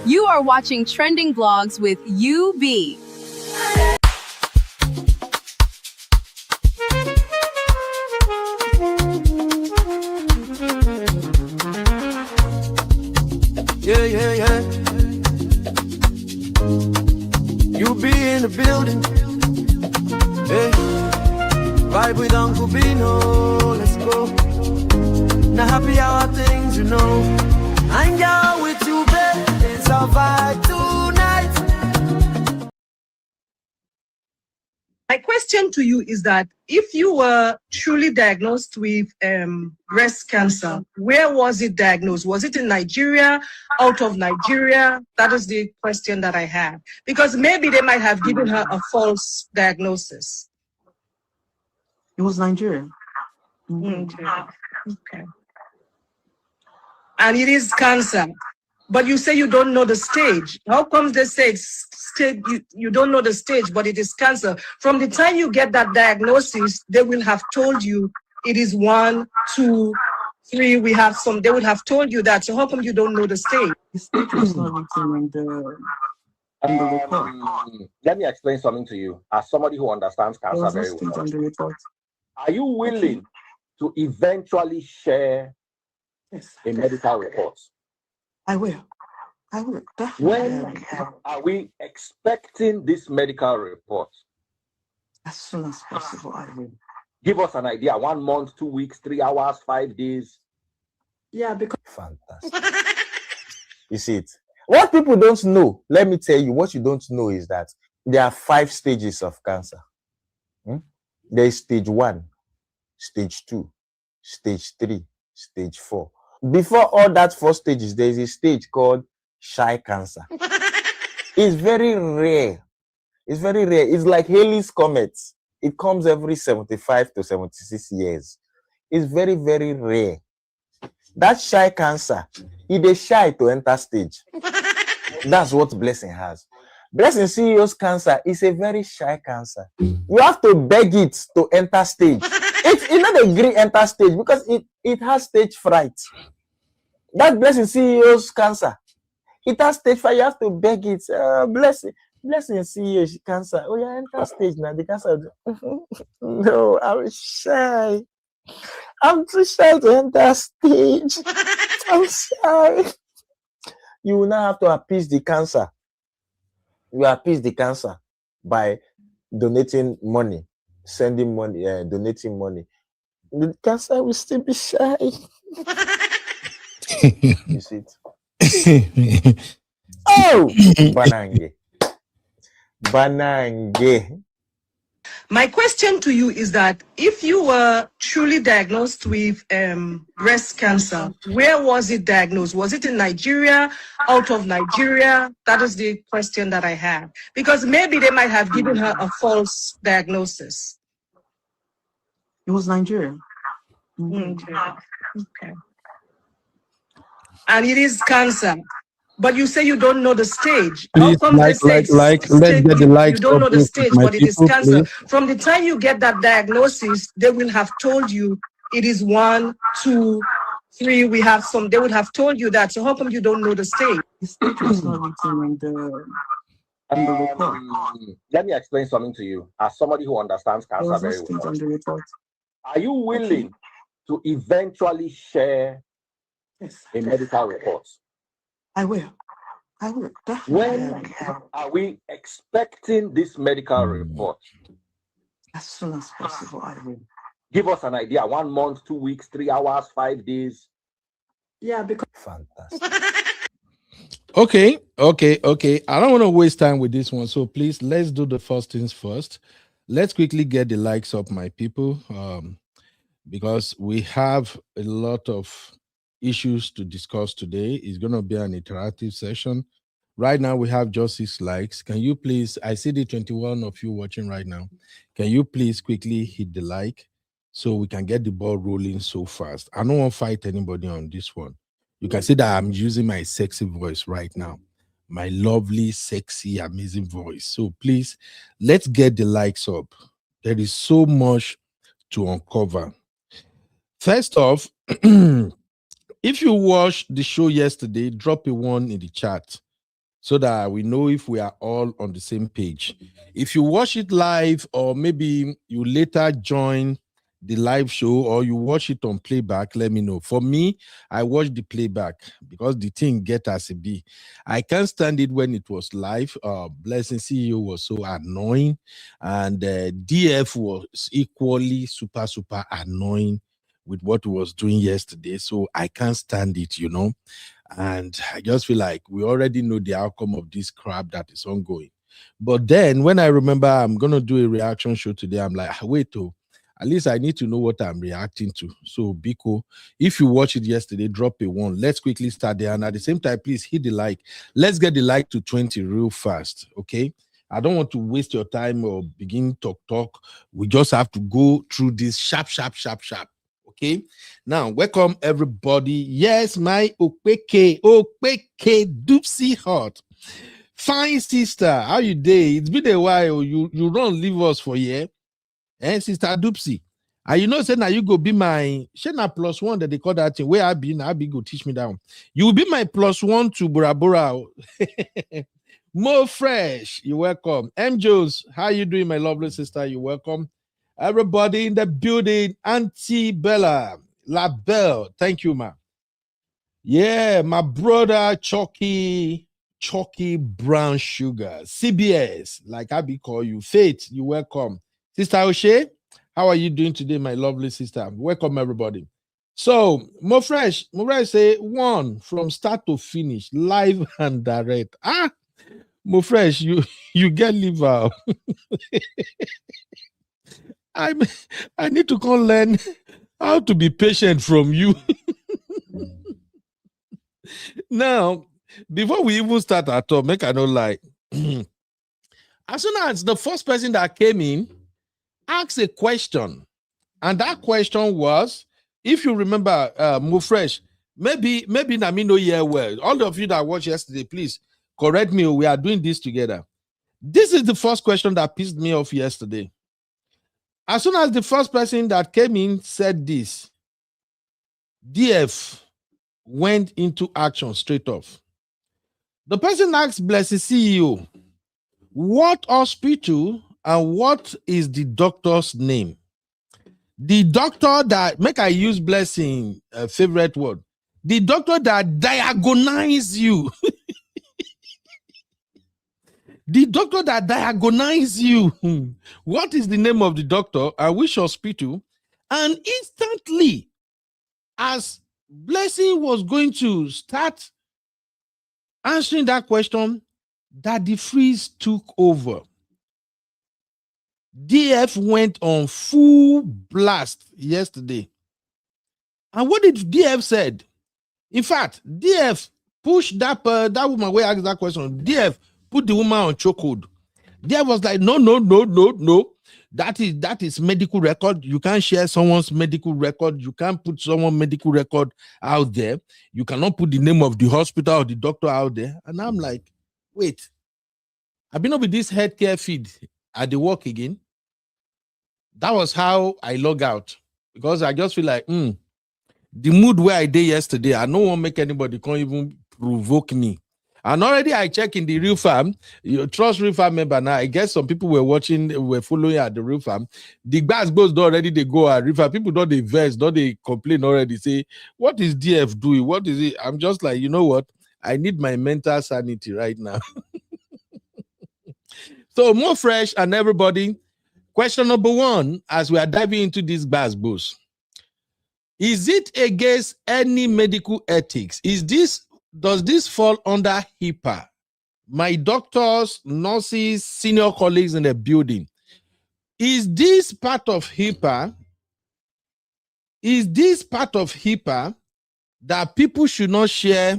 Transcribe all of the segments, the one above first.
You are watching Trending Vlogs with UB. Yeah, yeah, yeah. You be in the building. Hey, vibe with Uncle Bino. Let's go. Now happy hour things, you know. Hang out with you, babe. It's our vibe tonight. My question to you is that if you were truly diagnosed with breast cancer, where was it diagnosed? Was it in Nigeria, out of Nigeria? That is the question that I have. Because maybe they might have given her a false diagnosis. It was Nigeria. Okay. And it is cancer. But you say you don't know the stage. How come they say it's stage, you don't know the stage, but it is cancer? From the time you get that diagnosis, they will have told you it is 1, 2, 3. We have some. They would have told you that. So how come you don't know the stage? The stage was not written in the report. Let me explain something to you. As somebody who understands There cancer was no very stage well, on the report. are you willing to eventually share Yes, a medical report? I will. I will. When are we expecting this medical report? As soon as possible, I will. Give us an idea. 1 month, 2 weeks, 3 hours, 5 days. Yeah, because Fantastic. You see it. What people don't know, let me tell you, what you don't know is that there are 5 stages of cancer. There is stage 1, stage 2, stage 3, stage 4. Before all that 4 stages, there is a stage called shy cancer. It's very rare. It's very rare. It's like Halley's Comet. It comes every 75 to 76 years. It's very, very rare. That shy cancer, it is shy to enter stage. That's what Blessing has. Blessing CEO's cancer is a very shy cancer. You have to beg it to enter stage. It's not a great enter stage because it has stage fright. That Blessing CEO's cancer, it has stage fright. You have to beg it. Blessing CEO cancer. Oh yeah, enter stage now. The cancer. No, I'm shy. I'm too shy to enter stage. I'm shy. You will now have to appease the cancer. You appease the cancer by donating money, sending money, donating money. The cancer will still be shy. You see it? Oh, Banange. Banange. My question to you is that if you were truly diagnosed with breast cancer, where was it diagnosed? Was it in Nigeria, out of Nigeria? That is the question that I have. Because maybe they might have given her a false diagnosis. it was Nigeria. Okay. And it is cancer. But you say you don't know the stage. Please, let's get the likes you don't know up the with stage, my but it is people, cancer. please. From the time you get that diagnosis, they will have told you it is 1, 2, 3. We have some. They would have told you that. So how come you don't know the stage? The stage was not written in the report. Let me explain something to you. As somebody who understands There cancer was no very stage well, on the report. are you willing to eventually share Yes, a medical report? I will. I will. When are we expecting this medical report? As soon as possible, I will. Give us an idea. 1 month, 2 weeks, 3 hours, 5 days. Yeah, because Fantastic. Okay. I don't want to waste time with this one. So please, let's do the first things first. Let's quickly get the likes up, my people, because we have a lot of issues to discuss today. It's going to be an interactive session. Right now, we have just 6 likes. Can you please, I see the 21 of you watching right now. Can you please quickly hit the like so we can get the ball rolling so fast? I don't want to fight anybody on this one. You can see that I'm using my sexy voice right now. My lovely, sexy, amazing voice. So please, let's get the likes up. There is so much to uncover. First off, if you watched the show yesterday, drop a 1 in the chat. so that we know if we are all on the same page. If you watch it live, or maybe you later join the live show, or you watch it on playback, let me know. For me, I watch the playback because the thing get as a be. I can't stand it when it was live. Blessing CEO was so annoying, and DF was equally super annoying with what he was doing yesterday. So I can't stand it, you know. And I just feel like we already know the outcome of this crap that is ongoing. But then when I remember I'm going to do a reaction show today, I'm like, wait, at least I need to know what I'm reacting to. So, Biko, if you watched it yesterday, drop a 1. Let's quickly start there. And at the same time, please hit the like. Let's get the like to 20 real fast, okay? I don't want to waste your time or begin talk. We just have to go through this sharp. Okay, now welcome everybody. Yes, my Opeke Doopsy Hot fine sister, how you day? It's been a while. You don't leave us for here, sister Doopsy. And you know, say now you go be my Shena +1 that they call that thing. Where I be go teach me down. You will be my +1 to Bora Bora. More fresh, you're welcome. M. Jones, how you doing, my lovely sister? You're welcome. Everybody in the building, Auntie Bella, La Belle, thank you, ma. Yeah, my brother Chucky Brown Sugar, CBS, like I be call you. Faith, you welcome. Sister O'Shea, how are you doing today, my lovely sister? Welcome, everybody. So, more fresh say 1 from start to finish, live and direct. More fresh, you get liver. I need to come learn how to be patient from you. Now, before we even start at all, make I no lie. As soon as the first person that came in asked a question, and that question was, if you remember, Mufresh, maybe Nami no hear well. All of you that watched yesterday, please correct me. We are doing this together. This is the first question that pissed me off yesterday. As soon as the first person that came in said this, DF went into action straight off. The person asked Blessing CEO, what hospital and what is the doctor's name? The doctor that, make I use Blessing favorite word, the doctor that diagonized you. The doctor that diagonized you. What is the name of the doctor and which hospital? And instantly, as Blessing was going to start answering that question, Daddy Freeze took over. DF went on full blast yesterday. And what did DF said? In fact, DF pushed that woman who asked that question. DF put the woman on chokehold. DF was like, no. That is medical record. You can't share someone's medical record. You can't put someone's medical record out there. You cannot put the name of the hospital or the doctor out there. And I'm like, wait, I've been up with this healthcare feed at the work again. That was how I log out, because I just feel like, the mood where I did yesterday, I don't want to make anybody come even provoke me. And already I check in the Real Farm, you trust Real Farm member now. I guess some people were following at the Real Farm. The gas goes already, they go at Real Farm. People don't they verse, don't they complain already, say, what is DF doing? What is it? I'm just like, you know what? I need my mental sanity right now. So more fresh and everybody. Question number 1, as we are diving into this gas boost. Is it against any medical ethics? Does this fall under HIPAA? My doctors, nurses, senior colleagues in the building. Is this part of HIPAA? Is this part of HIPAA that people should not share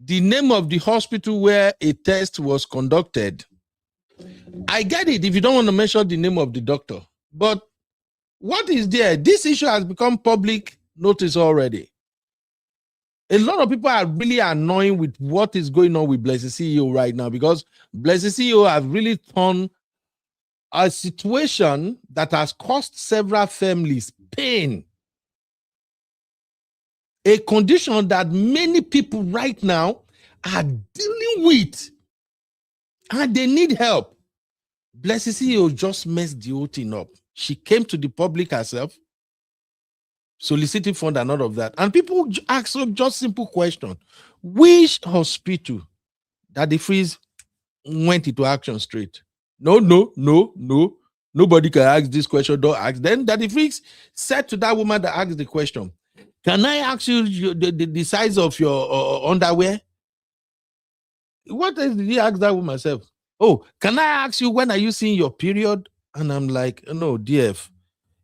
the name of the hospital where a test was conducted? I get it if you don't want to mention the name of the doctor, but what is there? This issue has become public notice already. A lot of people are really annoying with what is going on with Blessing CEO right now, because Blessing CEO has really turned a situation that has caused several families pain. A condition that many people right now are dealing with and they need help. Blessed CEO just messed the whole thing up. She came to the public herself, soliciting fund and all of that. And people ask her just simple question. Which hospital that the freeze went into action straight? No. Nobody can ask this question. Don't ask. Then Daddy Freaks said to that woman that asked the question, can I ask you the size of your underwear? What else did he ask that woman herself? Oh, can I ask you when are you seeing your period? And I'm like, no, DF.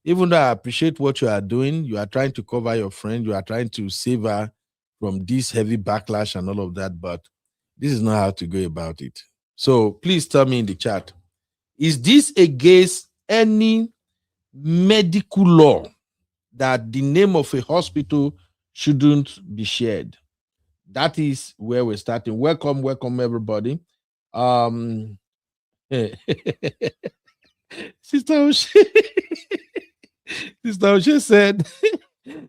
Even though I appreciate what you are doing, you are trying to cover your friend, you are trying to save her from this heavy backlash and all of that, but this is not how to go about it. So please tell me in the chat, is this against any medical law that the name of a hospital shouldn't be shared? That is where we're starting. Welcome everybody. Sister Oshe, Sister Oshe said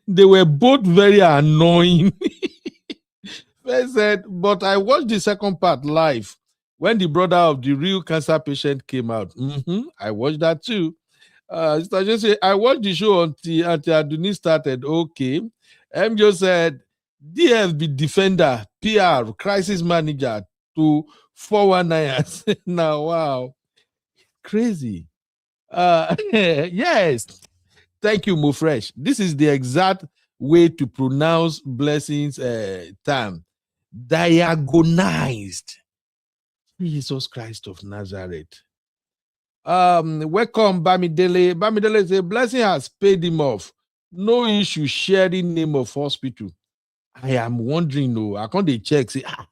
they were both very annoying. First said, but I watched the second part live when the brother of the real cancer patient came out. I watched that too. Sister Oshe said, I watched the show until Aduni started. Okay. MJ said, DFB defender, PR, crisis manager to 419. Now, wow. Crazy. Yes. Thank you, Mofresh. This is the exact way to pronounce Blessing's term. Diagonized. Jesus Christ of Nazareth. Welcome, Bamidele. Bamidele says, Blessing has paid him off. No issue sharing name of hospital. I am wondering, no, I can't check. Say, I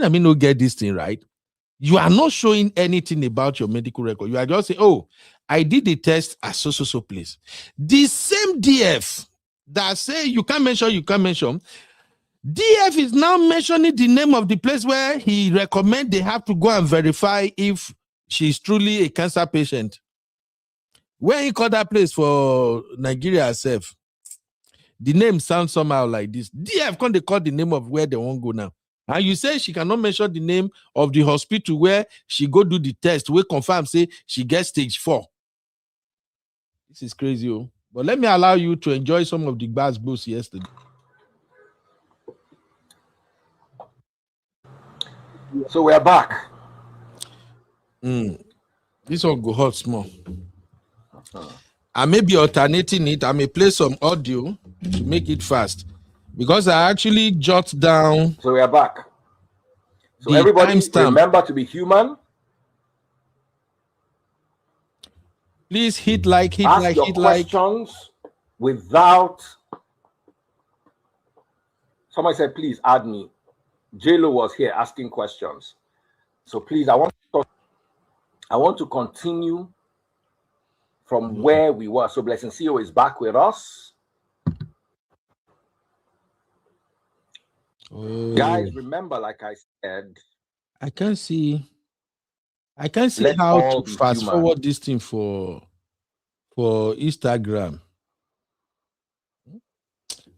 mean, no get this thing right. You are not showing anything about your medical record. You are just saying, oh, I did the test at so place. The same DF that say you can't mention, DF is now mentioning the name of the place where he recommend they have to go and verify if she's truly a cancer patient. Where he called that place for Nigeria herself, the name sounds somehow like this. DF can't they call the name of where they won't go now. And you say she cannot mention the name of the hospital where she go do the test, we confirm say she gets stage 4. This is crazy, oh. But let me allow you to enjoy some of the bars boost yesterday. So we are back. This one go hot small. I may be alternating it. I may play some audio to make it fast. Because I actually jot down. So we are back. So everybody remember to be human. Please hit like, Ask your questions without. Somebody said, please add me. JLo was here asking questions. So please, I want to continue from where we were. So Blessing CEO is back with us. Oh. Guys, remember, like I said, I can't see how to fast forward this thing for Instagram.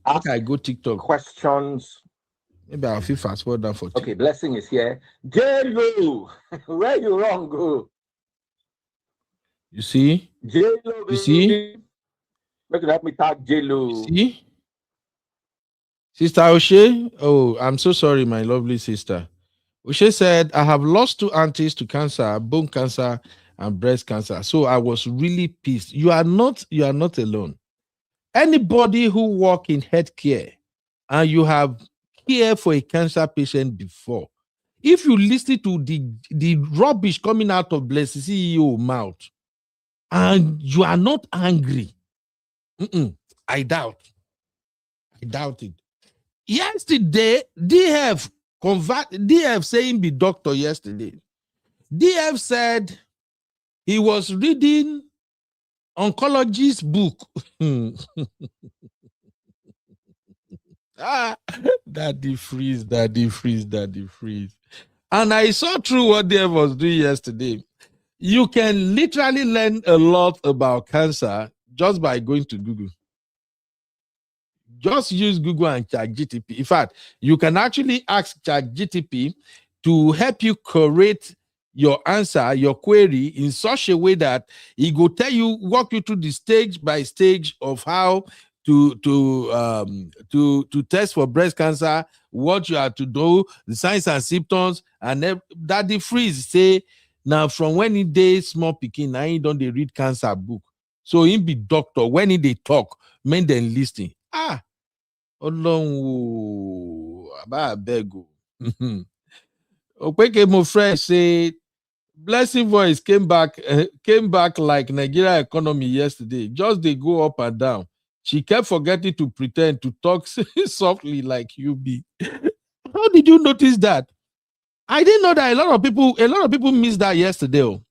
I go TikTok. Questions. Maybe I'll feel fast forward down for TikTok. Okay, Blessing is here. JLo, where you wrong go? You see? JLo, you see? Make it help me tag JLo. You see? Sister Oshe, oh, I'm so sorry, my lovely sister. Oshe said, I have lost 2 aunties to cancer, bone cancer and breast cancer. So I was really pissed. You are not alone. Anybody who work in healthcare and you have cared for a cancer patient before, if you listen to the rubbish coming out of Blessed CEO mouth and you are not angry, I doubt it. Yesterday, DF saying be doctor yesterday. DF said he was reading oncologist's book. Daddy freeze. And I saw through what DF was doing yesterday. You can literally learn a lot about cancer just by going to Google. Just use Google and ChatGPT. In fact, you can actually ask ChatGPT to help you correct your answer, your query in such a way that he go tell you, walk you through the stage by stage of how to test for breast cancer, what you have to do, the signs and symptoms, and that the freeze say now from when he day small picking, now he don't they read cancer book. So he be doctor when he they talk, men then listening. Ah, Ọlọ́run aba beg o. Opeke my friend say Blessing voice came back like Nigeria economy yesterday. Just they go up and down. She kept forgetting to pretend to talk softly like you be. How did you notice that? I didn't know that a lot of people missed that yesterday. Oh.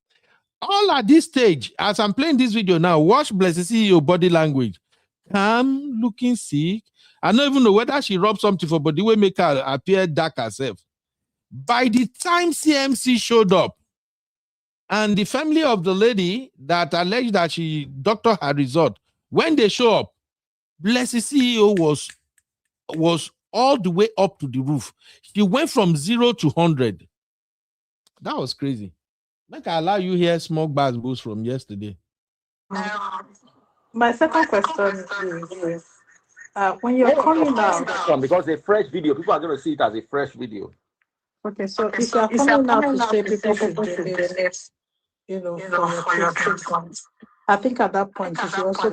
All at this stage, as I'm playing this video now, watch Blessing CEO body language. Calm, looking sick. I don't even know whether she rubbed something for body will make her appear dark herself. By the time CMC showed up, and the family of the lady that alleged that she doctor her result, when they show up, Blessing CEO was all the way up to the roof. She went from 0 to 100. That was crazy. Like I allow you here small bars from yesterday. My second question is when you're coming out, because a fresh video, people are going to see it as a fresh video. Okay, so if you're coming out to say people should donate, for your treatment, I think at that point you should also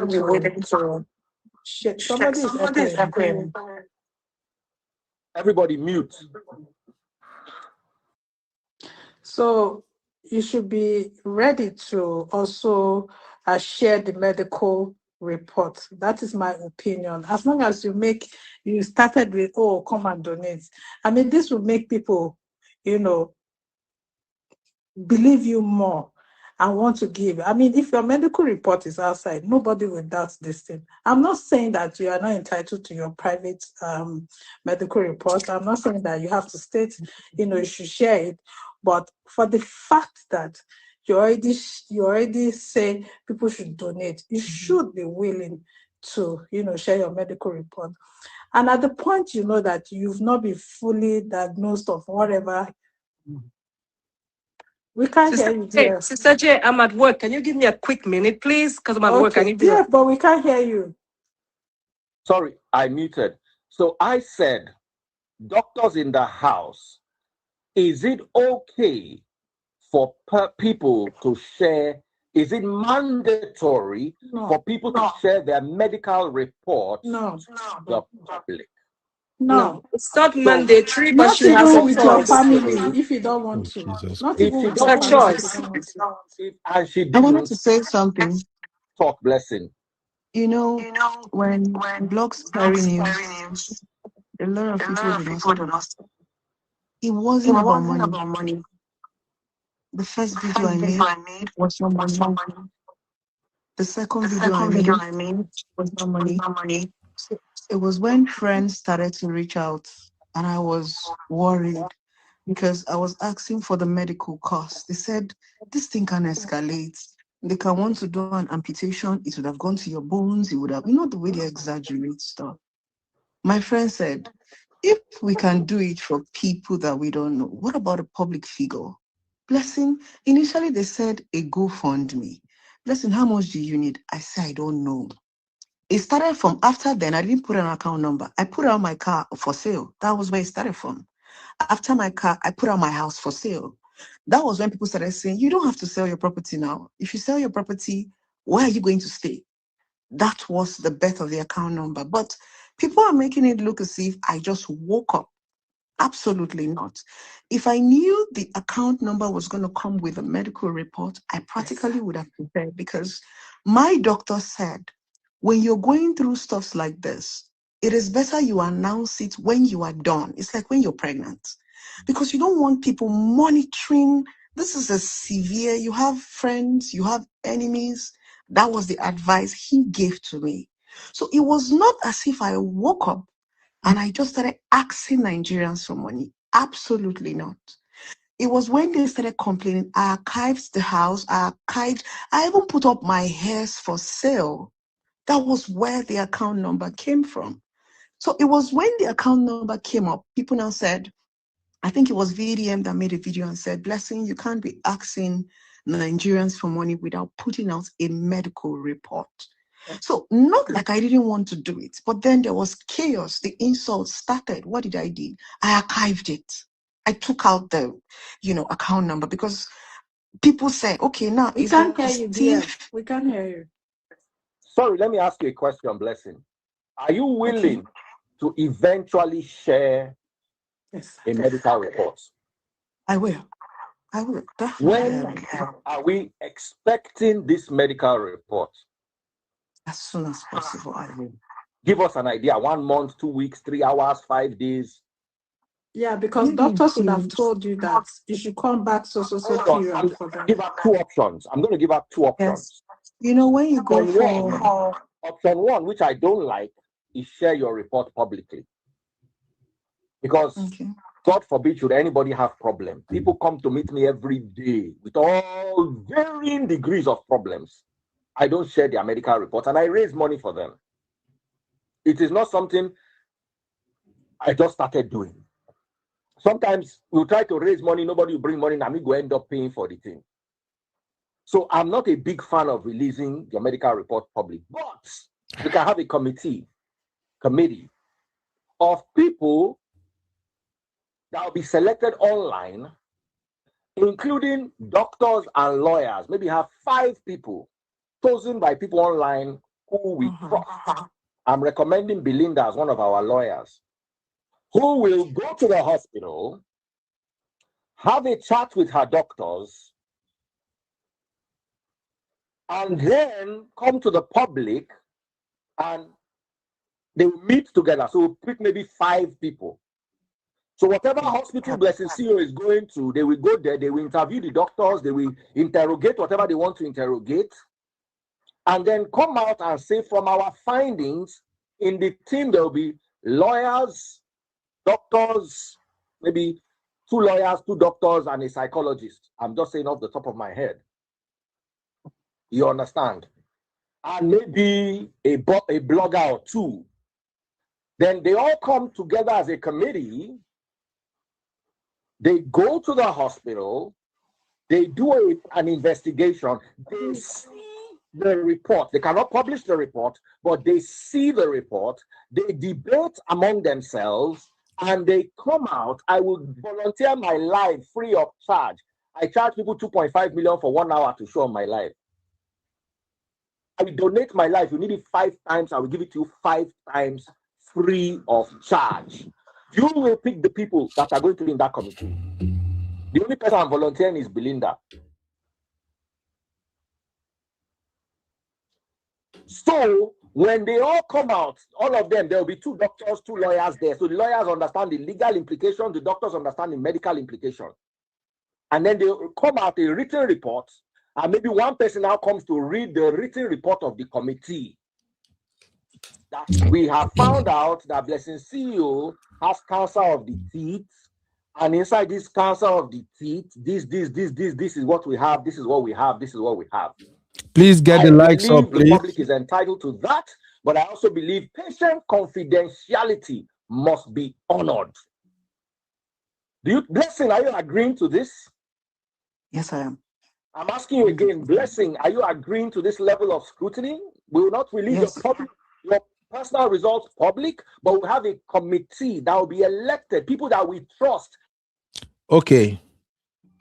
be willing to share. Somebody is echoing. Everybody mute. So you should be ready to also share the medical report. That is my opinion. As long as you started with, oh, come and donate. I mean, this will make people, believe you more and want to give. I mean, if your medical report is outside, nobody will doubt this thing. I'm not saying that you are not entitled to your private medical report. I'm not saying that you have to state, you should share it. But for the fact that you already say people should donate, you should be willing to, share your medical report. And at the point that you've not been fully diagnosed of whatever, we can't hear you. Hey, Sister J, I'm at work. Can you give me a quick minute, please? Because I'm at work. I need to. Yeah, but we can't hear you. Sorry, I muted. So I said, doctors in the house, is it okay for people to share? Is it mandatory for people to share their medical reports to the public? No, it's not mandatory, but not she has even a with your choice. family if you don't want to. Jesus Not Christ. even with It's your a family choice. if you don't want to. And she I wanted didn't to say something. talk, Blessing. When blogs carry news, a lot of people do not stop. It wasn't about money. The first video I made was not money. The second video I made was not money. So it was when friends started to reach out, and I was worried because I was asking for the medical costs. They said this thing can escalate. They can want to do an amputation. It would have gone to your bones. It would have, the way they exaggerate stuff. My friend said, if we can do it for people that we don't know, what about a public figure? Blessing, initially they said a GoFundMe. Blessing, how much do you need? I said, I don't know. It started from after then, I didn't put an account number. I put out my car for sale. That was where it started from. After my car, I put out my house for sale. That was when people started saying, you don't have to sell your property now. If you sell your property, where are you going to stay? That was the birth of the account number. But people are making it look as if I just woke up. Absolutely not. If I knew the account number was going to come with a medical report, I practically would have prepared, because my doctor said, when you're going through stuff like this, it is better you announce it when you are done. It's like when you're pregnant, because you don't want people monitoring. This is a severe, you have friends, you have enemies. That was the advice he gave to me. So it was not as if I woke up and I just started asking Nigerians for money. Absolutely not. It was when they started complaining, I archived the house, I even put up my hairs for sale. That was where the account number came from. So it was when the account number came up, people now said, I think it was VDM that made a video and said, Blessing, you can't be asking Nigerians for money without putting out a medical report. So not like I didn't want to do it, but then there was chaos. The insults started. What did I do? I archived it. I took out the, account number because people said, okay, now We can't hear you, dear. We can't hear you. Sorry, let me ask you a question, Blessing. Are you willing to eventually share a medical report? I will. Definitely. When are we expecting this medical report? As soon as possible, I will. Give us an idea. 1 month, 2 weeks, 3 hours, 5 days. Yeah, because doctors would have told you that you should come back so period for that. Give out 2 options. I'm going to give out 2 options. Yes. When you go for option 1, which I don't like, is share your report publicly. Because God forbid should anybody have problem. People come to meet me every day with all varying degrees of problems. I don't share their medical reports and I raise money for them. It is not something I just started doing. Sometimes we'll try to raise money, nobody will bring money, and we go end up paying for the thing. So I'm not a big fan of releasing your medical report public, but we can have a committee of people that will be selected online, including doctors and lawyers. Maybe have 5 people chosen by people online who we trust. I'm recommending Belinda as one of our lawyers, who will go to the hospital, have a chat with her doctors, and then come to the public and they will meet together. So we'll pick maybe 5 people. So whatever hospital Blessing CEO is going to, they will go there, they will interview the doctors, they will interrogate whatever they want to interrogate, and then come out and say, from our findings, in the team there will be lawyers, doctors, maybe 2 lawyers, 2 doctors, and a psychologist. I'm just saying off the top of my head. You understand? And maybe a blogger or 2. Then they all come together as a committee. They go to the hospital. They do an investigation. They see the report. They cannot publish the report, but they see the report. They debate among themselves, and they come out. I will volunteer my life free of charge. I charge people 2.5 million for 1 hour to show my life. I will donate my life. You need it 5 times. I will give it to you 5 times free of charge. You will pick the people that are going to be in that committee. The only person I'm volunteering is Belinda. So when they all come out, all of them, there will be 2 doctors, 2 lawyers there. So the lawyers understand the legal implication, the doctors understand the medical implication. And then they come out a written report, and maybe one person now comes to read the written report of the committee. That we have found out that Blessing CEO has cancer of the teeth, and inside this cancer of the teeth, this is what we have, this is what we have, this is what we have. Please get the likes up, please. The public is entitled to that, but I also believe patient confidentiality must be honored. Blessing, are you agreeing to this? Yes, I am. I'm asking you again, Blessing, are you agreeing to this level of scrutiny? We will not release your personal results public, but we'll have a committee that will be elected, people that we trust. Okay.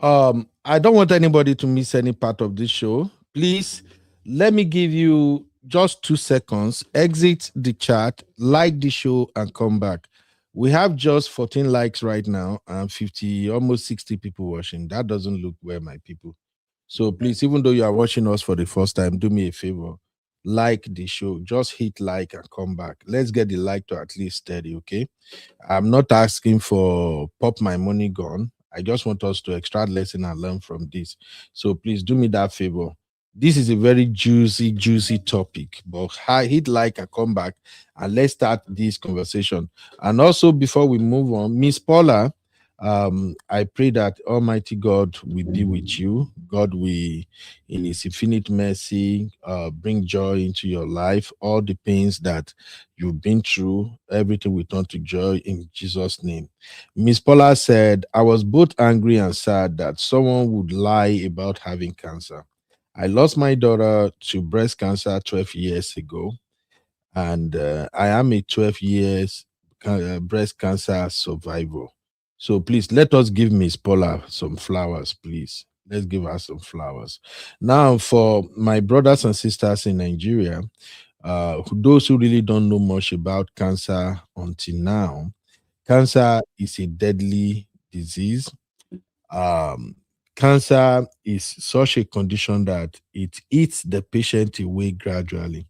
I don't want anybody to miss any part of this show. Please, let me give you just 2 seconds. Exit the chat, like the show, and come back. We have just 14 likes right now and 50, almost 60 people watching. That doesn't look well, my people. So please, even though you are watching us for the first time, do me a favor. Like the show. Just hit like and come back. Let's get the like to at least 30, okay? I'm not asking for pop my money gone. I just want us to extract lesson and learn from this. So please do me that favor. This is a very juicy topic, but hit like and come back and let's start this conversation. And also, before we move on, Miss Paula, I pray that Almighty God will be with you. God will, in His infinite mercy, bring joy into your life. All the pains that you've been through, everything will turn to joy in Jesus' name. Miss Paula said, I was both angry and sad that someone would lie about having cancer. I lost my daughter to breast cancer 12 years ago, and I am a 12 years breast cancer survivor. So please let us give Miss Paula some flowers, please. Let's give her some flowers. Now, for my brothers and sisters in Nigeria, those who really don't know much about cancer until now, cancer is a deadly disease. Cancer is such a condition that it eats the patient away gradually.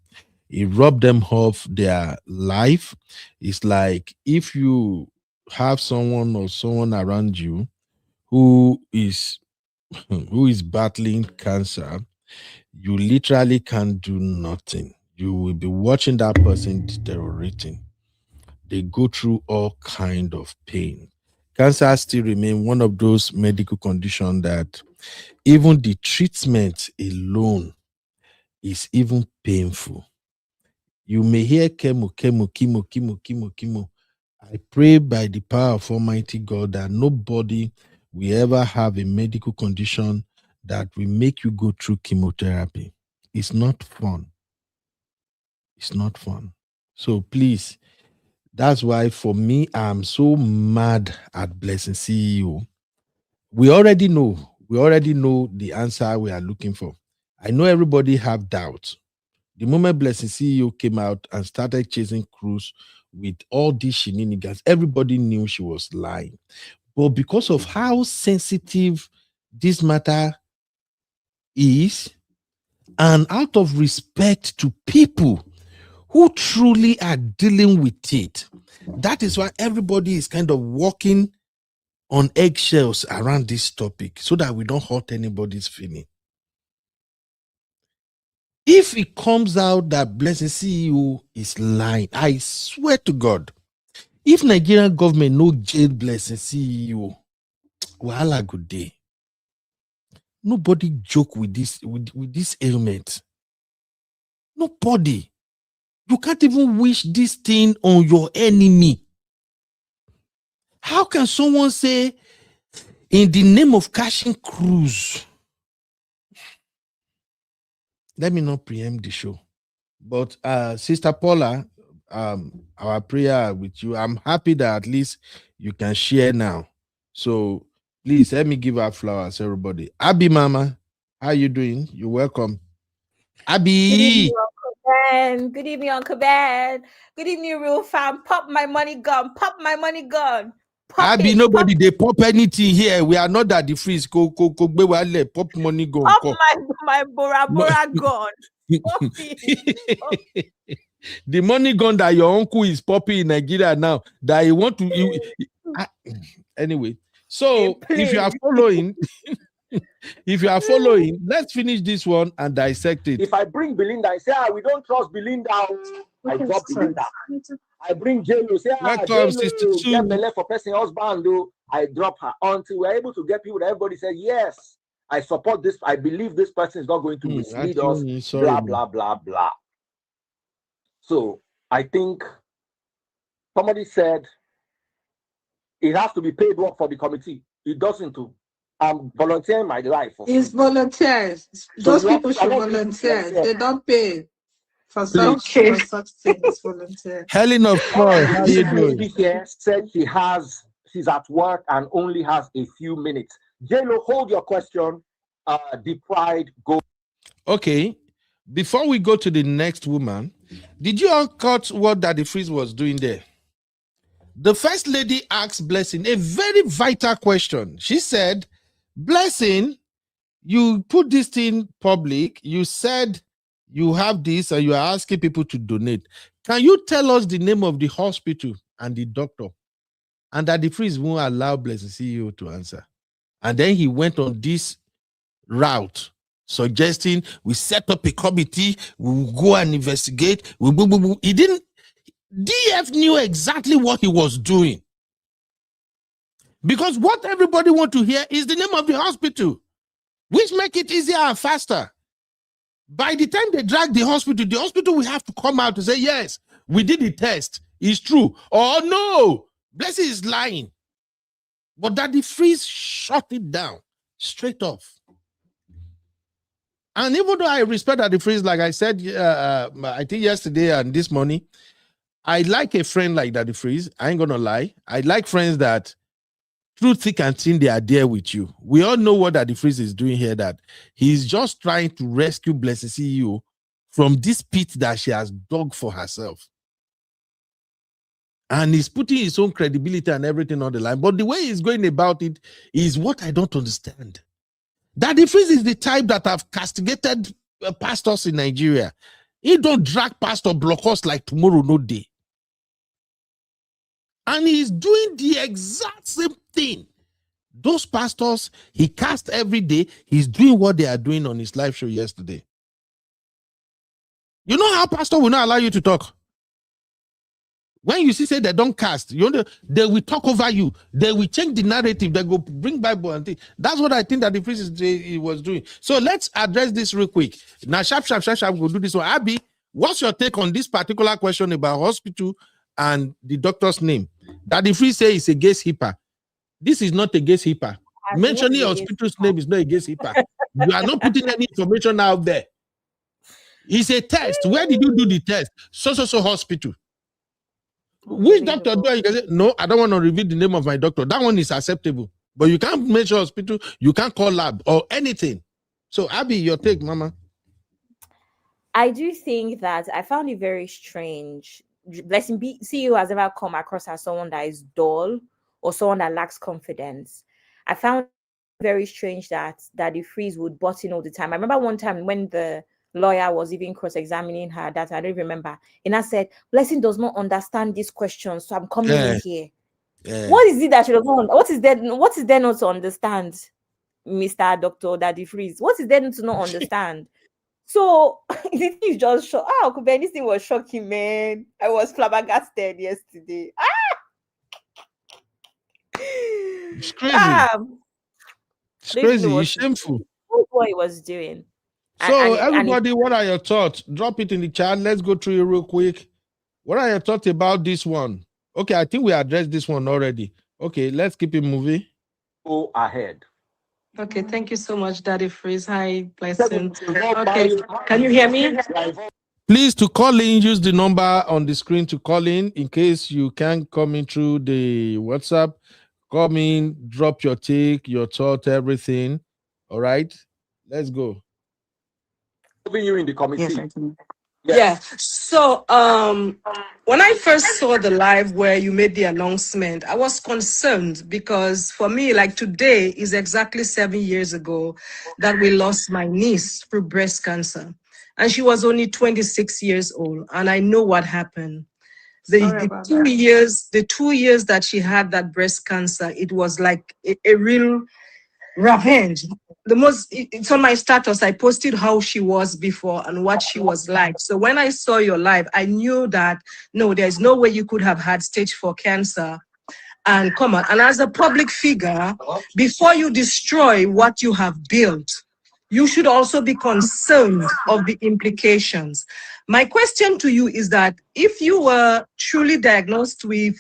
It robs them of their life. It's like if you have someone or someone around you who is battling cancer, you literally can't do nothing. You will be watching that person deteriorating. They go through all kind of pain. Cancer still remains one of those medical conditions that even the treatment alone is even painful. You may hear chemo. I pray by the power of Almighty God that nobody will ever have a medical condition that will make you go through chemotherapy. It's not fun. It's not fun. So please, that's why for me, I'm so mad at Blessing CEO. We already know the answer we are looking for. I know everybody have doubts. The moment Blessing CEO came out and started chasing Cruz with all these shenanigans, everybody knew she was lying. But because of how sensitive this matter is, and out of respect to people who truly are dealing with it, that is why everybody is kind of walking on eggshells around this topic so that we don't hurt anybody's feeling. If it comes out that Blessing CEO is lying, I swear to God, if Nigerian government no jail Blessing CEO, wahala good day. Nobody joke with this ailment. Nobody. You can't even wish this thing on your enemy. How can someone say, in the name of cashing Cruz? Let me not preempt the show. But Sister Paula, our prayer with you. I'm happy that at least you can share now. So please let me give her flowers, everybody. Abby Mama, how you doing? You're welcome. Abby. Good evening, Uncle Ben. Good evening, real fam. Pop my money gun. Pop my money gun. Pop Abby, it, nobody pop they pop anything here. We are not at the freeze. Pop money gun. Pop my Bora Bora gun. Pop it. The money gun that your uncle is popping in Nigeria now, that he want to anyway. So if you are following, let's finish this one and dissect it. If I bring Belinda, I say, we don't trust Belinda. I drop Belinda. I bring J-Lo, say, J-Lo, get belay for person husband, though. I drop her until we're able to get people that everybody says, yes, I support this. I believe this person is not going to mislead us, blah, blah, blah, blah. So I think somebody said it has to be paid work for the committee. It doesn't too. I'm volunteering my life. It's volunteers. Those people should volunteer. They don't pay for such things. Volunteer. Helen of Troy, how you doing? Lady here said she's at work and only has a few minutes. J-Lo, hold your question. The pride go. Okay. Before we go to the next woman, did you all catch what Daddy Freeze was doing there? The first lady asked Blessing a very vital question. She said, Blessing, you put this thing public. You said you have this and you are asking people to donate. Can you tell us the name of the hospital and the doctor? And Daddy Freeze won't allow Blessing CEO to answer. And then he went on this route, suggesting we set up a committee, we will go and investigate. He didn't. DF knew exactly what he was doing. Because what everybody want to hear is the name of the hospital, which make it easier and faster. By the time they drag the hospital will have to come out to say, yes, we did the test. It's true. Or no, Blessing is lying. But Daddy Freeze shut it down straight off. And even though I respect Daddy Freeze, like I said, I think yesterday and this morning, I like a friend like Daddy Freeze. I ain't gonna lie. I like friends that through thick and thin, they are there with you. We all know what Daddy Freeze is doing here, that he's just trying to rescue Blessing CEO from this pit that she has dug for herself. And he's putting his own credibility and everything on the line. But the way he's going about it is what I don't understand. Daddy Freeze is the type that have castigated pastors in Nigeria. He don't drag pastor block us like tomorrow, no day. And he's doing the exact same thing. Those pastors, he cast every day. He's doing what they are doing on his live show yesterday. You know how pastor will not allow you to talk? When you see say they don't cast, you know, they will talk over you. They will change the narrative. They go bring Bible and things. That's what I think that the priest he was doing. So let's address this real quick. Now, sharp, we'll do this one. Abby, what's your take on this particular question about hospital and the doctor's name? That the free say is a gaze hipper. This is not a gaze hipper. Mentioning hospital's name is not a gaze hipper. You are not putting any information out there. It's a test. Where did you do the test? So hospital. Which doctor do you can say, no, I don't want to reveal the name of my doctor. That one is acceptable. But you can't mention hospital, you can't call lab or anything. So Abby, your take, Mama. I do think that I found it very strange. Blessing CEO has ever come across as someone that is dull or someone that lacks confidence. I found it very strange that the Freeze would butt in all the time. I remember one time when the lawyer was even cross-examining her, that I don't remember, and I said, Blessing does not understand this question, so I'm coming in here. What is it that she doesn't understand? What is there not to understand, Mr. Dr. Daddy Freeze? What is there to not understand? So the thing is just shocked. Oh, this thing was shocking, man. I was flabbergasted yesterday. It's crazy. It's crazy. It's shameful. What he was doing. So everybody, what are your thoughts? Drop it in the chat. Let's go through it real quick. What are your thoughts about this one? Okay, I think we addressed this one already. Okay, let's keep it moving. Go ahead. Okay, thank you so much, Daddy Freeze. Hi, Blessing. Okay, can you hear me? Please, to call in, use the number on the screen to call in case you can't come in through the WhatsApp. Come in, drop your take, your thought, everything. All right, let's go. You in the committee. Yes. Yeah. So when I first saw the live where you made the announcement, I was concerned because for me, like today is exactly 7 years ago that we lost my niece through breast cancer. And she was only 26 years old. And I know what happened. The 2 years that she had that breast cancer, it was like a real revenge. It's on my status. I posted how she was before and what she was like. So when I saw your live, I knew that no, there's no way you could have had stage 4 cancer and come on. And as a public figure, before you destroy what you have built, you should also be concerned of the implications. My question to you is that if you were truly diagnosed with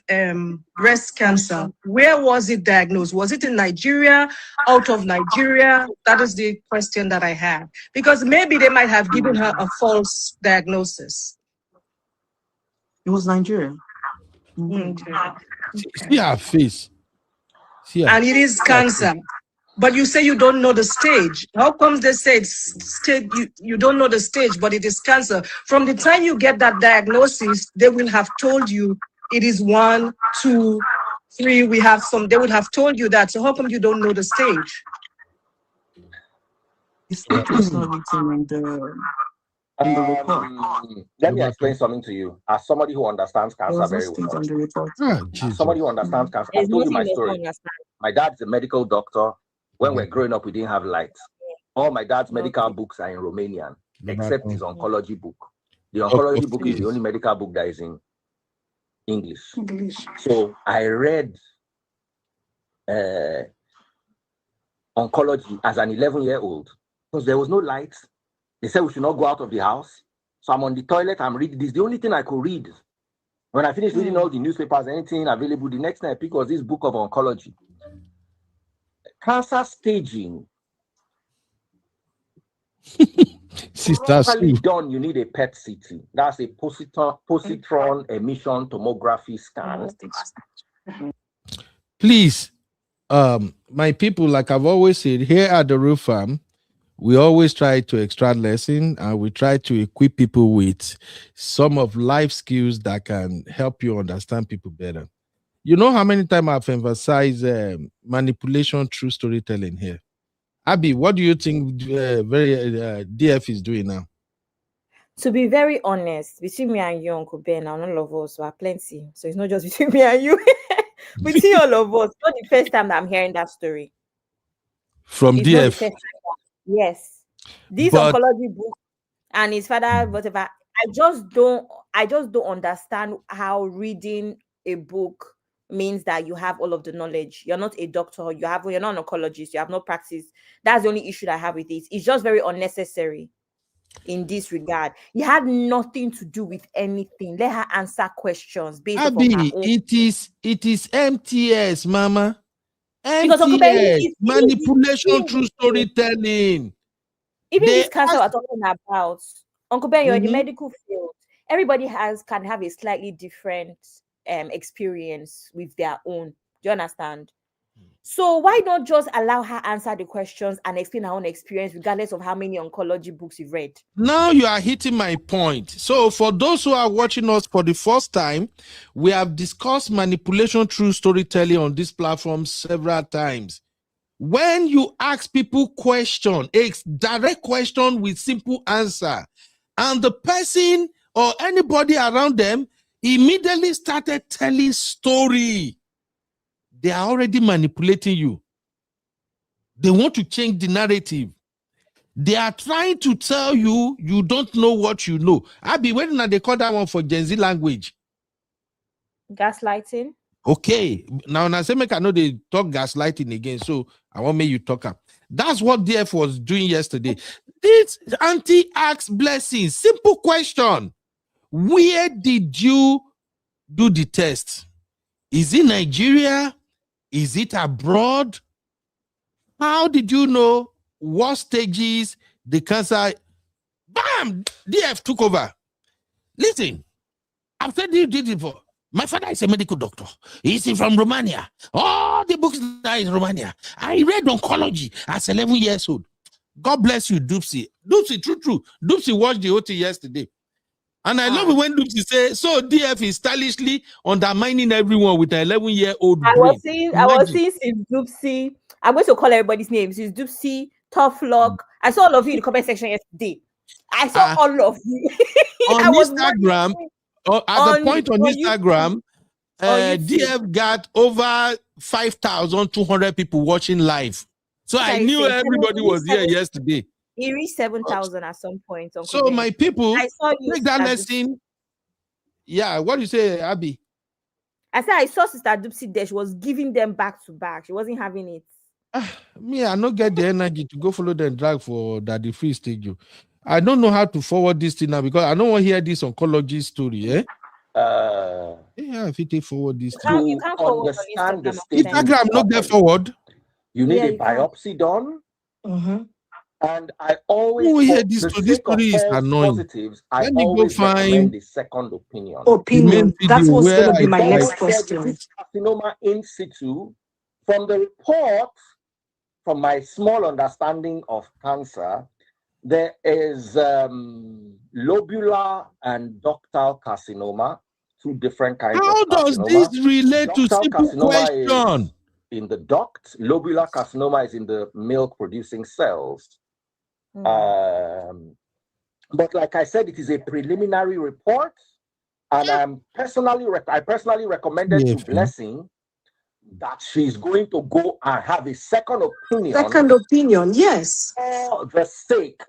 breast cancer, where was it diagnosed? Was it in Nigeria, out of Nigeria? That is the question that I have. Because maybe they might have given her a false diagnosis. It was Nigeria. See her face. And it is cancer. But you say you don't know the stage. How come they say you don't know the stage, but it is cancer? From the time you get that diagnosis, they will have told you it is 1, 2, 3. We have some. They would have told you that. So how come you don't know the stage? The stage was not written in the report. Let me explain something to you. As somebody who understands cancer very well, as somebody who understands cancer, I told you my story. My dad's a medical doctor. When we're growing up, we didn't have lights. All my dad's medical books are in Romanian, except his oncology book. The oncology book is the only medical book that is in English. So I read oncology as an 11-year-old because there was no light. They said we should not go out of the house. So I'm on the toilet, I'm reading this. The only thing I could read. When I finished reading all the newspapers, anything available, the next thing I picked was this book of oncology. Cancer staging. Sister Properly Sue. done, you need a PET CT. That's a positron emission tomography scan. Please, my people, like I've always said, here at the Roof Farm, we always try to extract lesson and we try to equip people with some of life skills that can help you understand people better. You know how many times I've emphasized manipulation through storytelling here? Abby, what do you think DF is doing now? To be very honest, between me and you, Uncle Ben, and all of us, we are plenty. So it's not just between me and you. Between all of us, not the first time that I'm hearing that story. From It's not the DF. first time. Yes. This But- oncology book and his father, whatever. I just don't understand how reading a book means that you have all of the knowledge. You're not a doctor, you're not an oncologist, you have no practice. That's the only issue that I have with it. It's just very unnecessary in this regard. It had nothing to do with anything. Let her answer questions based on her Abby, own. it is MTS, Mama. Because Uncle Ben, MTS, manipulation through storytelling. Even They this cancer we're talking about, Uncle Ben, you're in the medical field. Everybody can have a slightly different experience with their own. Do you understand? So why not just allow her answer the questions and explain her own experience, regardless of how many oncology books you've read? Now you are hitting my point. So for those who are watching us for the first time, we have discussed manipulation through storytelling on this platform several times. When you ask people question, a direct question with simple answer, and the person or anybody around them immediately started telling story, they are already manipulating you. They want to change the narrative. They are trying to tell you you don't know what you know. I've been waiting, and they call that one for Gen Z language. Gaslighting. Okay, now I say make I know they talk gaslighting again, so I want me you talk up. That's what DF was doing yesterday. This auntie asks Blessing, simple question: where did you do the test? Is it Nigeria? Is it abroad? How did you know what stages the cancer? Bam! DF took over. Listen, I've said you did it before. My father is a medical doctor. He's from Romania. All the books are in Romania. I read oncology as 11 years old. God bless you, Doopsy. Doopsy, true. Doopsy watched the OT yesterday. And I love it when Doopsy says, so DF is stylishly undermining everyone with an 11-year-old brain. I was seeing Sis Doopsy. I'm going to call everybody's names. Sis Doopsy, Tough Luck. I saw all of you in the comment section yesterday. I saw all of you. On Instagram, at the point on Instagram, DF got over 5,200 people watching live. So I knew everybody was here yesterday. He reached 7,000 at some point. So my people, I saw you take that lesson. Yeah, what do you say, Abby? I said I saw Sister Doopsy there. She was giving them back to back. She wasn't having it. Me, I don't get the energy to go follow them drag for Daddy Free Stage. I don't know how to forward this thing now because I don't want to hear this oncology story. If you take forward this thing. You can't forward understand the Instagram, not get forward. You need a biopsy done. And I always this story is annoying. Positives, I always recommend the second opinion. That's what's going to be my next question. Carcinoma in situ. From the report, from my small understanding of cancer, there is lobular and ductal carcinoma, two different kinds of carcinoma. How does this relate to simple question? In the duct, lobular carcinoma is in the milk-producing cells. But like I said, it is a preliminary report, and I personally recommended to Blessing that she's going to go and have a second opinion. Yes. For the sake,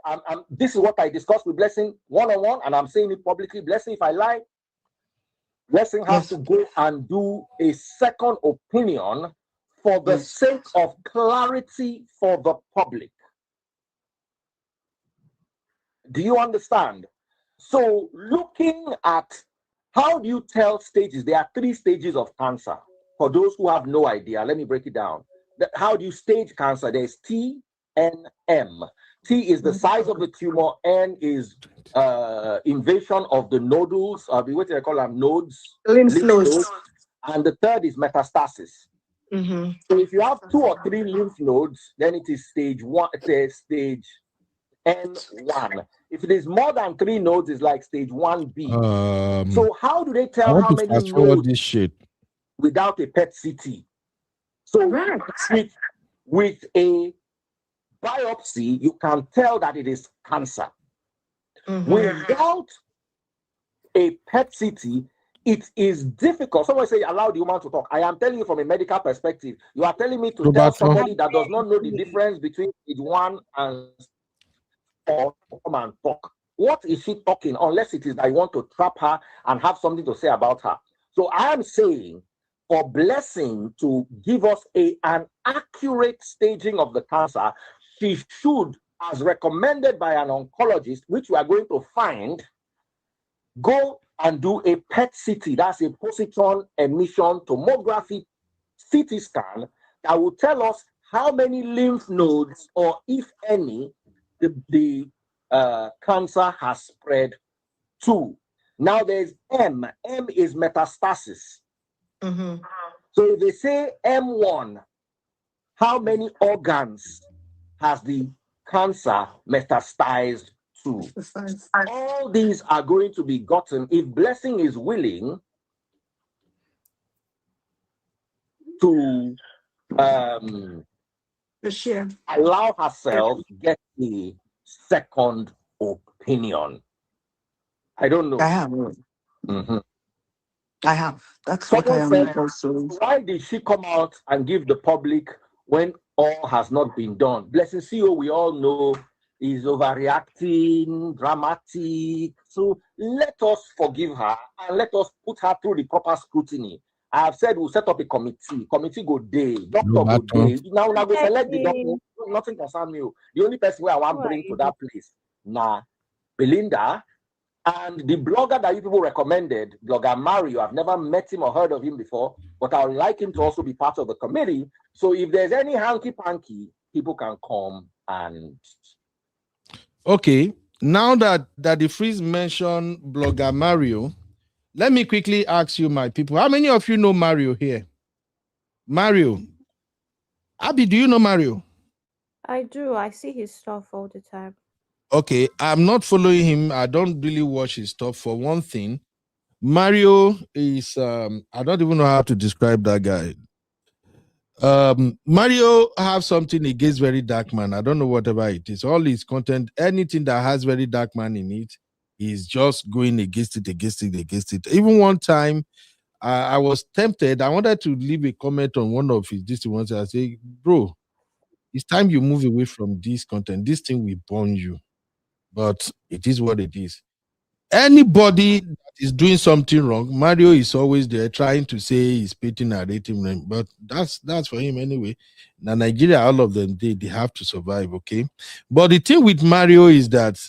this is what I discussed with Blessing one-on-one, and I'm saying it publicly. Blessing, if I lie, Blessing has to go and do a second opinion for the sake of clarity for the public. Do you understand? So looking at how do you tell stages? There are 3 stages of cancer. For those who have no idea, let me break it down. How do you stage cancer? There's T, N, M. T is the size of the tumor. N is invasion of the nodules. What do they call them? Nodes. Lymph nodes. And the third is metastasis. So if you have 2 or 3 lymph nodes, then it is stage 1. Stage N1. If it is more than 3 nodes, it's like stage 1B. So how do they tell how many nodes this shit without a PET CT? So with a biopsy, you can tell that it is cancer. Without a PET CT, it is difficult. Someone say, allow the human to talk. I am telling you from a medical perspective. You are telling me to tell somebody that does not know the difference between stage 1 and 4 to come and talk. What is she talking? Unless it is that I want to trap her and have something to say about her. So I am saying, for Blessing to give us an accurate staging of the cancer, she should, as recommended by an oncologist, which we are going to find, go and do a PET CT. That's a positron emission tomography CT scan that will tell us how many lymph nodes, or if any, the cancer has spread to. Now there's M. M is metastasis. So if they say M1, how many organs has the cancer metastasized to? All these are going to be gotten if Blessing is willing to allow herself to get a second opinion. I don't know. I have. I have. That's what I am also. Why did she come out and give the public when all has not been done? Blessing CEO, we all know, is overreacting, dramatic. So let us forgive her and let us put her through the proper scrutiny. I have said we'll set up a committee. Committee go day, doctor go day. Now go select the doctor. Nothing concerns me. The only person where I want to bring to that place, Belinda. And the blogger that you people recommended, blogger Mario, I've never met him or heard of him before, but I would like him to also be part of the committee. So if there's any hanky-panky, people can come and... Okay, now that the freeze mentioned blogger Mario, let me quickly ask you, my people, how many of you know Mario here? Mario. Abby, do you know Mario? I do. I see his stuff all the time. Okay, I'm not following him. I don't really watch his stuff. For one thing, Mario is I don't even know how to describe that guy. Mario have something against very dark man. I don't know whatever it is. All his content, anything that has very dark man in it, he's just going against it. Even one time, I was tempted. I wanted to leave a comment on one of his this ones. I say, bro, it's time you move away from this content. This thing will burn you. But it is what it is. Anybody that is doing something wrong, Mario is always there trying to say he's pitting and rating, but that's for him anyway. Now Nigeria, all of them, they have to survive, okay? But the thing with Mario is that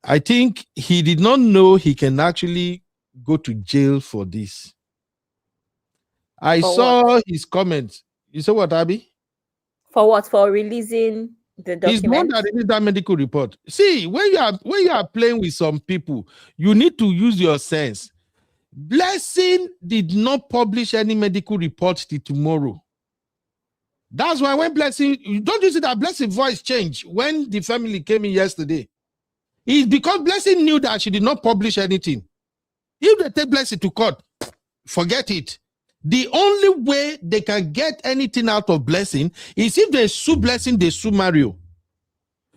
I think he did not know he can actually go to jail for this. I saw his comments. You saw what, Abby? For what? For releasing the document? He's the one that released that medical report. See, when you are playing with some people, you need to use your sense. Blessing did not publish any medical report till tomorrow. That's why when Blessing, don't you see that Blessing voice changed when the family came in yesterday? It's because Blessing knew that she did not publish anything. If they take Blessing to court, forget it. The only way they can get anything out of Blessing is if they sue Blessing, they sue Mario.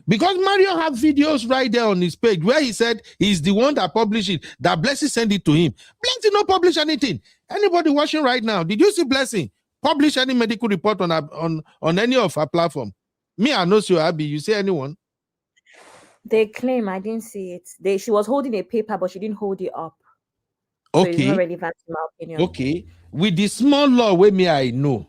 Because Mario have videos right there on his page where he said he's the one that published it, that Blessing sent it to him. Blessing not publish anything. Anybody watching right now, did you see Blessing publish any medical report on any of our platform? Me, I know you, Abby. You see anyone? They claim I didn't see it. She was holding a paper, but she didn't hold it up. Okay. So it's not relevant to my opinion. Okay. With the small law where me I know,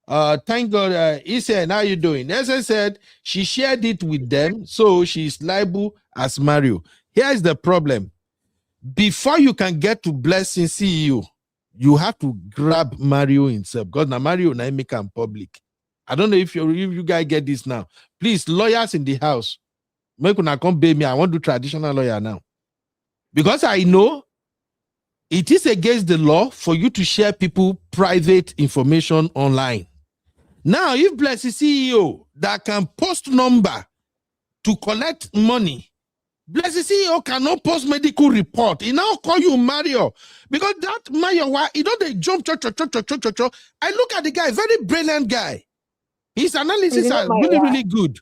Thank God. He said, how you doing? Nessa said she shared it with them, so she's liable as Mario. Here's the problem. Before you can get to Blessing CEO, you have to grab Mario himself. Because now Mario na make him public. I don't know if you guys get this now. Please, lawyers in the house, make una come pay me. I want to do traditional lawyer now. Because I know it is against the law for you to share people private information online. Now, if Blessing CEO that can post number to collect money, Blessing CEO cannot post medical report. He now call you Mario. Because that Mario, he don't they jump. I look at the guy, very brilliant guy. His analysis are really, really good.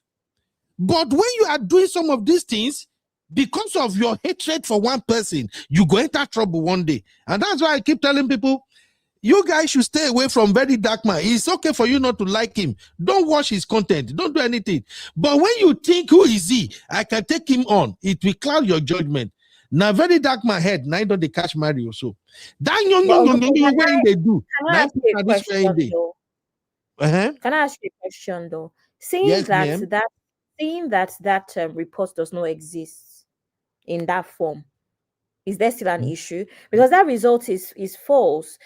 But when you are doing some of these things, because of your hatred for one person, you go enter trouble one day. And that's why I keep telling people, you guys should stay away from very dark man. It's okay for you not to like him. Don't watch his content. Don't do anything. But when you think, who is he? I can take him on. It will cloud your judgment. Now, very dark man head. Now, don't they catch Mario? So that when they do. Can I ask you a question, though? Can I ask you a question, though? Seeing Yes, that report does not exist in that form, is there still an issue? Because that result is false.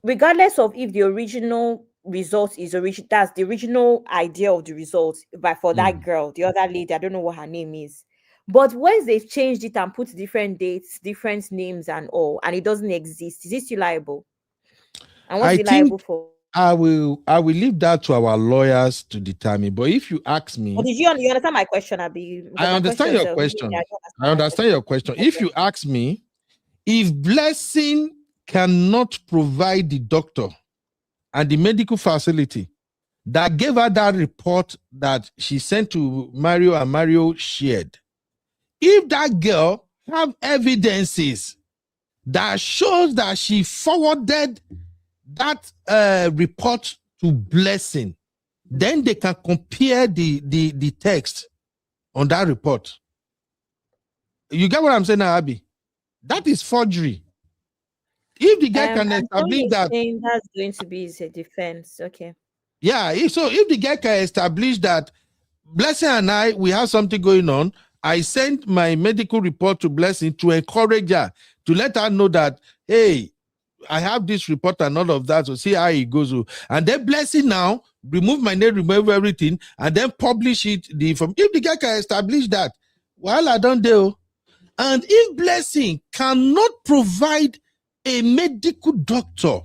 Regardless of if the original result is that's the original idea of the result, but for that girl, the other lady, I don't know what her name is. But once they've changed it and put different dates, different names and all, and it doesn't exist, is it still liable? And what's it liable for? I will leave that to our lawyers to determine. But if you ask me, you understand my question, Abi? I understand your question. I understand your question. Okay. If you ask me, if Blessing cannot provide the doctor and the medical facility that gave her that report that she sent to Mario and Mario shared, if that girl have evidences that shows that she forwarded that report to Blessing, then they can compare the text on that report. You get what I'm saying now, Abby? That is forgery. If the guy can establish that, that's going to be his defense. Okay. Yeah. So if the guy can establish that Blessing and we have something going on, I sent my medical report to Blessing to encourage her, to let her know that, hey, I have this report and all of that, so see how it goes. And then Blessing now remove my name, remove everything, and then publish it. If the guy can establish that, well, I don't do. And if Blessing cannot provide a medical doctor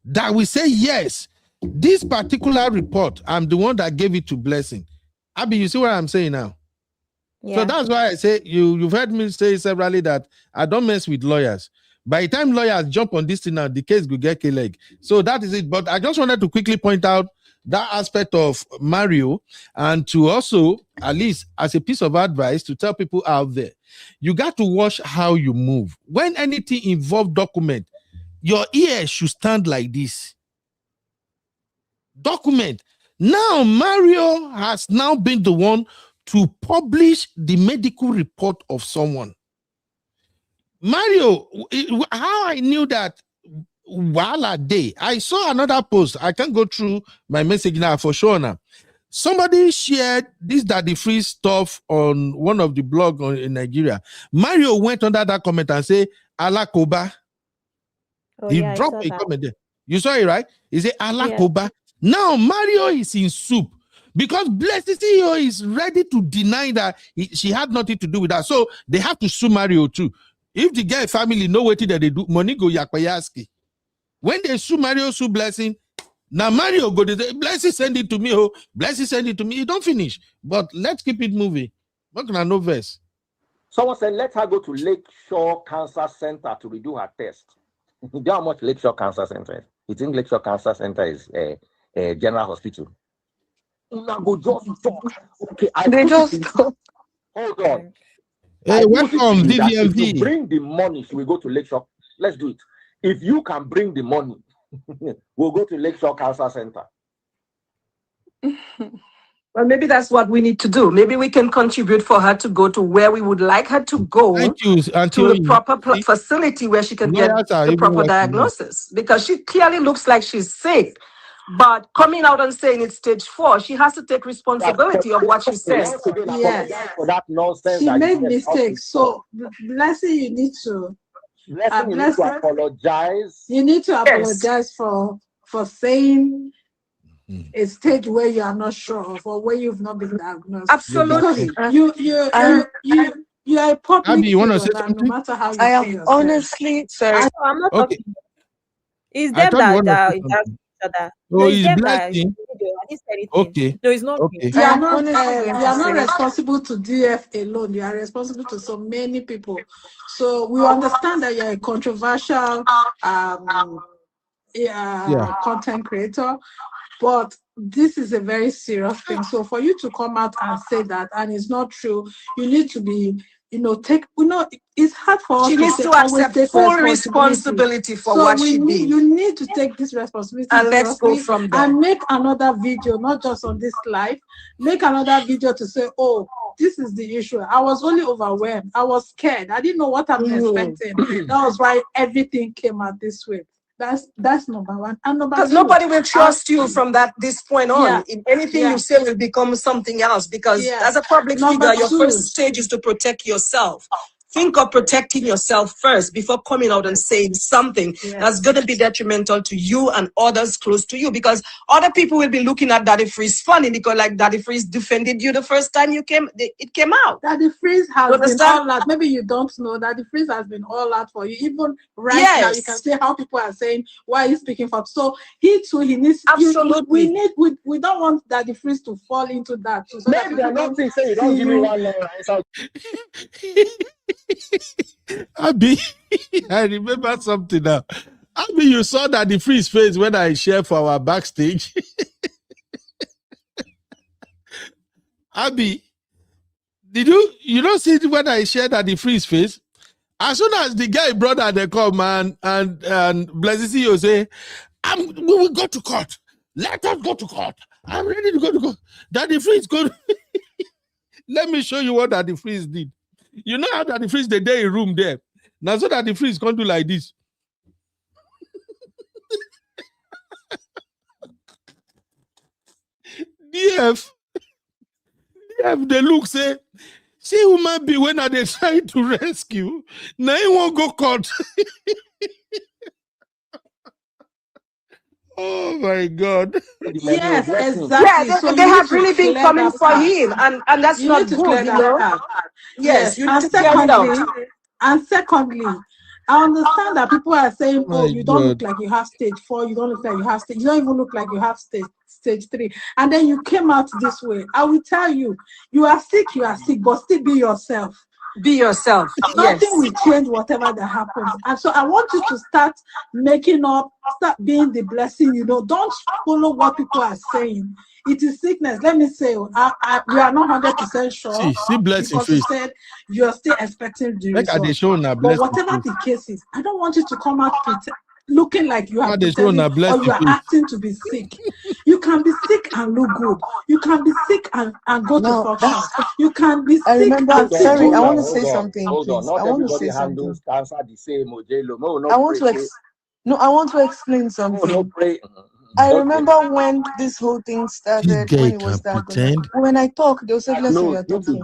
that will say, yes, this particular report, I'm the one that gave it to Blessing. Abby, you see what I'm saying now? Yeah. So that's why I say, you've heard me say severally that I don't mess with lawyers. By the time lawyers jump on this thing now, the case will get K-leg. So that is it. But I just wanted to quickly point out that aspect of Mario, and to also, at least as a piece of advice, to tell people out there, you got to watch how you move. When anything involves document, your ears should stand like this. Document. Now, Mario has now been the one to publish the medical report of someone. Mario, how I knew that while a day, I saw another post. I can't go through my message now for sure now. Somebody shared this Daddy Free stuff on one of the blogs in Nigeria. Mario went under that comment and said, Alakoba. He dropped a comment there. You saw it, right? He said, Alakoba. Yeah. Now Mario is in soup because Blessed CEO is ready to deny that she had nothing to do with that. So they have to sue Mario too. If the guy family know what that they do, money go yakwayaski. When they sue Mario, sue Blessing, now Mario go to Blessing send it to me. Oh, Blessing send it to me. It don't finish. But let's keep it moving. Not gonna know verse. Someone said, let her go to Lakeshore Cancer Center to redo her test. You know how much Lakeshore Cancer Center is? You think Lakeshore Cancer Center is a general hospital? Go just talk. Okay, they just talk. Hold on. Hey, welcome, DVMV. If you bring the money, we go to Lakeshore. Let's do it. If you can bring the money, we'll go to Lakeshore Cancer Center. Well, maybe that's what we need to do. Maybe we can contribute for her to go to where we would like her to go. Thank you, to the proper facility where she can get the proper diagnosis. Because she clearly looks like she's sick. But coming out and saying it's stage 4, she has to take responsibility of what she said. Once again, Yes. apologize for that nonsense. She that you made said mistakes. So, Blessing, you need to. Blessing, you need to apologize. You need to apologize for saying a stage where you are not sure of or where you've not been diagnosed. Absolutely. Because you are a public Abby, you want to figure, say something? no matter how you I am feel. honestly sorry. I'm not Okay. talking. It's I them thought you wanted to that say each something. other. Oh, No, it's it's them that Blessing. I didn't say anything. Okay. No, it's not me. Okay. You I are am not, honestly going you to are not say responsible to DF alone. You are responsible to so many people. So we understand that you're a controversial content creator, but this is a very serious thing. So for you to come out and say that, and it's not true, you need to be, it's hard for us She needs to accept full responsibility for what she did. You need to take this responsibility and let's go seriously from there. and make another video, not just on this live. Make another video to say, oh, this is the issue. I was only overwhelmed. I was scared. I didn't know what I'm expecting. That was why everything came out this way. That's number one. And number two, because nobody will trust you from this point on. Yeah. If anything you say will become something else, because as a public figure, your first stage is to protect yourself. Think of protecting yourself first before coming out and saying something that's going to be detrimental to you and others close to you, because other people will be looking at Daddy Freeze funny because like Daddy Freeze defended you the first time it came out. Daddy Freeze has been all out. Maybe you don't know Daddy Freeze has been all out for you. Even right now, you can see how people are saying why he's speaking for. So he too, he needs. Absolutely. We don't want Daddy Freeze to fall into that too. So maybe they're not saying you don't give me one answer. Abby, I remember something now. Abby, you saw that the Freeze face when I shared for our backstage. Abby, did you don't see when I shared that the Freeze face? As soon as the guy brought out the call, man, and Blessing you say, we will go to court. Let us go to court. I'm ready to go to court. Daddy Freeze go. Let me show you what Daddy Freeze did. You know how Daddy Freeze the day in room there. Now so Daddy Freeze can't do like this. DF, they look say, see human be when are they trying to rescue? Now he won't go court. Oh my God. Yes, exactly. Yeah, so they have really been coming for him, and that's not good, you know. Yes, you need to clear it out. And secondly, I understand that people are saying, oh, you don't look God. like you have stage 4, you don't look like you have stage, you don't even look like you have stage 3. And then you came out this way. I will tell you, you are sick, but still be yourself. Be yourself. Nothing will change whatever that happens. And so I want you to start start being the blessing, don't follow what people are saying. It is sickness. Let me say, we are not 100% sure. See Blessing because you face. said you're still expecting the Like result. they show now But Blessing whatever face. the case is, I don't want you to come out looking like you are They show now or Blessing you are face. acting to be sick. You can be sick and look good. You can be sick and go to function. You can be sick. I remember. and Sorry, I want to Hold say on, something. Hold on. Please. Not I want to everybody say something. handles cancer the same. I want to I want to explain something. I remember when this whole thing started, when it was diagnosed. When I talk, they'll say, "Blessing, you're talking."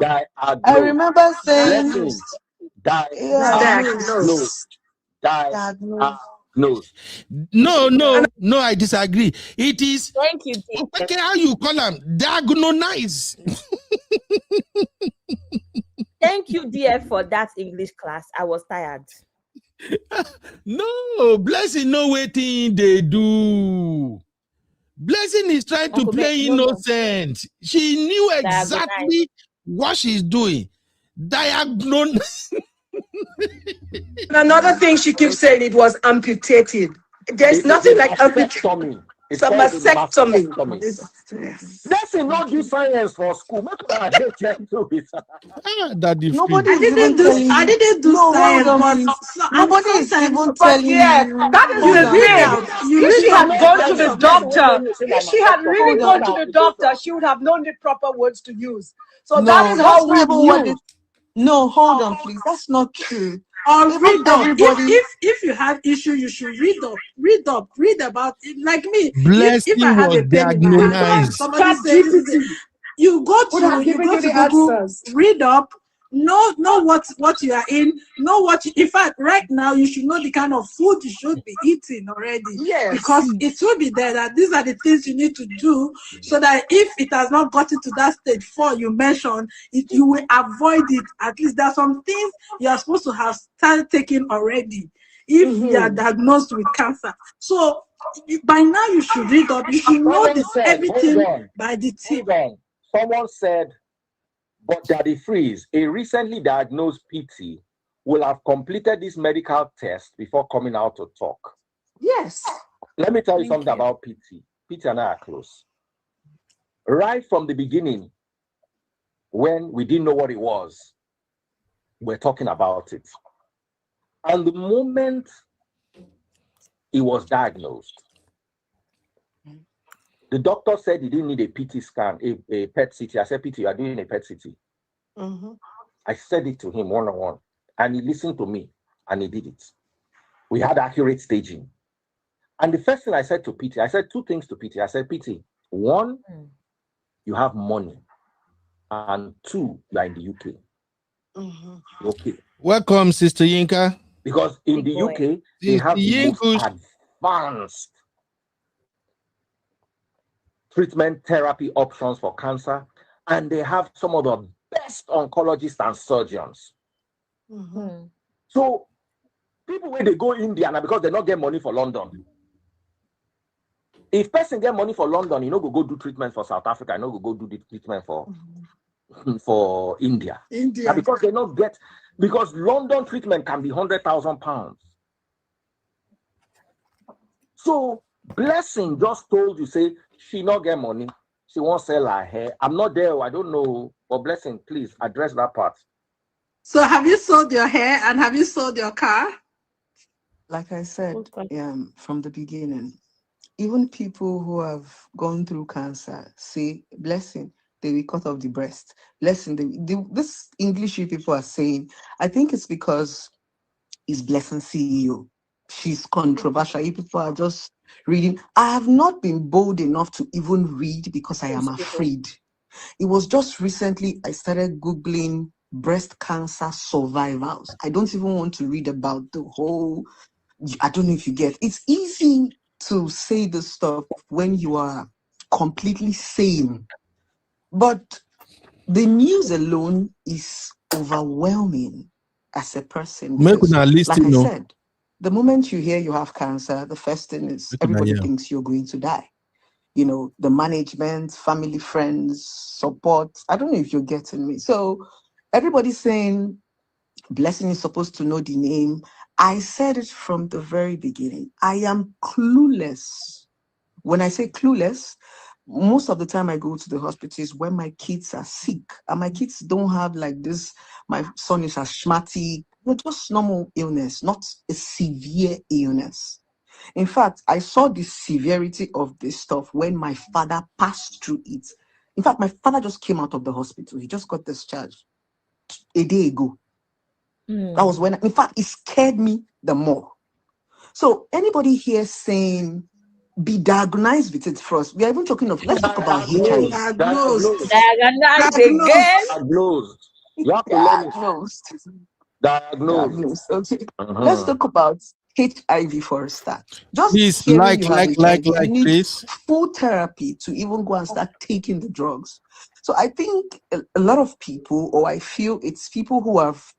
I remember saying, "Diagnosed." No, I disagree. It is. Thank you, dear. Okay, how you call them? Diagnose. Thank you, dear, for that English class. I was tired. No, Blessing, no waiting they do. Blessing is trying to play innocent. She knew exactly what she's doing. Diagnose. Another thing she keeps saying, it was amputated. There's nothing like amputated. It's a mastectomy. Blessing not do science for school. I didn't do science. Nobody is even telling you. That is the thing. If she had gone to the doctor, if she had really gone to the doctor, she would have known the proper words to use. So that is how we knew. No, hold on, please. That's not true. or read up. everybody. If you have issue, you should read about it. Like me, if I Blessing have was a pain in my hand, diagnosed. somebody says this is it. You go to Google, read up, know what you are in, know what you, in fact right now you should know the kind of food you should be eating already. Yes. Because it will be there that these are the things you need to do so that if it has not gotten to that stage 4 you mentioned, you will avoid it. At least there are some things you are supposed to have started taking already if you are diagnosed with cancer. So by now you should read up, you should know this everything by the team. Someone said, but Daddy Freeze, a recently diagnosed PT, will have completed this medical test before coming out to talk. Yes. Let me tell you something about PT. PT and I are close. Right from the beginning, when we didn't know what it was, we're talking about it. And the moment he was diagnosed, the doctor said he didn't need a PT scan, a PET CT. I said, PT, you are doing a PET CT. I said it to him one-on-one, and he listened to me, and he did it. We had accurate staging. And the first thing I said to PT, I said 2 things to PT. I said, PT, 1, you have money, and 2, you are in the UK. Okay. Welcome, Sister Yinka. Because in the UK, they have the most advanced treatment therapy options for cancer, and they have some of the best oncologists and surgeons. So people when they go India now because they not get money for London. If person get money for London, you know go do treatment for South Africa, you know go do the treatment for India. Now because they not get, because London treatment can be £100,000. So Blessing just told you, say she not get money, she won't sell her hair. I'm not there, I don't know. But Blessing, please address that part. So have you sold your hair and have you sold your car? Like I said, from the beginning, even people who have gone through cancer say, Blessing, they will cut off the breast. Blessing, this English people are saying, I think it's because it's Blessing CEO. She's controversial. People are just reading. I have not been bold enough to even read because I am afraid. It was just recently I started Googling breast cancer survivors. I don't even want to read about the whole, I don't know if you get. It's easy to say this stuff when you are completely sane. But the news alone is overwhelming as a person. Because, like I said, the moment you hear you have cancer, the first thing is everybody thinks you're going to die. You know, the management, family, friends, support. I don't know if you're getting me. So everybody's saying Blessing is supposed to know the name. I said it from the very beginning. I am clueless. When I say clueless, most of the time I go to the hospitals when my kids are sick. And my kids don't have like this, my son is asthmatic, just normal illness, not a severe illness. In fact, I saw the severity of this stuff when my father passed through it. In fact, my father just came out of the hospital. He just got discharged a day ago. That was when, in fact, it scared me the more. So anybody here saying, be diagnosed with it first. We are even talking of, let's talk about HIV. Diagnosed. You have to diagnosed. Okay. Let's talk about HIV for a start. Just please, hearing you have HIV, you need please. full therapy to even go and start taking the drugs. So I think a lot of people, or I feel it's people who have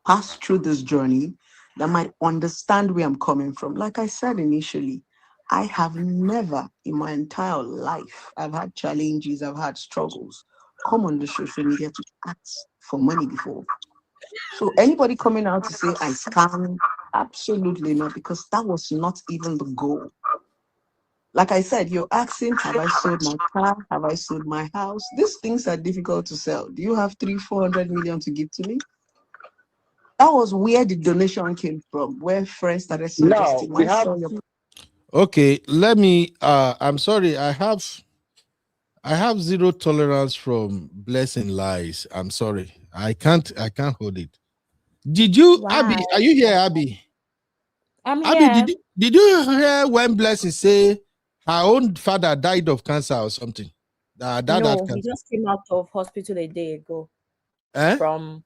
passed through this journey that might understand where I'm coming from. Like I said initially, I have never in my entire life, I've had challenges, I've had struggles, come on the social media to ask for money before. So anybody coming out to say I scam, absolutely not, because that was not even the goal. Like I said, you're asking, have I sold my car? Have I sold my house? These things are difficult to sell. Do you have 300-400 million to give to me? That was where the donation came from, where friends started suggesting. Okay, let me I'm sorry, I have zero tolerance from Blessing lies. I'm sorry. I can't hold it. Did you, Wow. Abby? Are you here, Abby? I'm Abby, here. did you hear when Blessing say her own father died of cancer or something? Dad had No, he cancer. just came out of hospital a day ago. Eh? From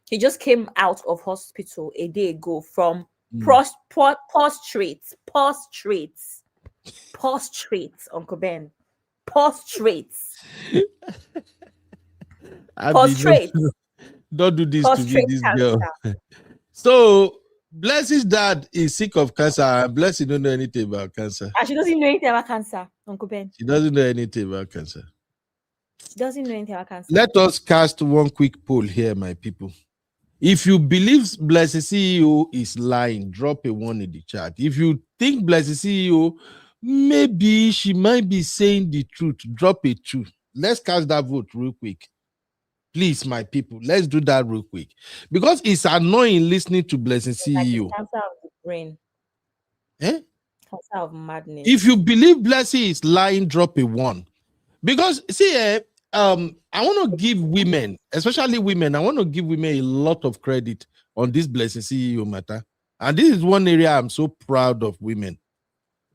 he just came out of hospital a day ago from prostrates, Uncle Ben. Prostrates. Abby, Prostrates. don't do this to me, Prostrate this cancer. girl. So Blessing's dad is sick of cancer, and Blessing don't know anything about cancer. And she doesn't know anything about cancer, Uncle Ben. She doesn't know anything about cancer. She doesn't know anything about cancer. Let us cast one quick poll here, my people. If you believe Blessing CEO is lying, drop a 1 in the chat. If you think Blessing CEO, maybe she might be saying the truth, drop a 2. Let's cast that vote real quick. Please, my people, let's do that real quick. Because it's annoying listening to Blessing CEO. Like cancer of the brain. Eh? Cancer of madness. If you believe Blessing is lying, drop a 1. Because, see, I want to give women, especially women, I want to give women a lot of credit on this Blessing CEO matter. And this is one area I'm so proud of women.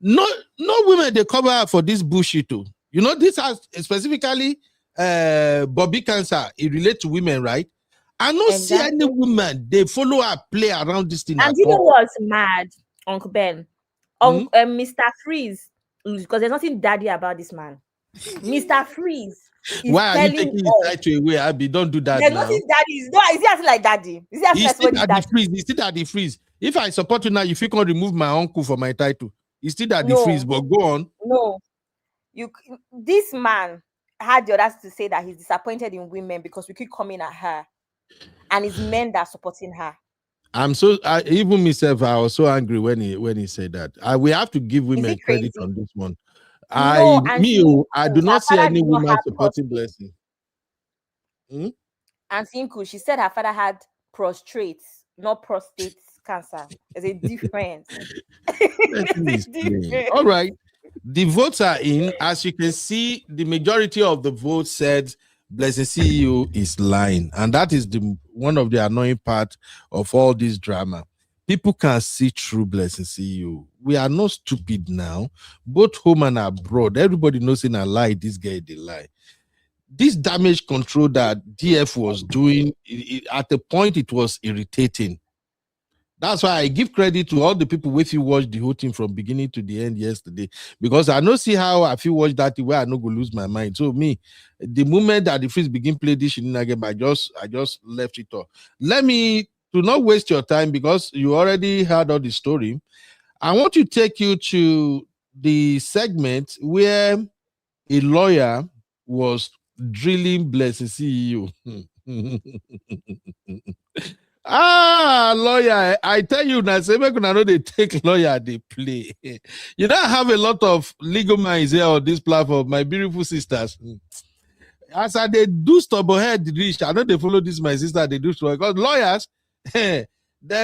No women, they cover up for this bullshit too. You know, this has specifically Bobby cancer. It relates to women, right? I don't see any woman, they follow up, play around this thing. And you know what's mad, Uncle Ben? Mr. Freeze, because there's nothing daddy about this man. Mr. Freeze. Why are you taking his title away, Abby? Don't do that. There's now. nothing daddy. Is he acting like daddy? Is he acting like somebody daddy? He's still at the freeze. If I support you now, if you can remove my uncle for my title, he's still at the freeze. But go on. No, this man had the audacity to say that he's disappointed in women because we keep coming at her, and it's men that are supporting her. Even myself, I was so angry when he said that. We have to give women credit on this one. I do not see any woman supporting Blessing. And Sinku, she said her father had prostate, not prostate cancer. There's a difference. All right. The votes are in. As you can see, the majority of the votes said Blessing CEO is lying. And that is one of the annoying part of all this drama. People can see through Blessing CEO. We are not stupid now. Both home and abroad. Everybody knows in a lie, this guy, they lie. This damage control that DF was doing, at the point it was irritating. That's why I give credit to all the people if you watched the whole thing from beginning to the end yesterday. Because I don't see how I feel watch that way I not go lose my mind. So me, the moment that the freeze begin play this again, I just left it off. Let me to not waste your time because you already heard all the story. I want to take you to the segment where a lawyer was drilling Blessing CEO. Lawyer, I tell you now, say make una know they take lawyer, they play. You don't have a lot of legal minds here on this platform, my beautiful sisters. As they do stubborn head reach, I know they follow this, my sister, they do stubborn because lawyers, they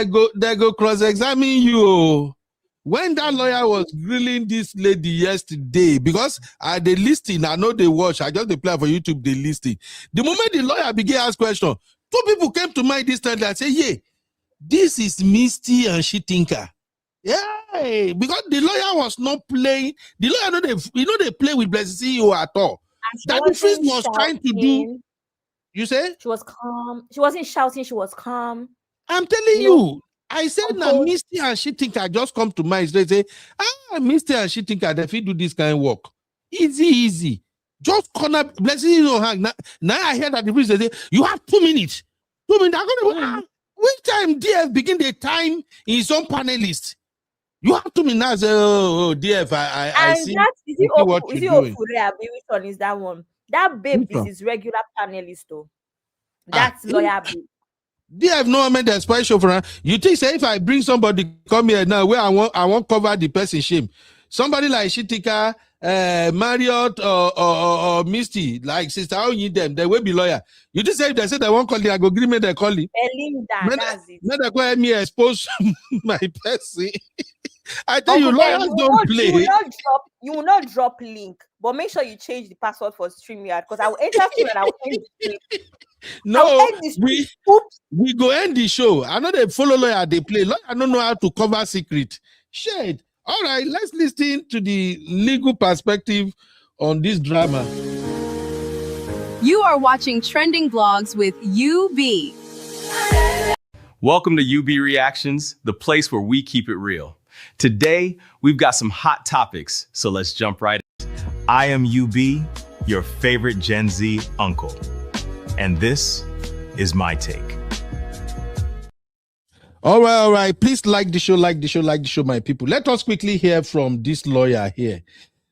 go cross-examine you. When that lawyer was grilling this lady yesterday, because they listing, I know they watch, I just apply for YouTube, they listing. The moment the lawyer began to ask questions, 2 people came to mind this time that say, yeah, this is Misty and she thinker. Yeah, because the lawyer was not playing. The lawyer, they play with Blessing CEO at all. That the freeze was trying to do. You say? She was calm. She wasn't shouting. She was calm. I'm telling you. I said now Misty and she thinker just come to mind. They say, Misty and she thinker, if you do this kind of work. Easy. Just corner Blessing you hang. Now I hear that the priest say, you have 2 minutes. 2 minutes. I'm gonna which time DF begin the time in some panelist? You have 2 minutes. DF, I see. That is it. Which one is that one? That babe is his regular panelist though. That's lawyer babe. DF no man the special for her. You think say if I bring somebody come here now where I want cover the person shame. Somebody like Shitika, Marriott or Misty, like sister, how you need them? They will be lawyer. You just say if they say they won't call you, I go agree they call you. Belinda, that's it. Let me expose my person. I tell you, Uncle Ben, lawyers don't play. you will not drop link, but make sure you change the password for StreamYard because I will enter stream and I will end the stream. No, we go end the show. I know they follow lawyer, they play. Lawyer don't know how to cover secret. Shit. All right, let's listen to the legal perspective on this drama. You are watching Trending Blogs with UB. Welcome to UB Reactions, the place where we keep it real. Today, we've got some hot topics, so let's jump right in. I am UB, your favorite Gen Z uncle. And this is my take. All right. Please like the show, my people. Let us quickly hear from this lawyer here.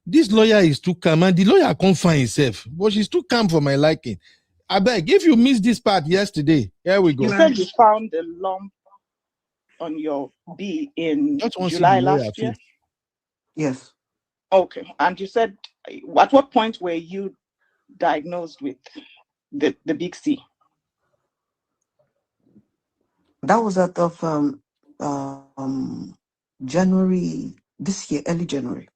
This lawyer is too calm, and the lawyer can't find himself, but she's too calm for my liking. I beg, if you missed this part yesterday, here we go. You said you found a lump on your B in July last year? Yes. Okay. And you said, at what point were you diagnosed with the big C? That was out of January this year, early January.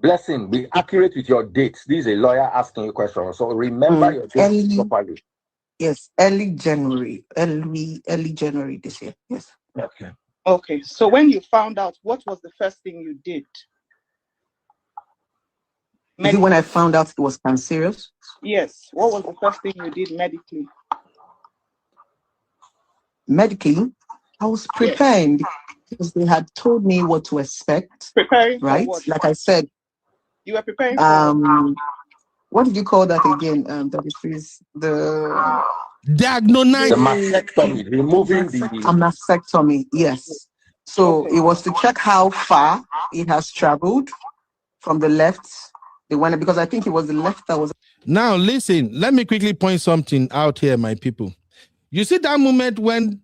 Blessing, be accurate with your dates. This is a lawyer asking you questions, so remember your dates properly. Yes, early January this year. Yes. Okay. Okay. So when you found out, what was the first thing you did? Is it when I found out it was cancerous? Yes. What was the first thing you did medically? Medically, I was preparing because they had told me what to expect. Preparing right? For what? Like I said. You were preparing for what did you call that again? The diagnosis. The mastectomy, removing the mastectomy, yes. So it was to check how far it has traveled from the left. Because I think it was the left that was. Now listen, let me quickly point something out here, my people. You see that moment when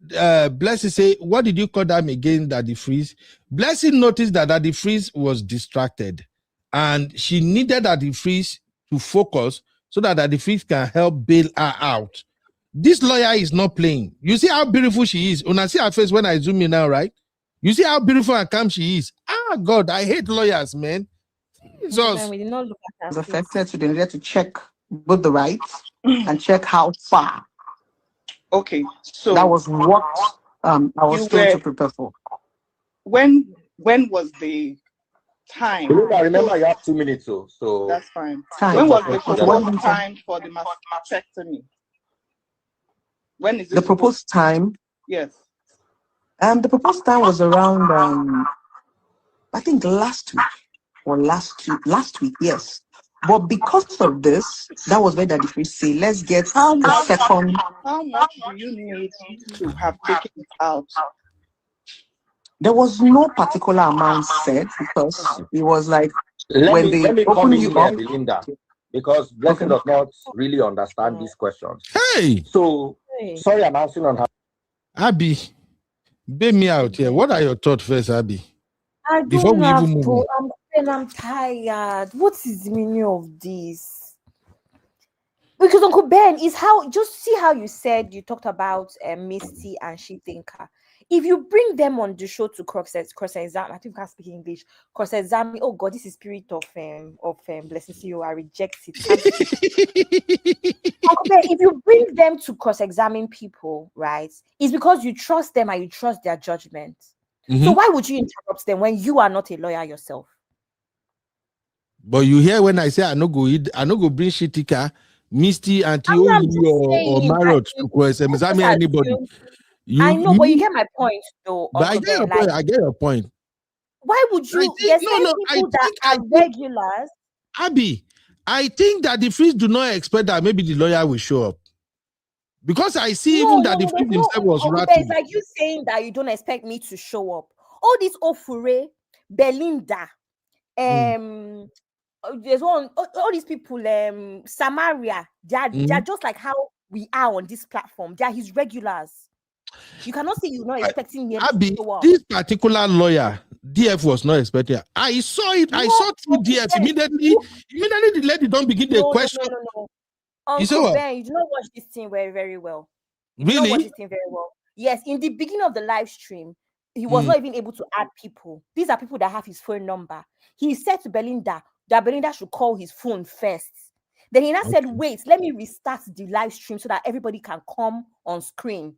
Blessing say, what did you call them again, Daddy Freeze? Blessing noticed that Daddy Freeze was distracted. And she needed Daddy Freeze to focus so that Daddy Freeze can help bail her out. This lawyer is not playing. You see how beautiful she is. When I see her face when I zoom in now, right? You see how beautiful and calm she is. Ah, God, I hate lawyers, man. Jesus. We did not look at Was affected, so they needed to check both the rights and check how far. Okay, so that was what I was told to prepare for. When was the time? Remember, you have 2 minutes, so that's fine. Time. When was the proposed time for the mastectomy? When is the proposed time? Yes. The proposed time was around I think last week, yes. But because of this, that was where Daddy Freeze say, let's get a second. How much do you need to have taken it out? There was no particular amount said because it was like let me open you up, Belinda, because Blessing does not really understand these questions. Hey! So, sorry, I'm answering on her. Abby, bail me out here. What are your thoughts first, Abby? I don't know. I'm tired. What is the meaning of this? Because Uncle Ben is just see how you said you talked about Misty and She Thinker. If you bring them on the show to cross-examine, I think I can't speak English. Cross-examine. Oh God, this is spirit of Blessing to you. I reject it. Uncle Ben, if you bring them to cross-examine people, right? It's because you trust them and you trust their judgment. So why would you interrupt them when you are not a lawyer yourself? But you hear when I say I no go bring Shitika, Misty, Auntie or Marot to cross-examine anybody. I know, but you get my point, though. But I get your point. I get your point. Why would you? There's people that are regulars. Abby, I think that the Freeze do not expect that maybe the lawyer will show up. Because I see that the Freeze himself was rattled. It's like you saying that you don't expect me to show up. All these Ofure, Belinda, there's all these people, Samaria, they're just like how we are on this platform. They're his regulars. You cannot say you're not expecting me to show up. This particular lawyer, DF was not expecting. I saw it. I saw through DF immediately. Immediately the lady don't begin the question. No. Uncle Ben, you do not watch this thing very, very well. You don't watch this thing very well. Yes, in the beginning of the live stream, He was not even able to add people. These are people that have his phone number. He said to Belinda that Belinda should call his phone first. Then he now said, wait, let me restart the live stream so that everybody can come on screen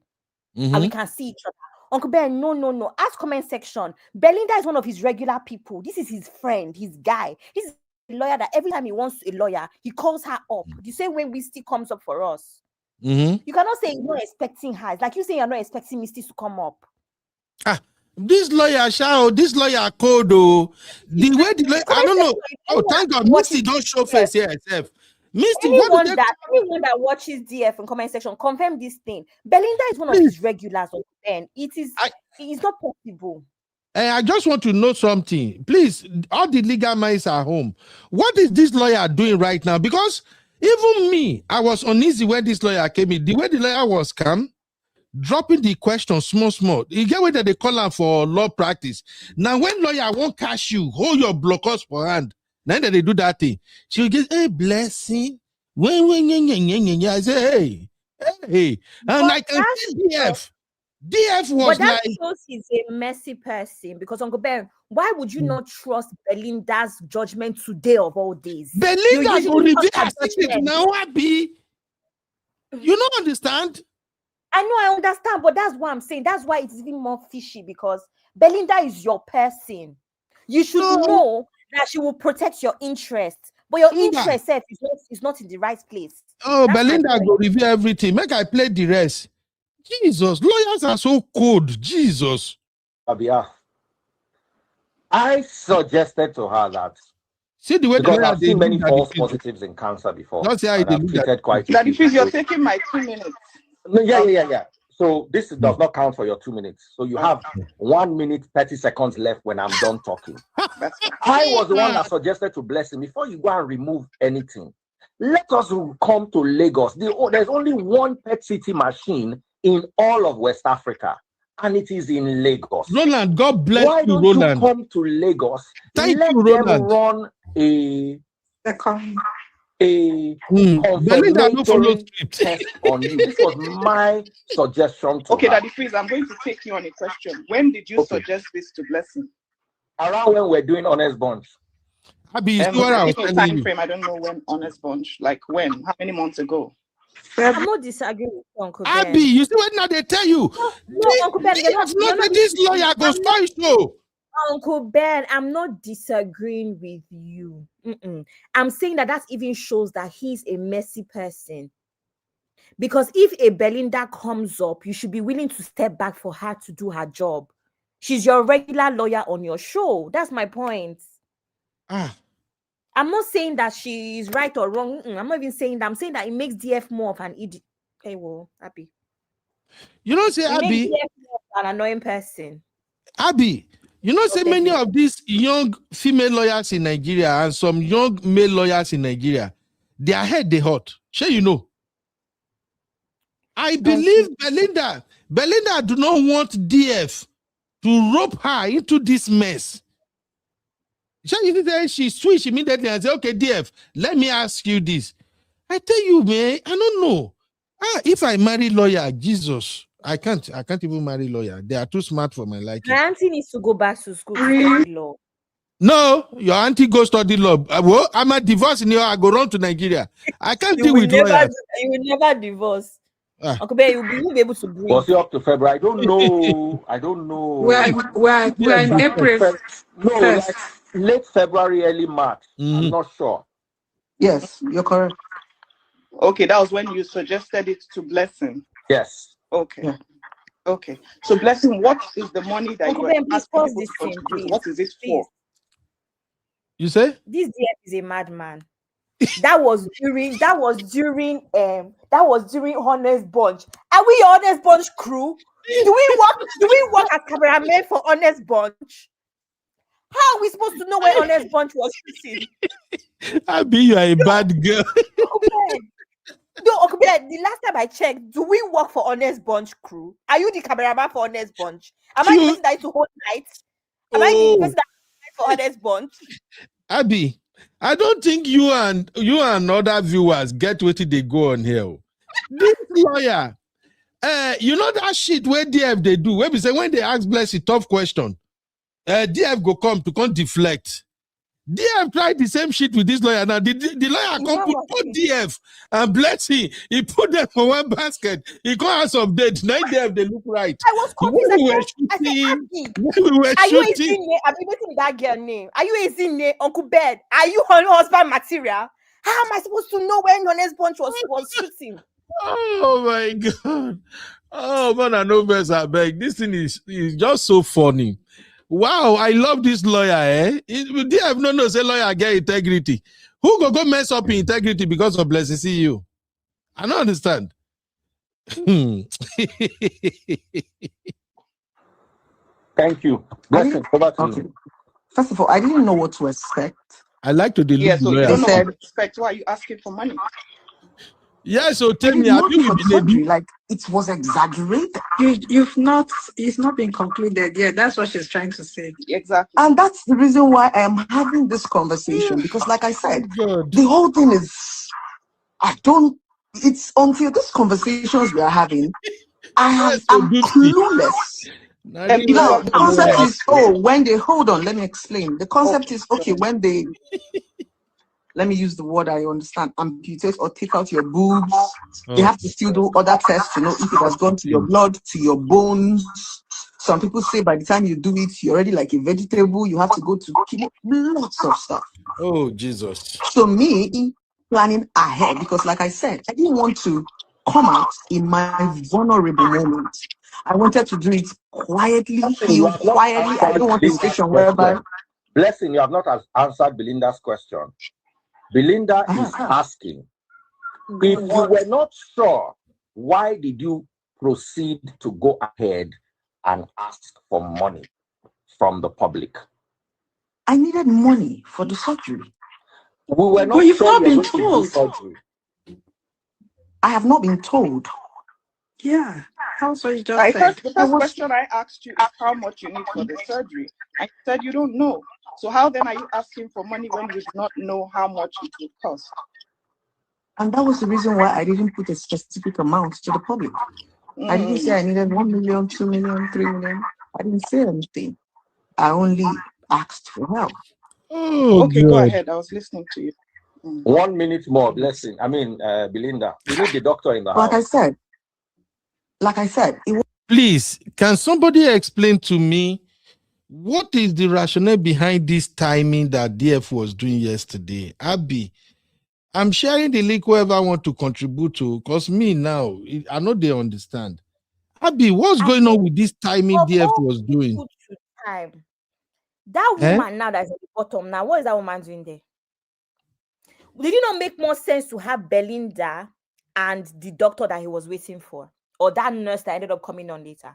and we can see each other. Uncle Ben, no. Ask comment section. Belinda is one of his regular people. This is his friend, his guy. This is a lawyer that every time he wants a lawyer, he calls her up. The same way Misty comes up for us. You cannot say you're not expecting her. It's like you say you're not expecting Misty to come up. This lawyer, this lawyer code, the way the lawyer, I don't know. Oh, thank God, Misty don't show face here itself. Misty, anyone that watches DF in comment section, confirm this thing. Belinda is one of his regulars on Ben. It's not possible. I just want to know something. Please, all the legal minds are home. What is this lawyer doing right now? Because even me, I was uneasy when this lawyer came in. The way the lawyer was calm, dropping the question small. You get where they call him for law practice. Now, when lawyer won't catch you, hold your blockers for hand. Then they do that thing. She will get a blessing. I say, hey. And I can see DF. DF was but that like, shows he's a messy person, because Uncle Ben, why would you not trust Belinda's judgment today of all days? Belinda will reveal her secret now, Abby. You don't understand? I know, I understand, but that's what I'm saying. That's why it's even more fishy, because Belinda is your person. You should know that she will protect your interests, but your interest is not in the right place. Oh, that's Belinda will reveal everything. Make I play the rest. Jesus, lawyers are so cold. Jesus. Abia, I suggested to her that. See the way because I've seen many false positives in cancer before. That's how and I've treated quite. That if you're taking my 2 minutes. No, yeah. So this does not count for your 2 minutes. So you have 1 minute, 30 seconds left when I'm done talking. I was the one that suggested to Blessing, before you go and remove anything, let us come to Lagos. There's only one PET CT machine in all of West Africa, and it is in Lagos. Roland, God bless you, Roland. Why don't you come to Lagos? Thank let you, them Roland. Run a Belinda no follow script test on you. This was my suggestion to her. Daddy Freeze, I'm going to take you on a question. When did you suggest this to Blessing? Around when we're doing Honest Bunch. Abby, you see what I was telling you. Frame, I don't know when Honest Bunch. Like when? How many months ago? I'm not disagreeing with Uncle Ben. Abby, you see what now they tell you? No, Uncle Ben, you're not this lawyer goes spoil show. Uncle Ben, I'm not disagreeing with you. I'm saying that even shows that he's a messy person. Because if a Belinda comes up, you should be willing to step back for her to do her job. She's your regular lawyer on your show. That's my point. I'm not saying that she is right or wrong. I'm not even saying that. I'm saying that it makes DF more of an idiot. Hey, well, Abby. You don't say it Abby. Makes DF more of an annoying person. Abby, you know, say many of these young female lawyers in Nigeria and some young male lawyers in Nigeria, their head they hot. Sure, you know. I believe Belinda do not want DF to rope her into this mess. She switched immediately and said, okay, DF, let me ask you this. I tell you, man, I don't know. If I marry lawyer, Jesus, I can't even marry lawyer. They are too smart for my liking. My auntie needs to go back to school to study law. No, your auntie go study law. Well, I'm a divorce in here. I go run to Nigeria. I can't deal with lawyers. You will never divorce. Okay, you will be able to breathe. Was it up to February? I don't know. We're in April. No, like late February, early March. I'm not sure. Yes, you're correct. Okay, that was when you suggested it to Blessing. Yes. Okay. Yeah. Okay. So Blessing, what is the money that you are asking people to contribute? What is it for? You say? This DF is a madman. That was during Honest Bunch. Are we your Honest Bunch crew? Do we work as cameramen for Honest Bunch? How are we supposed to know where Honest Bunch was shooting? Abby, you are a bad girl. No, the last time I checked, do we work for Honest Bunch crew? Are you the cameraman for Honest Bunch? Am I the person that is to hold nights? Am I the person that is for Honest Bunch? Abby, I don't think you and other viewers get what they go on here. This lawyer, You know that shit where DF they do, where we say when they ask Bless a tough question, DF go come deflect. DF tried the same shit with this lawyer. Now the lawyer come put DF and Bless he put them for one basket. He can't have some dates. Now DF they look right. I was confused. When we were Are you shooting. Ezine? I'm waiting with that girl name. Are you Ezine, Uncle Bed? Are you her husband material? How am I supposed to know when Honest Bunch was shooting? Oh my God. Oh man, I know best I beg. This thing is just so funny. Wow, I love this lawyer, eh? DF no say lawyer get integrity. Who go mess up in integrity because of Blessing CEO? I don't understand. Thank you. Blessing, over to you. First of all, I didn't know what to expect. I like to delude Yeah, so the you lawyer. don't know what to expect. Why are you asking for money? Yeah, so tell me, have you been like it was exaggerated? It's not been concluded yet. That's what she's trying to say. Exactly. And that's the reason why I am having this conversation. Because like I said, the whole thing is it's until these conversations we are having, I'm clueless. Now the concept is when they hold on, let me explain. The concept is when they let me use the word I understand, amputate or take out your boobs. They have to still do other tests to know if it has gone to your blood, to your bones. Some people say by the time you do it, you're already like a vegetable. You have to go to chemo, lots of stuff. Oh, Jesus. So me planning ahead, because like I said, I didn't want to come out in my vulnerable moment. I wanted to do it quietly, heal quietly. I don't want a situation whereby... Blessing, you have not answered Belinda's question. Belinda is asking, if you were not sure, why did you proceed to go ahead and ask for money from the public? I needed money for the surgery. We were not you've sure not been told. I have not been told. Yeah. Also, you just said. The first question I asked you is how much you need for the surgery. I said you don't know. So how then are you asking for money when you do not know how much it will cost? And that was the reason why I didn't put a specific amount to the public. I didn't say I needed 1 million, 2 million, 3 million. I didn't say anything. I only asked for help. Oh, okay, God. Go ahead. I was listening to you. 1 minute more, Blessing. Belinda. We need the doctor in the house. Like I said, please, can somebody explain to me what is the rationale behind this timing that DF was doing yesterday? Abby, I'm sharing the link whoever want to contribute to, because me now, I know they understand. Abby, what's going on with this timing DF was doing? That woman now that's at the bottom now, what is that woman doing there? Did it not make more sense to have Belinda and the doctor that he was waiting for? Or that nurse that ended up coming on later?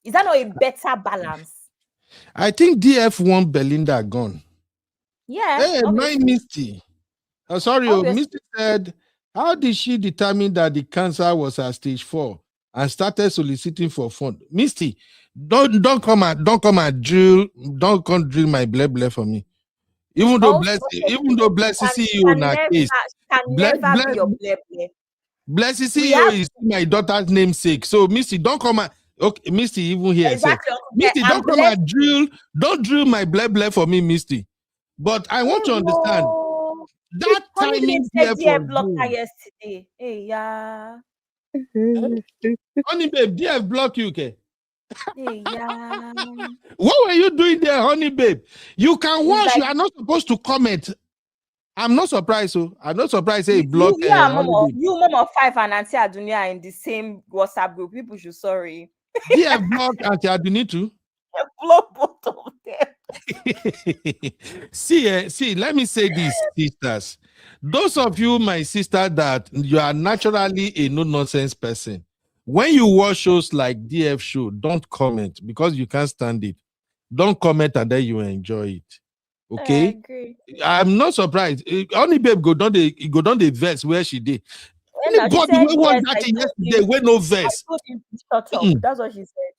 Is that not a better balance? I think DF want Belinda gone. Yeah. Hey, my Misty. Misty said, how did she determine that the cancer was at stage 4 and started soliciting for fund? Misty, don't come and drill my bleh for me. Even though Blessing CEO na case. Never be your bleh. Blessing CEO is my daughter's namesake. So Misty, don't come and Misty even here. Exactly. Misty, don't come and drill my bleh for me, Misty. But I want to understand that timing DF blocked her yesterday. Hey, yeah. Honey babe, DF block you, okay? Hey, yeah. What were you doing there, honey babe? You can watch. Like, you are not supposed to comment. I'm not surprised. So I'm not surprised. Say block. You mom of 5 and Auntie Adunia are in the same WhatsApp group. People should sorry. DF block Auntie Adunia too. Block both of them. See, let me say this, sisters. Those of you, my sister, that you are naturally a no-nonsense person. When you watch shows like DF show, don't comment because you can't stand it. Don't comment and then you enjoy it. Okay? I agree. I'm not surprised. Only babe go down the verse where she did. Anybody who watch that yesterday with no verse. That's what she said.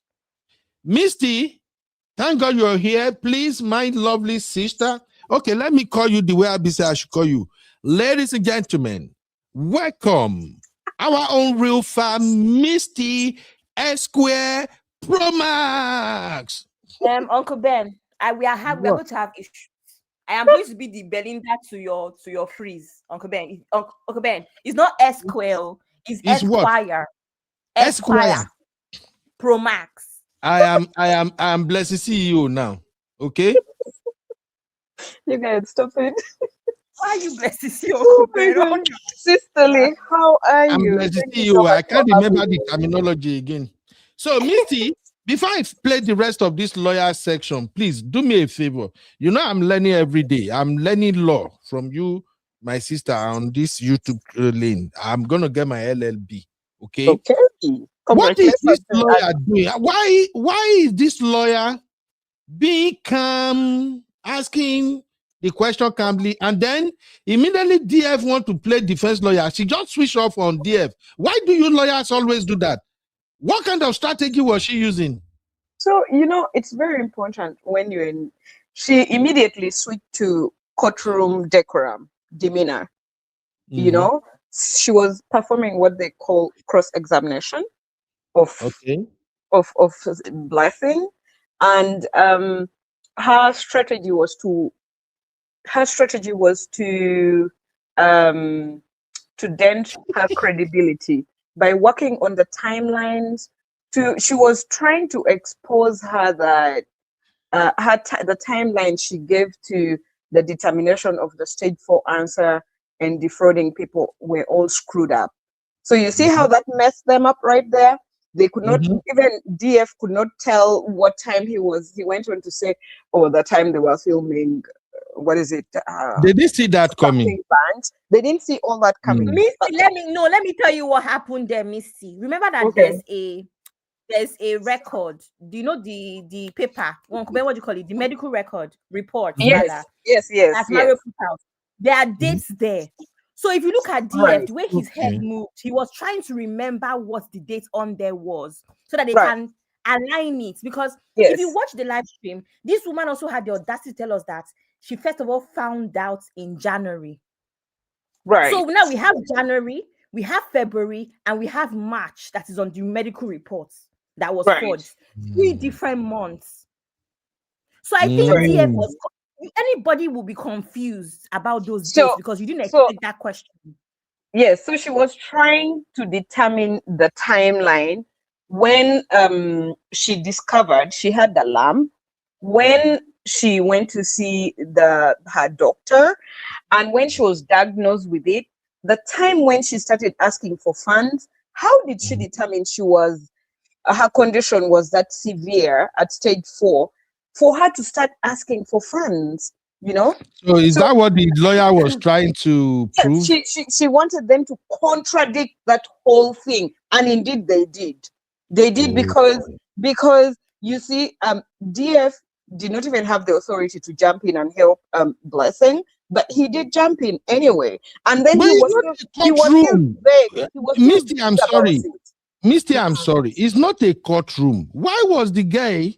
Misty, thank God you're here. Please, my lovely sister. Okay, let me call you the way I should call you. Ladies and gentlemen, welcome our own real fan, Misty S Square Pro Max. Uncle Ben, we are going to have issues. I am going to be the Belinda to your freeze, Uncle Ben. Uncle Ben, it's not Esquire, it's Esquire. Esquire Pro Max. I am blessed CEO now. Okay. You guys, stop it. Why are you blessed CEO? Oh my God. Sisterly, how are I'm you? blessed CEO. I can't remember the terminology again. So, Misty, before I play the rest of this lawyer section, please do me a favor. You know, I'm learning every day. I'm learning law from you, my sister, on this YouTube lane. I'm going to get my LLB. Okay. Okay. What is this lawyer doing? Why is this lawyer being calm, asking the question calmly, and then immediately DF want to play defense lawyer? She just switch off on DF. Why do you lawyers always do that? What kind of strategy was she using? So, it's very important when you're in. She immediately switched to courtroom decorum, demeanor. She was performing what they call cross-examination of Blessing, and her strategy was to dent her credibility by working on the timelines. She was trying to expose her that the timeline she gave to the determination of the stage 4 answer and defrauding people were all screwed up. So you see how that messed them up right there? They could not, even DF could not tell what time he went on to say, the time they were filming, what is it? They didn't see that coming. They didn't see all that coming. Misty, let me tell you what happened there, Misty. Remember that there's a record. Do you know the paper? What do you call it? The medical record report. Yes. That's Mario put out. There are dates there. So if you look at DF, the way his head moved, he was trying to remember what the date on there was so that they can align it. Because if you watch the live stream, this woman also had the audacity to tell us that she first of all found out in January. Right. So now we have January, we have February, and we have March that is on the medical reports that was forged. 3 different months. So I think DF was... Anybody will be confused about those dates because you didn't expect that question. Yes, so she was trying to determine the timeline when she discovered she had the lamb, when she went to see her doctor, and when she was diagnosed with it, the time when she started asking for funds. How did she determine her condition was that severe at stage 4 for her to start asking for funds? So is that what the lawyer was trying to prove? She wanted them to contradict that whole thing, and indeed they did. They did because you see, DF did not even have the authority to jump in and help Blessing, but he did jump in anyway. And then he was still vague. Misty, I'm sorry. Misty, I'm sorry. It's not a courtroom. Why was the guy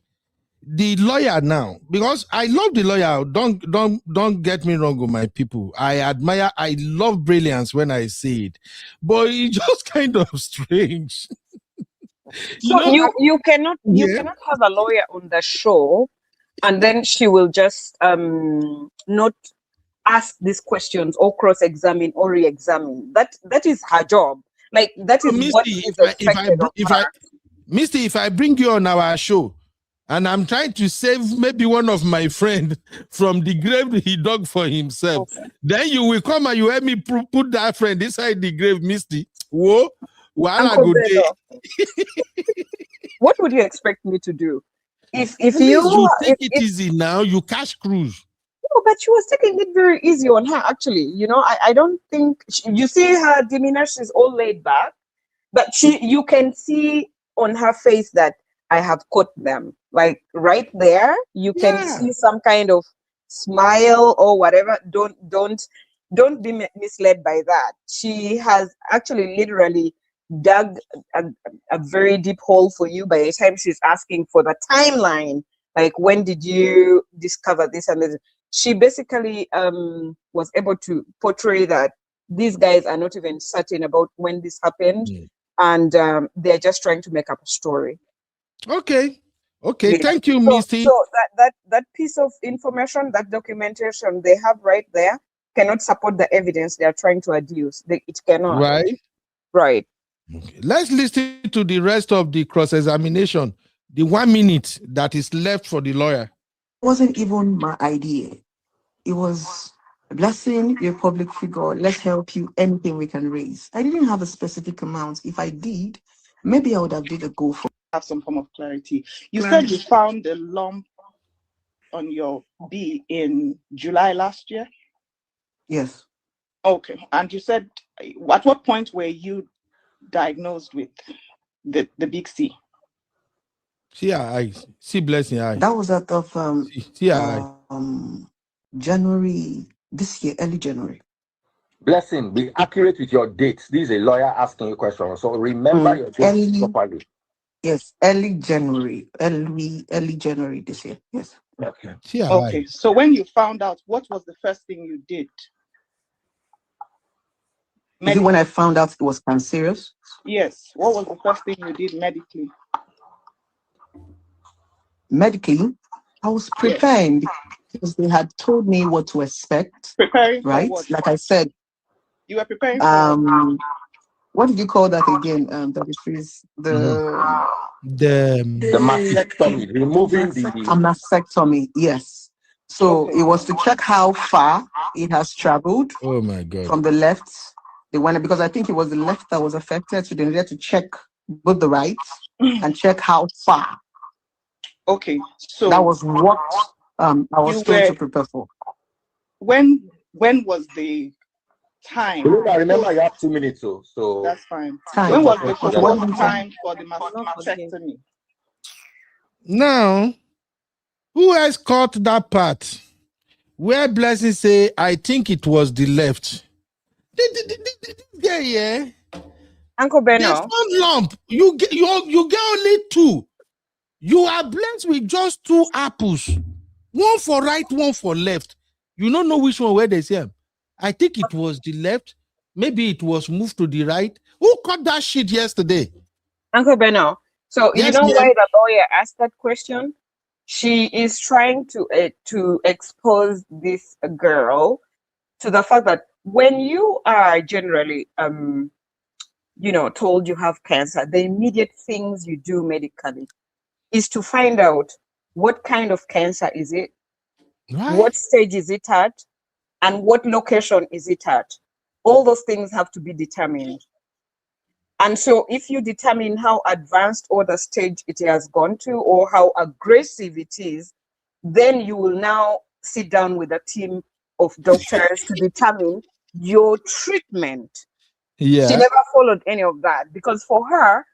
the lawyer now? Because I love the lawyer. Don't get me wrong with my people. I love brilliance when I say it, but it's just kind of strange. You cannot have a lawyer on the show and then she will just not ask these questions or cross-examine or re-examine. That is her job. Like that is Misty, what is expected of her. Misty, if I bring you on our show and I'm trying to save maybe one of my friends from the grave he dug for himself, then you will come and you help me put that friend inside the grave, Misty. Whoa, Uncle what would you expect me to do? If you take it easy now, you cash cruise. No, but she was taking it very easy on her, actually. I don't think you see her demeanor, she's all laid back, but you can see on her face that I have caught them. Like right there, you can see some kind of smile or whatever. Don't be misled by that. She has actually literally dug a very deep hole for you by the time she's asking for the timeline. Like, when did you discover this and this? She basically was able to portray that these guys are not even certain about when this happened. and they're just trying to make up a story. Okay. Okay. Yeah. Thank you, So, Misty. so that piece of information, that documentation they have right there, cannot support the evidence they are trying to adduce. It cannot. Right. Right. Okay. Let's listen to the rest of the cross-examination. The 1 minute that is left for the lawyer. It wasn't even my idea. It was Blessing, you're a public figure. Let's help you. Anything we can raise. I didn't have a specific amount. If I did, maybe I would have did a go for. Have some form of clarity. You said you found a lump on your B in July last year? Yes. Okay. And you said, at what point were you diagnosed with the big C? CRI. See blessing eye. That was at of CRI. January this year, early January. Blessing, be accurate with your dates. This is a lawyer asking you questions, so remember your dates properly. Yes, early January this year. Yes. Okay. Okay. So when you found out, what was the first thing you did? Is it when I found out it was cancerous? Yes. What was the first thing you did medically? Medically, I was preparing because they had told me what to expect. Preparing for right? what? Like I said. You were preparing for what did you call that again? That is the mastectomy, removing the mastectomy. Yes. So it was to check how far it has traveled. Oh my God! From the left, they went because I think it was the left that was affected, so they needed to check both the right and check how far. Okay, so that was what I was trying to prepare for. When was the time? Remember, you have 2 minutes, so that's fine. When was the proposed time for the mastectomy? Now, who has caught that part where Blessing say, "I think it was the left"? Yeah. Uncle Beno. There's one lump. You get only 2. You are blessed with just 2 apples. One for right, one for left. You don't know which one where they say. I think it was the left. Maybe it was moved to the right. Who caught that shit yesterday? Uncle Beno. So yes, you know why the lawyer asked that question? She is trying to expose this girl to the fact that when you are generally told you have cancer, the immediate things you do medically is to find out what kind of cancer is it, what stage is it at, and what location is it at. All those things have to be determined. And so if you determine how advanced or the stage it has gone to or how aggressive it is, then you will now sit down with a team of doctors to determine your treatment. Yeah. She never followed any of that because for her,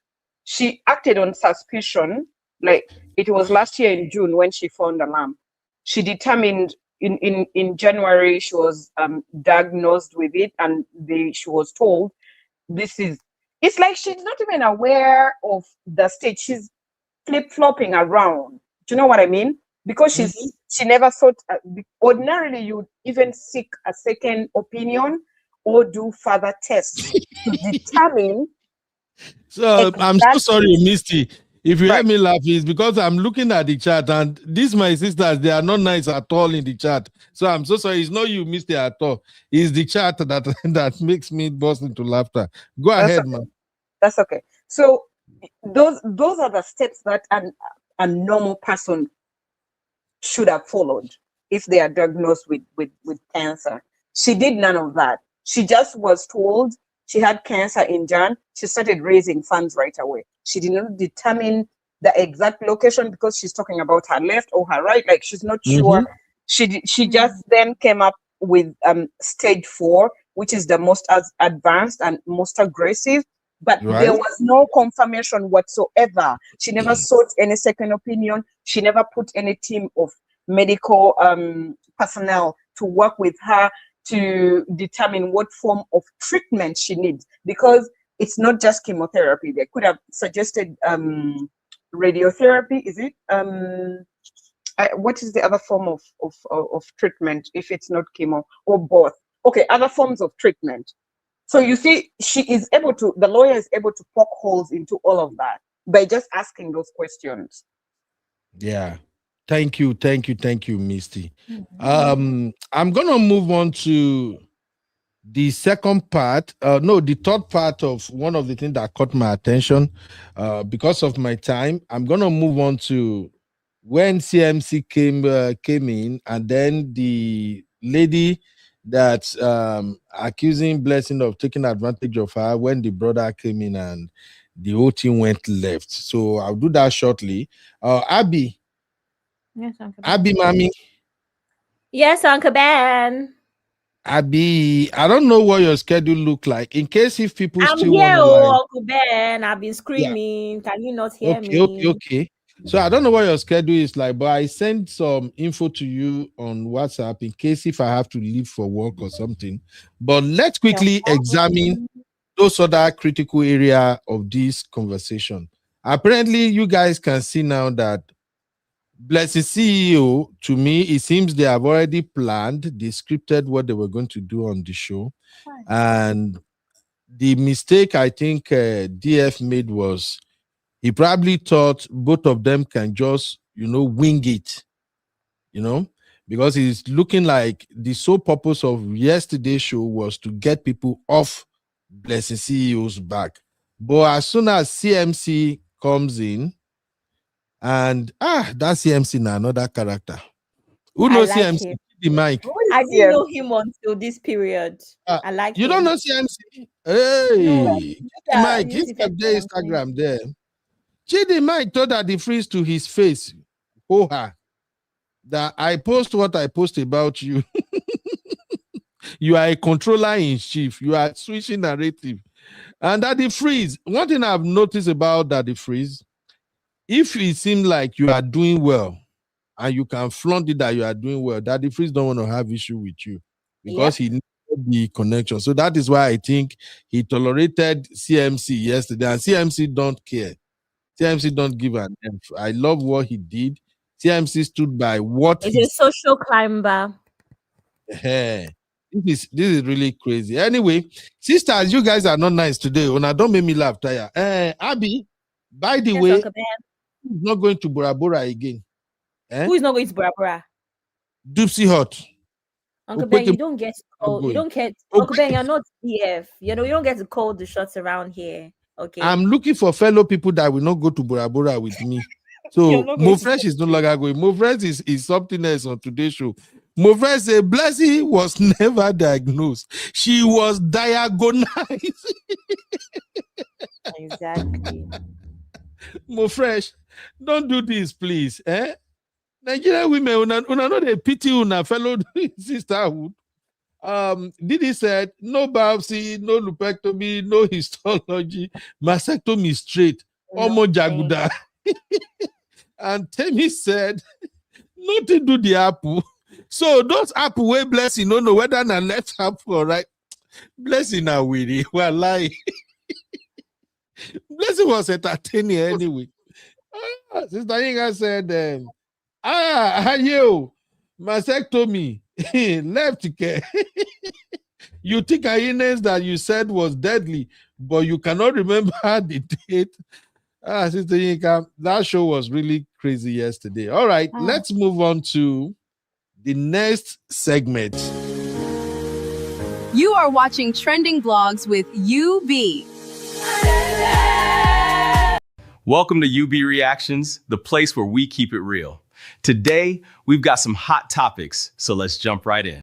she acted on suspicion. Like it was last year in June when she found a lump. She determined in January she was diagnosed with it, and she was told it's like she's not even aware of the stage. She's flip-flopping around. Do you know what I mean? Because she never thought. Ordinarily, you would even seek a second opinion or do further tests to determine. So I'm so sorry, Misty. If you hear me laugh, it's because I'm looking at the chat, and these my sisters, they are not nice at all in the chat. So I'm so sorry. It's not you, Misty, at all. It's the chat that makes me burst into laughter. Go ahead, man. That's okay. So those are the steps that a normal person should have followed if they are diagnosed with cancer. She did none of that. She just was told she had cancer in Jan. She started raising funds right away. She did not determine the exact location because she's talking about her left or her right. Like she's not sure. She just then came up with stage 4, which is the most advanced and most aggressive. But there was no confirmation whatsoever. She never sought any second opinion. She never put any team of medical personnel to work with her to determine what form of treatment she needs, because it's not just chemotherapy. They could have suggested radiotherapy. Is it? What is the other form of treatment if it's not chemo, or both? Okay, other forms of treatment. So you see, the lawyer is able to poke holes into all of that by just asking those questions. Yeah. Thank you, Misty. I'm gonna move on to the second part, the third part of one of the things that caught my attention. Because of my time, I'm gonna move on to when CMC came in, and then the lady that's accusing Blessing of taking advantage of her when the brother came in and the whole thing went left. So I'll do that shortly. Abby, Yes, Uncle Ben. Abby, mommy. Yes, Uncle Ben. Abby, I don't know what your schedule look like. In case if people I'm still want here, to like, Uncle Ben. I've been yeah, screaming. Can you not hear me? okay. So I don't know what your schedule is like, but I sent some info to you on WhatsApp in case if I have to leave for work or something. But let's quickly examine those other critical area of this conversation. Apparently, you guys can see now that Blessing CEO, to me, it seems they have already planned, they scripted what they were going to do on the show. And the mistake I think DF made was he probably thought both of them can just, wing it, because it's looking like the sole purpose of yesterday's show was to get people off Blessing CEO's back. But as soon as CMC comes in, and that CMC now another character. Who knows like CMC? him. The mic. I didn't know him until this period. I like you him. don't know CMC? Hey, No, the mic. He's got their Instagram there. Chidi Mike told her the freeze to his face. Oh, that I post what I post about you. You are a controller in chief. You are switching narrative. And that the freeze, one thing I've noticed about that the freeze, if it seems like you are doing well and you can flaunt it that you are doing well, that the freeze don't want to have issue with you because he needs the connection. So that is why I think he tolerated CMC yesterday, and CMC don't care. CMC don't give an F. I love what he did. CMC stood by what He's a social climber. This is really crazy. Anyway, sisters, you guys are not nice today. Una don't make me laugh, Taya. Abby, by the way, who's not going to Bora Bora again? Who is not going to Bora Bora? Doopsy Hot. Uncle Ben, you don't get to call. You don't get. Uncle Ben, you're not DF. You don't get to call the shots around here. Okay. I'm looking for fellow people that will not go to Bora Bora with me. So Mofresh is no longer going. Mofresh is something else on today's show. Mofresh said Blessing was never diagnosed. She was diagonized. Exactly. Mofresh, don't do this, please. Nigerian women, una know they pity una fellow sisterhood. Didi said, no biopsy, no lupectomy, no histology, mastectomy straight. Omo Jaguda. And Temi said, nothing do the apple. So those apple where Blessing don't know whether na left apple or right. Blessing are weary. We're lying. Blessing was entertaining anyway. Sister Inga said, you mastectomy left care. You think a illness that you said was deadly, but you cannot remember the date. Sister Inga, that show was really crazy yesterday. All right, let's move on to the next segment. You are watching Trending Blogs with UB. Welcome to UB Reactions, the place where we keep it real. Today, we've got some hot topics, so let's jump right in.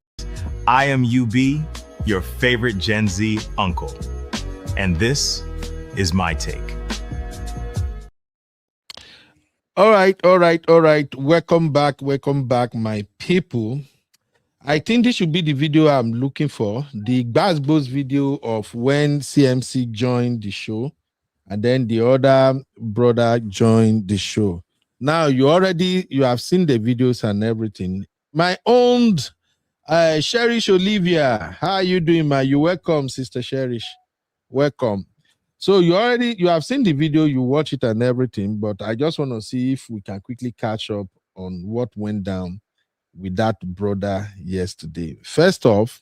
I am UB, your favorite Gen Z uncle, and this is my take. All right. Welcome back, my people. I think this should be the video I'm looking for. The Gbazbo's video of when CMC joined the show, and then the other brother joined the show. Now you have seen the videos and everything. My own Cherish Olivia, how are you doing, man? You welcome, Sister Cherish. Welcome. So you have seen the video, you watch it and everything, but I just want to see if we can quickly catch up on what went down with that brother yesterday. First off,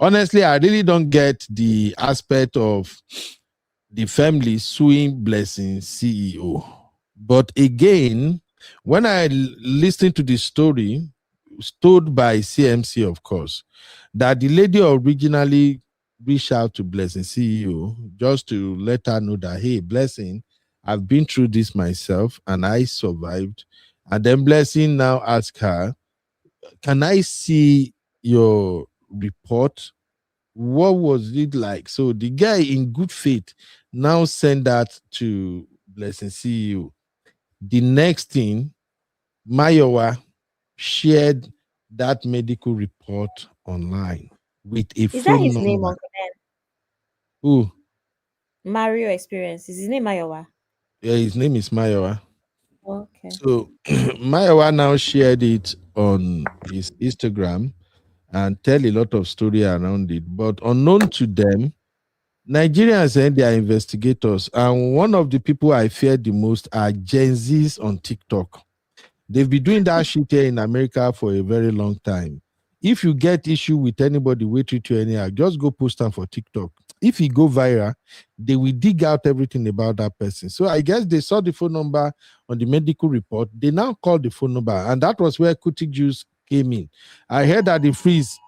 honestly, I really don't get the aspect of the family suing Blessing CEO. But again, when I listened to the story, told by CMC, of course, that the lady originally reached out to Blessing CEO just to let her know that, hey, Blessing, I've been through this myself and I survived. And then Blessing now asked her, can I see your report? What was it like? So the guy in good faith now sent that to Blessing CEO. The next thing, Mayowa shared that medical report online with a Is that phone his name, number. Uncle Ben? Who? Mario Experience. Is his name Mayowa? Yeah, his name is Mayowa. Okay. So Mayowa now shared it on his Instagram and tell a lot of story around it. But unknown to them, Nigerians and their investigators, and one of the people I fear the most are Gen Zs on TikTok. They've been doing that shit here in America for a very long time. If you get issue with anybody, we treat you anyhow, just go post them for TikTok. If he go viral, they will dig out everything about that person. So I guess they saw the phone number on the medical report. They now called the phone number, and that was where Kuti Juice came in. I heard that the freeze.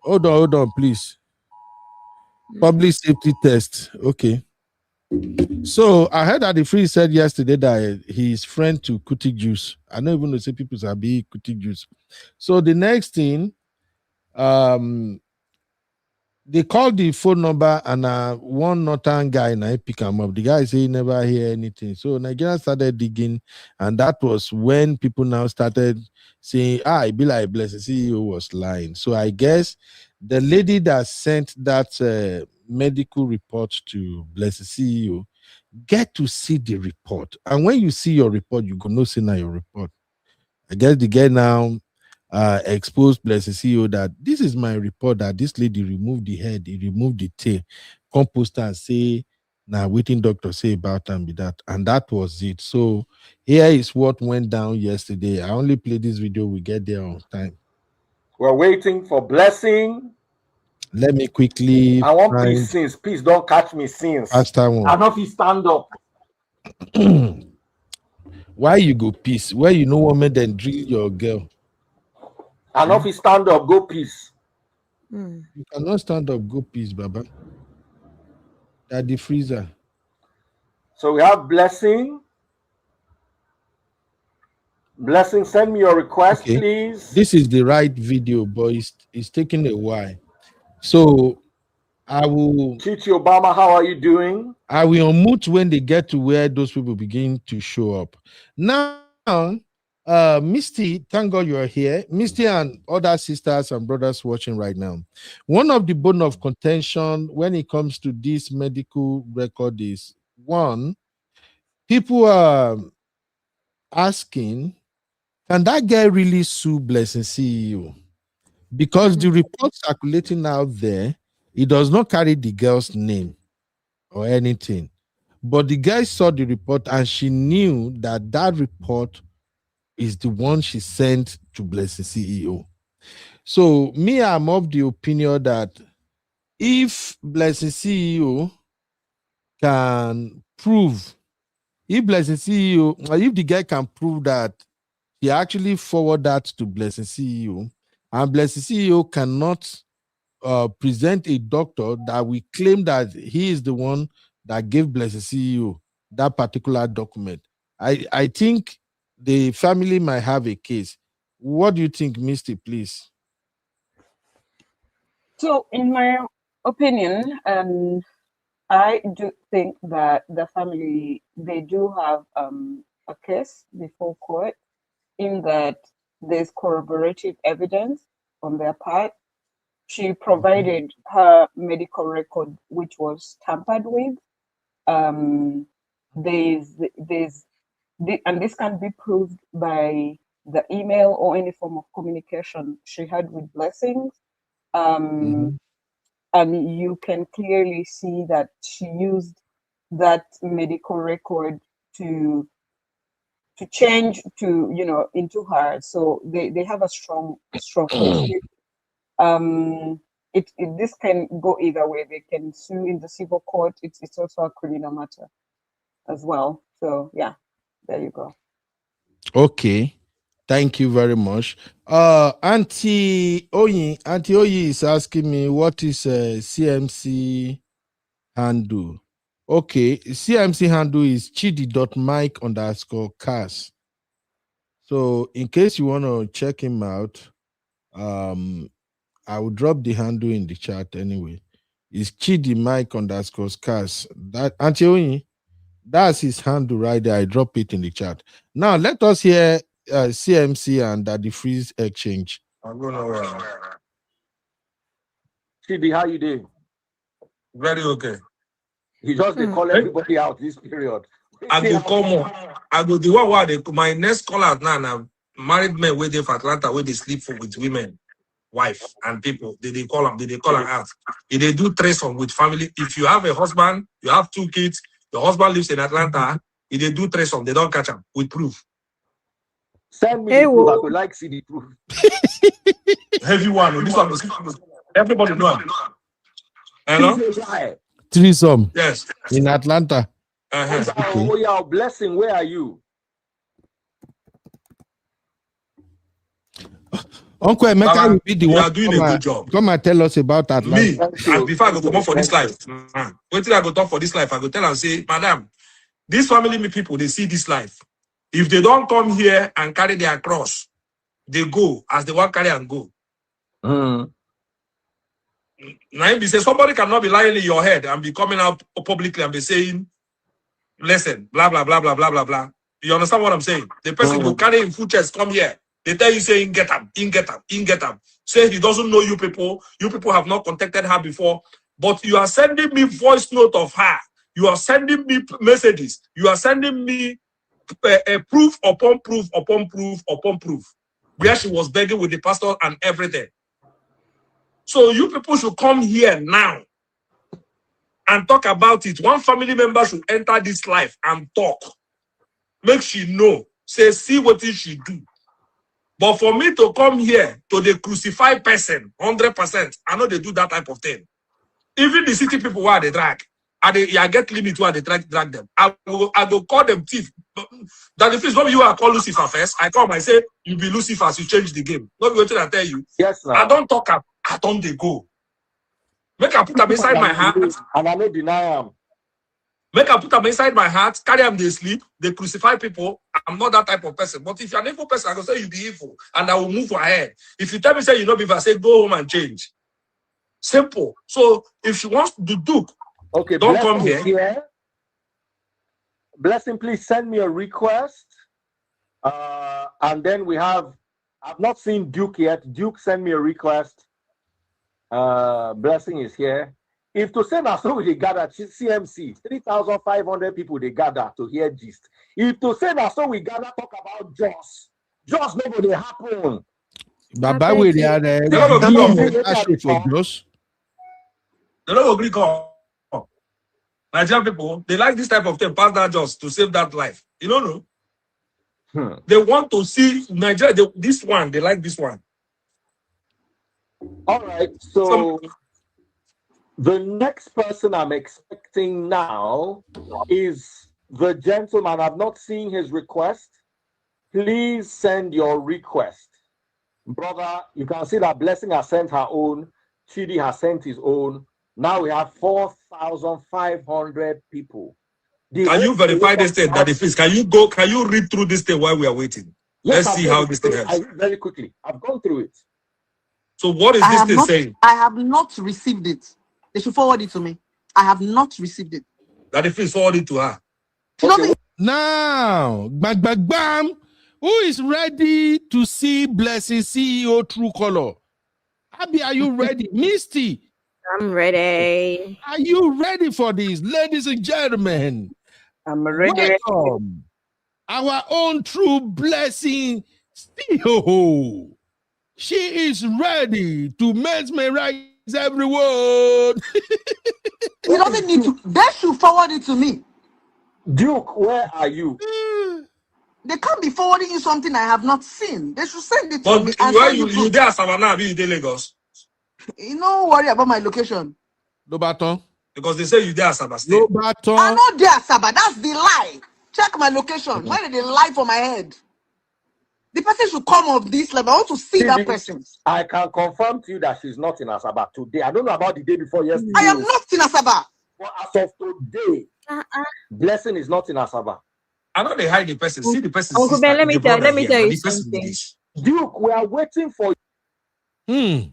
Hold on, please. Public safety test. Okay. So I heard that the free said yesterday that he's friend to Kuti Juice. I don't even know say people are be Kuti Juice. So the next thing, they called the phone number and one northern guy and I pick him up. The guy say he never hear anything. So Nigeria started digging, and that was when people now started saying, it be like Blessing CEO was lying. So I guess the lady that sent that medical report to Blessing CEO get to see the report. And when you see your report, you go no see now your report. I guess the guy now exposed Blessing CEO that this is my report that this lady removed the head, he removed the tail, compost and say, now waiting doctor say about and be that. And that was it. So here is what went down yesterday. I only play this video, we get there on time. We're waiting for Blessing. Let me quickly I want find peace since. Please don't catch me since. faster one. I know if you stand up. Why you go peace? Where you know woman then drill your girl? I know if you stand up, go peace. You cannot stand up, go peace, Baba. At the freezer. So we have Blessing. Blessing, send me your request, please. This is the right video, but it's taking a while. So I will. Chichi Obama, how are you doing? I will unmute when they get to where those people begin to show up. Now, Misty, thank God you're here. Misty and other sisters and brothers watching right now. One of the bone of contention when it comes to this medical record is one, people are asking, can that guy really sue Blessing CEO? Because the report circulating out there, it does not carry the girl's name or anything. But the guy saw the report and she knew that that report is the one she sent to Blessing CEO. So me, I'm of the opinion that if Blessing CEO can prove, if Blessing CEO, or if the guy can prove that he actually forward that to Blessing CEO, and Blessing CEO cannot present a doctor that we claim that he is the one that gave Blessing CEO that particular document, I think the family might have a case. What do you think, Misty, please? So, in my opinion, I do think that the family, they do have a case before court, in that there's corroborative evidence on their part. She provided her medical record, which was tampered with. And this can be proved by the email or any form of communication she had with Blessings. And you can clearly see that she used that medical record to change into her. So they have a strong case. This can go either way. They can sue in the civil court. It's also a criminal matter as well. So yeah, there you go. Okay. Thank you very much. Auntie Oyi is asking me what is CMC handle. Okay, CMC handle is chidi.mike_cas. So in case you want to check him out, I will drop the handle in the chat anyway. It's chidi mike_cas. That Auntie Oyi, that's his handle right there. I drop it in the chat. Now let us hear CMC and the freeze exchange. I'm going nowhere. Chidi, how you doing? Very okay. You just they call everybody out this period. I go come on. I go the one where my next caller now married men where they for Atlanta where they sleep with women, wife and people. They call them. They call them out. If they do threesome with family, if you have a husband, you have 2 kids, your husband lives in Atlanta. If they do threesome, they don't catch them with proof. Send me the proof. I would like see the proof. Heavy one. This one. Everybody know. Hello? Threesome. Yes. In Atlanta. Okay. Oh, yeah, Blessing, where are you? Uncle Emeka will be the one. You are doing a good job. Come and tell us about Atlanta. Me, and before I go come up for this life, wait till I go talk for this life, I go tell and say, Madam, these family people, they see this life. If they don't come here and carry their cross, they go as they want carry and go. Now, if you say somebody cannot be lying in your head and be coming out publicly and be saying, listen, blah, blah, blah, blah, blah, blah, blah. You understand what I'm saying? The person who carry in full chest come here. They tell you saying, get up, get up, get up. Say he doesn't know you people. You people have not contacted her before. But you are sending me voice note of her. You are sending me messages. You are sending me proof upon proof upon proof upon proof. Where she was begging with the pastor and everything. So you people should come here now and talk about it. One family member should enter this life and talk. Make she know. Say, see what she do. But for me to come here to the crucified person, 100%, I know they do that type of thing. Even the city people where they drag, I get limit where they drag them. I will call them thief. That if it's not you, I call Lucifer first. I come, I say, you be Lucifer, so you change the game. Not what I tell you. Yes, sir. I don't talk up. I don't they go. Make I put them inside my heart. And I may deny them. Make I put them inside my heart, carry them, they sleep, they crucify people. I'm not that type of person. But if you're an evil person, I can say you be evil, and I will move ahead. If you tell me, say you know, if I say go home and change. Simple. So if she wants to do, okay, don't come here. Blessing, please send me a request. And then we have, I've not seen Duke yet. Duke, send me a request. Blessing is here. If to say that so we gather CMC, 3,500 people they gather to hear gist. If to say that so we gather talk about just nobody happen. Baba we are They don't agree call. Nigerian people, they like this type of thing, pass that just to save that life. You don't know? They want to see Nigeria, this one, they like this one. All right, so the next person I'm expecting now is the gentleman. I've not seen his request. Please send your request. Brother, you can see that Blessing has sent her own. Chidi has sent his own. Now we have 4,500 people. Can you verify this thing that it is? Can you read through this thing while we are waiting? Yes, let's see how this thing is. Very quickly. I've gone through it. So what is this thing saying? I have not received it. They should forward it to me. I have not received it. That if it's forwarded to her. Okay. Now, bam. Who is ready to see Blessing CEO true color? Abby, are you ready? Misty. I'm ready. Are you ready for this, ladies and gentlemen? I'm ready. Welcome. Our own true Blessing CEO. She is ready to mesmerize everyone. You don't need to. They should forward it to me. Duke, where are you? They can't be forwarding you something I have not seen. They should send it to me. Where you there, Savannah? You there, Lagos? You don't worry about my location. No baton. Because they say you there as No I'm baton. not there, Saba. That's the lie. Check my location. Why did they lie for my head? The person should come off this level. I want to see that person. I can confirm to you that she's not in Asaba today. I don't know about the day before yesterday. I am not in Asaba. But as of today, Blessing is not in Asaba. I know they hide the person. See the person. Uncle Ben, let me tell you something. Duke, we are waiting for you.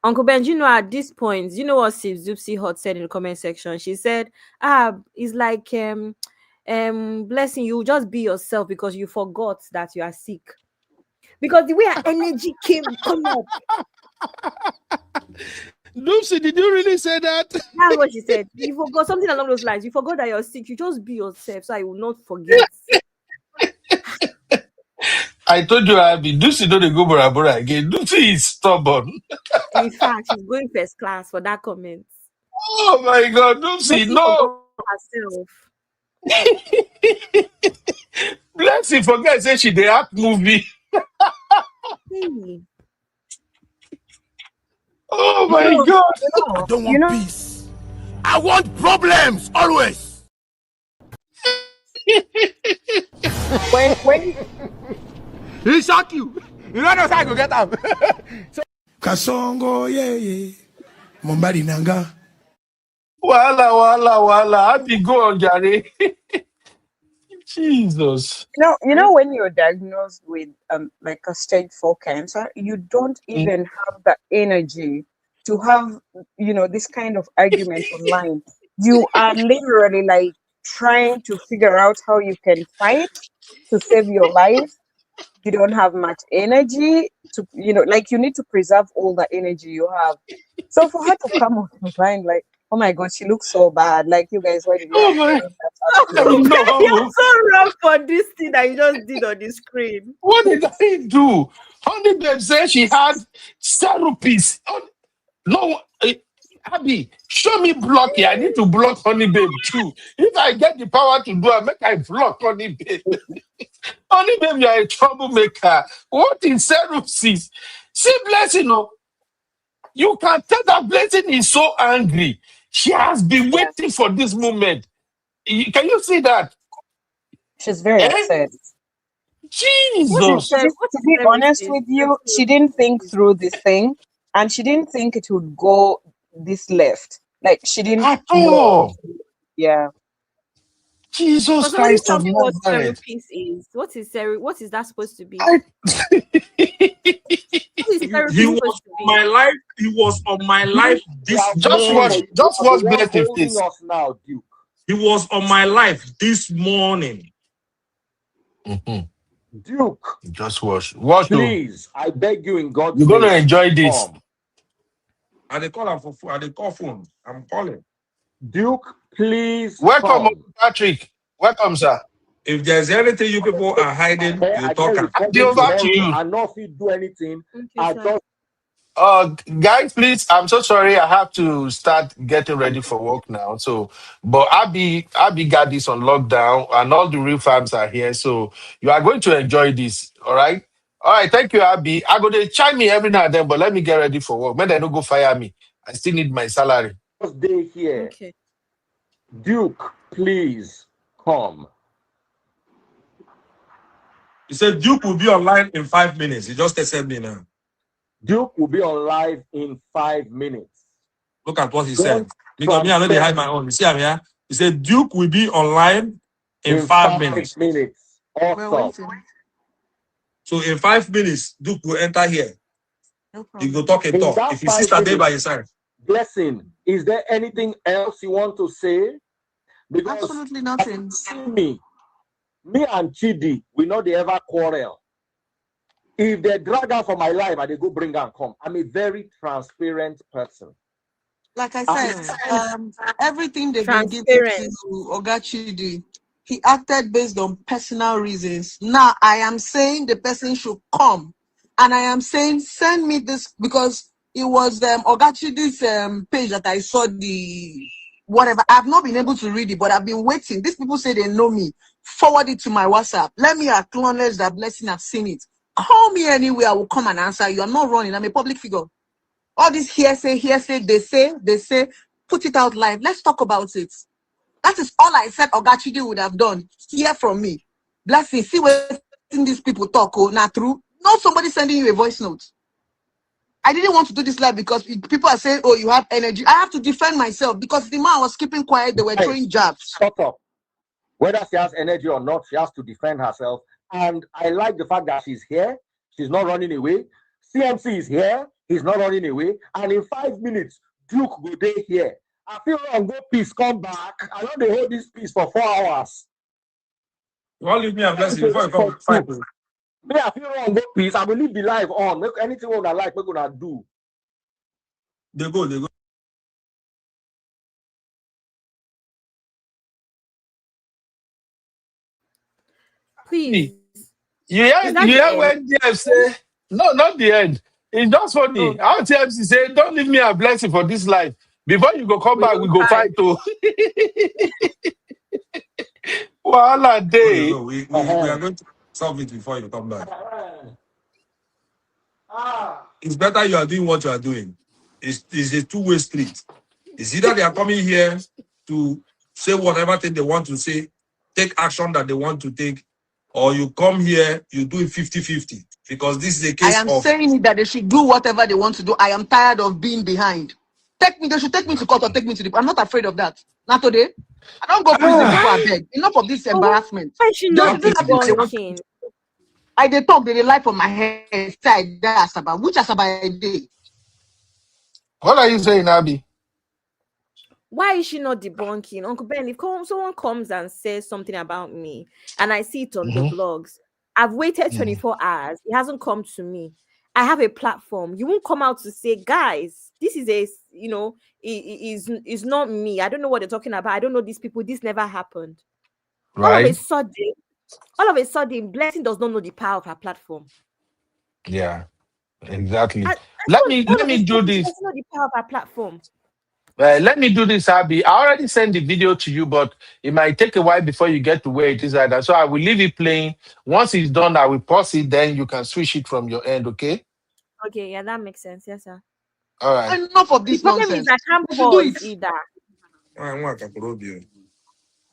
Uncle Ben, you know, at this point, you know what Zupsi Hot said in the comment section? She said, it's like Blessing, you just be yourself because you forgot that you are sick. Because the way her energy come up. Doopsy, did you really say that? That's what she said. You forgot something along those lines. You forgot that you're sick. You just be yourself, so I will not forget. I told you, Abby, Doopsy don't go Bora Bora again. Doopsy is stubborn. In fact, she's going first class for that comment. Oh my God, Doopsy, no. Herself. Blessing forget say she dey act movie. Oh my God! I don't want peace. I want problems always. when he shock you. You don't know how to get up. Kasongo, yeah. Mombari nanga. Wala. I be go on, Jare. Jesus. You know when you're diagnosed with like a stage 4 cancer, you don't even have the energy to have, you know, this kind of argument online. You are literally like trying to figure out how you can fight to save your life. You don't have much energy to, you know, like you need to preserve all the energy you have. So for her to come online like, oh my God, she looks so bad. Like, you guys, why did you You're so wrong for this thing that you just did on the screen. What did I do? Honey Babe said she had therapies. No, Abby, show me block here. I need to block Honey Babe too. If I get the power to do it, make I block Honey Babe. Honey Babe, you are a troublemaker. What is therapies? See, Blessing, you can tell that Blessing is so angry. She has been waiting for this moment. Can you see that? She's very upset. Jesus. To be honest with you, she didn't think through this thing, and she didn't think it would go this left. Like, she didn't know. Yeah. Jesus Christ. Tell me what therapy is. What is that supposed to be? He was on my life. He was on my life this morning. Just watch Blessing face. Now, Duke. He was on my life this morning. Duke. Just watch. Please, I beg you in God's name. You're going to enjoy this. And they call him for they call phone. I'm calling. Duke, please. Welcome, Patrick. Welcome, sir. If there's anything you people are hiding, you talk. Over to you. I know if you do anything. Guys, please, I'm so sorry. I have to start getting ready for work now. So, but Abby got this on lockdown, and all the real fans are here. So you are going to enjoy this. All right. Thank you, Abby. I'm going to chime me every now and then, but let me get ready for work. Maybe they don't go fire me. I still need my salary. Stay here. Okay. Duke, please come. He said Duke will be online in 5 minutes. He just texted me now. Duke will be on live in 5 minutes. Look at what he said. Because me, I know they hide my own. You see, I'm here. He said Duke will be online in 5 minutes. Awesome. So in 5 minutes, Duke will enter here. No you go talk and talk. If you sit there by your side. Blessing, is there anything else you want to say? Because absolutely nothing. Me and Chidi, we know they ever quarrel. If they drag her for my life, and they go bring her and come. I'm a very transparent person. Like I said, everything they've been giving to Oga Chidi, he acted based on personal reasons. Now, I am saying the person should come. And I am saying, send me this, because it was Oga Chidi's page that I saw the whatever. I've not been able to read it, but I've been waiting. These people say they know me. Forward it to my WhatsApp. Let me acknowledge that Blessing. I've seen it. Call me anywhere. I will come and answer you. I'm not running. I'm a public figure. All this hearsay, they say, put it out live. Let's talk about it. That is all I said Ogachidi would have done. Hear from me. Blessing, see what these people talk, oh, not true. Not somebody sending you a voice note. I didn't want to do this live because people are saying, oh, you have energy. I have to defend myself because the man was keeping quiet. They were throwing jabs. Shut up. Whether she has energy or not, she has to defend herself. And I like the fact that she's here. She's not running away. CMC is here. He's not running away. And in 5 minutes, Duke will be here. I feel wrong. Go peace, come back. I know they hold this peace for 4 hours. You want to leave me and Blessing before you come fight me? Me, I feel wrong. Go peace. I will leave the live on. Make anything I like, we're gonna do. They go. Please. You hear when DF say, no, not the end. It's just funny. Our TMC say, don't leave me a blessing for this life. Before you go come back, we go fight too. Voila day. We are going to solve it before you come back. It's better you are doing what you are doing. It's a two-way street. It's either they are coming here to say whatever thing they want to say, take action that they want to take, or you come here, you do it 50-50. Because this is a case I am saying that they should do whatever they want to do. I am tired of being behind. They should take me to court or take me to the... I'm not afraid of that. Not today. I don't go prison before I beg. Enough of this embarrassment. Why should not be debunking? I they talk, they lie from my head side. That Asaba. Which Asaba I did? What are you saying, Abby? Why is she not debunking? Uncle Ben, if someone comes and says something about me and I see it on the blogs, I've waited 24 hours. It hasn't come to me. I have a platform. You won't come out to say, guys, this is a, is not me. I don't know what they're talking about. I don't know these people. This never happened. Right. All of a sudden, Blessing does not know the power of her platform. Yeah, exactly. Let me do this. She doesn't know the power of her platform. Let me do this, Abby. I already sent the video to you, but it might take a while before you get to where it is at. So I will leave it playing. Once it's done, I will pause it. Then you can switch it from your end, okay? Okay, yeah, that makes sense. Yes, sir. All right. Enough of this nonsense. The problem is I can't pause either.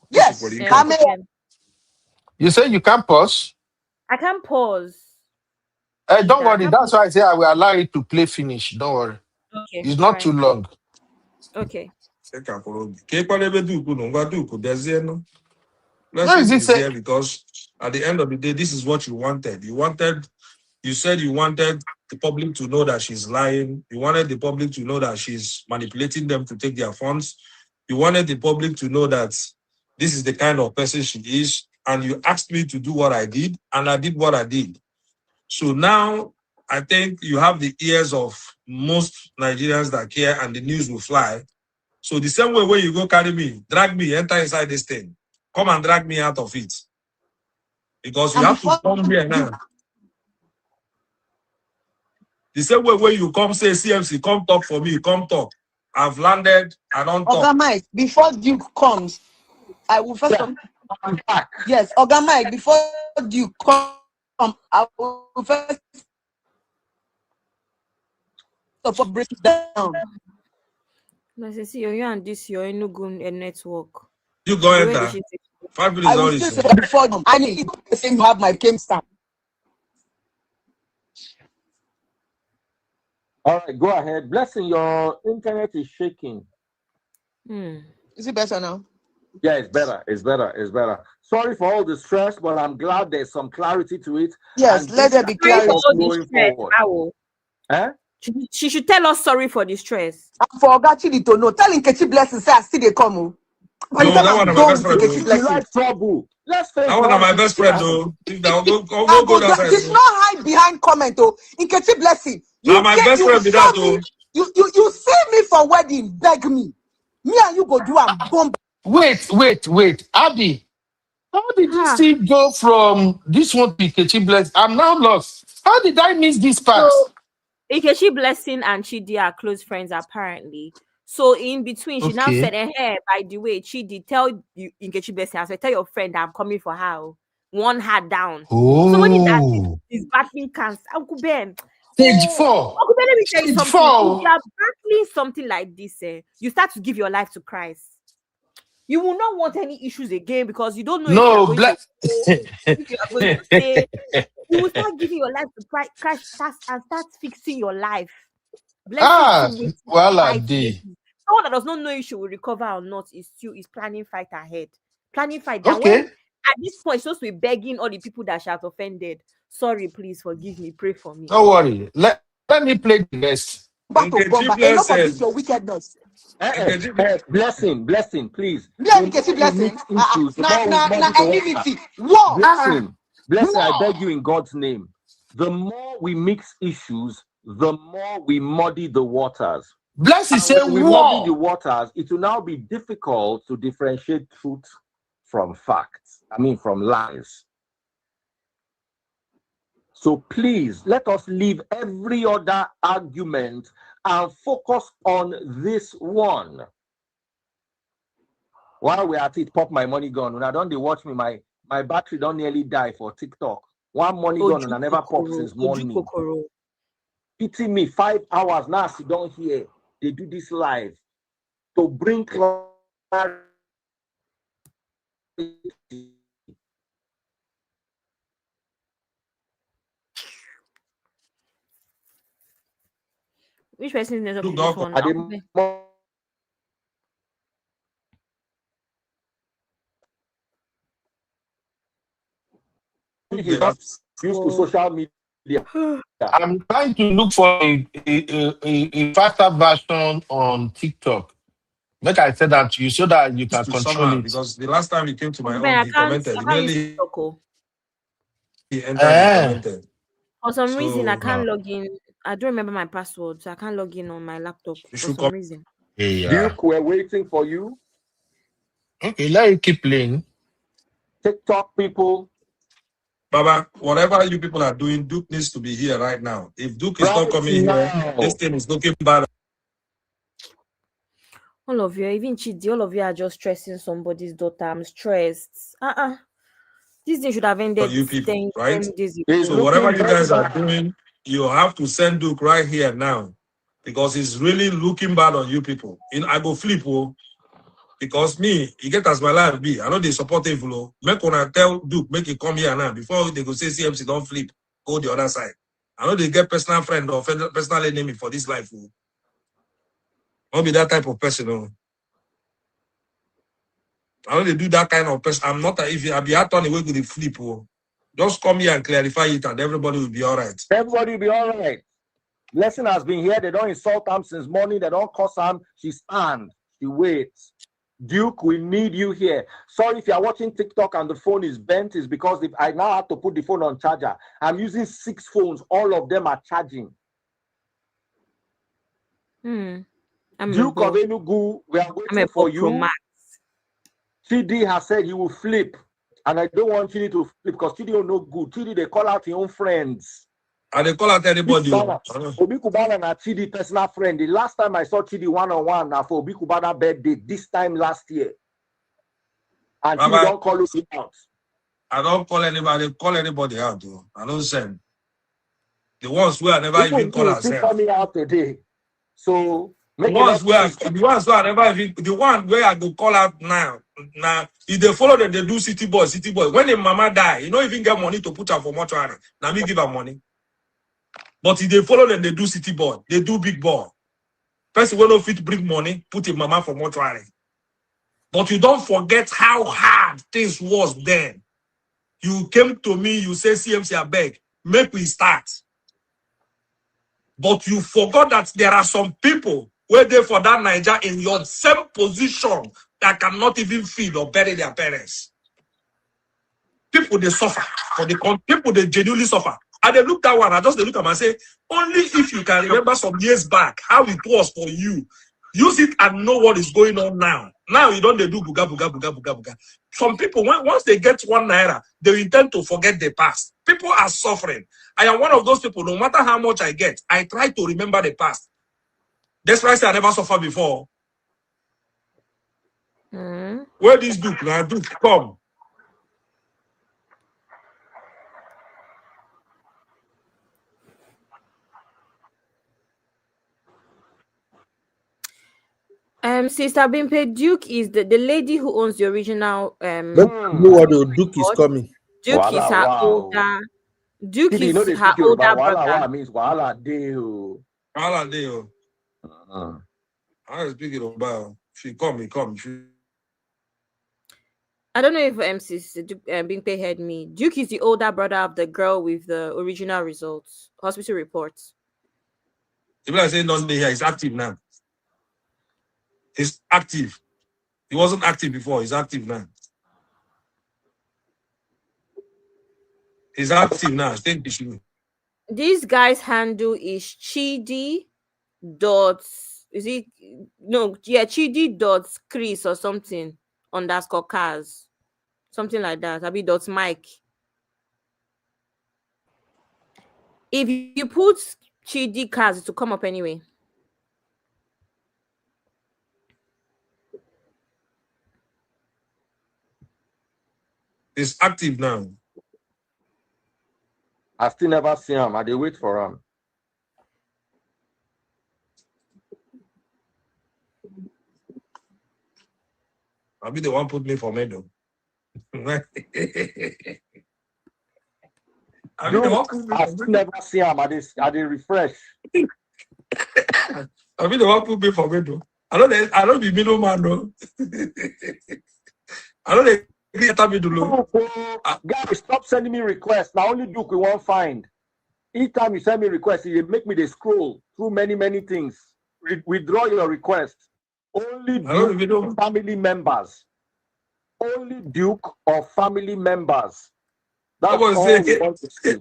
Yes, you say you can't pause? I can't pause. Don't worry. That's why I say I will allow it to play finish. Don't worry. Okay. It's not too long. Okay. Let's is here because at the end of the day, this is what you wanted. You said you wanted the public to know that she's lying. You wanted the public to know that she's manipulating them to take their funds. You wanted the public to know that this is the kind of person she is. And you asked me to do what I did, and I did what I did. So now I think you have the ears of most Nigerians that care, and the news will fly. So the same way when you go carry me, drag me, enter inside this thing, come and drag me out of it. Because you have to come here now. The same way when you come say, CMC, come talk for me, come talk. I've landed, I don't talk. Oga Mike, before Duke comes, I will first come. Yes, Oga Mike, before Duke come, I will first break it down. I see you and this your network. You go enter. 5 minutes. I will still say before I need to say you have my game stamp. All right, go ahead. Blessing, your internet is shaking. Is it better now? Yeah, it's better. It's better. Sorry for all the stress, but I'm glad there's some clarity to it. Yes, let there be clarity. She should tell us sorry for the stress. I forgot to know. Tell Nkechi Blessing say I still they come. No, that one of my best friend. You like trouble. Let's face that one of my best friend though. Just not hide behind comment though. Nkechi Blessing. You my best friend be that though. You see me for wedding, beg me. Me and you go do a bomb. Wait. Abby, how did this thing go from this one to Nkechi Blessing? I'm now lost. How did I miss this part? So, Nkechi Blessing and Chidi are close friends apparently. So in between, she now said, "Hey, by the way, Chidi, tell you Nkechi Blessing, I said, tell your friend I'm coming for her. One hat down." Oh. Somebody that is battling cancer. Uncle Ben, Stage 4. Okay, but let me tell you Stage something. 4. If you are battling something like this, you start to give your life to Christ. You will not want any issues again because you don't know if you are going to if you are going to stay. You will start giving your life to Christ and start fixing your life. Blessing is still waiting to fight. Someone that does not know if she will recover or not is planning fight ahead. Planning fight. Then when at this point, she's supposed to be begging all the people that she has offended. Sorry, please forgive me. Pray for me. Don't worry. Let me play the rest. Enough of this, your wickedness. Blessing, please. Blessing. Enmity. War. Blessing, I beg you in God's name. The more we mix issues, the more we muddy the waters. Blessing say when we muddy the waters, it will now be difficult to differentiate truth from facts. From lies. So please, let us leave every other argument and focus on this one. While we're at it, pop my money gun. When I don't they watch me, my battery don't nearly die for TikTok. One money gun and I never popped since morning. Pity me, 5 hours now, you don't hear. They do this live to bring clarity. Which person is network Look, this one? Used to social media. I'm trying to look for a faster version on TikTok. Like I said that to you so that you can control it. Because the last time he came to my I own, he commented. Immediately he entered and commented. For some reason, I can't log in. I don't remember my password, so I can't log in on my laptop for some reason. Duke, we're waiting for you. Okay, let you keep playing. TikTok people. Baba, whatever you people are doing, Duke needs to be here right now. If Duke is not coming here, this thing is looking bad. All of you, even Chidi, all of you are just stressing somebody's daughter. I'm stressed. This thing should have ended For you people, 10 right? days ago. So whatever you guys are doing, you have to send Duke right here now. Because it's really looking bad on you people. I go flip, because me, you get as my life be. I know they support evil. Make when I tell Duke, make it come here now. Before they go say CMC don't flip, go the other side. I know they get personal friend or personal enemy for this life. I'll be that type of person. I know they do that kind of person. I'm not if I be out on the way to the flip. Just come here and clarify it and everybody will be all right. Everybody will be all right. Blessing has been here. They don't insult him since morning. They don't cuss him. She stands. She waits. Duke, we need you here. Sorry if you're watching TikTok and the phone is bent. It's because I now have to put the phone on charger. I'm using 6 phones. All of them are charging. Duke of Enugu, we are waiting for you. Chidi has said he will flip. And I don't want Chidi to flip because Chidi will no good. Chidi, they call out your own friends. And they call out anybody. Obi Kubana na Chidi personal friend. The last time I saw Chidi one-on-one now for Obi Kubana birthday, this time last year. And Chidi don't call us out. I don't call anybody out, though. I don't send. The ones who I never even call ourselves. Call me out today. So the ones where I never even the one where I go call out now. Now, if they follow them, they do city boy. When the mama die, you don't even get money to put her for mortuary. Now me give her money. But if they follow them, they do city boy. They do big boy. Person will not fit bring money, put a mama for mortuary. But you don't forget how hard things was then. You came to me, you say CMC, I beg, make we start. But you forgot that there are some people where they for that Niger in your same position that cannot even feed or bury their parents. People they suffer. For the people they genuinely suffer. And they look that one, I just look at them and say, only if you can remember some years back how it was for you. Use it and know what is going on now. Now you don't they do buga buga buga buga buga. Some people, once they get 1 naira, they intend to forget the past. People are suffering. I am one of those people, no matter how much I get, I try to remember the past. That's why I say I never suffered before. Where this Duke? Now Duke, come. Sister Bimpe, Duke is the lady who owns the original Let me know what the Duke is coming. Duke is Wala her wow. older. Duke Chidi, you know is they her speak Yoruba. older Wala brother. wa means wala deo. All day. I speak it about. She come. I don't know if Bimpe heard me. Duke is the older brother of the girl with the original results, hospital reports. If I say nothing here, he's active now. He's active. He wasn't active before. He's active now. He's active now. Thank you. This guy's handle is Chidi dot Chidi dot Chris or something underscore cars. Something like that. Abi dot Mike. If you put Chidi cars, it will come up anyway. He's active now. I still never see him. I dey wait for him. I'll be the one put me for medal. I still never see him. I dey refresh. I'll be the one put me for medal. I don't be middleman though. I don't get middle. Guys, stop sending me requests. Now only Duke we won't find. Each time you send me requests, you make me scroll through many things. Withdraw your request. Only Duke or family members. Only Duke or family members. That's all we want to see.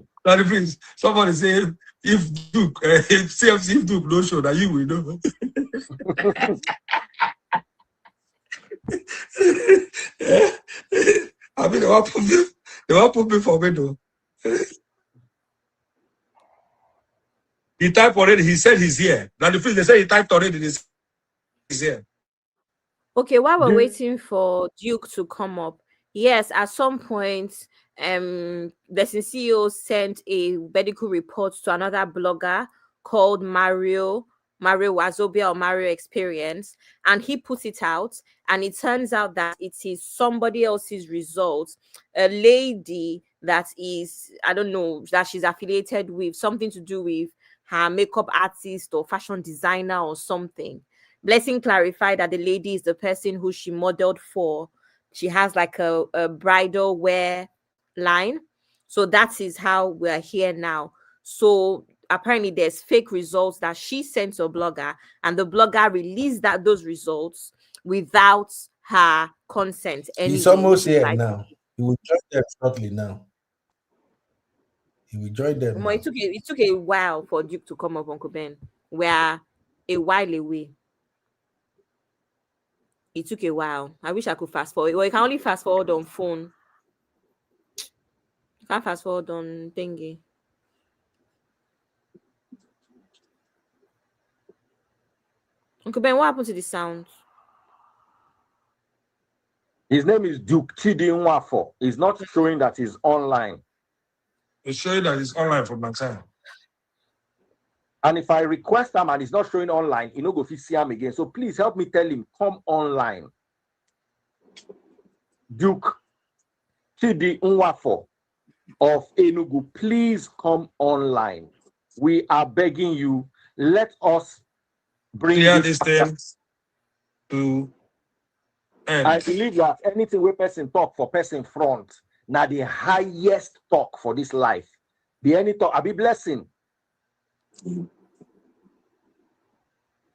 Somebody say if Duke, if Duke no show that you will know. I mean, they want put me for me though. He typed already. He said he's here. Now the they say he typed already. He's here. Okay, while we're waiting for Duke to come up, yes, at some point, the CEO sent a medical report to another blogger called Mario Wazobia or Mario Experience, and he put it out, and it turns out that it is somebody else's results, a lady that is, I don't know, that she's affiliated with, something to do with her makeup artist or fashion designer or something. Blessing clarified that the lady is the person who she modeled for. She has like a bridal wear line. So that is how we're here now. So apparently there's fake results that she sent to a blogger, and the blogger released those results without her consent. He's almost here now. He will join them shortly now. He will join them now. It took a while for Duke to come up, Uncle Ben. We're a while away. It took a while. I wish I could fast forward. Well, you can only fast forward on phone. You can't fast forward on thingy. Uncle Ben, what happened to the sound? His name is Duke Chidi Nwafo. He's not showing that he's online. It's showing that he's online from my time. And if I request him and he's not showing online, he no go fit see him again. So please help me tell him, come online. Duke Chidi Nwafo of Enugu, please come online. We are begging you. Let us bring this thing to end. I believe that anything where person talk for person front, now the highest talk for this life. The any talk, I be blessing.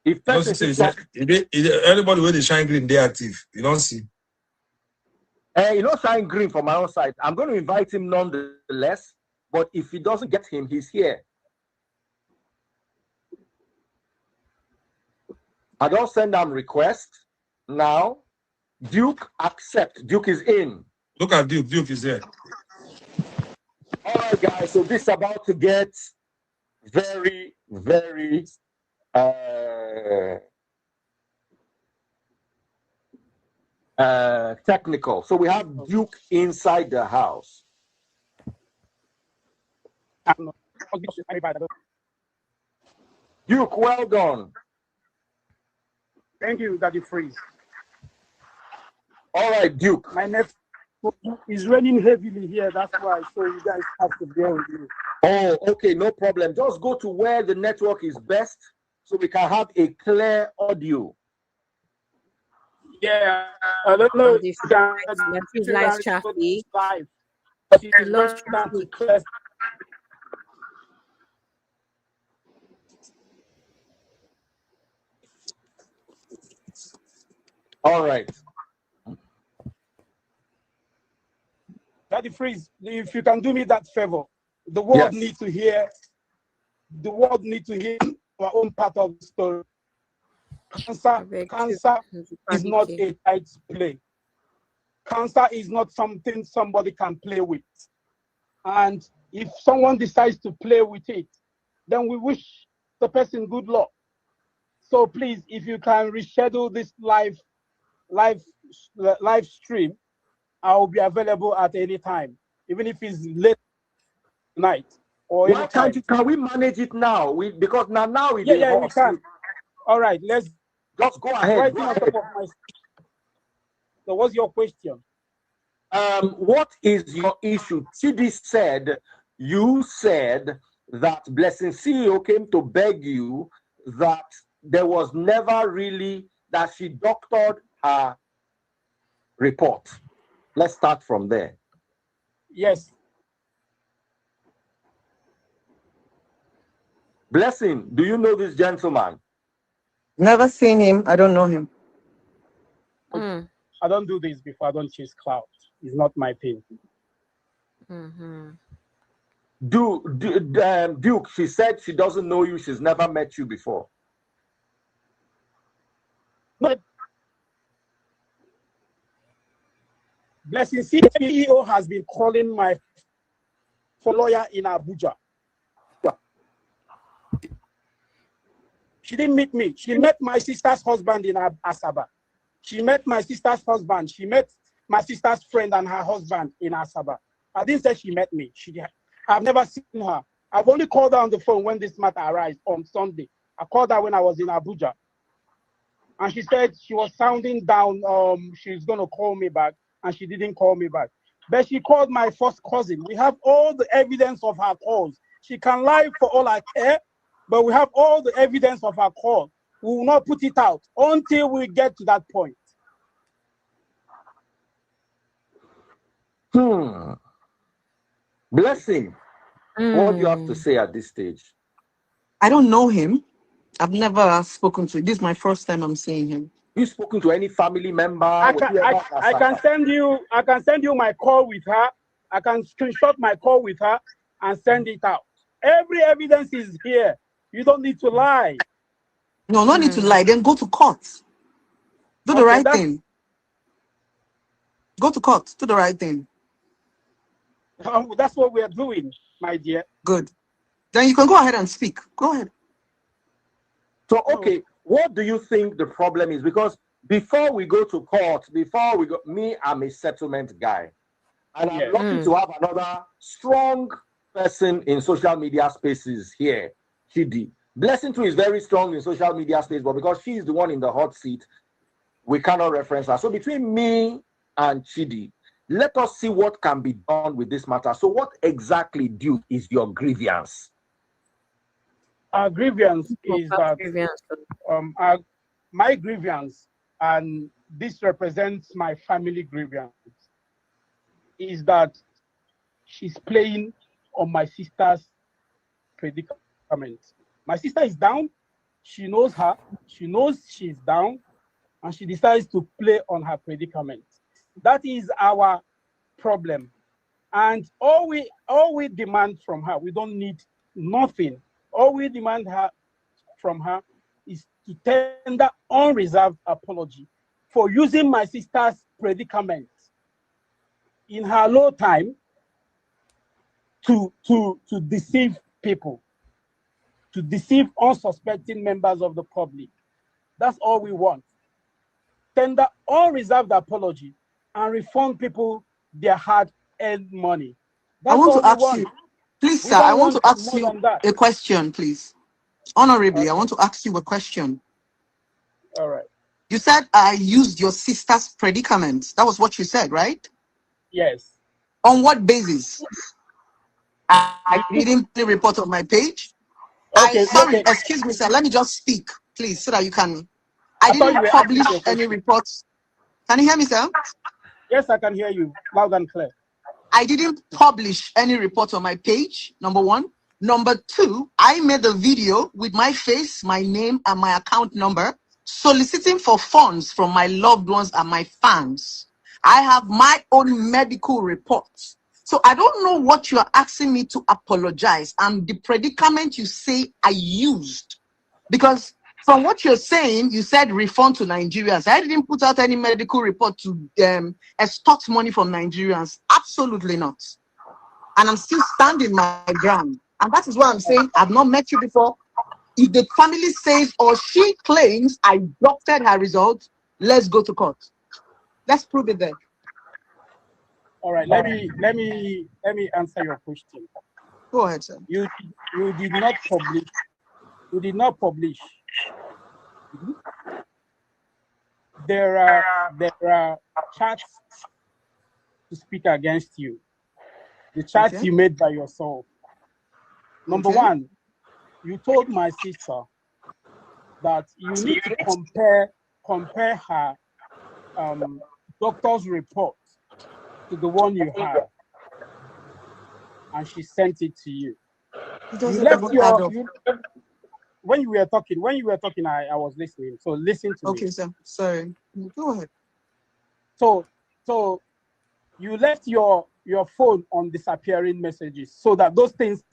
If person anybody with the shine green, they active. You don't see. You don't shine green from my own side. I'm going to invite him nonetheless. But if he doesn't get him, he's here. I don't send them request now. Duke accept. Duke is in. Look at Duke. Duke is there. All right, guys. So this is about to get very, very technical. So we have Duke inside the house. Duke, well done. Thank you, Daddy Freeze. All right, Duke. My network is raining heavily here. That's why. So you guys have to bear with me. Oh, okay, no problem. Just go to where the network is best so we can have a clear audio. Yeah, I don't know if you can Nice traffic. live. Lost traffic. All right. Daddy Freeze, if you can do me that favor, the world needs to hear. The world needs to hear our own part of the story. Cancer is not a tight play. Cancer is not something somebody can play with. And if someone decides to play with it, then we wish the person good luck. So please, if you can reschedule this live stream, I will be available at any time, even if it's late night or Why can't you? Can we manage it now? Because now we we can. All right, let's just go ahead. Right on top of my. So, what's your question? What is your issue? Chidi said you said that Blessing CEO came to beg you that there was never really that she doctored her report. Let's start from there. Yes. Blessing, do you know this gentleman? Never seen him. I don't know him. I don't do this before. I don't chase clout. It's not my thing. Duke, she said she doesn't know you. She's never met you before. But Blessing CEO has been calling my lawyer in Abuja. She didn't meet me. She met my sister's husband in Asaba. She met my sister's husband. She met my sister's friend and her husband in Asaba. I didn't say she met me. I've never seen her. I've only called her on the phone when this matter arose on Sunday. I called her when I was in Abuja. And she said she was sounding down. She's going to call me back. And she didn't call me back. But she called my first cousin. We have all the evidence of her calls. She can lie for all I care, but we have all the evidence of her call. We will not put it out until we get to that point. Blessing, what do you have to say at this stage? I don't know him. I've never spoken to him. This is my first time I'm seeing him. You spoken to any family member? I can send you my call with her. I can screenshot my call with her and send it out. Every evidence is here. You don't need to lie. No, no need to lie. Then go to court. Do the right thing. Go to court. Do the right thing. That's what we are doing, my dear. Good. Then you can go ahead and speak. Go ahead. So, okay, what do you think the problem is? Because before we go to court, I'm a settlement guy. And I'm lucky to have another strong person in social media spaces here, Chidi. Blessing too is very strong in social media space, but because she's the one in the hot seat, we cannot reference her. So between me and Chidi, let us see what can be done with this matter. So what exactly, Duke, is your grievance? Our grievance is that my grievance, and this represents my family grievance, is that she's playing on my sister's predicament. My sister is down. She knows her. She knows she's down, and she decides to play on her predicament. That is our problem. And all we demand from her, we don't need nothing. All we demand from her is to tender unreserved apology for using my sister's predicament in her low time to deceive people, to deceive unsuspecting members of the public. That's all we want. Tender unreserved apology and refund people their hard-earned money. That's I want all to ask want. you, please, We sir, I don't want to want ask more you than that. a question, please. Honorably, I want to ask you a question. All right. You said I used your sister's predicament. That was what you said, right? Yes. On what basis? I didn't put a report on my page. Okay, Sorry, okay. excuse me, sir. Let me just speak, please, so that you can. I I thought you didn't were asking publish for a any question. reports. Can you hear me, sir? Yes, I can hear you loud and clear. I didn't publish any report on my page, number one. Number two, I made a video with my face, my name, and my account number, soliciting for funds from my loved ones and my fans. I have my own medical reports. So I don't know what you are asking me to apologize and the predicament you say I used. Because from what you're saying, you said refund to Nigerians. I didn't put out any medical report to extort money from Nigerians. Absolutely not. And I'm still standing my ground. And that is why I'm saying I've not met you before. If the family says or she claims I doctored her results, let's go to court. Let's prove it there. All right, let me answer your question. Go ahead, sir. You did not publish. You did not publish. There are chats to speak against you. The chats you made by yourself. Number one, you told my sister that you need to compare her doctor's report to the one you have, and she sent it to you. You left when you were talking. I was listening. So listen to me. Okay, sir. Sorry. Go ahead. So you left your phone on disappearing messages so that those things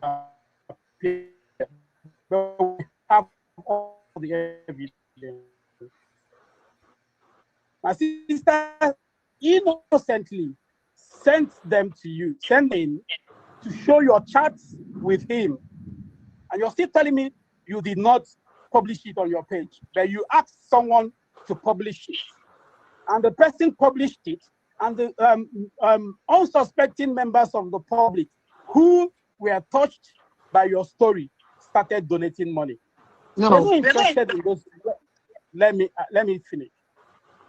have all the evidence. My sister innocently sent them to you, sent in to show your chats with him. And you're still telling me you did not publish it on your page, but you asked someone to publish it. And the person published it, and the unsuspecting members of the public who were touched by your story started donating money. No. We're not interested in those. Let me finish.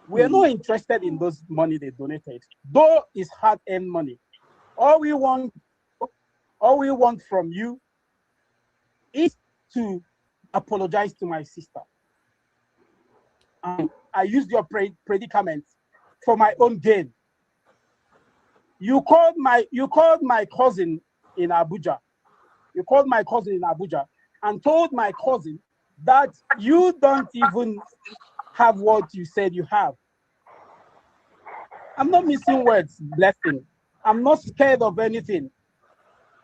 We're not interested in those money they donated, though it's hard-earned money. All we want from you is to apologize to my sister. I used your predicament for my own gain. You called my cousin in Abuja. You called my cousin in Abuja and told my cousin that you don't even have what you said you have. I'm not missing words, blessing. I'm not scared of anything.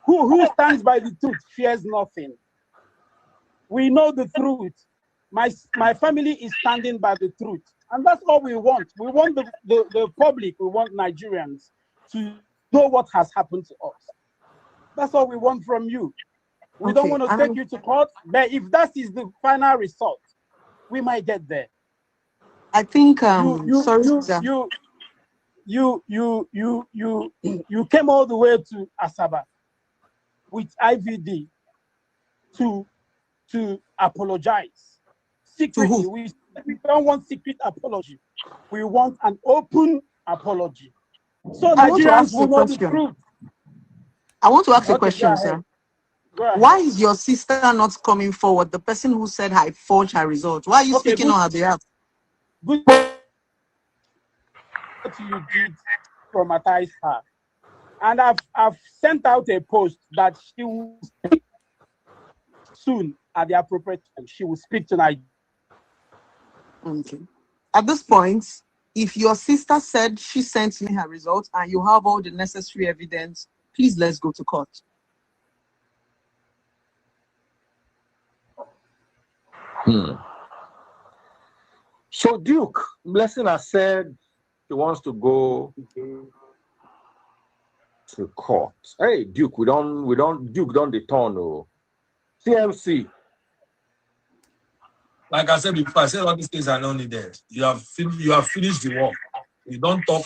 Who stands by the truth fears nothing. We know the truth. My family is standing by the truth. And that's all we want. We want the public, we want Nigerians to know what has happened to us. That's all we want from you. We don't want to take you to court, but if that is the final result, we might get there. I think you came all the way to Asaba with IVD to apologize secretly. We don't want secret apology. We want an open apology. So Nigerians will know the truth. I want to ask a question, sir. Why is your sister not coming forward? The person who said I forged her results. Why are you speaking on her behalf? What you did traumatize her, and I've sent out a post that she will speak soon at the appropriate time. She will speak tonight. Okay. At this point, if your sister said she sent me her results and you have all the necessary evidence, please let's go to court. So Duke, Blessing has said he wants to go to court. Hey, Duke, Duke don't return. No. CMC. Like I said before, I said all these things are not needed. You have finished the work. You don't talk.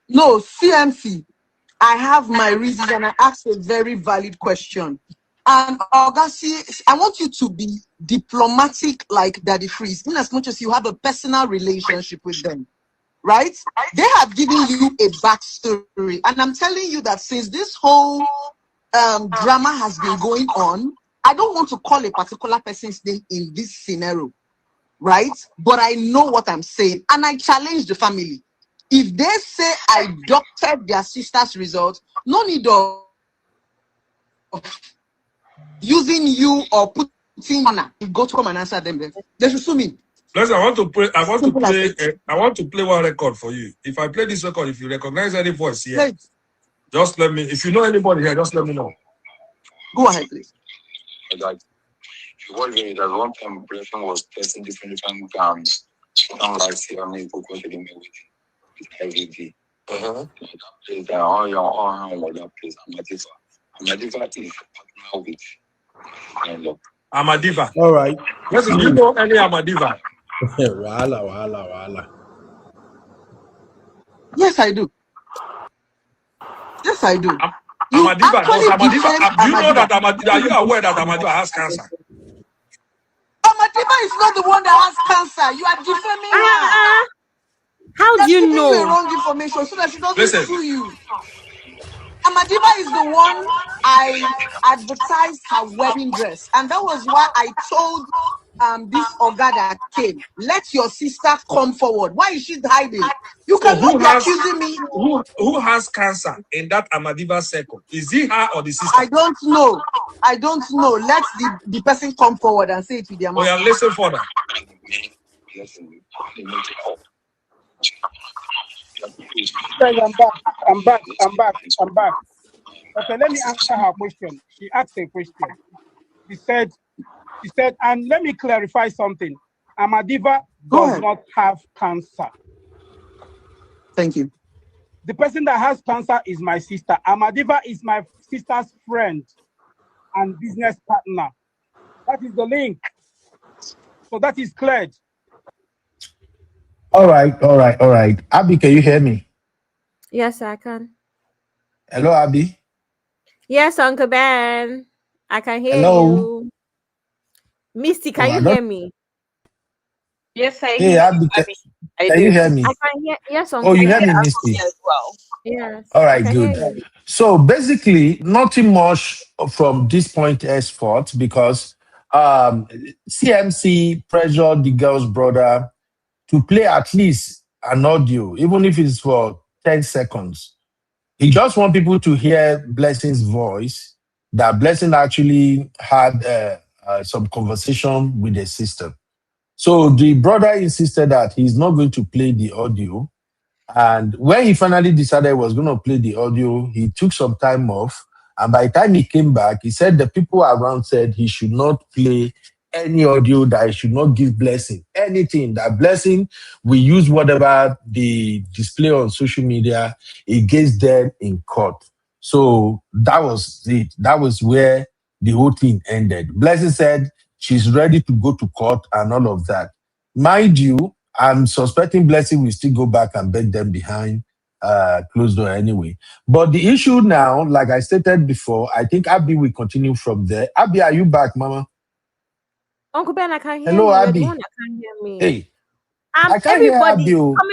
No, CMC. I have my reasons and I asked a very valid question. And Augusty, I want you to be diplomatic like Daddy Freeze, in as much as you have a personal relationship with them, right? They have given you a backstory. And I'm telling you that since this whole drama has been going on, I don't want to call a particular person's name in this scenario, right? But I know what I'm saying. And I challenge the family. If they say I doctored their sister's result, no need of using you or putting on you go to come and answer them. They should sue me. Listen, I want to play one record for you. If I play this record, if you recognize any voice here, please. Just let me. If you know anybody here, just let me know. Go ahead, please. Like, what really that one time Blessing was testing different guns. Like CMA go to the with IVD. That place that all your own that place. Amadiva is partner with Amadiva. All right. Listen, you know any Amadiva? Wala. Yes, I do. Yes, I do. Amadiva. Do you know that Amadiva? Are you aware that Amadiva has cancer? Amadiva is not the one that has cancer. You are defaming her. How do you know? You're giving wrong information so that she doesn't sue you. Amadiva is the one I advertised her wedding dress, and that was why I told this Oga that came, let your sister come forward. Why is she hiding? You cannot be accusing me. Who has cancer in that Amadiva circle? Is it her or the sister? I don't know. Let the person come forward and say it with their mouth. Oh, yeah, listen for that. I'm back. Okay, let me answer her question. She asked a question. She said, and let me clarify something. Amadiva does not have cancer. Thank you. The person that has cancer is my sister. Amadiva is my sister's friend and business partner. That is the link. So that is cleared. All right. Abby, can you hear me? Yes, I can. Hello, Abby. Yes, Uncle Ben. I can hear you. Misty, can you hear me? Yes, I Hey, hear Abby, can you hear me? I can hear. Yes, Uncle. Oh, you hear me, Misty? as well. Yes. All right, good. So basically, nothing much from this point henceforth because CMC pressured the girl's brother to play at least an audio, even if it's for 10 seconds. He just wants people to hear Blessing's voice, that Blessing actually had some conversation with his sister. So the brother insisted that he's not going to play the audio. And when he finally decided he was going to play the audio, he took some time off. And by the time he came back, he said the people around said he should not play any audio, that he should not give Blessing anything, that Blessing will use whatever they display on social media against them in court. So that was it. That was where the whole thing ended. Blessing said she's ready to go to court and all of that. Mind you, I'm suspecting Blessing will still go back and beg them behind closed door anyway. But the issue now, like I stated before, I think Abby will continue from there. Abby, are you back, Mama? Uncle Ben, I can hear Hello, you. Abby. You're the one that can hear me. Hey, I can't hear Abby.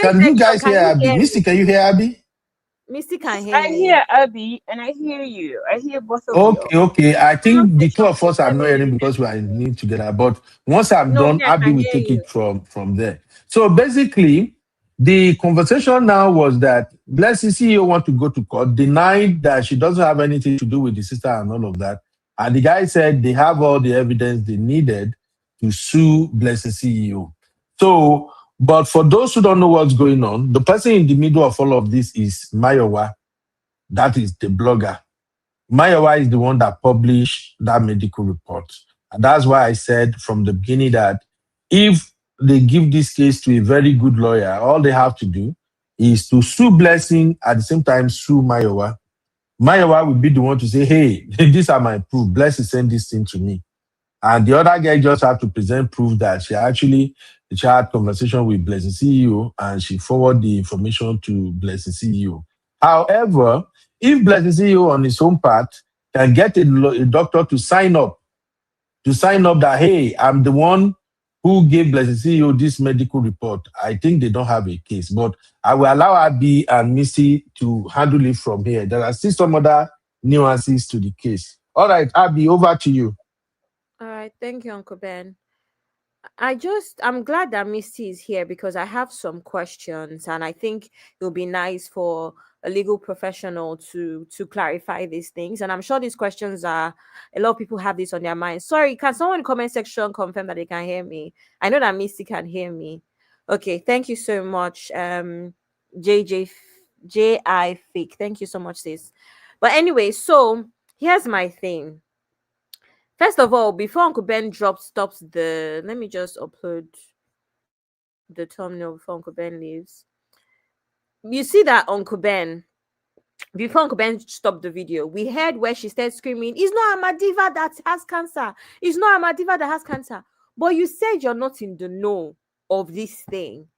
Can you guys hear Abby? Misty, can you hear Abby? Misty can hear I hear Abby and I hear you. I hear both of you. Okay. I think the two of us are not hearing because we are in it together. But once I'm done, Abby will take it from there. So basically, the conversation now was that Blessing CEO want to go to court, denied that she doesn't have anything to do with the sister and all of that. And the guy said they have all the evidence they needed to sue Blessing CEO. So, but for those who don't know what's going on, the person in the middle of all of this is Mayowa. That is the blogger. Mayowa is the one that published that medical report. And that's why I said from the beginning that if they give this case to a very good lawyer, all they have to do is to sue Blessing, at the same time sue Mayowa. Mayowa will be the one to say, hey, these are my proof. Blessing sent this thing to me. And the other guy just have to present proof that she had conversation with Blessing CEO and she forwarded the information to Blessing CEO. However, if Blessing CEO on his own part can get a doctor to sign up that, hey, I'm the one who gave Blessing CEO this medical report. I think they don't have a case, but I will allow Abby and Missy to handle it from here. There are still some other nuances to the case. All right, Abby, over to you. All right, thank you, Uncle Ben. I'm glad that Misty is here because I have some questions, and I think it would be nice for a legal professional to clarify these things. And I'm sure these questions are a lot of people have this on their mind. Sorry, can someone in the comment section confirm that they can hear me? I know that Misty can hear me. Okay, thank you so much, JI Fake. Thank you so much, sis. But anyway, so here's my thing. First of all, before Uncle Ben stops the, let me just upload the thumbnail before Uncle Ben leaves. You see that Uncle Ben, before Uncle Ben stopped the video, we heard where she started screaming, "It's not Amadiva that has cancer. It's not Amadiva that has cancer." But you said you're not in the know of this thing.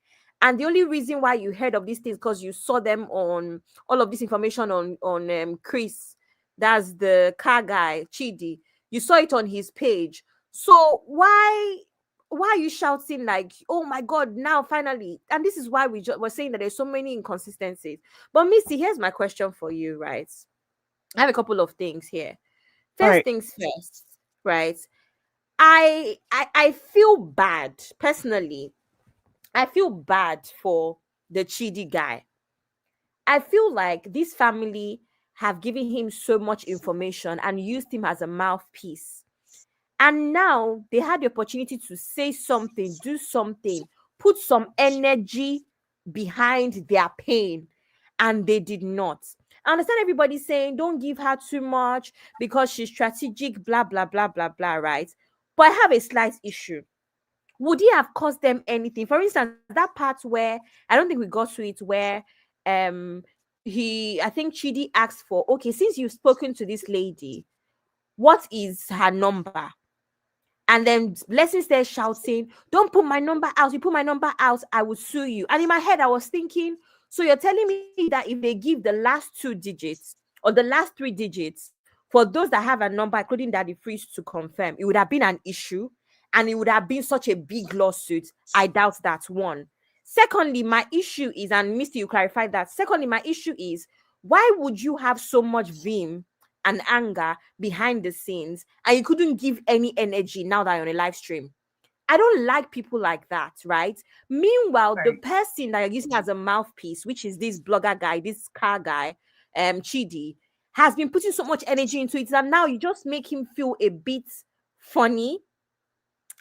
And the only reason why you heard of these things because you saw them on all of this information on Chris, that's the car guy, Chidi. You saw it on his page. So why are you shouting like, oh my God, now finally? And this is why we're saying that there's so many inconsistencies. But Missy, here's my question for you, right? I have a couple of things here. First things first, right? I feel bad personally. I feel bad for the Chidi guy. I feel like this family have given him so much information and used him as a mouthpiece. And now they had the opportunity to say something, do something, put some energy behind their pain, and they did not. I understand everybody saying, don't give her too much because she's strategic, blah, blah, blah, blah, blah, right? But I have a slight issue. Would he have cost them anything? For instance, that part where I don't think we got to it, where I think Chidi asked for, okay, since you've spoken to this lady, what is her number? And then Blessing started shouting, "Don't put my number out. You put my number out, I will sue you." And in my head, I was thinking, so you're telling me that if they give the last 2 digits or the last 3 digits for those that have a number, including Daddy Freeze, to confirm, it would have been an issue and it would have been such a big lawsuit. I doubt that, one. Secondly, my issue is, and Misty, you clarified that. Secondly, my issue is, why would you have so much vim and anger behind the scenes and you couldn't give any energy now that you're on a live stream? I don't like people like that, right? Meanwhile, the person that you're using as a mouthpiece, which is this blogger guy, this car guy, Chidi, has been putting so much energy into it that now you just make him feel a bit funny.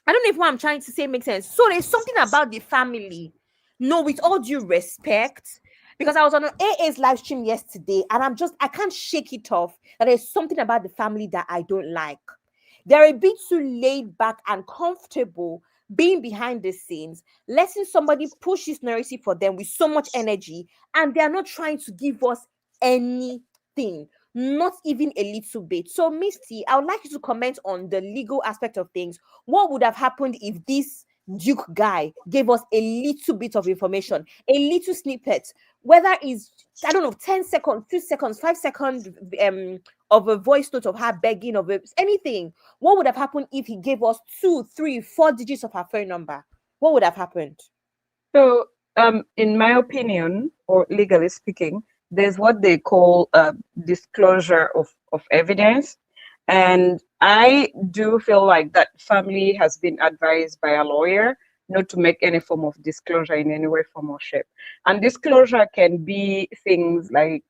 I don't know if what I'm trying to say makes sense. So there's something about the family. No, with all due respect, because I was on an AA's live stream yesterday and I can't shake it off that there's something about the family that I don't like. They're a bit too laid back and comfortable being behind the scenes, letting somebody push this narrative for them with so much energy, and they're not trying to give us anything, not even a little bit. So, Misty, I would like you to comment on the legal aspect of things. What would have happened if this Duke guy gave us a little bit of information, a little snippet, whether it's, I don't know, 10 seconds, 2 seconds, 5 seconds of a voice note of her begging, of anything? What would have happened if he gave us 2, 3, 4 digits of her phone number? What would have happened? So, in my opinion, or legally speaking, there's what they call disclosure of evidence. And I do feel like that family has been advised by a lawyer not to make any form of disclosure in any way, form, or shape. And disclosure can be things like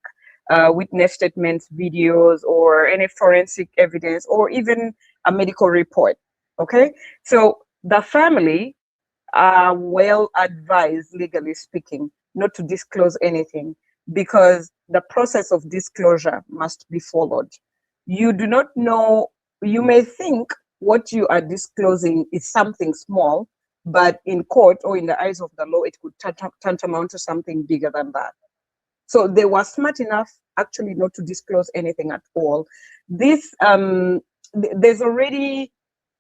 witness statements, videos, or any forensic evidence, or even a medical report. Okay, so the family are well advised, legally speaking, not to disclose anything, because the process of disclosure must be followed. You do not know, you may think what you are disclosing is something small, but in court or in the eyes of the law, it could tantamount to something bigger than that. So they were smart enough actually not to disclose anything at all. This, there's already,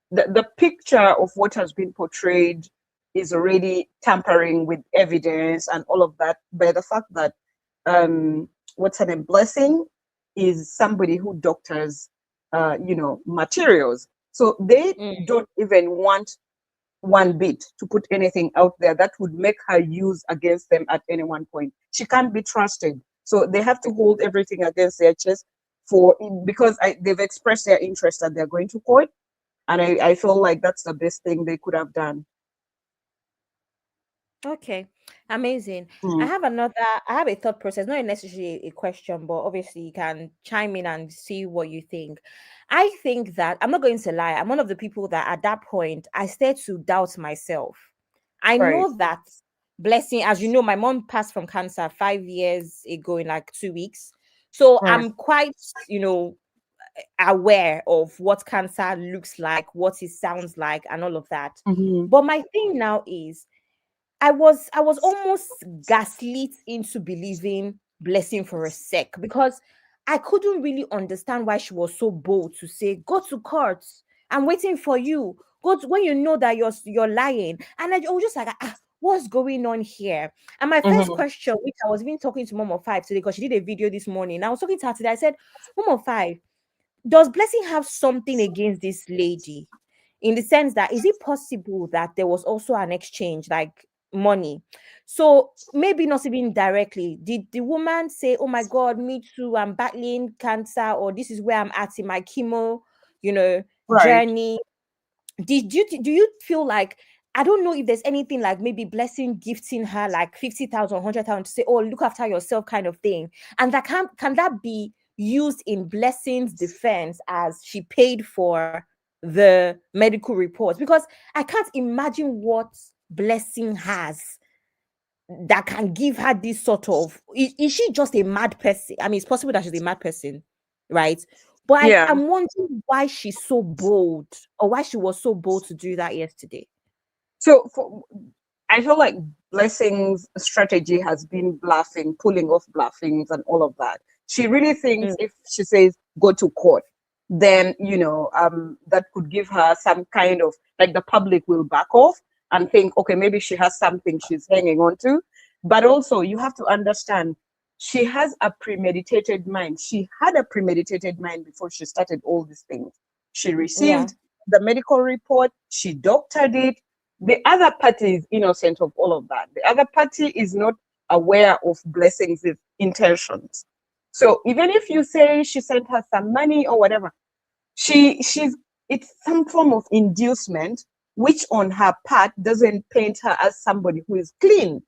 the picture of what has been portrayed is already tampering with evidence and all of that, by the fact that what's her name, Blessing, is somebody who doctors materials. So they don't even want one bit to put anything out there that would make her use against them at any one point. She can't be trusted. So they have to hold everything against their chest because they've expressed their interest that they're going to court. And I feel like that's the best thing they could have done. Okay, amazing. Mm. I have a thought process, not necessarily a question, but obviously you can chime in and see what you think. I think that I'm not going to lie. I'm one of the people that at that point I started to doubt myself. I Right. know that Blessing, as you know, my mom passed from cancer 5 years ago in like 2 weeks. So Right. I'm quite, aware of what cancer looks like, what it sounds like, and all of that. Mhm. But my thing now is I was almost gaslit into believing Blessing for a sec because I couldn't really understand why she was so bold to say, "Go to court. I'm waiting for you. Go to, when you know that you're lying." And I was just like, what's going on here? And my first Mhm. question, which I was even talking to Mom of Five today because she did a video this morning. I was talking to her today. I said, "Mom of Five, does Blessing have something against this lady? In the sense that is it possible that there was also an exchange like money? So maybe not even directly. Did the woman say, "Oh my God, me too, I'm battling cancer," or "This is where I'm at in my chemo, Right. journey"? Do you feel like, I don't know if there's anything like maybe Blessing gifting her like 50,000, 100,000 to say, "Oh, look after yourself," kind of thing, and that can that be used in Blessing's defense as she paid for the medical reports? Because I can't imagine what Blessing has that can give her this sort of, is she just a mad person? I mean, it's possible that she's a mad person, right? But Yeah. I'm wondering why she's so bold, or why she was so bold to do that yesterday. So I feel like Blessing's strategy has been bluffing, pulling off bluffings and all of that. She really thinks if she says go to court, then that could give her some kind of, like, the public will back off and think, okay, maybe she has something she's hanging on to. But also you have to understand, she has a premeditated mind. She had a premeditated mind before she started all these things. She Yeah. received the medical report, she doctored it. The other party is innocent of all of that. The other party is not aware of Blessing's intentions. So even if you say she sent her some money or whatever, it's some form of inducement, which on her part doesn't paint her as somebody who is clean.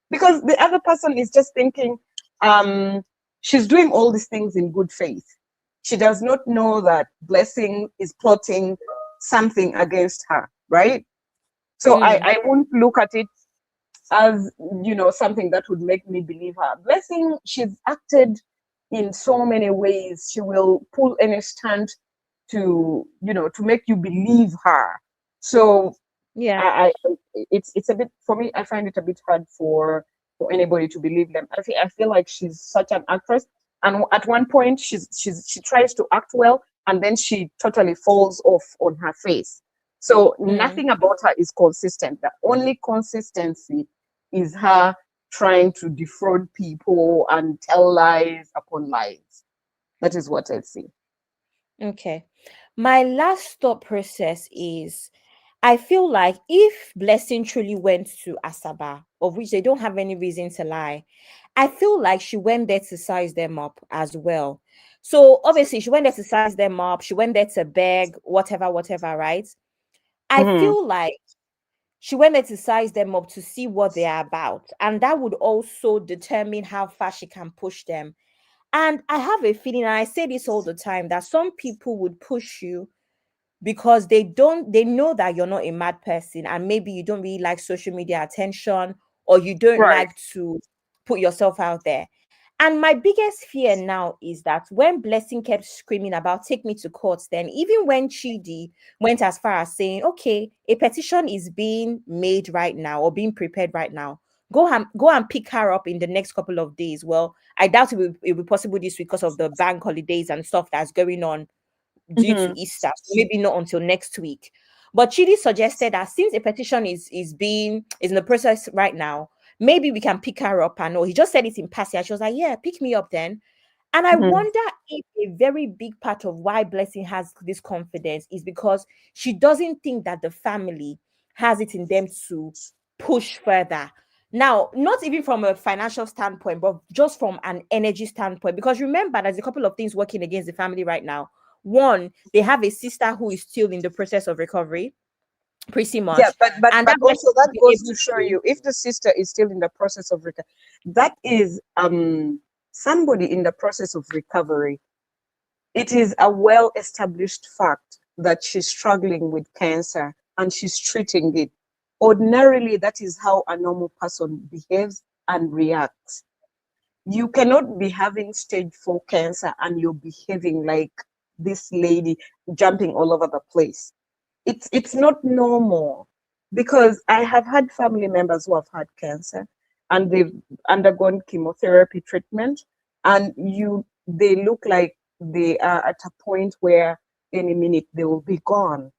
Because the other person is just thinking, she's doing all these things in good faith. She does not know that Blessing is plotting something against her, right? So I won't look at it as, something that would make me believe her. Blessing, she's acted in so many ways. She will pull any stunt to make you believe her. So Yeah. it's a bit, for me, I find it a bit hard for anybody to believe them. I feel like she's such an actress, and at one point she tries to act well, and then she totally falls off on her face. So nothing about her is consistent. The only consistency is her trying to defraud people and tell lies upon lies. That is what I see. Okay. My last thought process is, I feel like if Blessing truly went to Asaba, of which they don't have any reason to lie, I feel like she went there to size them up as well. So obviously she went there to size them up, she went there to beg, whatever, right? I feel like she went there to size them up to see what they are about. And that would also determine how far she can push them. And I have a feeling, and I say this all the time, that some people would push you because they know that you're not a mad person, and maybe you don't really like social media attention, or you don't Right. like to put yourself out there. And my biggest fear now is that when Blessing kept screaming about take me to court, then even when Chidi went as far as saying, okay, a petition is being made right now or being prepared right now, go and pick her up in the next couple of days. Well, I doubt it will be possible this week because of the bank holidays and stuff that's going on due to Easter. Maybe not until next week. But Chidi suggested that since a petition is in the process right now, maybe we can pick her up. And he just said it in passing. And she was like, yeah, pick me up then. And I wonder if a very big part of why Blessing has this confidence is because she doesn't think that the family has it in them to push further. Now, not even from a financial standpoint, but just from an energy standpoint. Because remember, there's a couple of things working against the family right now. One, they have a sister who is still in the process of recovery, pretty much. Yeah, but And also that be goes able to show you, if the sister is still in the process of recovery, that is somebody in the process of recovery. It is a well-established fact that she's struggling with cancer and she's treating it. Ordinarily, that is how a normal person behaves and reacts. You cannot be having stage 4 cancer and you're behaving like this lady, jumping all over the place. It's not normal, because I have had family members who have had cancer and they've undergone chemotherapy treatment, and they look like they are at a point where any minute they will be gone.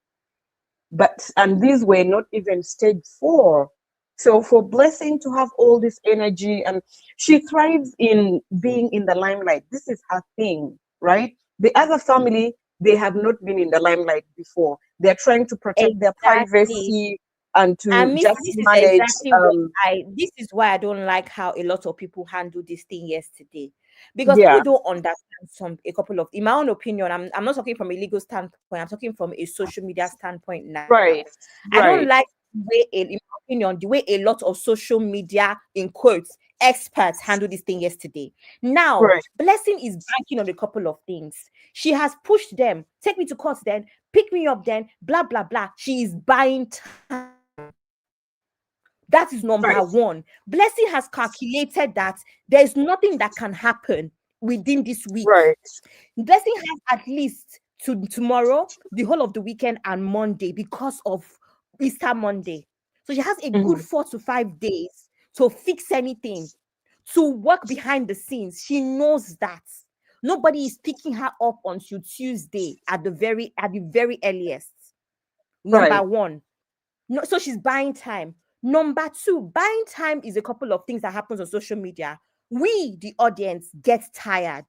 And these were not even stage 4. So for Blessing to have all this energy, and she thrives in being in the limelight. This is her thing, right? The other family, they have not been in the limelight before. They're trying to protect their privacy and to just this is manage. exactly this is why I don't like how a lot of people handled this thing yesterday, because Yeah. people don't understand a couple of, in my own opinion, I'm not talking from a legal standpoint, I'm talking from a social media standpoint now. Right. I don't like the way, in my opinion, the way a lot of social media, in quotes, experts handled this thing yesterday. Now, Right. Blessing is banking on a couple of things. She has pushed them, take me to court then, pick me up then, blah, blah, blah. She is buying time. That is number one. Blessing has calculated that there's nothing that can happen within this week. Right. Blessing has at least tomorrow, the whole of the weekend, and Monday, because of Easter Monday. So she has a good 4 to 5 days to fix anything, to work behind the scenes. She knows that nobody is picking her up until Tuesday at the very earliest. Number one. No, so she's buying time. Number two, buying time is a couple of things that happens on social media. We, the audience, get tired.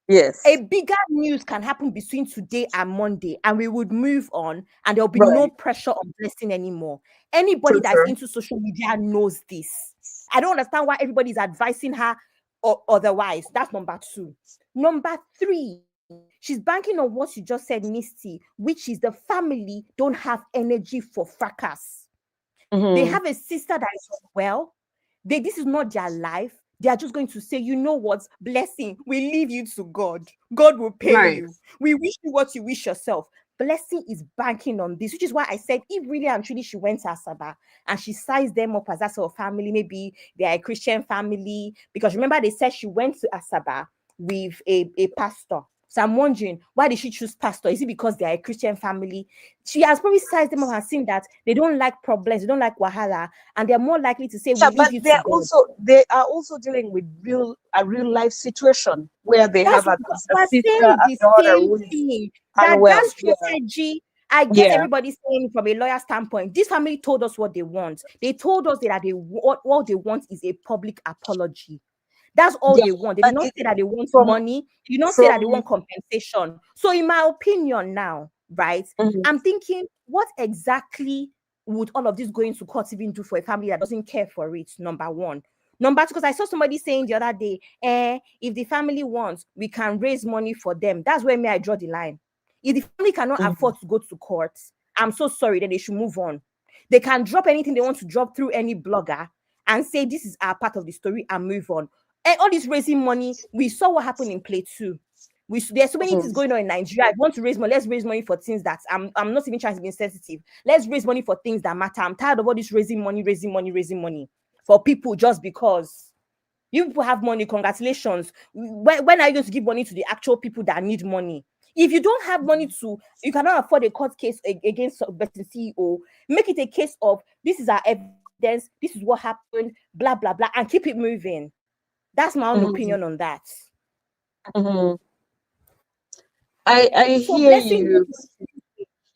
Yes. A bigger news can happen between today and Monday, and we would move on, and there'll be no pressure on Blessing anymore. Anybody that's into social media knows this. I don't understand why everybody is advising her or otherwise. That's number two. Number three, she's banking on what you just said, Misty, which is the family don't have energy for fracas. They have a sister that is well. This is not their life. They are just going to say, you know what, Blessing, we leave you to God. God will pay you. We wish you what you wish yourself. Blessing is banking on this, which is why I said, if really and truly she went to Asaba and she sized them up as that sort of family, maybe they are a Christian family, because remember they said she went to Asaba with a pastor. So I'm wondering, why did she choose pastor? Is it because they are a Christian family? She has probably sized them up and seen that they don't like problems, they don't like wahala, and they're more likely to say, Yeah, we but leave you to God. they are also dealing with a real life situation where they have a sister, a daughter who is unwell. That strategy, I get everybody saying from a lawyer standpoint, this family told us what they want. They told us that what they want is a public apology. That's all they want. They did not say that they want money. They did not say that they want compensation. So in my opinion now, right, I'm thinking, what exactly would all of this going to court even do for a family that doesn't care for it? Number one. Number two, because I saw somebody saying the other day, if the family wants, we can raise money for them. That's where I draw the line. If the family cannot afford to go to court, I'm so sorry, that they should move on. They can drop anything they want to drop through any blogger and say this is our part of the story and move on. And all this raising money, we saw what happened in Play 2. There's so many things going on in Nigeria. I want to raise money. Let's raise money for things that I'm not even trying to be insensitive. Let's raise money for things that matter. I'm tired of all this raising money for people just because. You people have money, congratulations. When are you going to give money to the actual people that need money? If you don't have money you cannot afford a court case against the CEO, make it a case of this is our evidence, this is what happened, blah, blah, blah, and keep it moving. That's my own opinion on that. I hear you.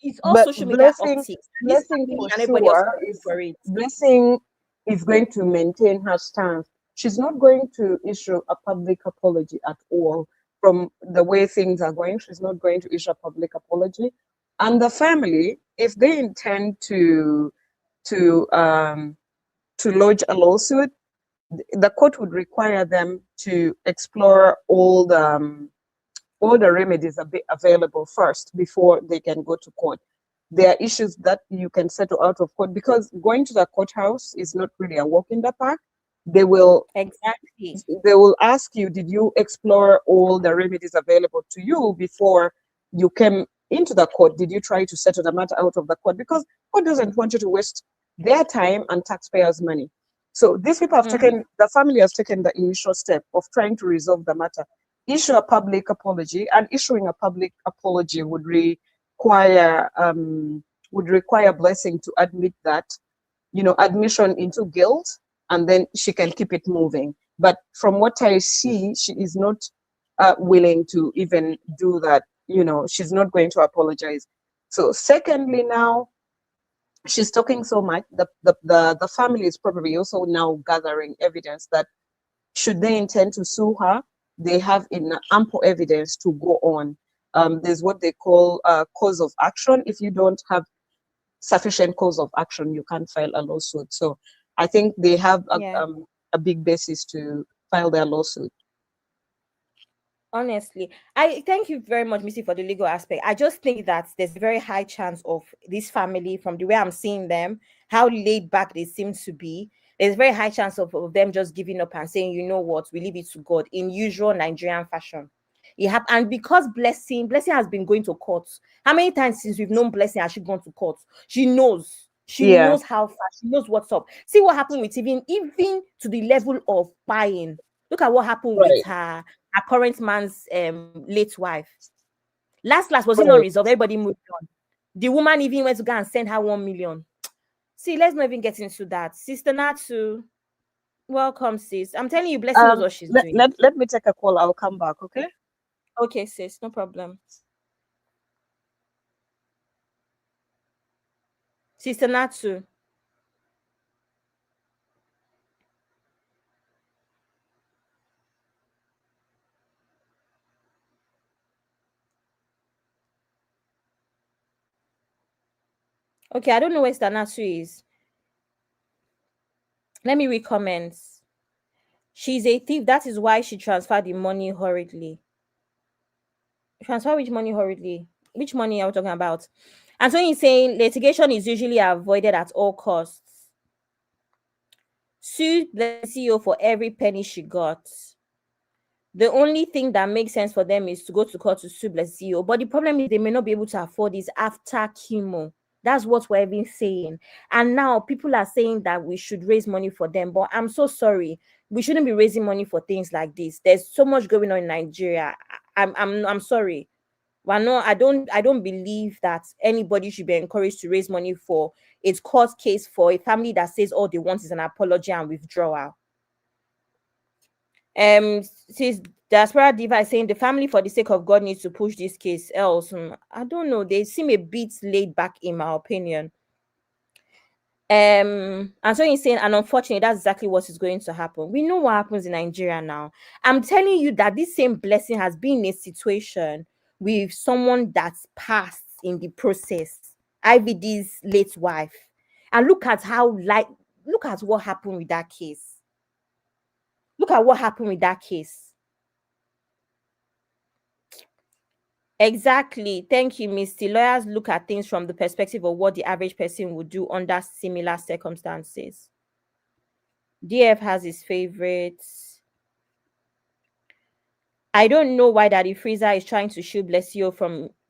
It's all social media optics. Blessing for sure Blessing is going to maintain her stance she's not going to issue a public apology at all. From the way things are going, she's not going to issue a public apology. And the family, if they intend to lodge a lawsuit, the court would require them to explore all the remedies available first before they can go to court. There are issues that you can settle out of court, because going to the courthouse is not really a walk in the park. They will ask you, did you explore all the remedies available to you before you came into the court? Did you try to settle the matter out of the court? Because court doesn't want you to waste their time and taxpayers' money. So these people have taken, the family has taken the initial step of trying to resolve the matter, issue a public apology, and issuing a public apology would require Blessing to admit that, admission into guilt, and then she can keep it moving. But from what I see, she is not willing to even do that. She's not going to apologize. So secondly, now she's talking so much, the family is probably also now gathering evidence that should they intend to sue her, they have ample evidence to go on. There's what they call cause of action. If you don't have sufficient cause of action, you can't file a lawsuit. So I think they have a big basis to file their lawsuit. Honestly, I thank you very much, Missy, for the legal aspect. I just think that there's a very high chance of this family, from the way I'm seeing them, how laid back they seem to be, there's a very high chance of them just giving up and saying, you know what, we leave it to God, in usual Nigerian fashion. And because Blessing has been going to court. How many times since we've known Blessing has she gone to court? She knows. She knows how far. She knows what's up. See what happened with even to the level of buying. Look at what happened with her current man's late wife. Last was it not resolved? Everybody moved on. The woman even went to go and send her 1 million. See, let's not even get into that. Sister Natu, welcome, sis. I'm telling you, Blessing knows what she's doing. Let me take a call. I'll come back, okay? Okay, sis, no problem. Sister Natsu. Okay, I don't know where Sister Natsu is. Let me read comments. She's a thief. That is why she transferred the money hurriedly. Transfer which money hurriedly? Which money are we talking about? And so he's saying litigation is usually avoided at all costs. Sue the CEO for every penny she got. The only thing that makes sense for them is to go to court to sue the CEO. But the problem is they may not be able to afford this after chemo. That's what we're even saying. And now people are saying that we should raise money for them. But I'm so sorry. We shouldn't be raising money for things like this. There's so much going on in Nigeria. I'm sorry. Well, no, I don't believe that anybody should be encouraged to raise money for a court case for a family that says all they want is an apology and withdrawal. Says Diaspora Diva is saying the family, for the sake of God, needs to push this case. Else, I don't know. They seem a bit laid back, in my opinion. And so he's saying, and unfortunately, that's exactly what is going to happen. We know what happens in Nigeria now. I'm telling you that this same Blessing has been in a situation with someone that's passed in the process. IVD's late wife. And look at what happened with that case. Look at what happened with that case. Exactly. Thank you, Misty. Lawyers look at things from the perspective of what the average person would do under similar circumstances. DF has his favorites. I don't know why Daddy Freezer is trying to shield Blessio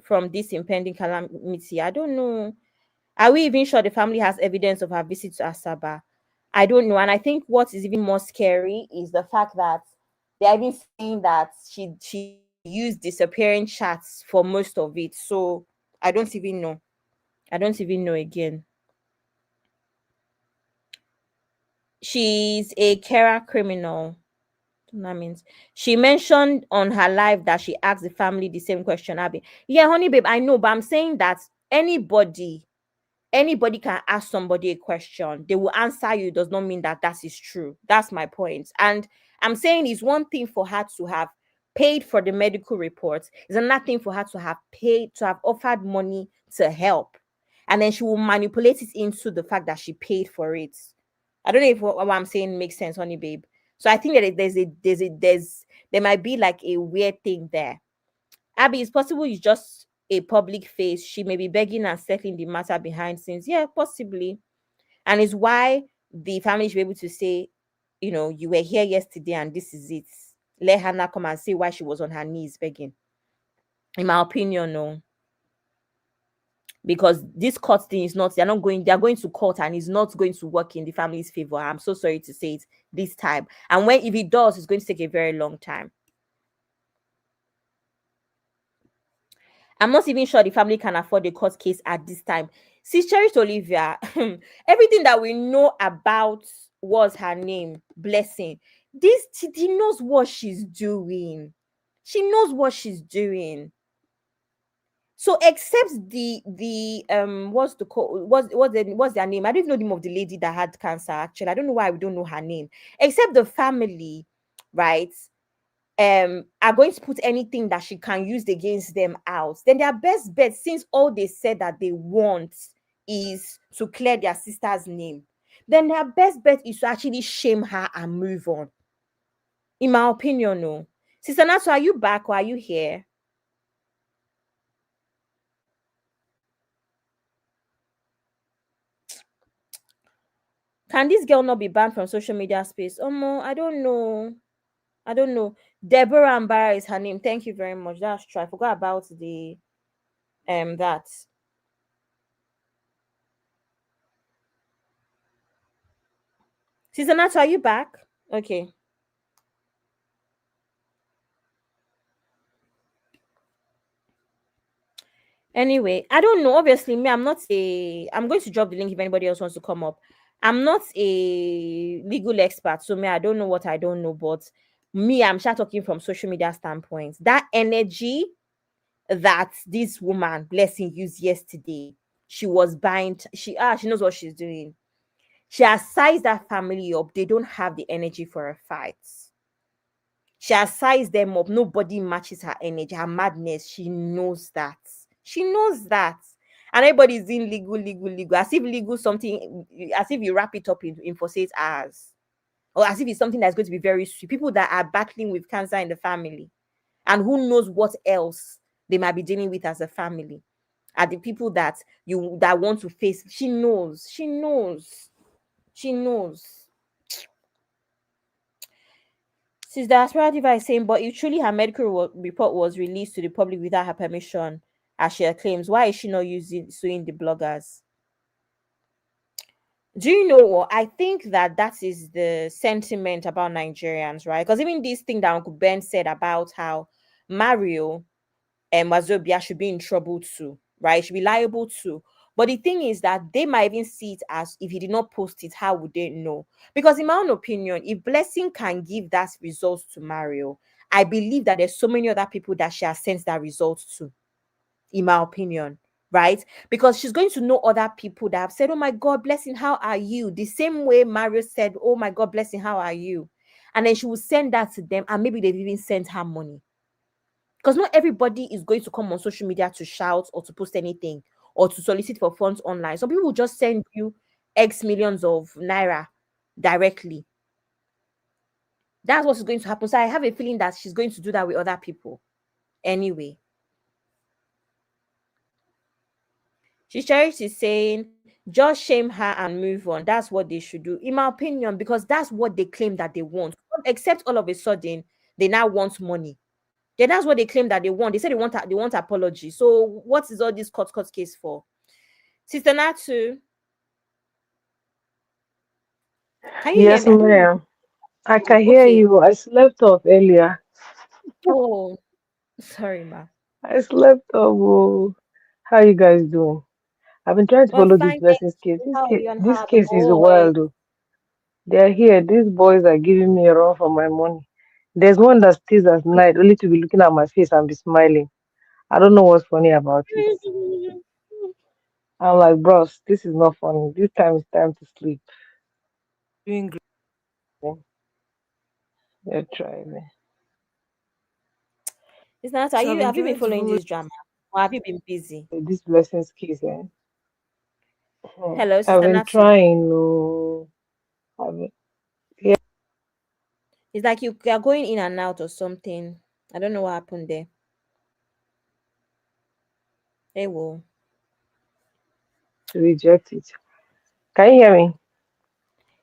from this impending calamity. I don't know. Are we even sure the family has evidence of her visit to Asaba? I don't know. And I think what is even more scary is the fact that they are even saying that she used disappearing chats for most of it. So I don't even know. I don't even know again. She's a carer criminal. That means she mentioned on her live that she asked the family the same question, Abby. Yeah, honey babe, I know, but I'm saying that anybody anybody can ask somebody a question. They will answer you. Does not mean that that is true. That's my point. And I'm saying it's one thing for her to have paid for the medical reports. It's another thing for her to have paid, to have offered money to help. And then she will manipulate it into the fact that she paid for it. I don't know if what I'm saying makes sense, honey babe. So I think that there might be like a weird thing there. Abby, it's possible it's just a public face. She may be begging and settling the matter behind scenes. Yeah, possibly. And it's why the family should be able to say, you know, you were here yesterday and this is it. Let Hannah come and say why she was on her knees begging. In my opinion, no. Because this court thing is not, they're going to court and it's not going to work in the family's favor. I'm so sorry to say it this time. And if it does, it's going to take a very long time. I'm not even sure the family can afford a court case at this time. See, Cherish Olivia, everything that we know about was her name, Blessing. She knows what she's doing. She knows what she's doing. So except the what's their name? I don't even know the name of the lady that had cancer. Actually, I don't know why we don't know her name. Except the family, right? Are going to put anything that she can use against them out, then their best bet, since all they said that they want is to clear their sister's name, then their best bet is to actually shame her and move on. In my opinion, no. Sister Nato, are you back or are you here? Can this girl not be banned from social media space? I don't know. I don't know. Deborah Ambara is her name. Thank you very much. That's true. I forgot about the that. Sister Nato, are you back? Okay. Anyway, I don't know. Obviously, me, I'm going to drop the link if anybody else wants to come up. I'm not a legal expert, so me, I don't know what I don't know, but me, I'm just talking from social media standpoint. That energy that this woman, Blessing, used yesterday, she was buying, she knows what she's doing. She has sized that family up. They don't have the energy for a fight. She has sized them up. Nobody matches her energy, her madness. She knows that. She knows that. And everybody's in legal. As if legal something, as if you wrap it up in 48 hours. Or as if it's something that's going to be very sweet. People that are battling with cancer in the family. And who knows what else they might be dealing with as a family. Are the people that want to face. She knows. She knows. She knows. Since the Aspera Diva is saying, but if truly her medical report was released to the public without her permission, as she claims, why is she not suing the bloggers? Do you know what? I think that is the sentiment about Nigerians, right? Because even this thing that Uncle Ben said about how Mario and Wazobia should be in trouble too, right? Should be liable too. But the thing is that they might even see it as, if he did not post it, how would they know? Because in my own opinion, if Blessing can give that result to Mario, I believe that there's so many other people that she has sent that result to, in my opinion, right? Because she's going to know other people that have said, oh my God, Blessing, how are you? The same way Mario said, oh my God, Blessing, how are you? And then she will send that to them, and maybe they've even sent her money. Because not everybody is going to come on social media to shout or to post anything or to solicit for funds online. Some people will just send you X millions of naira directly. That's what's going to happen. So I have a feeling that she's going to do that with other people. Anyway. Cherish is saying, just shame her and move on. That's what they should do, in my opinion, because that's what they claim that they want. Except all of a sudden, they now want money. Yeah, that's what they claim that they want. They said they want apology. So what is all this court case for? Sister Natu, can you Yes, hear me? ma'am. I can hear Okay. you. I slept off earlier. Oh, sorry, ma. I slept off. Oh. How you guys doing? I've been trying to Well, follow this fine, thank blessings case. you. How are you and how This are the case is boys? wild. Oh. They're here. These boys are giving me a run for my money. There's one that stays at night only to be looking at my face and be smiling. I don't know what's funny about it. I'm like, bros, this is not funny. This time is time to sleep. Doing great. You're driving. It's not. So I've Have you been enjoyed following following. this drama, or have you been busy? This blessings kiss, eh? Hello, I've Sister been Natu. trying. No, I've been, yeah. It's like you are going in and out or something. I don't know what happened there. Hey, well. To reject it. Can you hear me?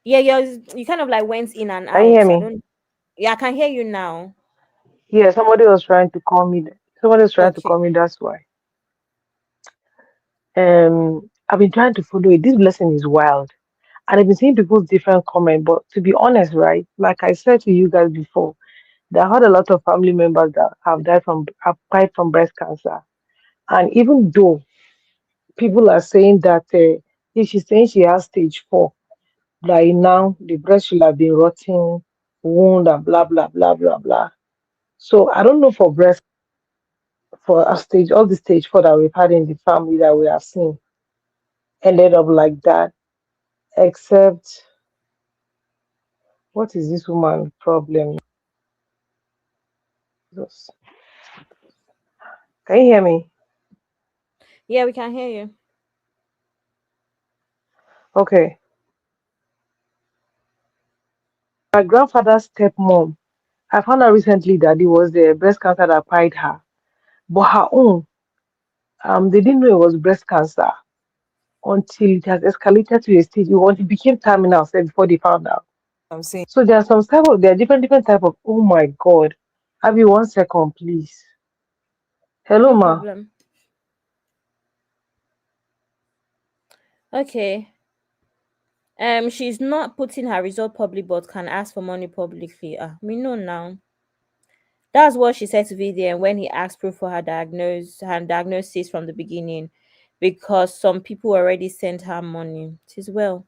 Yeah, you kind of like went in and Can you hear out. I me? don't. Yeah, I can hear you now. Yeah, somebody was trying to call me. Somebody was trying to Okay. call me. That's why. I've been trying to follow it. This blessing is wild, and I've been seeing people's different comments. But to be honest, right, like I said to you guys before, that I had a lot of family members that have died from breast cancer, and even though people are saying that if she's saying she has stage 4, like now the breast should have been rotting, wound, and blah blah blah blah blah. So I don't know for breast for a stage, all the stage 4 that we've had in the family that we have seen ended up like that. Except, what is this woman problem? Jesus. Can you hear me? Yeah, we can hear you. Okay. My grandfather's stepmom, I found out recently that it was the breast cancer that pied her, but her own, they didn't know it was breast cancer until it has escalated to a stage. It became terminal sef before they found out. I'm saying. So there are different type of. Oh my God, Abby, 1 second, please. Hello, No ma. problem. Okay. She's not putting her result public, but can ask for money publicly. We know now. That's what she said to Vivian when he asked proof for her diagnosis from the beginning, because some people already sent her money. It is well.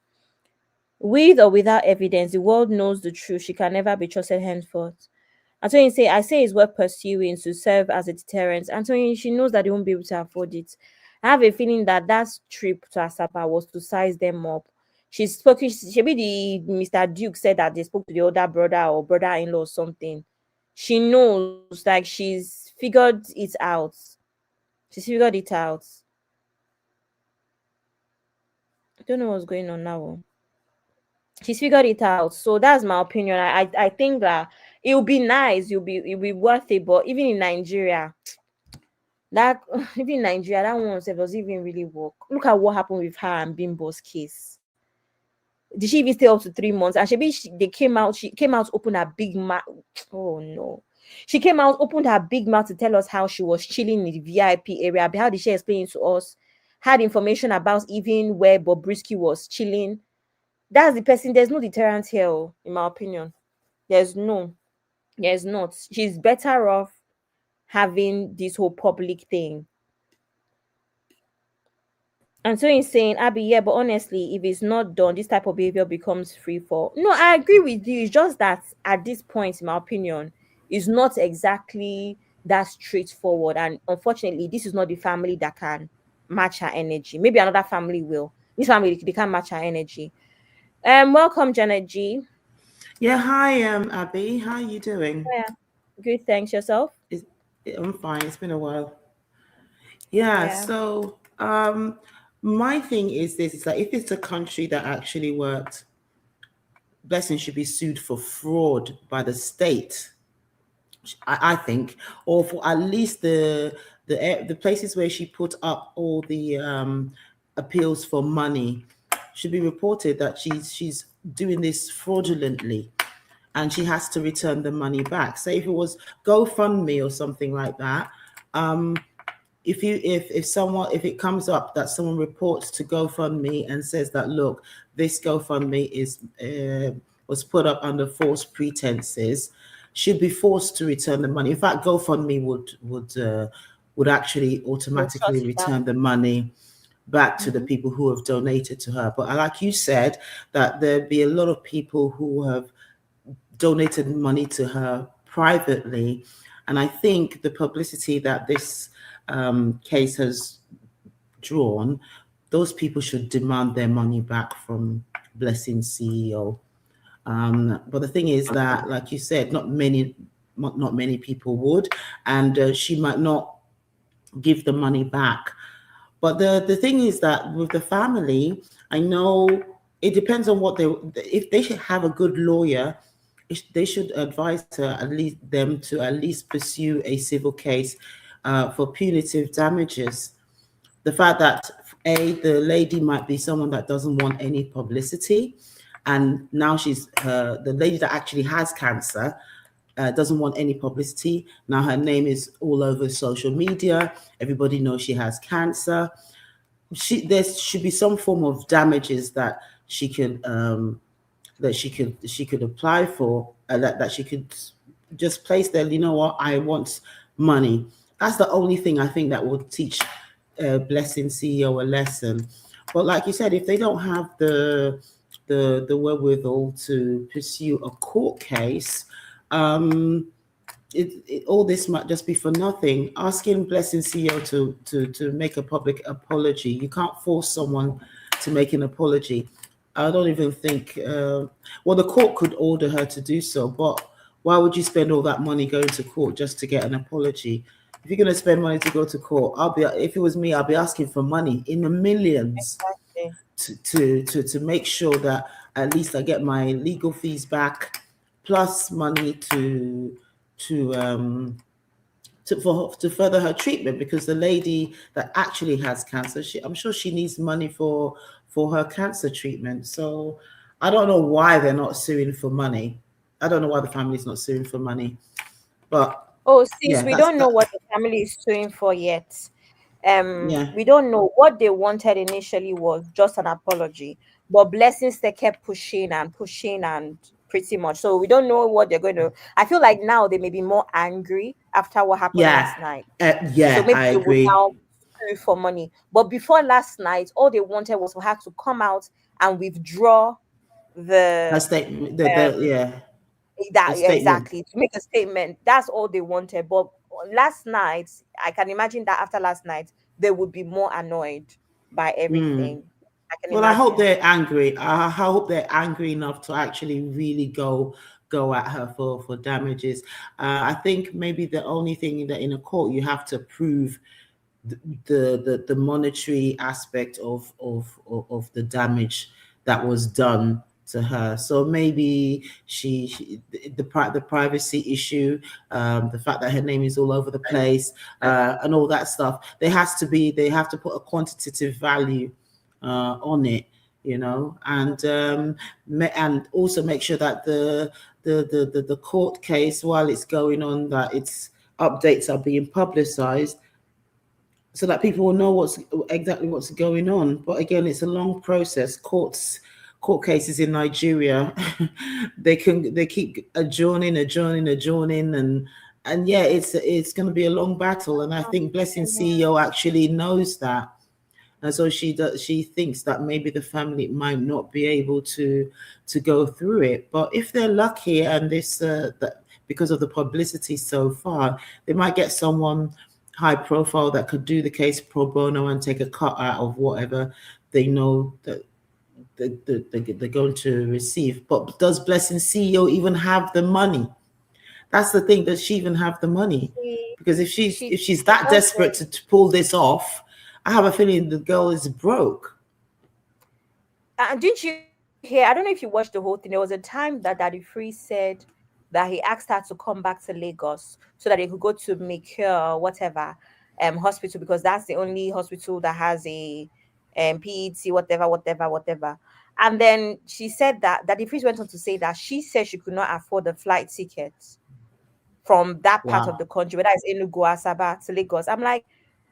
With or without evidence, the world knows the truth. She can never be trusted henceforth. Anthony say, I say it's worth pursuing to serve as a deterrent. Anthony, she knows that they won't be able to afford it. I have a feeling that that trip to Asapa was to size them up. She's spoken. Maybe the Mr. Duke said that they spoke to the older brother or brother-in-law or something. She knows, like she's figured it out. She's figured it out. I don't know what's going on now. She's figured it out. So that's my opinion. I think that it will be nice. It'll be worth it. But even in Nigeria, that even in Nigeria, that one doesn't even really work. Look at what happened with her and Bimbo's case. Did she even stay up to 3 months? And they came out. She came out, opened her big mouth. Oh no. She came out, opened her big mouth to tell us how she was chilling in the VIP area. How did she explain to us? Had information about even where Bobrisky was chilling. That's the person. There's no deterrent here, in my opinion. There's not. She's better off having this whole public thing. And so he's saying, Abby, yeah, but honestly, if it's not done, this type of behavior becomes free for. No, I agree with you. It's just that at this point, in my opinion, it's not exactly that straightforward. And unfortunately, this is not the family that can match her energy. Maybe another family will. This family, they can't match her energy. Welcome, Janet G. Yeah, hi, Abby. How are you doing? Yeah, good. Thanks. Yourself? I'm fine. It's been a while. Yeah. Yeah. So, my thing is this: is that if it's a country that actually worked, Blessing should be sued for fraud by the state. I think, or for at least the places where she put up all the appeals for money should be reported that she's doing this fraudulently, and she has to return the money back. Say if it was GoFundMe or something like that, if it comes up that someone reports to GoFundMe and says that, look, this GoFundMe was put up under false pretenses, should be forced to return the money. In fact, GoFundMe would actually automatically return the money back to the people who have donated to her. But like you said, that there'd be a lot of people who have donated money to her privately. And I think the publicity that this case has drawn those people should demand their money back from Blessing CEO. But the thing is that, like you said, not many people would, and she might not give the money back. But the thing is that with the family, I know it depends on what if they should have a good lawyer, they should advise her, at least them to at least pursue a civil case for punitive damages. The fact that the lady might be someone that doesn't want any publicity, and now she's the lady that actually has cancer, doesn't want any publicity. Now her name is all over social media. Everybody knows she has cancer. There should be some form of damages that she could apply for, that she could just place there. You know what? I want money. That's the only thing I think that will teach Blessing CEO a lesson. But like you said, if they don't have the wherewithal to pursue a court case, all this might just be for nothing. Asking Blessing CEO to make a public apology, you can't force someone to make an apology. I don't even think, well, the court could order her to do so, but why would you spend all that money going to court just to get an apology? If you're going to spend money to go to court, if it was me, I'll be asking for money in the millions. Exactly. to make sure that at least I get my legal fees back, plus money to further her treatment, because the lady that actually has cancer, I'm sure she needs money for her cancer treatment. So I don't know why they're not suing for money. I don't know why the family's not suing for money. But sis, we don't know what the family is suing for yet. We don't know. What they wanted initially was just an apology, but Blessings, they kept pushing and pretty much. So we don't know what they're going to. I feel like now they may be more angry after what happened last night. So maybe I agree. Would now sue for money. But before last night, all they wanted was for her to come out and withdraw the statement. Exactly, to make a statement. That's all they wanted. But last night, I can imagine that after last night, they would be more annoyed by everything. I hope they're angry. I hope they're angry enough to actually really go at her for damages. I think maybe the only thing that in a court you have to prove the monetary aspect of the damage that was done to her. So maybe the privacy issue, the fact that her name is all over the place, and all that stuff. They have to put a quantitative value on it, you know, and also make sure that the court case, while it's going on, that its updates are being publicized, so that people will know exactly what's going on. But again, it's a long process. Court cases in Nigeria, they keep adjourning, and yeah, it's going to be a long battle. And I think Blessing CEO actually knows that, and so she thinks that maybe the family might not be able to go through it. But if they're lucky, and because of the publicity so far, they might get someone high profile that could do the case pro bono and take a cut out of whatever they know that they're going to receive. But does Blessing CEO even have the money? That's the thing. Does she even have the money? Because if she's that desperate to pull this off, I have a feeling the girl is broke. Didn't you hear? I don't know if you watched the whole thing. There was a time that Daddy Free said that he asked her to come back to Lagos so that they could go to Macure, whatever, hospital, because that's the only hospital that has a PET, whatever. And then she said that Daddy Free went on to say that she said she could not afford the flight tickets from that part of the country, whether it's Enugu, Asaba to Lagos. I'm like,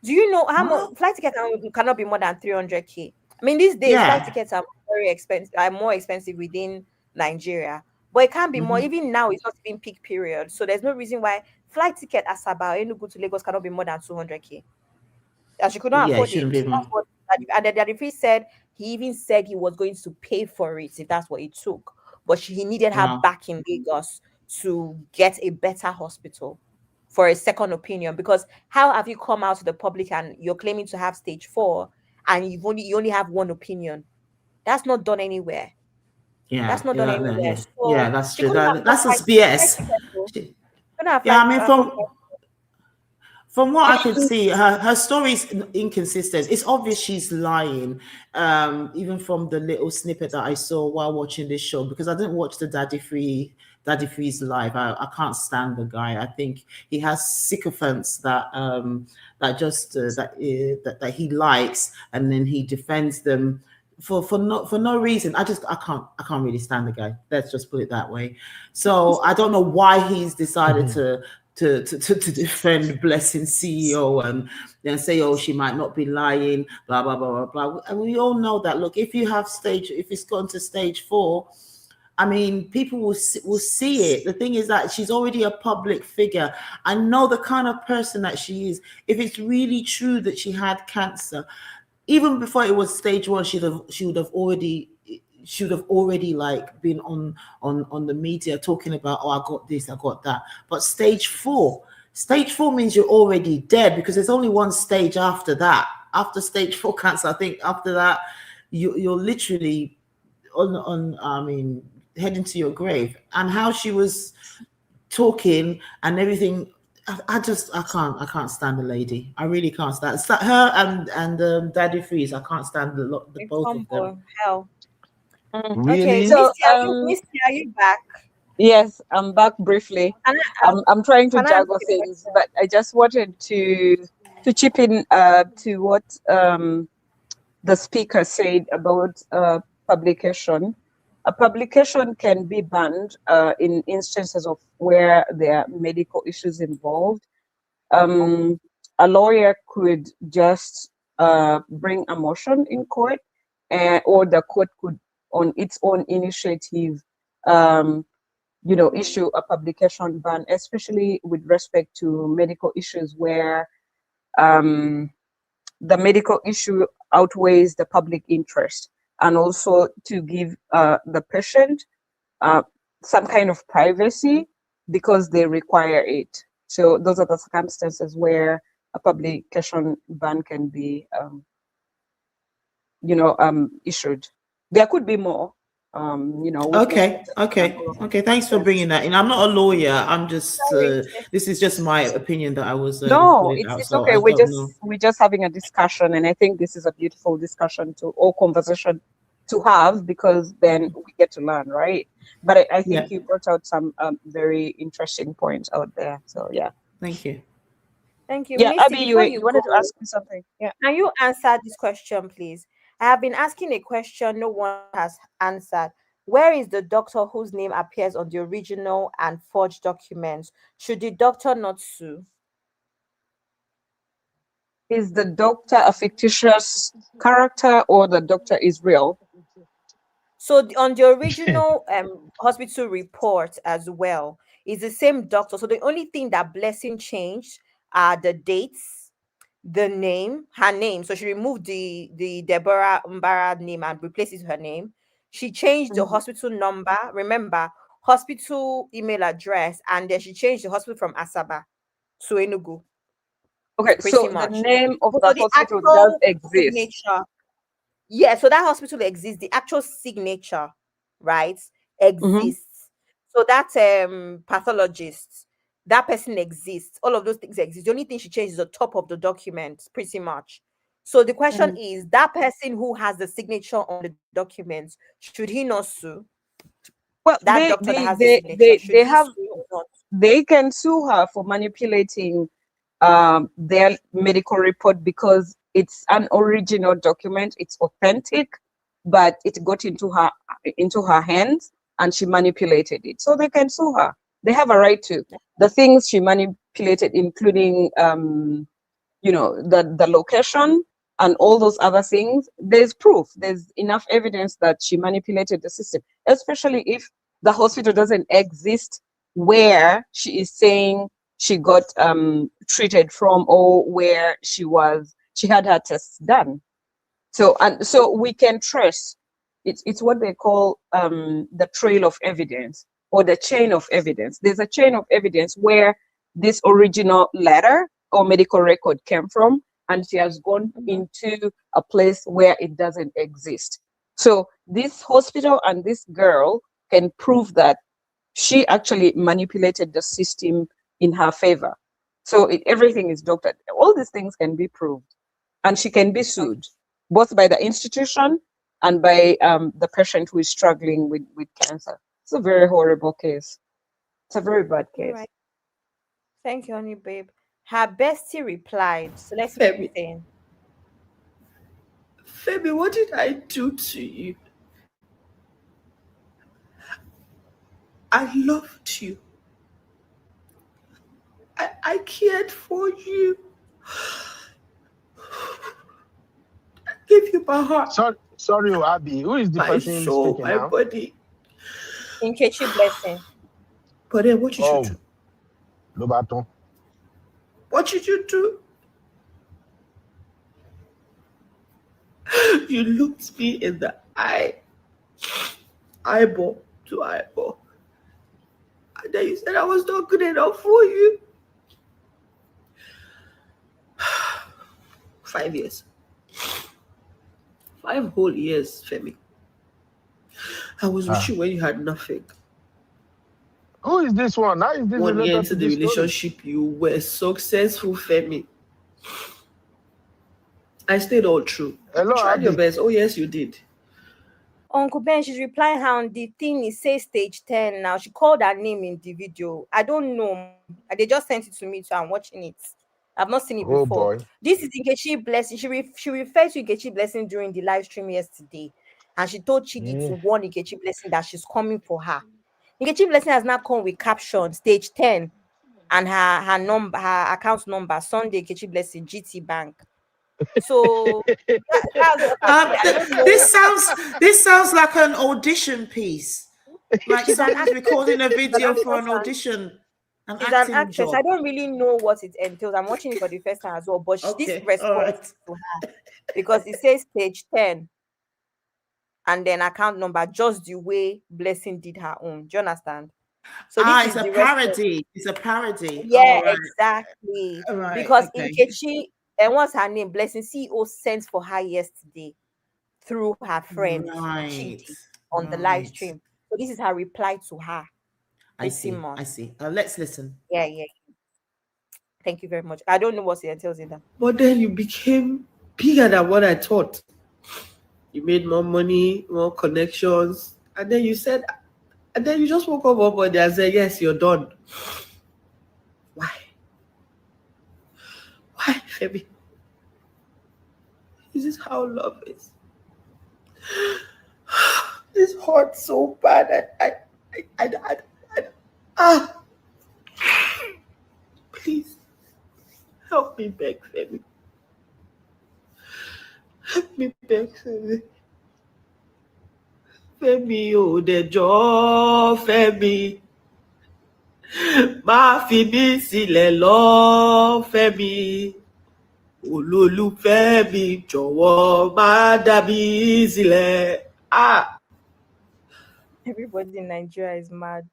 do you know how much flight tickets cannot be more than 300K? I mean, these days flight tickets are very expensive, are more expensive within Nigeria. But it can't be more. Even now, it's not even peak period. So there's no reason why flight ticket Asaba or Enugu to Lagos cannot be more than 200K. And she could not afford it. And then Daddy Free said he even said he was going to pay for it if that's what it took. But he needed her back in Lagos to get a better hospital for a second opinion. Because how have you come out to the public and you're claiming to have stage 4, and you only have one opinion. That's not done anywhere. That's not done anywhere. So that's she true. couldn't have That's come a like BS. couldn't have Yeah, like I mean, from what I can see, her story is inconsistent. It's obvious she's lying, even from the little snippet that I saw while watching this show, because I didn't watch the Daddy Freeze live. I can't stand the guy. I think he has sycophants that that he likes, and then he defends them for no reason. I can't really stand the guy. Let's just put it that way. So I don't know why he's decided to defend Blessing CEO and then say, oh, she might not be lying, blah blah blah blah blah. And we all know that. Look, if it's gone to stage 4, I mean, people will see it. The thing is that she's already a public figure. I know the kind of person that she is. If it's really true that she had cancer, even before it was stage 1, she would have already like been on the media talking about, oh, I got this, I got that. But stage 4 means you're already dead, because there's only one stage after that. After stage 4 cancer, I think after that you're literally heading to your grave. And how she was talking and everything, I can't stand the lady. I really can't stand her and Daddy Freeze. I can't stand the both of them. Hell. Really? Okay, So, Misty, are you back? Yes, I'm back briefly. I'm trying to can I ask juggle you a things, but I just wanted to chip in to what the speaker said about publication. A publication can be banned in instances of where there are medical issues involved. A lawyer could just bring a motion in court, or the court could, on its own initiative, issue a publication ban, especially with respect to medical issues where the medical issue outweighs the public interest, and also to give the patient some kind of privacy because they require it. So those are the circumstances where a publication ban can be, issued. There could be more. Okay. Thanks for bringing that in. I'm not a lawyer. I'm just this is just my opinion that I was No, putting out. it's So okay. I don't know. We're just having a discussion, and I think this is a beautiful discussion or conversation to have, because then we get to learn, right? But I think you brought out some very interesting points out there. So yeah. Thank you. Thank you. Yeah, Misty, Abby, before you wanted to ask me something. Yeah. Can you answer this question, please? I have been asking a question no one has answered. Where is the doctor whose name appears on the original and forged documents? Should the doctor not sue? Is the doctor a fictitious character, or the doctor is real? So on the original hospital report as well, is the same doctor. So the only thing that Blessing changed are the dates, the name, her name. So she removed the Deborah Mbara name and replaced it with her name. She changed the hospital number, remember, hospital email address, and then she changed the hospital from Asaba to Enugu. Okay, so the name of the hospital does exist. Signature. Yeah, so that hospital exists. The actual signature, right, exists. So that pathologist, that person exists. All of those things exist. The only thing she changed is the top of the document, pretty much. So the question is, that person who has the signature on the documents, should he not sue? Well, that doctor that has the signature, should he sue or not? They can sue her for manipulating their medical report, because it's an original document, it's authentic, but it got into her hands and she manipulated it. So they can sue her. They have a right to. The things she manipulated, including the location and all those other things, there's proof. There's enough evidence that she manipulated the system, especially if the hospital doesn't exist where she is saying she got treated from, or where she had her tests done. So we can trust. It's what they call the trail of evidence, or the chain of evidence. There's a chain of evidence where this original letter or medical record came from, and she has gone into a place where it doesn't exist. So this hospital and this girl can prove that she actually manipulated the system in her favor. So everything is doctored. All these things can be proved, and she can be sued both by the institution and by the patient who is struggling with cancer. It's a very horrible case. It's a very bad All case. right. Thank you, honey babe. Her bestie replied. So let's see what Femi, she's saying. Femi, what did I do to you? I loved you. I cared for you. I gave you my heart. Sorry, Abby. Who is the My person soul, speaking my now? body. Nkechi Blessing. But then what did you do? Lobaton. What did you do? You looked me in the eye, eyeball to eyeball. And then you said I was not good enough for you. 5 years. 5 whole years, Femi. I was with you when you had nothing. Who is this one? How is this 1 year related into to the this story? relationship, you were successful, Femi. I stayed all true. Hello, You tried Abby. your best. Oh, yes, you did. Uncle Ben, she's replying how on the thing is say stage 10 now. She called her name in the video. I don't know. They just sent it to me, so I'm watching it. I've not seen it Oh before. boy. This is Nkechi Blessing. She referred to Nkechi Blessing during the live stream yesterday. And she told Chidi to warn Nkechi Blessing that she's coming for her. Nkechi Blessing has now come with caption stage 10 and her number, her account number, Sunday Nkechi Blessing, GT Bank. So that's what I don't know. This sounds like an audition piece. Like She's an someone's recording a video for an actress. audition. She's an actress. I don't really know what it entails. I'm watching it for the first time as well. But this response to her, because it says stage 10 and then account number, just the way Blessing did her own. Do you understand? So this it's is a the parody. It's a parody. Yeah, Right. exactly. Right, Because okay. Nkechi, and what's her name? Blessing CEO sent for her yesterday through her friend Chidi on the live stream. So this is her reply to her. I see. Let's listen. Yeah. Thank you very much. I don't know what it entails either. But then you became bigger than what I thought. You made more money, more connections. And then you said, and then you just woke up one morning and said, yes, you're done. Why? Why, Femi? This is how love is. This hurts so bad. Please help me beg, Femi. Help me beg, Femi. Femi, oh, dejo, Femi. Má fi mí sílẹ̀ lọ, Femi. Olólùfẹ́ mi, jọ̀wọ́ má dà mí sílẹ̀. Everybody in Nigeria is mad.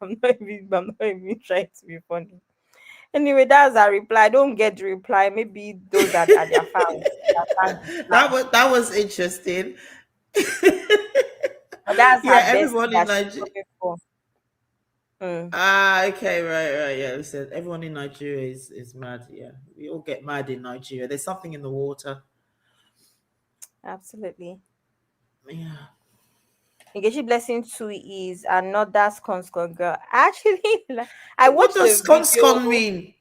I'm not even trying to be funny. Anyway, that's our reply. I don't get the reply. Maybe those are their fans. That was interesting. But that's everyone in Nigeria. Okay, right. Yeah, listen, everyone in Nigeria is mad. Yeah, we all get mad in Nigeria. There's something in the water. Absolutely. Yeah. Nkechi Blessing 2 is another scon girl. Actually, I What watched does the video, scon mean?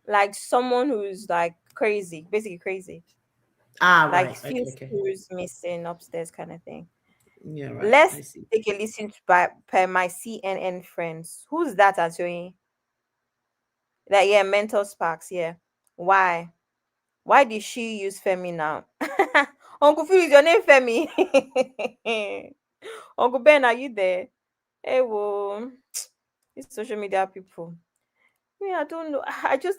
like someone who's like crazy, basically crazy. Right. Like few screws missing upstairs kind of thing. Yeah, right. Let's take a listen to per my CNN friends. Who's that, Anthony? Mental sparks. Yeah. Why? Why did she use Femi now? Uncle Phil, is your name Femi? Uncle Ben, are you there? Hey, whoa. These social media people. I don't know.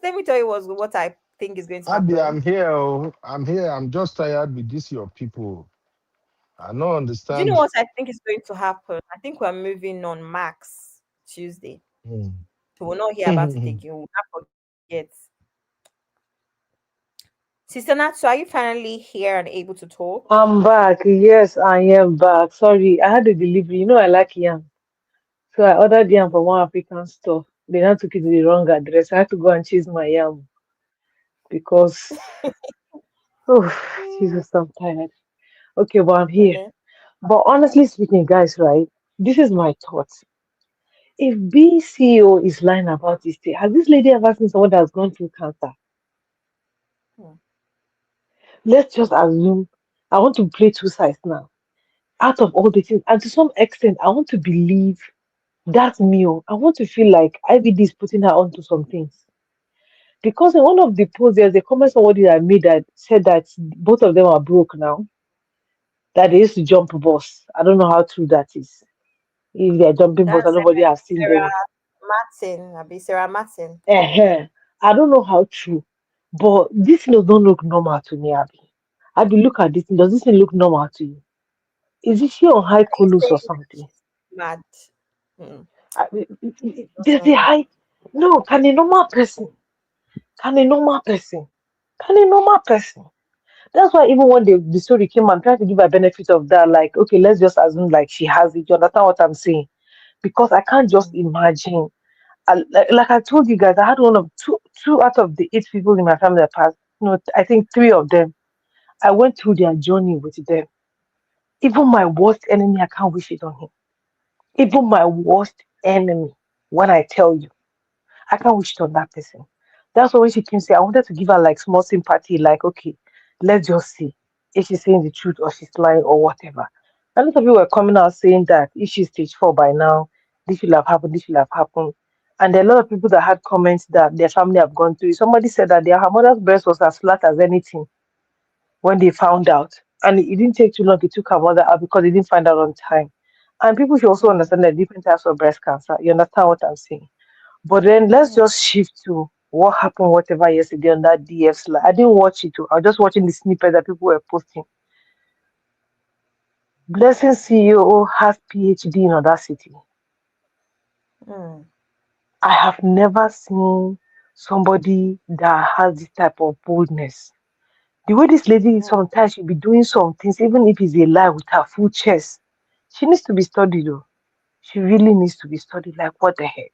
Let me tell you what I think is going to happen. Abby, I'm here. I'm here. I'm just tired with this, your people. I don't understand. Do you know what I think is going to happen? I think we're moving on Max Tuesday. So we'll not hear about it again. We'll not forget. Sister Natsu, are you finally here and able to talk? I'm back. Yes, I am back. Sorry, I had a delivery. You know, I like yam. So I ordered yam from one African store. They now took it to the wrong address. I had to go and chase my yam because, oh, Jesus, I'm tired. Okay, but I'm here. Okay. But honestly speaking, guys, right? This is my thought. If BCO is lying about this thing, has this lady ever seen someone that's gone through cancer? Hmm. Let's just assume. I want to play two sides now. Out of all the things, and to some extent, I want to believe that's me. Oh. I want to feel like IVD is putting her onto some things. Because in one of the posts, there's a comment somebody that made that said that both of them are broke now, that they used to jump bus. I don't know how true that is. If they're jumping bus and That's nobody has seen Sarah them. Martin. I'll Sarah Martin. I don't know how true, but this thing don't look normal to me, Abby. Abby, look at this thing. Does this thing look normal to you? Is it she on high Are you colors or saying something? mad? Hmm. There's a high. No, can a normal person, can a normal person? That's why even when the story came, I'm trying to give her benefit of that. Like, okay, let's just assume like she has it. You understand what I'm saying? Because I can't just imagine. Like I told you guys, I had one of two out of the 8 people in my family that passed. No, I think 3 of them. I went through their journey with them. Even my worst enemy, I can't wish it on him. Even my worst enemy, when I tell you, I can't wish it on that person. That's why when she came say, I wanted to give her like small sympathy, like, okay, let's just see if she's saying the truth or she's lying or whatever. A lot of people were coming out saying that if she's stage 4 by now, this will have happened, this will have happened. And there are a lot of people that had comments that their family have gone through it. Somebody said that her mother's breast was as flat as anything when they found out. And it didn't take too long, it took her mother out because they didn't find out on time. And people should also understand the different types of breast cancer. You understand what I'm saying? But then let's just shift to what happened, whatever, yesterday on that DF slide. I didn't watch it too. I was just watching the snippet that people were posting. Blessing CEO has PhD in Audacity. Hmm. I have never seen somebody that has this type of boldness. The way this lady sometimes she'll be doing some things, even if it's a lie with her full chest, she needs to be studied though. She really needs to be studied. Like what the heck?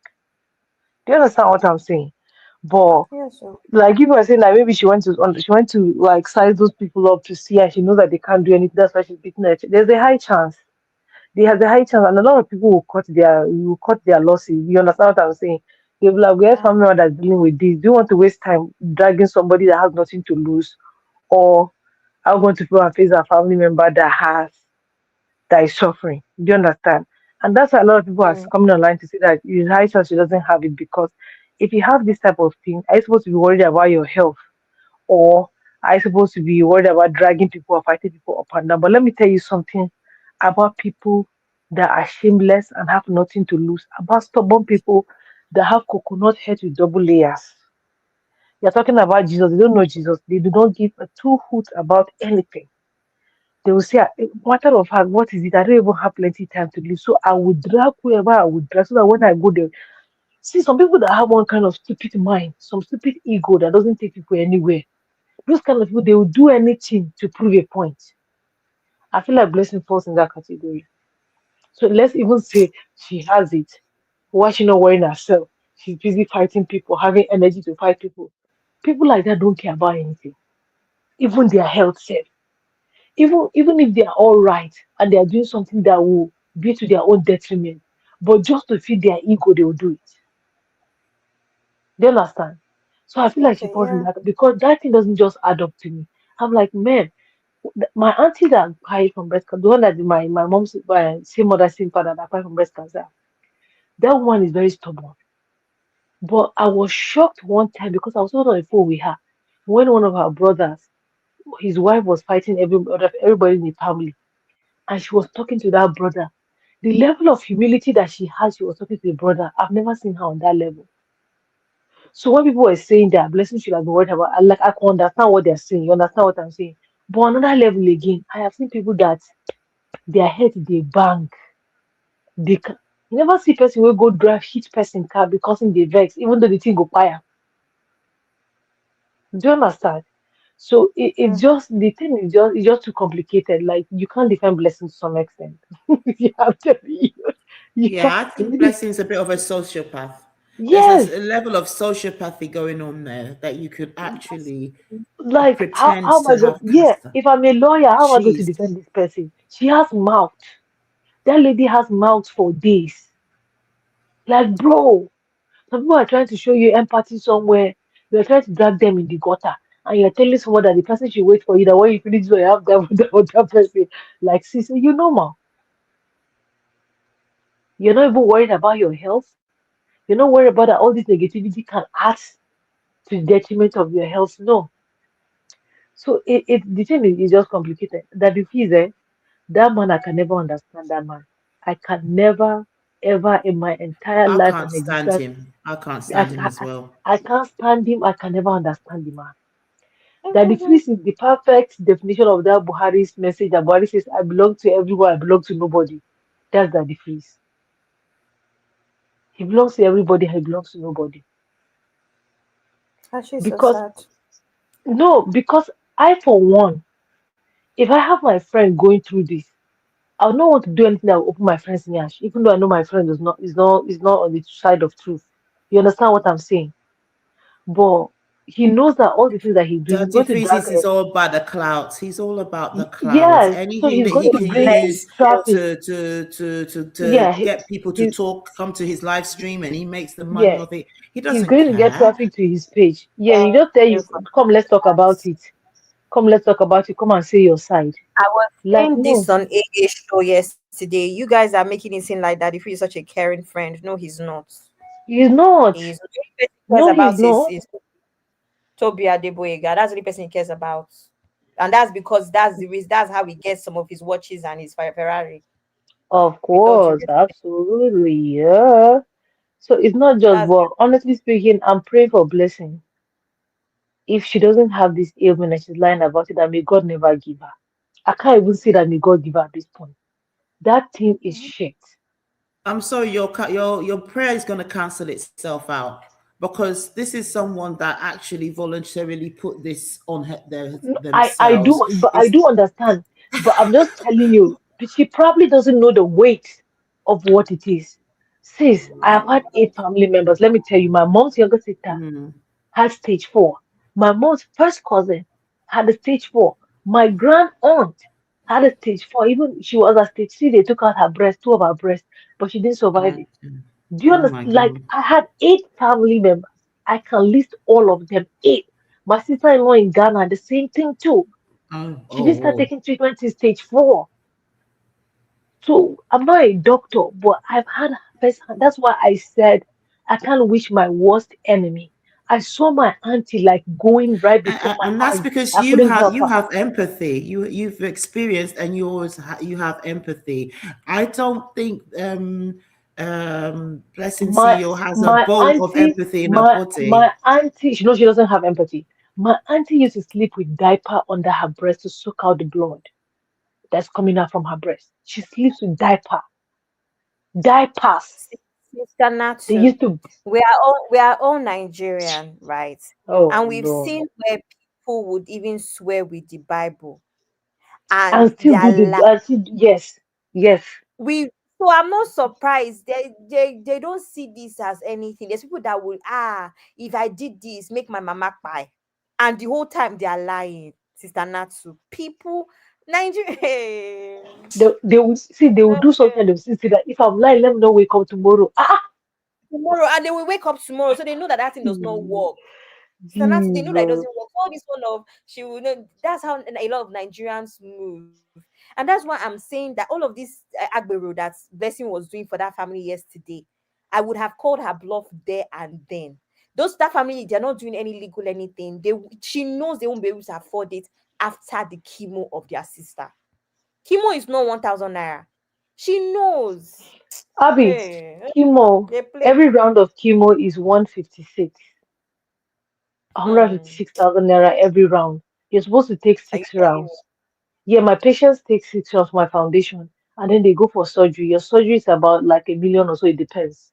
Do you understand what I'm saying? But Yes, sir. like you were saying, like maybe she went to like size those people up to see, and she knows that they can't do anything. That's why she's beating her. There's a high chance. They have the high chance, and a lot of people will cut their losses. You understand what I'm saying? They'll be like, we have family member that's dealing with this. Do you want to waste time dragging somebody that has nothing to lose, or I'm going to go and face a family member that is suffering? Do you understand? And that's why a lot of people are coming online to say that it's high chance she doesn't have it, because if you have this type of thing, are you supposed to be worried about your health? Or are you supposed to be worried about dragging people or fighting people up and down? But let me tell you something about people that are shameless and have nothing to lose, about stubborn people that have coconut head with double layers. You're talking about Jesus, they don't know Jesus, they do not give a two hoots about anything. They will say, matter of fact, what is it? I don't even have plenty time to live. So I would drag whoever I would drag so that when I go there, see some people that have one kind of stupid mind, some stupid ego that doesn't take people anywhere. Those kind of people, they will do anything to prove a point. I feel like Blessing falls in that category. So let's even say she has it. Why she not wearing herself? She's busy fighting people, having energy to fight people. People like that don't care about anything, even their health self. Even if they are all right and they are doing something that will be to their own detriment, but just to feed their ego, they will do it. Do you understand? So I feel like she Okay, falls in yeah. that because that thing doesn't just add up to me. I'm like, man, my auntie that died from breast cancer, the one that my mom's same mother, same father that died from breast cancer, that one is very stubborn. But I was shocked one time because I was on the phone with her when one of her brothers, his wife was fighting everybody in the family, and she was talking to that brother. The level of humility that she has, she was talking to the brother. I've never seen her on that level. So when people were saying that blessing should have been worried about, I can understand what they're saying. You understand what I'm saying? But on another level again, I have seen people that their head they bang. You never see person will go drive hit person car because in the vex, even though the thing go fire. Do you understand? So it's just the thing is just it's just too complicated. Like you can't defend blessing to some extent. You have to you can't Yeah, I think really Blessing's a bit of a sociopath. There's yes. a level of sociopathy going on there that you could actually Like pretend how am to I going have yeah, custody. if I'm a lawyer, how am I going to Jeez. defend this person? She has mouth. That lady has mouth for days. Like bro, some people are trying to show you empathy somewhere. You're trying to drag them in the gutter. And you're telling someone that the person should wait for you, that when you finish, you have that with the other person. Like, sis, you normal. You're not even worried about your health. You're not worried about that all this negativity can add to the detriment of your health. No. So the thing is just complicated. That if he's there, that man, I can never understand that man. I can never, ever in my entire I life can't and stand existence, him. I can't I, stand him I, as well. I can't stand him. I can never understand the man. That the freeze is the perfect definition of that Buhari's message. That Buhari says, I belong to everyone, I belong to nobody. That's that the freeze. He belongs to everybody, he belongs to nobody. Actually, so Because, sad. no, because I, for one, if I have my friend going through this, I would not want to do anything that will open my friend's nyash, even though I know my friend is not on the side of truth. You understand what I'm saying? But he knows that all the things that he's doing, he's Dirty going to drag Freezes is all about the clouds. He's all about the clouds. yes, so Anything he's that going he to can blame use traffic. to Yeah, get people to he's talk, come to his live stream, and he makes the money yeah, of it. He he's doesn't going to get care. traffic to his page. Yeah, he just tell you, come, let's talk about it. Come, let's talk about it. Come and say your side. I was Like, saying no, this on AA show yesterday. You guys are making it seem like that if he's such a caring friend. No, he's not. he's not. He's the only person he cares No, he's about not. is Toby Adeboyega. That's the only person he cares about. And that's because that's the reason, that's how he gets some of his watches and his Ferrari. Of With all due course, respect. absolutely, yeah. So it's not just, That's but honestly speaking, I'm praying for blessing. If she doesn't have this ailment and she's lying about it, that may God never give her. I can't even say that may God give her at this point. That thing is shit. I'm sorry, your prayer is going to cancel itself out because this is someone that actually voluntarily put this on I themselves. do, but I It's do understand. But I'm just telling you, she probably doesn't know the weight of what it is. Sis, I have had 8 family members. Let me tell you, my mom's younger sister had stage 4. My mom's first cousin had a stage 4. My grand aunt had a stage 4. Even she was at stage 3, they took out her breast, 2 of her breasts, but she didn't survive it. Do you oh my understand? Like, God. I had 8 family members. I can list all of them. 8. My sister-in-law in Ghana, the same thing too. She didn't start Oh. taking treatment in stage 4. So I'm not a doctor, but I've had first hand. That's why I said I can't wish my worst enemy. I saw my auntie like going right before my And that's eyes. because I couldn't help you her. have empathy. You've experienced and you have empathy. I don't think Blessing My CEO has a my bone of auntie, empathy in her my body. auntie, she knows she doesn't have empathy. My auntie used to sleep with diaper under her breast to soak out the blood that's coming out from her breast. She sleeps with diapers. Sister They Natsu. used to. We are all Nigerian, right? Oh And we've no. seen where people would even swear with the Bible and And still do their the life. yes, yes. We so I'm not surprised. They don't see this as anything. There's people that will if I did this, make my mama cry. And the whole time they are lying, Sister Natsu. People, Nigeria. They will see, they will do something and they will still say that if I'm lying, let me not wake up tomorrow. Tomorrow, and they will wake up tomorrow, so they know that that thing does not work. So now they know that it Jesus. doesn't work. All this one of she will know. That's how a lot of Nigerians move, and that's why I'm saying that all of this Agbero that Blessing was doing for that family yesterday, I would have called her bluff there and then. That family, they're not doing any legal anything. She knows they won't be able to afford it after the chemo of their sister. Chemo is not 1,000 naira. She knows. Abby, Hey, chemo, they play. every round of chemo is 156. Hmm. 156,000 naira every round. You're supposed to take Are you 6 telling me? rounds. Yeah, my patients take 6 rounds for my foundation and then they go for surgery. Your surgery is about like 1 million or so. It depends.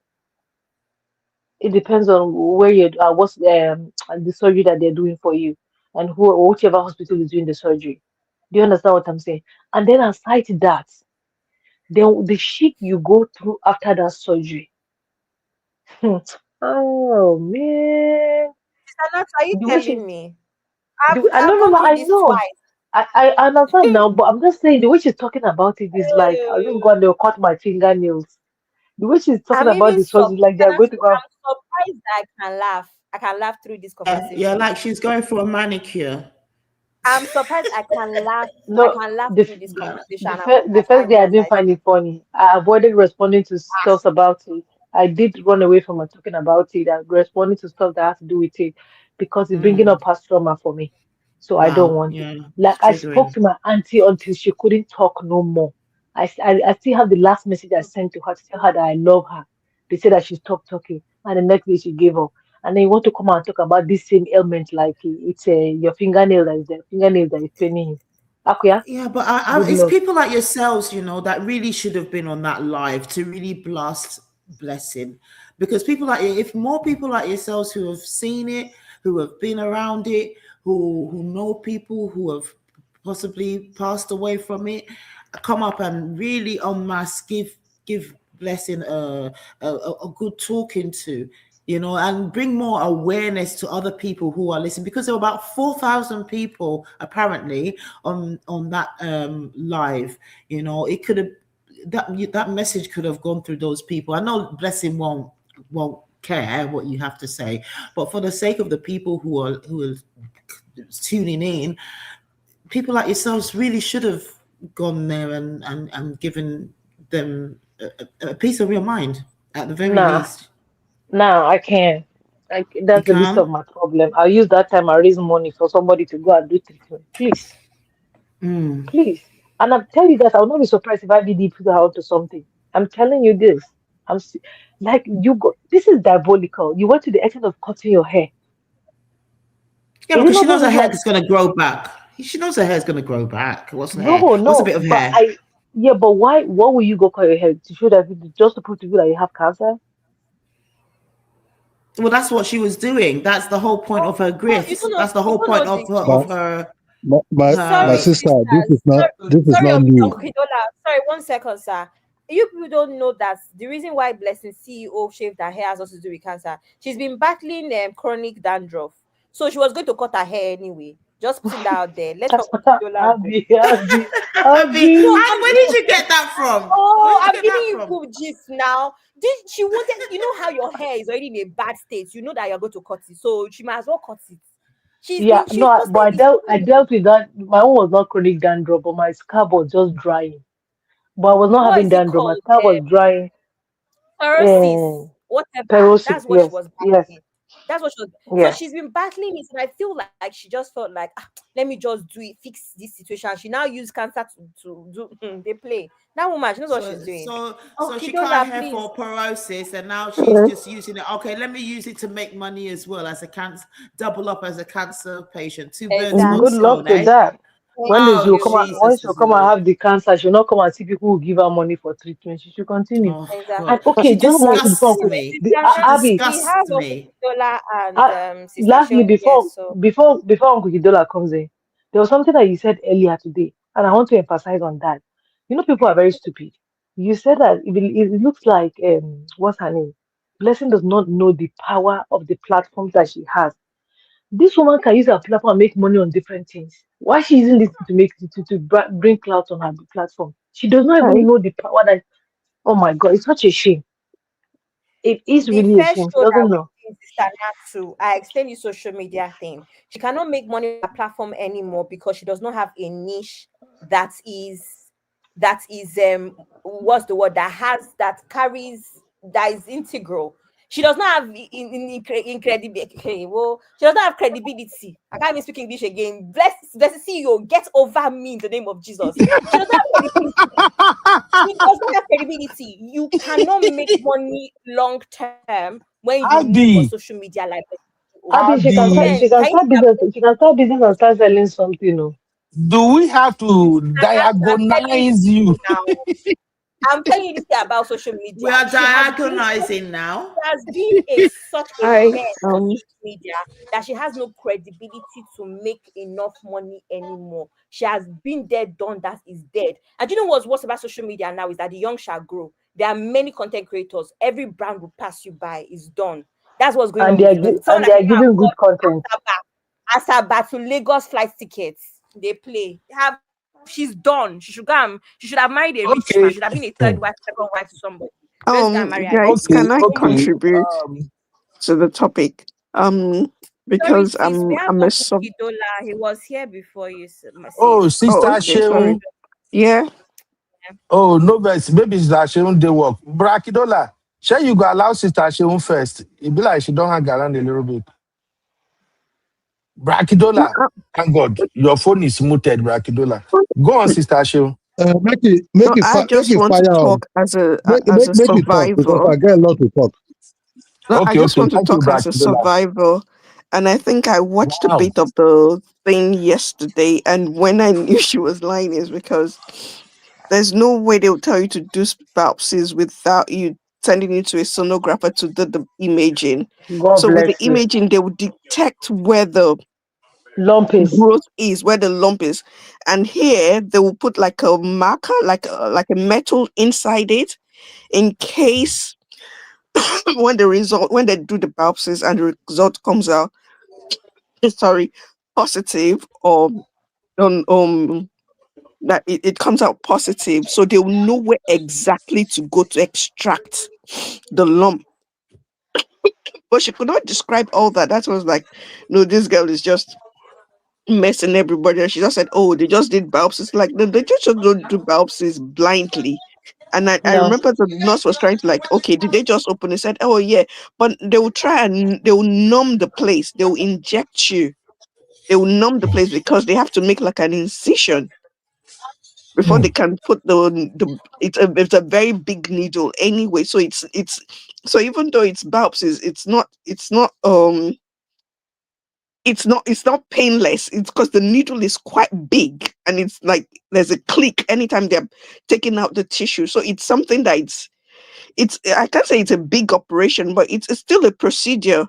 It depends on where you're, what's the surgery that they're doing for you. and whichever hospital is doing the surgery. Do you understand what I'm saying? And then aside that, then the shit you go through after that surgery. Oh man, Sister, are you the way telling she's me? I I've no, no, gone no, through I this know. twice. I understand now, but I'm just saying the way she's talking about it is like I'll just go and they'll cut my fingernails. The way she's talking I'm about even this was like they're going to go. I'm surprised that I can laugh. I can laugh through this Yeah, conversation. like she's going for a manicure. I'm surprised I can laugh. I No, can laugh the through this the conversation the and first be the as first day angry I as didn't I find it funny. I avoided responding to stuff about it. I did run away from her talking about it and responding to stuff that has to do with it because it's bringing up past trauma for me. So I don't Wow, want it. yeah, Like it's I spoke triggering. to my auntie until she couldn't talk no more. I still have the last message I sent to her to tell her that I love her. They said that she stopped talking, and the next day she gave up. And then you want to come and talk about this same ailment like it's your fingernail that is the fingernail that is paining you. Akuya, Yeah, but good it's luck. people like yourselves, that really should have been on that live to really blast Blessing. Because people like if more people like yourselves who have seen it, who have been around it, who know people who have possibly passed away from it, come up and really en masse give Blessing a good talking to, and bring more awareness to other people who are listening, because there were about 4,000 people apparently on that live. It could have that message could have gone through those people. I know Blessing won't care what you have to say, but for the sake of the people who are tuning in, people like yourselves really should have gone there and given them a piece of your mind at the very Nah, least. nah, I can't. You That's the least of can't. my problem. I'll use that time I raise money for somebody to go and do treatment. Please, please. And I'm telling you that I'll not be surprised if I really put her onto something. I'm telling you this. Like you go. This is diabolical. You went to the extent of cutting your hair. Yeah, Is it because she not knows going to her look hair like is going to grow back. She knows her hair is going to grow back. What's hair? no, What's a no? bit of But hair? yeah, but why? What will you go cut your hair to show that just to prove to you that you have cancer? Well, that's what she was doing. That's the whole point of her You grifts. don't know. That's the You whole don't point know of the her My, of her. my Sorry, her sister, sisters. this is Sorry, not new. Uncle Kidola. Sorry, 1 second, sir. You people don't know that the reason why Blessing CEO shaved her hair has also to do with cancer. She's been battling chronic dandruff, so she was going to cut her hair anyway. Just putting that out there. Let Uncle Kidola go. Abby, No, and I'm where did you get that from? Where Oh, did you I'm get giving that you from? good gist now. Did she wanted? You know how your hair is already in a bad state. You know that you're going to cut it, so she might as well cut it. Yeah, She's no, but posted this. I dealt with that. My own was not chronic dandruff, but my scalp was just drying. But I was not What having is it dandruff. My called? scalp was drying. Cirrhosis, whatever. Perosis, That's what she yes, was yes, battling. That's what she was. So yeah. she's been battling it, and I feel like she just felt like, let me just do it, fix this situation. She now use cancer to do. They play. That woman, she knows what she's So, doing. so, Oh, so she cut her Kidola, hair please. for porosis, and now she's just using it. Okay, let me use it to make money as well as a cancer, double up as a cancer patient. Two birds, one Good luck stone, with eh? that. Oh, When Jesus she'll is come and Lord. have the cancer, she'll not come and see people who give her money for treatment. She should continue. Oh Exactly. God, And okay, she just one thing before disgusts Uncle- me. the She Abby. We have disgusts Uncle me. Kidola and Sister Lastly, Sharon here, so before Uncle Kidola comes in, there was something that you said earlier today, and I want to emphasize on that. You know, people are very stupid. You said that it looks like what's her name? Blessing does not know the power of the platforms that she has. This woman can use her platform and make money on different things. Why she using this to make bring clout on her platform? She does not even Right. know the power that. Oh my God, it's such a shame. It is the really a first shame. She show that doesn't we know. did Sister Natsu, I explained the social media thing. She cannot make money on her platform anymore because she does not have a niche that is what's the word that is integral. She does not have incredibility. Well, she does not have credibility. I can't even speak English again. Bless the CEO. Get over me in the name of Jesus. She does not have credibility. She does not have credibility. You cannot make money long term when you move on Abby, social media like that. Abby, Abby, she can start business. She can start business and start selling something. No. do we have to I'm telling diagonalize you you? now. I'm telling you this thing about social media. We are diagonizing now. She has been such a I mess on social media that she has no credibility to make enough money anymore. She has been there, done that, is dead. And do you know what's about social media now is that the young shall grow. There are many content creators. Every brand will pass you by. It's done. That's what's going on. They are giving good content. Asaba to Lagos flight tickets. They play. She's done. She should have married a rich man. She should have been a third wife, second wife to somebody. Guys, can I contribute to the topic? Because sorry, sis, we have I'm a Kidola. He was here before you. Oh, Sister okay, Shehu. Yeah. Oh, no, but maybe Sister Shehu they work. Brakidola, shall you go allow Sister Shehu first? It be like she don't hang around a little bit. Brakidola, thank God, your phone is muted, Brakidola. Go on, Sister Shehu. I just want to talk as a it talk because survivor. I get a lot to talk. No, I just want to Thank you, talk as a Brakidola. survivor. And I think I watched a bit of the thing yesterday. And when I knew she was lying is because there's no way they'll tell you to do biopsies without you sending it to a sonographer to do the imaging. So with the imaging, they will detect where the lump is, growth is, where the lump is. And here they will put like a marker, like a metal inside it in case when they do the biopsies and the result comes out positive, or that it comes out positive, so they'll know where exactly to go to extract the lump. But she could not describe all that. That was like, no, this girl is just messing everybody. And she just said, oh, they just did biopsies. Like, no, they just don't do biopsies blindly. And I remember the nurse was trying to like, okay, did they just open? They said, oh yeah, but they will try and they will numb the place. They will inject you. They will numb the place because they have to make like an incision before they can put it's a very big needle anyway. So it's so even though it's biopsies, it's not painless. It's because the needle is quite big and it's like there's a click anytime they're taking out the tissue. So it's something that it's I can't say it's a big operation, but it's still a procedure.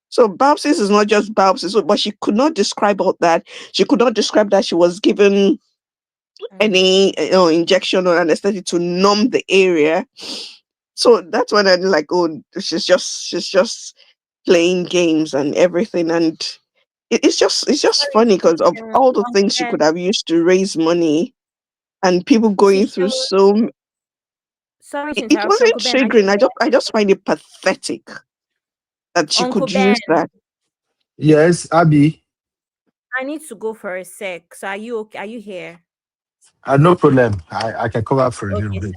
So biopsies is not just biopsies, but she could not describe all that. She could not describe that she was given any injection or anesthetic to numb the area. So that's when I'm like, oh, she's just playing games and everything. And it's just funny because of all the things she could have used to raise money and people going through so. Sorry to It interrupt. wasn't Uncle Ben, triggering. I just find it pathetic that she Uncle could Ben, use that. Yes, Abby. I need to go for a sec. So are you okay? Are you here? No problem. I can cover for a little bit.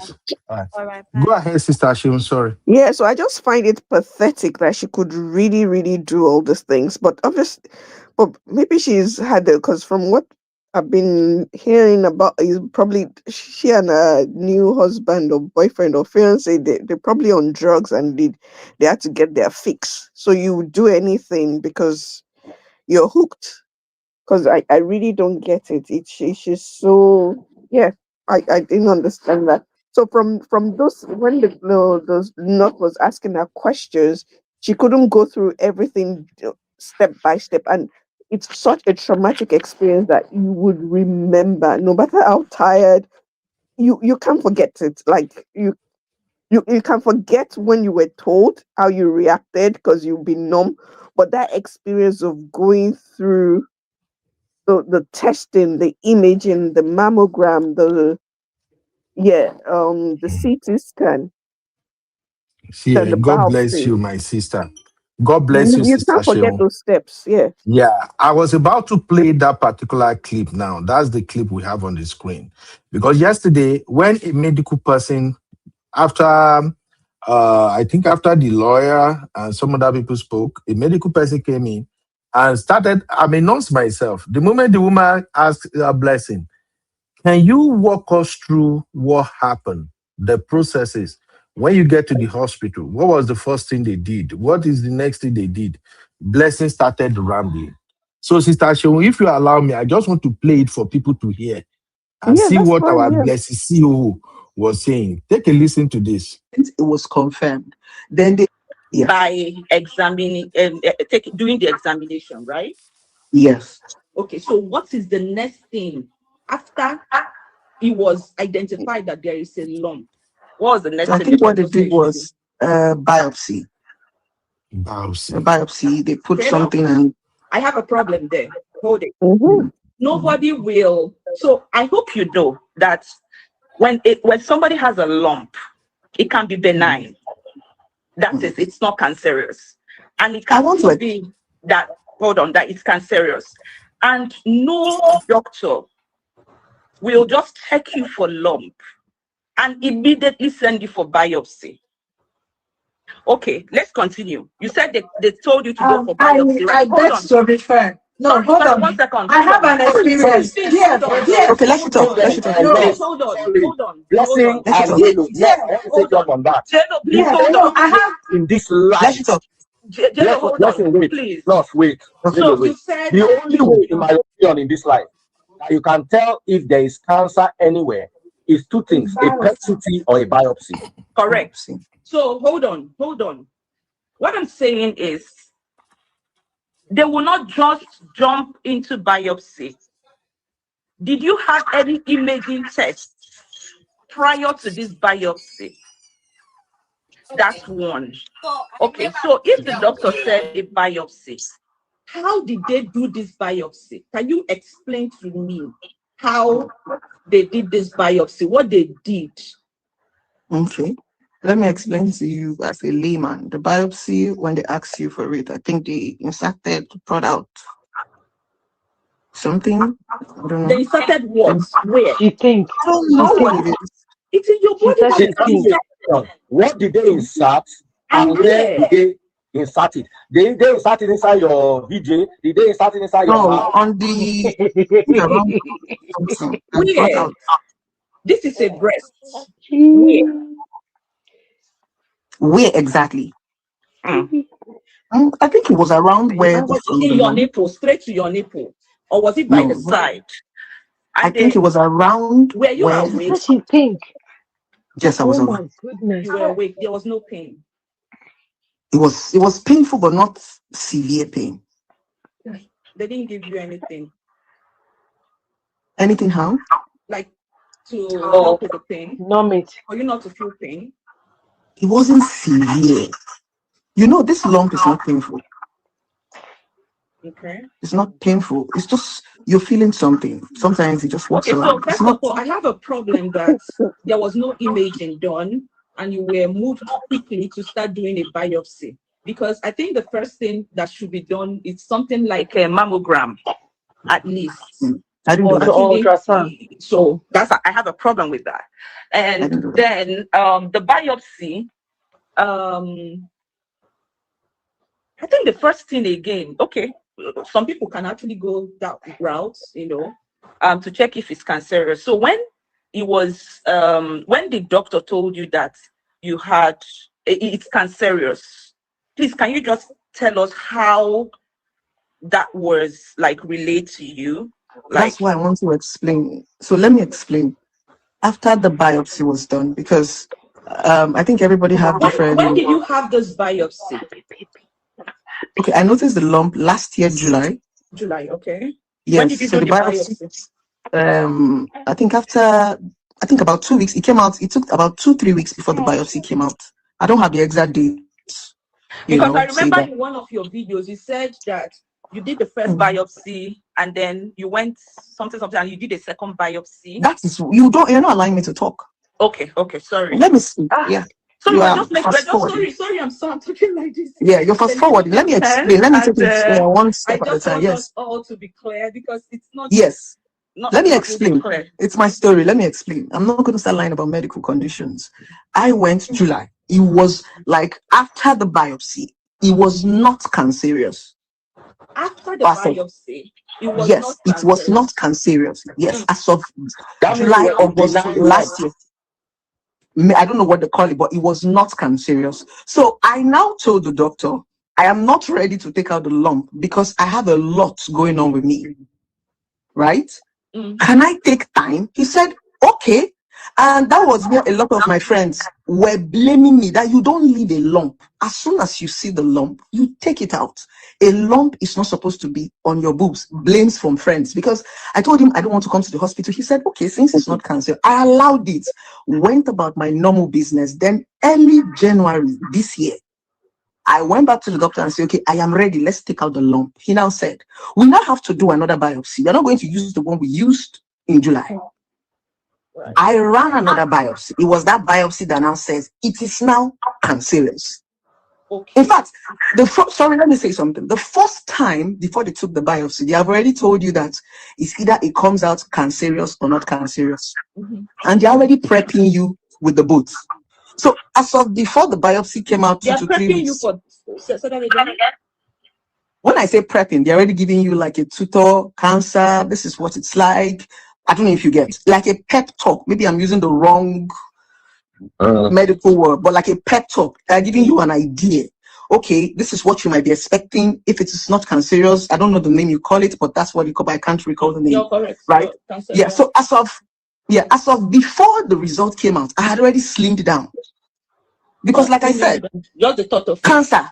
All right. Go ahead, Sister Shehu. Sorry. Yeah, so I just find it pathetic that she could really, really do all these things. But obviously, but maybe she's had it because from what I've been hearing about is probably she and her new husband or boyfriend or fiance, they're probably on drugs and they had to get their fix. So you would do anything because you're hooked. Because I really don't get it. She's so, yeah, I didn't understand that. So from those, when those nurse was asking her questions, she couldn't go through everything step by step. And it's such a traumatic experience that you would remember, no matter how tired, you can't forget it. Like you can forget when you were told how you reacted because you've been numb, but that experience of going through the testing, the imaging, the mammogram, the CT scan, Yeah, and the God bless biopsy. you, my sister. God bless you, You Sister can't forget Shehu. those steps. Yeah. Yeah, I was about to play that particular clip now. That's the clip we have on the screen. Because yesterday, when a medical person, after I think after the lawyer and some other people spoke, a medical person came in and started, I announced myself. The moment the woman asked a blessing, can you walk us through what happened, the processes? When you get to the hospital, what was the first thing they did? What is the next thing they did? Blessing started rambling. So, Sister Shehu, if you allow me, I just want to play it for people to hear and Yeah, see that's what fine. our Yeah. blessed CEO was saying. Take a listen to this. It was confirmed. Then they, yes, by examining doing the examination, right? yes. Okay, so what is the next thing after it was identified that there is a lump? What was the next So I thing think the what they doctor did said? was biopsy. Biopsy. A biopsy. They put Fair something enough. and I have a problem there. Hold it. Mm-hmm. Nobody will. So I hope you know that when somebody has a lump, it can be benign. That is, it's not cancerous, and it can also be that. Hold on, that it's cancerous, and no doctor will just check you for lump and immediately send you for biopsy. Okay, let's continue. You said they told you to go for biopsy, right? I beg to be fair. No, Sorry, hold sorry, on. 1 second. I have an experience. Yes, yes. okay, let you talk. Let you talk. Please hold on. Hold on. Blessing Let you and talk. Yellow. Yes, let me take you up on that. Jello, please Yes, hold no, on. I have. In this life. Let you talk. Jello, hold Blessing, on, wait. please. Plus, wait. So Wait. you said The only way, in my opinion, in this life, that you can tell if there is cancer anywhere is two things: a PET CT or a biopsy. correct. So hold on. What I'm saying is, they will not just jump into biopsy. Did you have any imaging tests prior to this biopsy? That's one. Okay, so if the doctor said a biopsy, how did they do this biopsy? Can you explain to me how they did this biopsy, what they did? Okay. Let me explain to you as a layman. The biopsy, when they asked you for it, I think they inserted, brought out something. I don't know. They inserted what? Where? She think. I don't She know think. what it is. It's in your She body said that she is think. inserted. What did they insert And and where did they insert it? Did they insert it inside your VJ? Did they insert it inside your No, mouth? on the around something. I brought Where? out. This is a breast. Where exactly? Mm. I think it was around where the In your nipple, straight to your nipple, or was it by the side? I think it was around Were you where. She awake? said she think. Yes, I was Oh awake. my goodness. You were awake. There was no pain. It was painful, but not severe pain. They didn't give you anything. Anything how? Like to help with the pain. Numb it. For you not to feel pain. It wasn't severe. You know, this lump is not painful. Okay. It's not painful. It's just you're feeling something. Sometimes it just walks Okay, so around. first of all, I have a problem that there was no imaging done and you were moved quickly to start doing a biopsy. Because I think the first thing that should be done is something like a mammogram, at least. I didn't do that. Ultrasound. So I have a problem with that. And then the biopsy, I think the first thing again, okay, some people can actually go that route, to check if it's cancerous. So when it was, when the doctor told you that you had, it's cancerous, please, can you just tell us how that was like relayed to you? That's why I want to explain. So let me explain. After the biopsy was done, because I think everybody have different. When did you have this biopsy? Okay, I noticed the lump last year, July. July, okay. Yes. When did you do the biopsy? I think about 2 weeks. It came out. It took about 2-3 weeks before the biopsy came out. I don't have the exact date. Because I remember in one of your videos, you said that you did the first biopsy and then you went something, and you did a second biopsy. That is, you're not allowing me to talk. Okay, sorry. Let me see. Yeah. Sorry, sorry, I'm talking like this. Yeah, you're fast forwarding. Let me explain. Let me take it one step at a time. Yes. Us all to be clear because it's not. Yes. Let me really explain. clear. It's my story. Let me explain. I'm not going to start lying about medical conditions. I went July. It was like after the biopsy. It was not cancerous. After the biopsy, it was yes, it was not cancerous. Yes, as of That July, August August last year. I don't know what they call it, but it was not cancerous. So I now told the doctor, I am not ready to take out the lump because I have a lot going on with me. Right? Can I take time? He said, okay. And that was where a lot of my friends were blaming me that you don't leave a lump. As soon as you see the lump, you take it out. A lump is not supposed to be on your boobs. Blames from friends. Because I told him I don't want to come to the hospital. He said, okay, since it's not cancer, I allowed it. Went about my normal business. Then early January this year, I went back to the doctor and said, okay, I am ready. Let's take out the lump. He now said, we now have to do another biopsy. We're not going to use the one we used in July. I ran another biopsy. It was that biopsy that now says it is now cancerous. In fact, sorry, let me say something. The first time before they took the biopsy, they have already told you that it's either it comes out cancerous or not cancerous. And they're already prepping you with the both. So as of before the biopsy came out, 2 to 3 weeks. When I say prepping, they're already giving you like a tutor, cancer, this is what it's like. I don't know if you get like a pep talk. Maybe I'm using the wrong medical word, but like a pep talk. They're giving you an idea. Okay, this is what you might be expecting. If it is not cancerous, I don't know the name you call it, but that's what you call. But I can't recall the name. You're correct. Right? Yeah. So as of before the result came out, I had already slimmed down because, like I said, you're the thought of cancer.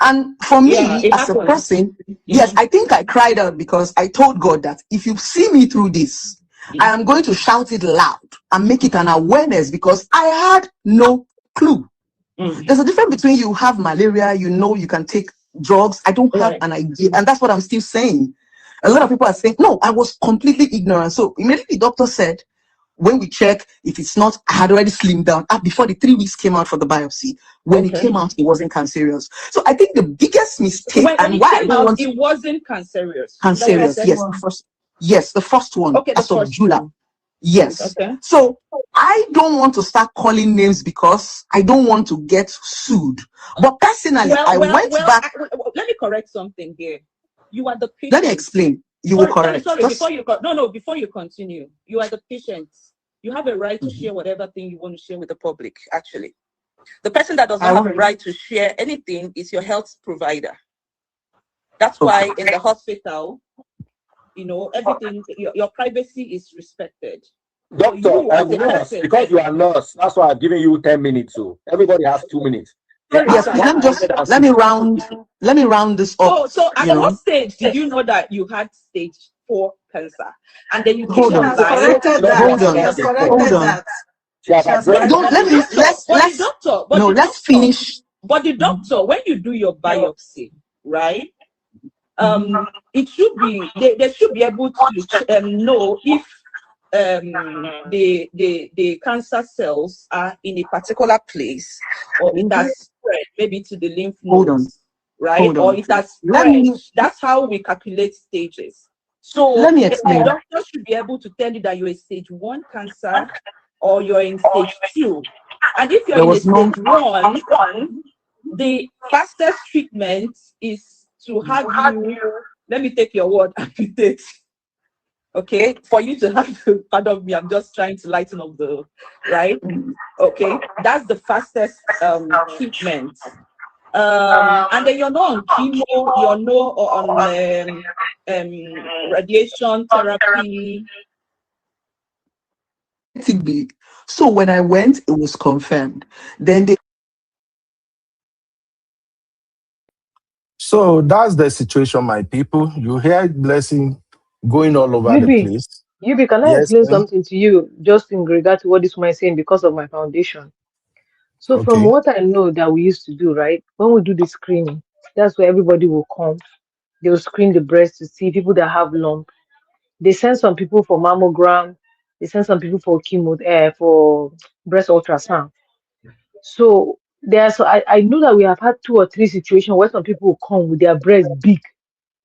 And for me as a person, yes, I think I cried out because I told God that if you see me through this, I am going to shout it loud and make it an awareness because I had no clue. There's a difference between you have malaria, you can take drugs. I don't have an idea. And that's what I'm still saying. A lot of people are saying, no, I was completely ignorant. So immediately the doctor said, when we check, if it's not, I had already slimmed down before the 3 weeks came out for the biopsy. When it came out, it wasn't cancerous. So I think the biggest mistake when why I don't want it wasn't cancerous. Cancerous, yes, the first one. Okay, as of July. Yes. Okay. So I don't want to start calling names because I don't want to get sued. But personally, I went back. Let me correct something here. You are the patient. Let me explain. You will correct. Sorry, before you continue, you are the patient. You have a right to share whatever thing you want to share with the public, actually. The person that does not have a right to share anything is your health provider. That's why in the hospital, everything, your privacy is respected. Doctor, I'm nurse, because you are nurse, that's why I'm giving you 10 minutes. So everybody has 2 minutes. Yes, let me round this up. So at what stage did you know that you had stage 4 cancer? And then you hold on. Let's finish. But the doctor, when you do your biopsy, right? It should be they should be able to know if the cancer cells are in a particular place, or it has spread maybe to the lymph nodes, right? Or it has spread. That's how we calculate stages. So let me explain. The doctor should be able to tell you that you're in stage 1 cancer or you're in stage 2. And if you're in stage 1, the fastest treatment is to have you, let me take your word, amputate. Okay, for you to have to, pardon me, I'm just trying to lighten up the, right? Okay, that's the fastest treatment. And then you're not on chemo, you're not on radiation therapy. So when I went, it was confirmed. Then they. So that's the situation, my people. You hear Blessing going all over the place. Yubi, can I explain something to you just in regard to what this woman is saying because of my foundation? So from what I know that we used to do, right? When we do the screening, that's where everybody will come. They'll screen the breast to see people that have lump. They send some people for mammogram. They send some people for chemo, for breast ultrasound. So I know that we have had 2 or 3 situations where some people will come with their breast big.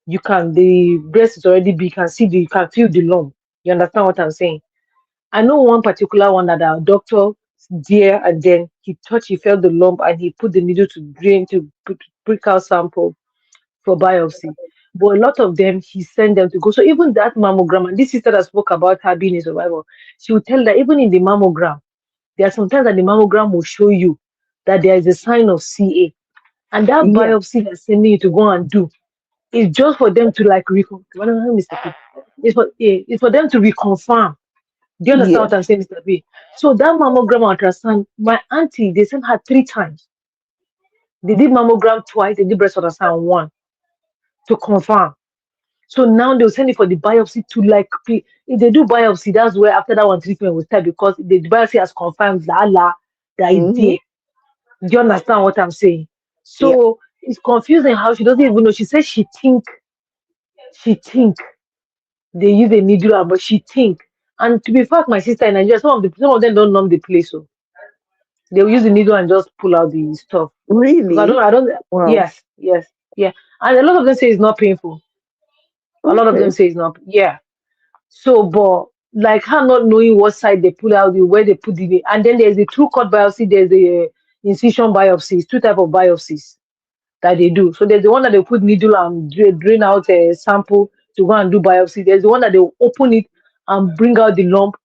The breast is already big, you can feel the lump. You understand what I'm saying? I know one particular one that our doctor there, and then he felt the lump and he put the needle to drain to prick out sample for biopsy. But a lot of them, he sent them to go. So even that mammogram, and this sister that spoke about her being a survivor, she would tell that even in the mammogram, there are sometimes that the mammogram will show you that there is a sign of CA. And that biopsy they're sending you to go and do is just for them to it's for them to reconfirm Do you understand Yeah. what I'm saying, Mr. B? So that mammogram ultrasound, my auntie, they sent her 3 times. They did mammogram twice, they did breast ultrasound 1 to confirm. So now they'll send it for the biopsy to like, if they do biopsy, that's where after that one treatment will start because the biopsy has confirmed that it's there. Do you understand what I'm saying? Yeah. So it's confusing how she doesn't even know. She says she think they use a needle, but she think. And to be fair, my sister in Nigeria, some of them don't numb the place, so they'll use the needle and just pull out the stuff. Because Really? I don't. Wow. Yes, yeah. And a lot of them say it's not painful. A lot of Okay. them say it's not. Yeah. So, but like her not knowing what side they pull out, where they put it, and then there's the true cut biopsy, there's the incision biopsies, 2 type of biopsies that they do. So there's the one that they put needle and drain out a sample to go and do biopsy. There's the one that they will open it and bring out the lump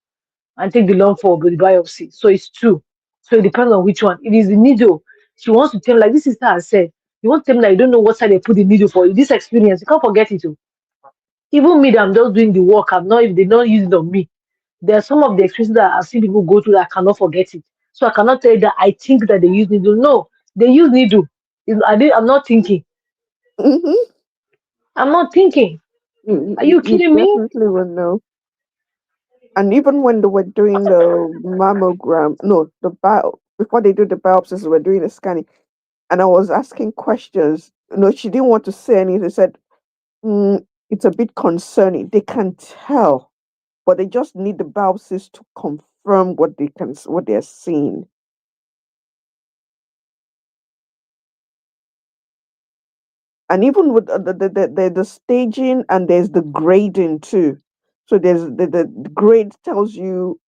and take the lump for the biopsy. So it's 2. So it depends on which one. It is the needle. She wants to tell me, like this sister has said, you want to tell me that you don't know what side they put the needle for. This experience, you can't forget it. Too. Even me, that I'm just doing the work, I'm not, if they don't use it on me. There are some of the experiences that I've seen people go through that I cannot forget it. So I cannot tell you that I think that they use needle. No, they use needle. I'm not thinking. I'm not thinking. Are you You kidding me? definitely will know. And even when they were doing the mammogram, no, before they do the biopsies, they were doing the scanning. And I was asking questions. No, she didn't want to say anything. They said, it's a bit concerning. They can tell, but they just need the biopsies to confirm what they're seeing. And even with the staging, and there's the grading too. So there's the grade tells you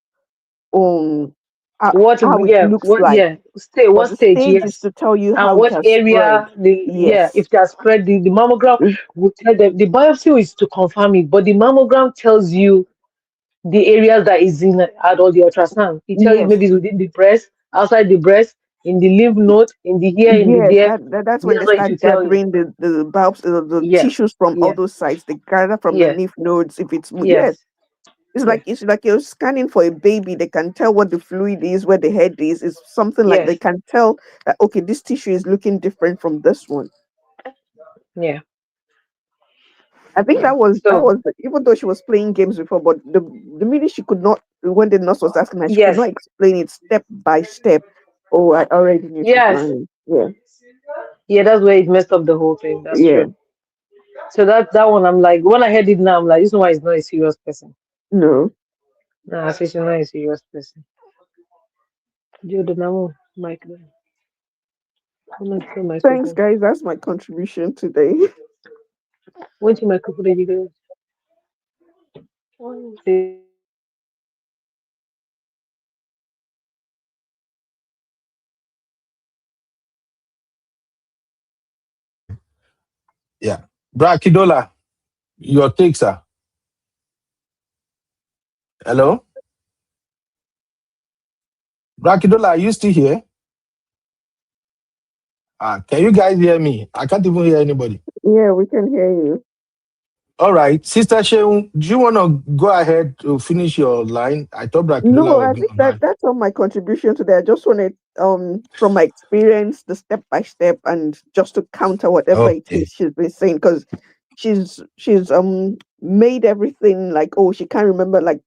how, What? how it Yeah. looks What? like, Yeah. but What the stage? stage is Yes. to tell you And how it what has spread. area? Yeah. Yes. If they are spread, the mammogram will tell them. The biopsy is to confirm it, but the mammogram tells you the areas that is in at all the ultrasound. It tells you Yes. maybe it's within the breast, outside the breast, in the lymph node, in the here, in the Yes, there. that's when That's they what it will start tell you. gathering the bulbs, the Yes. tissues from all Yes. those sites. They gather from the Yes. lymph nodes. If it's Yes. yes, Yes. it's like you're scanning for a baby. They can tell what the fluid is, where the head is. It's something like they Yes. can tell that okay, this tissue is looking different from this one. Yeah. I think that So was even though she was playing games before, but the minute she could not, when the nurse was asking her, she could yes. not explain it step by step. Oh, I already knew she's Yes. lying. Yeah, Yeah, that's where it messed up the whole thing. That's yeah. true. So that one, I'm like, when I heard it now, I'm like, this one is not a serious person. No. No, I say she's not a serious person. Jordan, Mike. I'm not sure Thanks, microphone. guys. That's my contribution today. When's your microphone? Did you go? Yeah. Brakidola, your take, sir. Hello? Brakidola, are you still here? Can you guys hear me? I can't even hear anybody. Yeah, we can hear you. All right. Sister Sheung, do you want to go ahead to finish your line? I thought Brakidola No, was I being think online. that's all my contribution today. I just wanted from my experience, the step by step, and just to counter whatever it Okay. is she's been saying, because she's made everything like, oh, she can't remember, like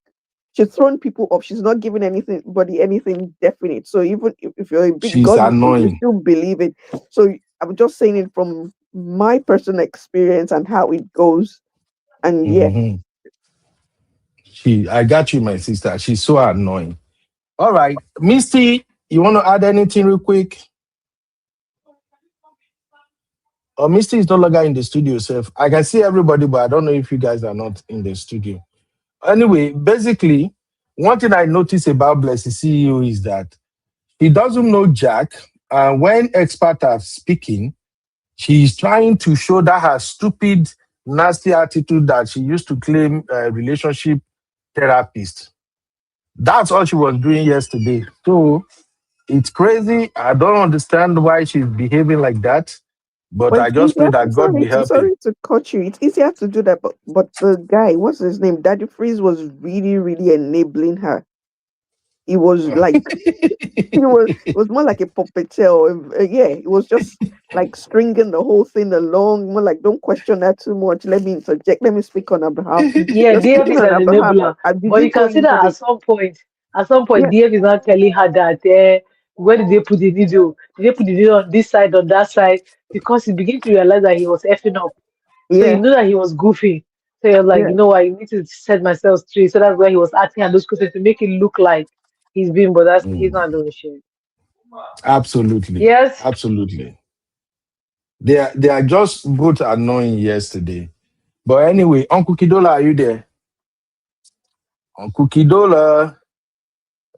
she's thrown people off. She's not giving anything definite. So even if you're a big She's God, you annoying. still believe it. So I'm just saying it from my personal experience and how it goes. And yeah. Mhm. I got you, my sister. She's so annoying. All right. Misty, you want to add anything real quick? Or Misty is no longer in the studio, self. I can see everybody, but I don't know if you guys are not in the studio. Anyway, basically, one thing I notice about Blessing CEO is that he doesn't know Jack. And when experts are speaking, she's trying to show that her stupid, nasty attitude that she used to claim relationship therapist. That's all she was doing yesterday. So it's crazy. I don't understand why she's behaving like that. But But I it's just pray easier. that God be helping. Sorry to cut you. It's easier to do that, but the guy, what's his name? Daddy Freeze was really, really enabling her. He was like, it was more like a puppeteer. Yeah, it was just like stringing the whole thing along. More like, don't question her too much. Let me interject. Let me speak on her behalf. Yeah, You're DF speaking is on an her behalf. enabler. Did But you you go can see into that the? at some point, Yeah, DF is not telling her that where did they put the needle? Did they put the needle on this side, on that side? Because he began to realize that he was effing up. So you yeah, know that he was goofy. So you're like, yeah. you know what, I need to set myself straight. So that's why he was acting at those questions to make it look like he's being, but he's not doing shit. Absolutely. Yes. Absolutely. They are just both annoying yesterday. But anyway, Uncle Kidola, are you there? Uncle Kidola.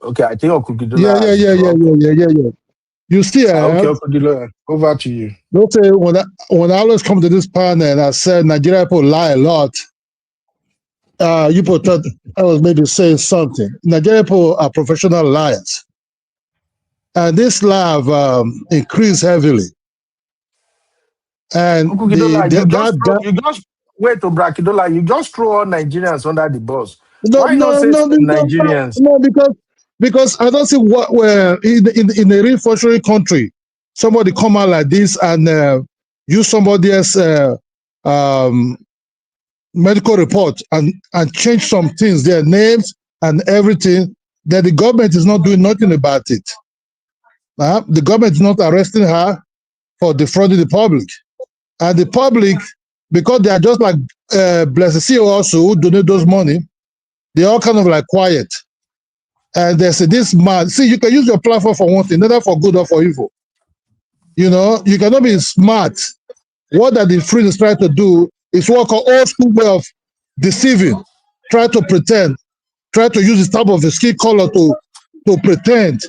Okay, I think Uncle Kidola has dropped. Yeah. You see, Okay, Uncle Kidola, over to you. don't say when I always come to this panel and I said Nigeria people lie a lot. You put that I was maybe saying something. Nigeria people are professional liars, and this lie have increased heavily. And Uncle Kidola, you just wait to Kidola, you just throw all Nigerians under the bus. Why not say Nigerians? No, because I don't see what where in a real country, somebody come out like this and use somebody else's medical report and change some things, their names and everything, that the government is not doing nothing about it. The government is not arresting her for defrauding the public. And the public, because they are just like Blessed CEO also, who donate those money, they all kind of like quiet. And they say, this man, see, you can use your platform for one thing, neither for good or for evil. You know, you cannot be smart. What that the free is trying to do is work on old school way of deceiving, try to pretend, try to use this type of a skin color to pretend,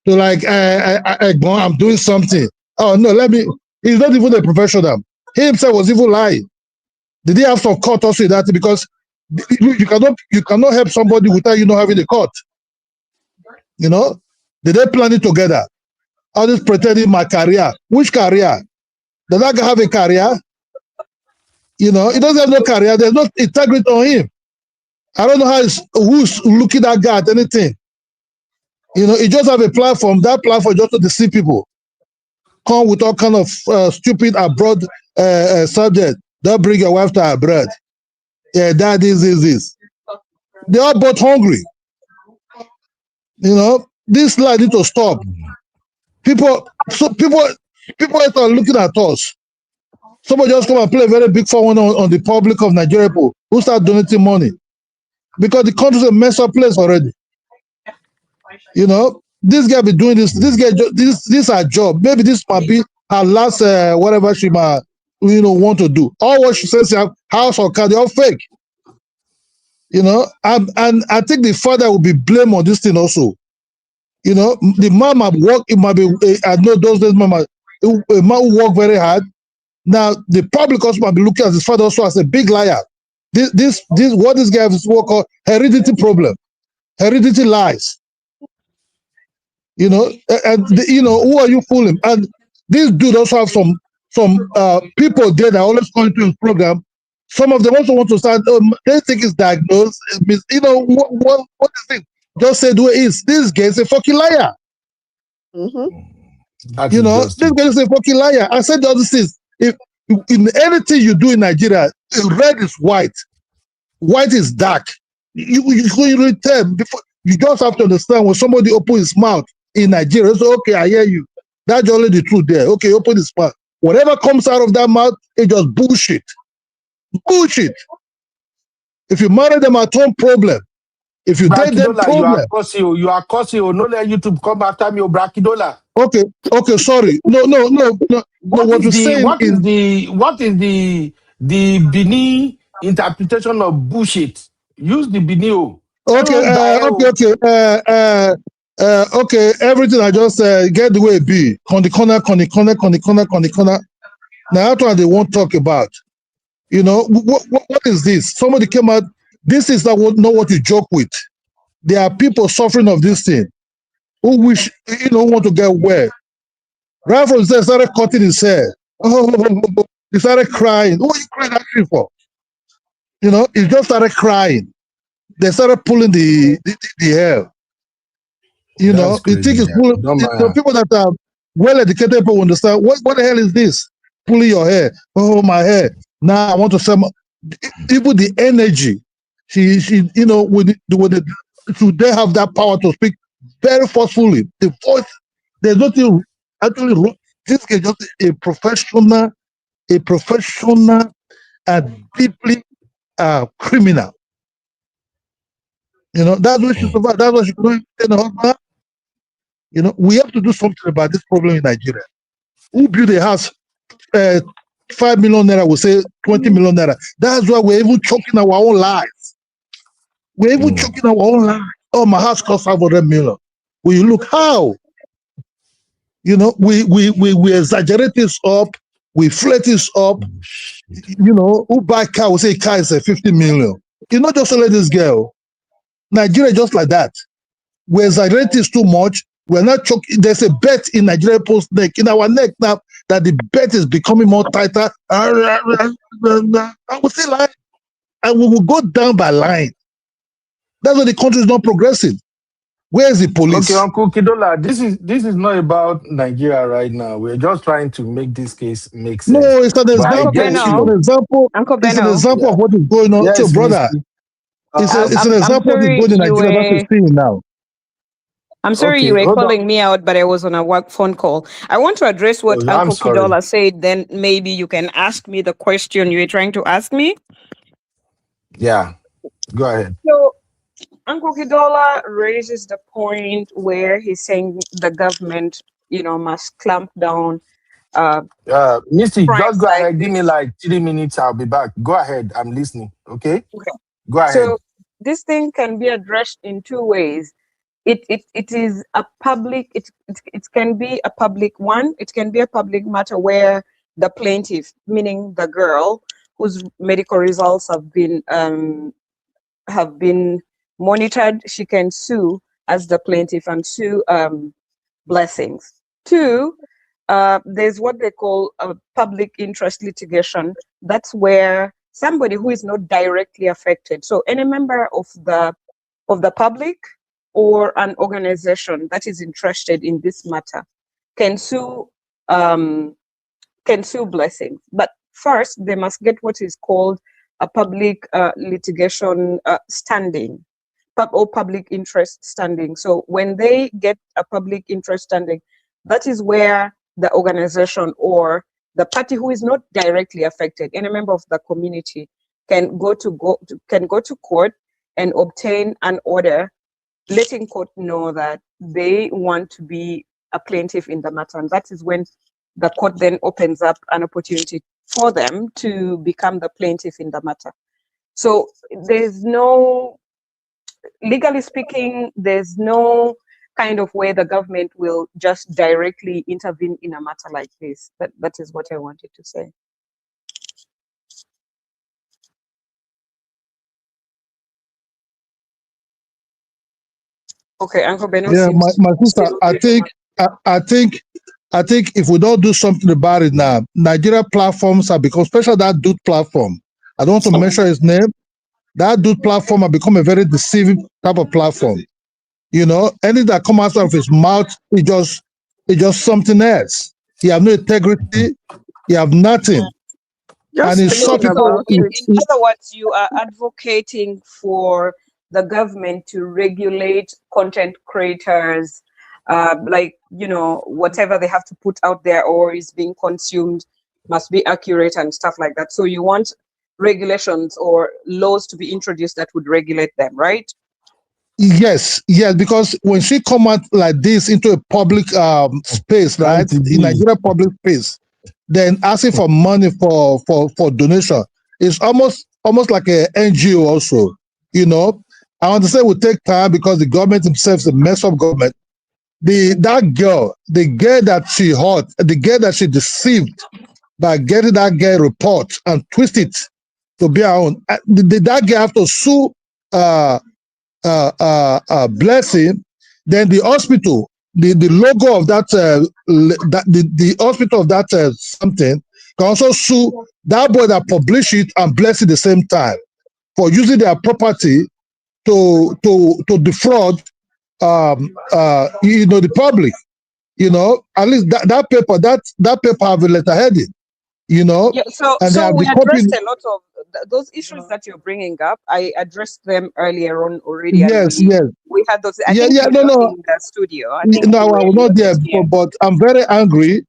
to like, I'm doing something. Oh, no, he's not even a professional. He himself was even lying. Did he have some court also in that? Because you cannot help somebody without you not having a court. You know? Did they plan it together? All this pretending my career. Which career? Does that guy have a career? You know, he doesn't have no career. There's no integrity on him. I don't know who's looking at guy at anything. You know, he just have a platform. That platform just to deceive people. Come with all kind of stupid abroad subject. Don't bring your wife to abroad. Yeah, that is. They are both hungry. You know, this lie need to stop. People are looking at us. Somebody just come and play a very big 4-1 on the public of Nigeria people who start donating money. Because the country is a messed up place already. You know, this guy be doing this. This guy, this our job. Maybe this might be her last whatever she might, want to do. All what she says, house or car, they all fake. You know, and I think the father will be blamed on this thing also. You know, the man might work. It might be. I know those days, a man who work very hard. Now the public also might be looking at his father also as a big liar. This what this guy has work called heredity problem, heredity lies. You know, and who are you fooling? And this dude also have some people there that always come into his program. Some of them also want to start. They think it's diagnosed. You know what is it? Just say the way it is. This guy is a fucking liar. That you is know, just this guy is a fucking liar. I said all this is if in anything you do in Nigeria, red is white, white is dark. You really tell before. You just have to understand when somebody opens his mouth in Nigeria. So okay, I hear you. That's only the truth there. Okay, open his mouth. Whatever comes out of that mouth, it's just bullshit. Bullshit. If you marry them at home, problem. If you date them, Brakidola, problem. you are cursing. No let YouTube come after me, Brakidola. Okay, sorry. No. What you're saying is what is the Bini interpretation of bullshit? Use the Bini. Okay. Everything I just get the way it be. On the corner. Now that's what they won't talk about. You know, what is this? Somebody came out. This is not what you joke with. There are people suffering of this thing who wish, want to get well. Right from there, started cutting his hair. Oh, he started crying. What are you crying actually for? You know, he just started crying. They started pulling the hair. You know, That's you think crazy. it's Yeah. pulling. Don't The mind. people that are well educated people understand what the hell is this? Pulling your hair. Oh, my hair. Now I want to sell. Even the energy. She you know, should they have that power to speak very forcefully? The voice. There's nothing actually wrong. This is just a professional and deeply criminal. You know, that's what she survived. That's what she couldn't tell her husband. You know, we have to do something about this problem in Nigeria. Who built a house? 5 million naira, we say 20 million naira. That's why we're even choking our own lives. We're even choking our own lives. Oh, my house costs 500 million. Will you look how? You know, we exaggerate this up, we flat this up. You know, who buy car? We say car is 50 million. You not just let this girl. Nigeria just like that. We exaggerate this too much. We're not choking. There's a bet in Nigeria post neck, in our neck now, that the bet is becoming more tighter. I will say line, and we will go down by line. That's why the country is not progressing. Where is the police? Okay, Uncle Kidola, this is not about Nigeria right now. We're just trying to make this case make sense. No, it's an But I example. get It's you. an example. Uncle It's an Beno. example of what is going on. Yes, So, brother, Missy. it's an I'm example of what is sorry going in you Nigeria that were. is seeing now. I'm sorry Okay, you were hold on. calling me out, but I was on a work phone call. I want to address what Oh, I'm Uncle sorry. Kidola said. Then maybe you can ask me the question you were trying to ask me. Yeah, go ahead. So Uncle Kidola raises the point where he's saying the government, must clamp down Missy, just crimes go like ahead. Give me this. like 3 minutes. I'll be back. Go ahead. I'm listening. Okay? Okay. Go ahead. So this thing can be addressed in two ways. It is a public. It can be a public one. It can be a public matter where the plaintiff, meaning the girl whose medical results have been monitored, she can sue as the plaintiff and sue Blessings. Two, there's what they call a public interest litigation. That's where somebody who is not directly affected, so any member of the public or an organization that is interested in this matter can sue Blessings. But first, they must get what is called a public litigation standing or public interest standing. So when they get a public interest standing, that is where the organization or the party who is not directly affected, any member of the community, can go to court and obtain an order letting court know that they want to be a plaintiff in the matter. And that is when the court then opens up an opportunity for them to become the plaintiff in the matter. So legally speaking, there's no kind of way the government will just directly intervene in a matter like this. That is what I wanted to say. Okay, Uncle Beno. Yeah, my sister, I think if we don't do something about it now, Nigeria platforms have become, especially that dude platform. I don't want to mention his name. That dude platform have become a very deceiving type of platform. You know, anything that comes out of his mouth, it's just something else. He have no integrity. He have nothing. Just and it's something so about in other words, you are advocating for the government to regulate content creators, whatever they have to put out there or is being consumed must be accurate and stuff like that. So you want regulations or laws to be introduced that would regulate them, right? Yes, because when she come out like this into a public space, right, in Nigeria public space, then asking for money for donation, it's almost like a NGO also. You know, I understand it will take time because the government itself is a mess up government. The girl that she hurt, the girl that she deceived by getting that girl report and twist it to be her own. That girl have to sue Blessing. Then the hospital, the logo of that, the hospital of that something can also sue that boy that published it and bless it the same time for using their property to defraud the public. At least that paper have a letter heading, Yeah, so and they have we the copy. addressed a lot of those issues that you're bringing up. I addressed them earlier on already, Yes, and yes. we had those. I Yeah, think yeah, you were not in the studio. I think No, I was you not were there just before, here. but I'm very angry.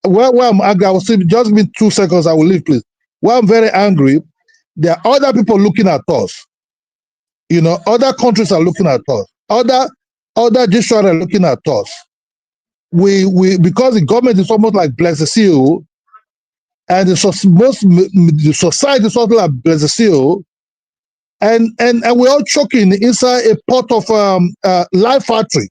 Where I'm angry, I will say, just give me 2 seconds, I will leave, please. Where I'm very angry, there are other people looking at us. Other countries are looking at us. Other districts are looking at us. We because the government is almost like blessed seal, and the society is also like blessed seal, and we're all choking inside a pot of life factory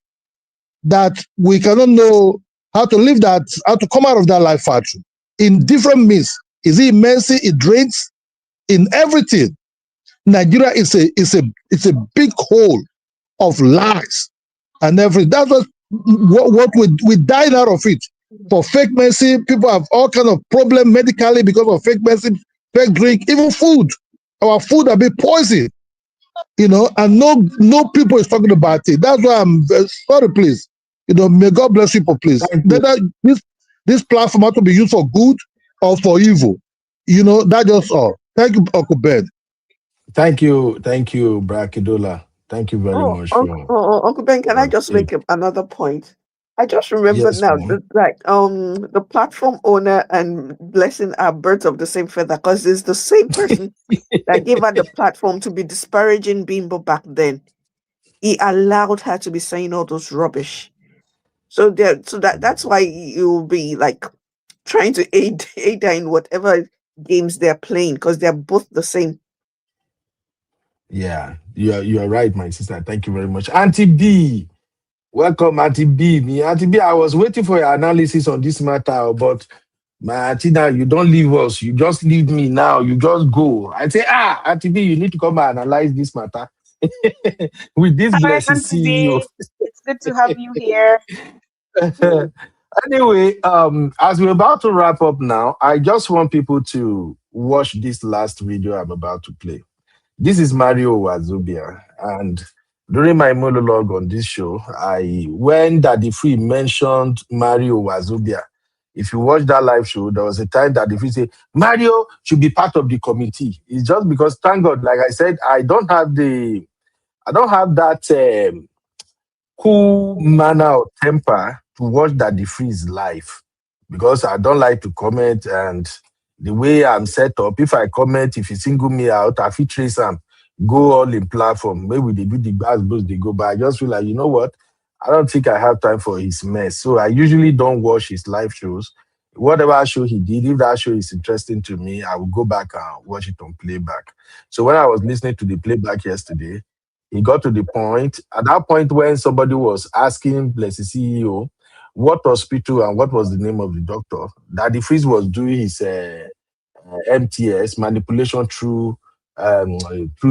that we cannot know how to live that, how to come out of that life factory in different means. Is it mercy? It drinks in everything. Nigeria is a big hole of lies and everything. That's what we died out of it. For fake mercy, people have all kind of problem medically because of fake mercy, fake drink, even food. Our food have been poisoned, and no people is talking about it. That's why I'm sorry, please. May God bless people, please. This platform has to be used for good or for evil. That's just all. Thank you, Uncle Ben. Thank you, Brakidola. Thank you very much for Uncle Ben, can I just make another point? I just remembered yes, now ma'am. that the platform owner and Blessing are birds of the same feather, because it's the same person that gave her the platform to be disparaging Bimbo back then. He allowed her to be saying all those rubbish. So that's why you'll be like trying to aid her in whatever games they're playing, because they're both the same. Yeah, you are right, my sister. Thank you very much. Auntie B. Welcome, Auntie B. Auntie B, I was waiting for your analysis on this matter, but my auntie, now you don't leave us. You just leave me now. You just go. I say, Auntie B, you need to come and analyze this matter with this Hi, blessed Auntie CEO. B. It's good to have you here. Anyway, as we're about to wrap up now, I just want people to watch this last video I'm about to play. This is Mario Wazobia, and during my monologue on this show, when Daddy Free mentioned Mario Wazobia, if you watch that live show, there was a time Daddy Free said Mario should be part of the committee. It's just because, thank God, like I said, I don't have that cool manner or temper to watch Daddy Free's live, because I don't like to comment, and the way I'm set up, if I comment, if you single me out, I feel trace them, go all in platform. Maybe they do the bad books they go, but I just feel like, you know what? I don't think I have time for his mess. So I usually don't watch his live shows. Whatever show he did, if that show is interesting to me, I will go back and watch it on playback. So when I was listening to the playback yesterday, he got to the point, at that point when somebody was asking Blessy CEO what hospital and what was the name of the doctor, Daddy Freeze was doing his MTS, manipulation through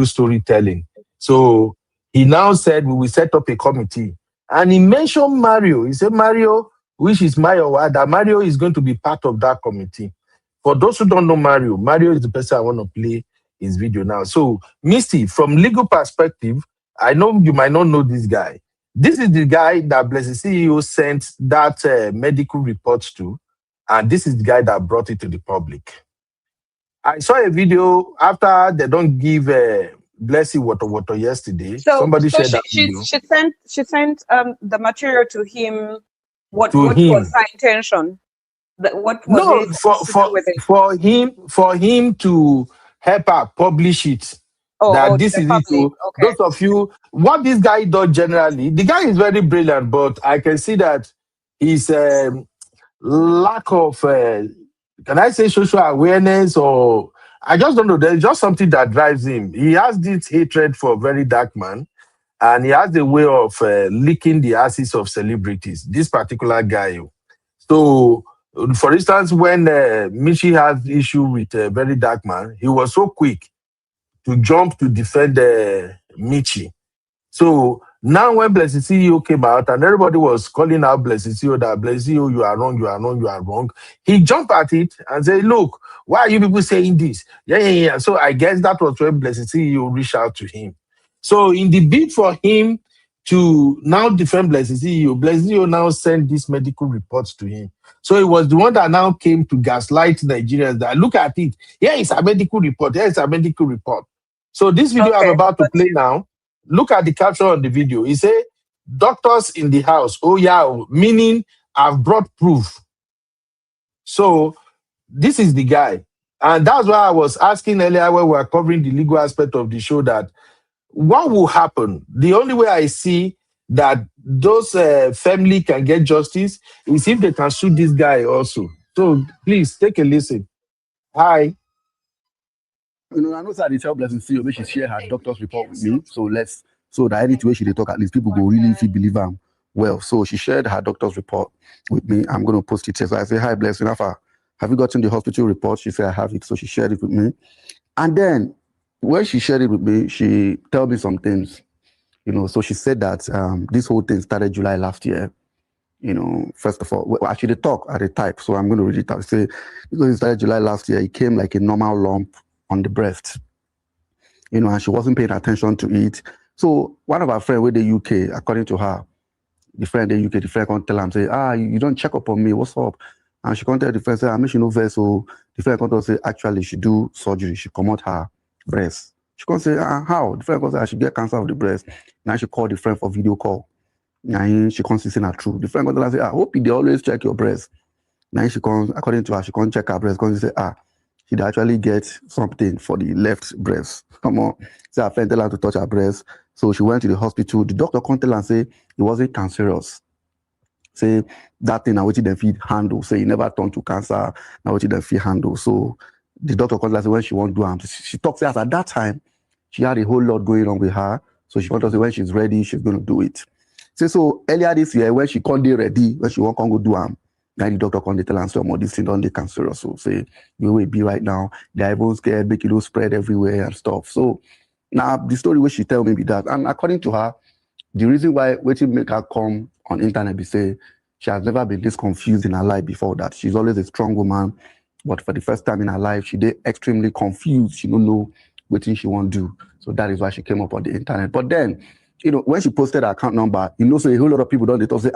storytelling. So he now said, we will set up a committee. And he mentioned Mario. He said, Mario, which is Mayowa, that Mario is going to be part of that committee. For those who don't know Mario, Mario is the person I want to play his video now. So, Misty, from legal perspective, I know you might not know this guy. This is the guy that Blessed CEO sent that medical report to, and this is the guy that brought it to the public. I saw a video after they don't give Blessy water yesterday. Somebody shared that video. She sent the material to him. What him. was her intention? What was it to do with it? For him to help her publish it. This is it. Okay. Those of you, what this guy does generally, the guy is very brilliant, but I can see that his lack of, can I say social awareness, or I just don't know. There's just something that drives him. He has this hatred for a very dark man, and he has the way of licking the asses of celebrities. This particular guy. So, for instance, when Michi has issue with a very dark man, he was so quick to jump to defend Michi. So now when Blessing CEO came out and everybody was calling out Blessing CEO that Blessing CEO, you are wrong, you are wrong, you are wrong. He jumped at it and said, look, why are you people saying this? Yeah. So I guess that was when Blessing CEO reached out to him. So in the bid for him to now defend Blessing CEO now sent these medical reports to him. So it was the one that now came to gaslight Nigerians that look at it. Here is a medical report. Here is a medical report. So this video I'm about to play now, look at the caption on the video. It says, doctors in the house. Oh, yeah, meaning I've brought proof. So this is the guy. And that's why I was asking earlier when we were covering the legal aspect of the show that what will happen? The only way I see that those family can get justice is if they can sue this guy also. So please take a listen. Hi. You know, I know that they tell Blessing CEO make she share her doctor's report with me. So that any way she they talk, at least people go really feel believe her well. So she shared her doctor's report with me. I'm gonna post it here. So I say, hi Blessing, have you gotten the hospital report? She said I have it. So she shared it with me. And then when she shared it with me, she told me some things. You know, so she said that this whole thing started July last year. You know, first of all, well, actually they talk at a type, so I'm going to read it out. Say, because it started July last year, it came like a normal lump on the breast. You know, and she wasn't paying attention to it. So one of our friends with the UK, according to her, the friend in the UK, the friend can't tell her, say, you don't check up on me, what's up? And she can't tell the friend, say, I mean, she no vessel. The friend can't say, actually, she do surgery, she come out her breast. She can't say, how? The friend can't say, I should get cancer of the breast. Now she called the friend for video call. Now she can't say her truth. The friend can't tell her, say, I hope they always check your breast. Now she can't, according to her, she can't check her breast. Because she say, she'd actually get something for the left breast. Come on. So her friend tell her to touch her breast. So she went to the hospital. The doctor can't tell her and say, it wasn't cancerous. Say, that thing, now what they feed handle. Say, it never turned to cancer. Now what they feed handle. So the doctor can't tell her, say, when she won't do it. She talks to us at that time. She had a whole lot going on with her. So she wants to say, when she's ready, she's going to do it. So earlier this year, when she can't be ready, when she won't go do now the doctor can't tell her, some of this thing on the cancerous. So say, you will be right now. They're even scared, make it all spread everywhere and stuff. So now the story where she tell me be that. And according to her, the reason why waiting make her come on internet be say she has never been this confused in her life before that. She's always a strong woman. But for the first time in her life, she did extremely confused. She don't know what thing she want to do. So that is why she came up on the internet. But then, you know, when she posted her account number, you know, so a whole lot of people don't they talk say,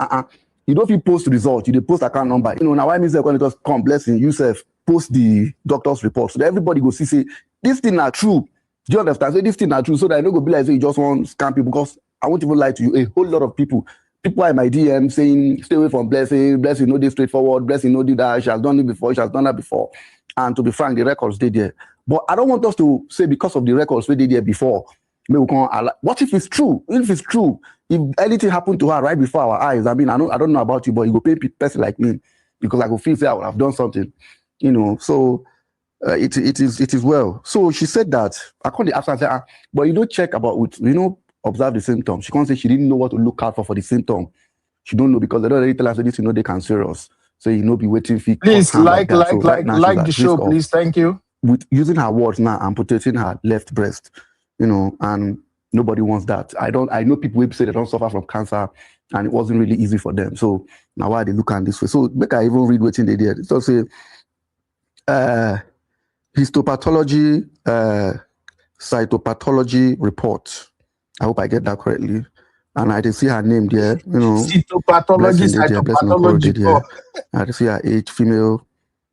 you don't feel post result, you post account number. You know, now why means when it just come Blessing, Yusuf, post the doctor's report. So that everybody go see, say, this thing are true. Do you understand? Say this thing are true. So that I don't go be like, say, you just want to scam people, because I won't even lie to you. A whole lot of people are in my DM saying, stay away from Blessing, Blessing, no, this straightforward, Blessing, no, do that. She has done it before, she has done that before. And to be frank, the records did there. But I don't want us to say because of the records we did there before. What if it's true? If it's true, if anything happened to her right before our eyes, I mean, I don't know about you, but you go pay a person like me because I go feel say I would have done something, you know. So it is well. So she said that I called the ask and said, but you don't check about it, you know, observe the symptoms. She can't say she didn't know what to look out for the symptom. She don't know because they don't really tell her this, you know, they cancerous. So you know, be waiting for please like that. So right now, like the show, please. Thank you. With using her words now, amputating her left breast, you know, and nobody wants that. I know people who say they don't suffer from cancer, and it wasn't really easy for them. So now why they look at this way? So make I even read what they did. So say, histopathology, cytopathology report. I hope I get that correctly. And I did see her name there, you know. Cytopathology, cytopathology report. I did see her age, female,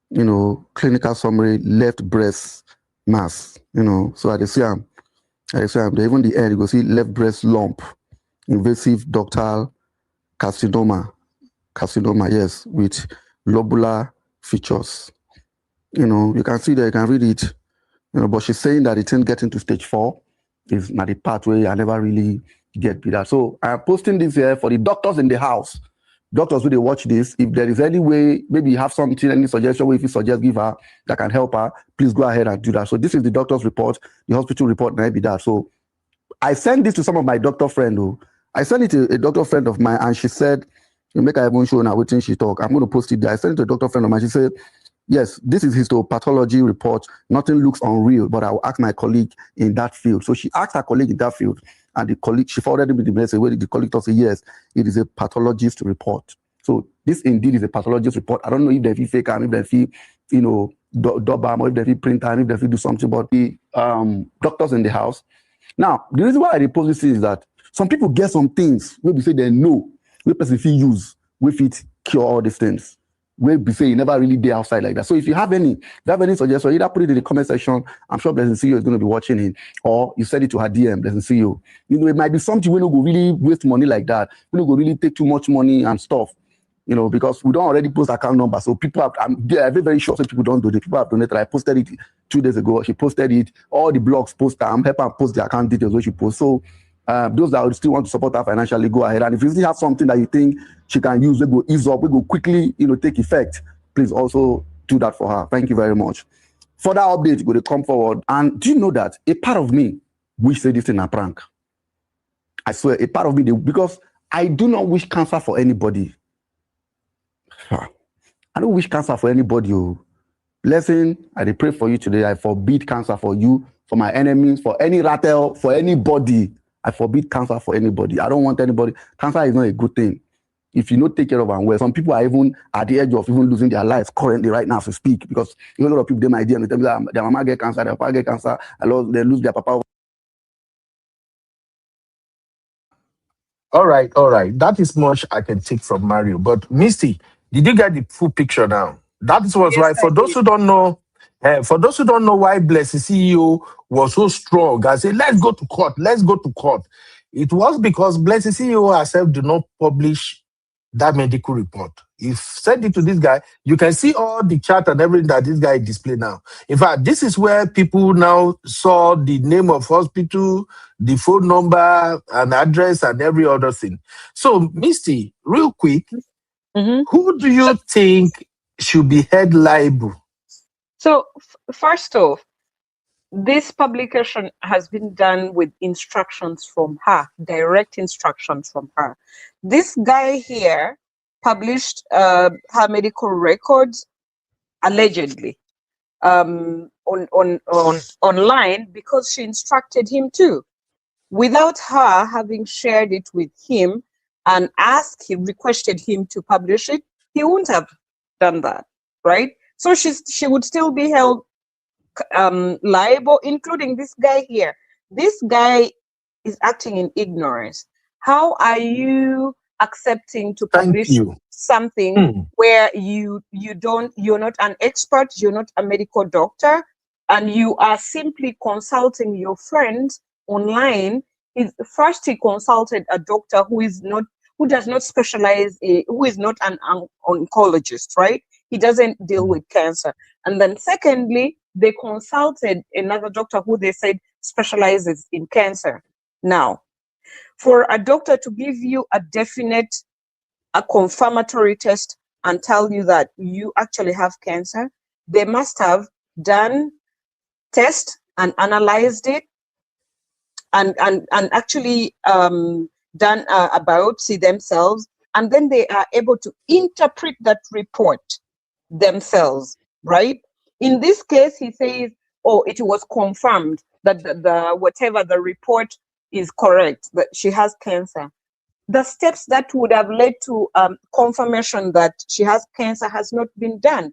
you know, clinical summary, left breast mass, you know. So I did see her. Even the end, you go see left breast lump, invasive ductal carcinoma, yes, with lobular features. You know, you can see that, you can read it, you know, but she's saying that it didn't get into stage 4. Is not the part where I never really get that. So I'm posting this here for the doctors in the house. Doctors, when they watch this, if there is any way, maybe you have something, any suggestion, where if you suggest, give her, that can help her, please go ahead and do that. So this is the doctor's report, the hospital report, maybe that. So I sent this to some of my doctor friends. I sent it to a doctor friend of mine, and she said, you make her even show now what she talk. I'm going to post it there. I sent it to a doctor friend of mine. She said, yes, this is histopathology report. Nothing looks unreal, but I will ask my colleague in that field. So she asked her colleague in that field, and the colleague, she forwarded me the message where the colleague told her, yes, it is a pathologist report. So this indeed is a pathologist report. I don't know if they feel fake and if they feel, Dobam, or if they feel print and if they feel do something, but the doctors in the house. Now, the reason why I repose this is that some people get some things where we say they know, where person feel use, we fit cure all these things. Where we say you never really did outside like that. So if you have any suggestion, either put it in the comment section. I'm sure Blessing CEO is going to be watching it, or you send it to her DM, Blessing CEO. It might be something we don't go really waste money like that. We don't go really take too much money and stuff. Because we don't already post account number. So people have, I'm very, very sure some people don't do it. People have donated. I posted it 2 days ago. She posted it. All the blogs post. I'm helping her post the account details where she posts. So those that still want to support her financially, go ahead. And if you still have something that you think she can use, we go ease up, we go quickly, take effect, please also do that for her. Thank you very much. Further update, go to come forward. And do you know that a part of me wish say this in a prank? I swear, a part of me, because I do not wish cancer for anybody. I don't wish cancer for anybody. Blessing, I pray for you today. I forbid cancer for you, for my enemies, for any rattle, for anybody. I forbid cancer for anybody. I don't want anybody. Cancer is not a good thing. If you don't take care of them well, some people are even at the edge of even losing their lives currently right now to speak, because a lot of people, they might tell me that their mama get cancer, their papa get cancer, they lose their papa. All right. That is much I can take from Mario. But Misty, did you get the full picture now? That was Yes, right. I did. For those who don't know why Blessing CEO was so strong, I said, let's go to court. Let's go to court. It was because Blessing CEO herself did not publish that medical report. If send it to this guy, you can see all the chart and everything that this guy display now. In fact, this is where people now saw the name of hospital, the phone number and address and every other thing. So, Misty, real quick, who do you think should be held liable? So, first off, this publication has been done with instructions from her, direct instructions from her. This guy here published her medical records allegedly online because she instructed him to. Without her having shared it with him and requested him to publish it, he wouldn't have done that, right? So she would still be held liable, including this guy here. This guy is acting in ignorance. How are you accepting to publish something where you're not an expert, you're not a medical doctor, and you are simply consulting your friend online? First he consulted a doctor who does not specialize, who is not an oncologist, right? He doesn't deal with cancer. And then secondly, they consulted another doctor who they said specializes in cancer. Now, for a doctor to give you a confirmatory test and tell you that you actually have cancer, they must have done tests and analyzed it and actually done a biopsy themselves, and then they are able to interpret that report themselves, right? In this case, he says, oh, it was confirmed that the whatever the report is correct, that she has cancer. The steps that would have led to confirmation that she has cancer has not been done.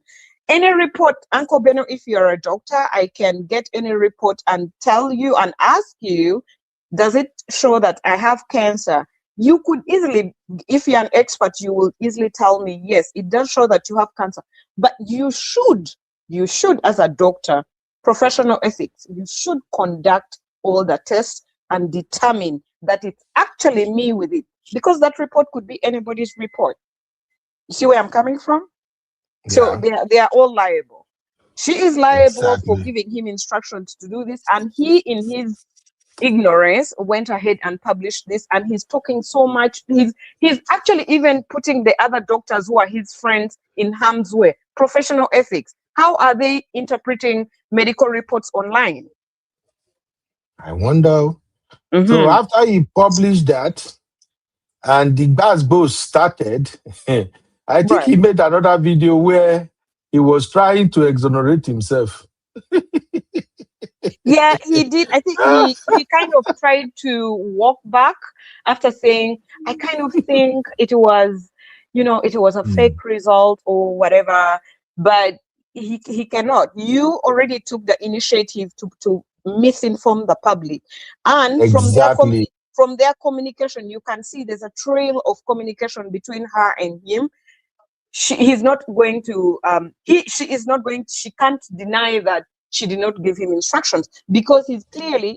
Any report, Uncle Beno, if you're a doctor, I can get any report and tell you and ask you, does it show that I have cancer? You could easily, if you're an expert, you will easily tell me, yes, it does show that you have cancer. But you should, as a doctor, professional ethics, you should conduct all the tests and determine that it's actually me with it. Because that report could be anybody's report. You see where I'm coming from? Yeah. So they are all liable. She is liable for giving him instructions to do this, and he, in his ignorance, went ahead and published this, and he's talking so much. He's actually even putting the other doctors who are his friends in harm's way. Professional ethics. How are they interpreting medical reports online? I wonder. So after he published that and the Gbasgbos started, I think he made another video where he was trying to exonerate himself. Yeah, he did. I think he kind of tried to walk back after saying, I kind of think it was, it was a fake result or whatever, but he cannot. You already took the initiative to misinform the public. And Exactly. from their communication, you can see there's a trail of communication between her and him. He's not going to she can't deny that she did not give him instructions, because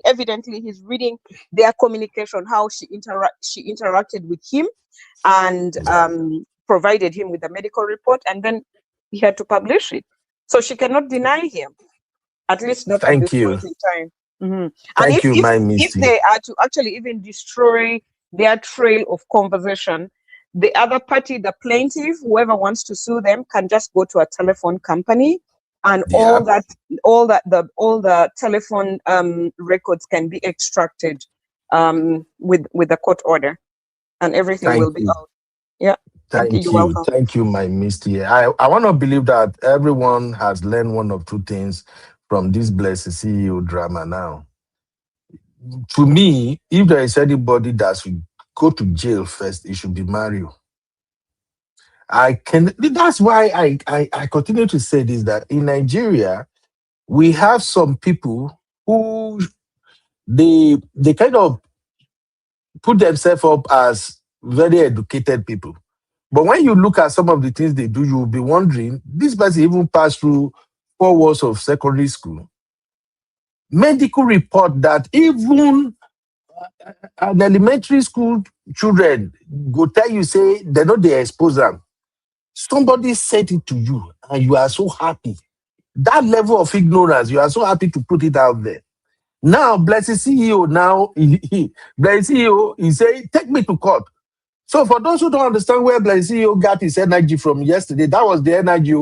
evidently he's reading their communication, how she interacted with him and provided him with a medical report, and then he had to publish it. So she cannot deny him, at least not at Thank this you. point in time. And Thank you, my if Misty. they are to actually even destroy their trail of conversation, the other party, the plaintiff, whoever wants to sue them, can just go to a telephone company, and all the telephone records can be extracted with the court order, and everything Thank will be you. out. Yeah. Thank you. Thank You're you. welcome. Thank you, my Misty. I want to believe that everyone has learned one or two things from this blessed CEO drama now. To me, if there is anybody that should go to jail first, it should be Mario. That's why I continue to say this, that in Nigeria, we have some people who they kind of put themselves up as very educated people. But when you look at some of the things they do, you'll be wondering, this person even passed through 4 walls of secondary school. Medical report that even an elementary school children go tell you, say, they know they expose them. Somebody said it to you, and you are so happy. That level of ignorance, you are so happy to put it out there. Now, blessed CEO, blessed CEO, he say, take me to court. So for those who don't understand where blessed CEO got his energy from yesterday, that was the energy.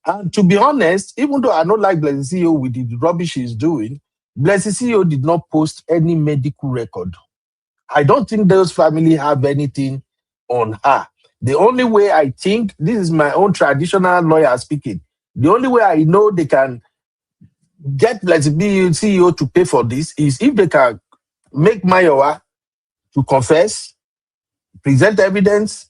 And to be honest, even though I don't like blessed CEO with the rubbish he's doing, blessed CEO did not post any medical record. I don't think those family have anything on her. The only way I think, this is my own traditional lawyer speaking, the only way I know they can get blessed CEO to pay for this is if they can make Mayowa to confess, present evidence,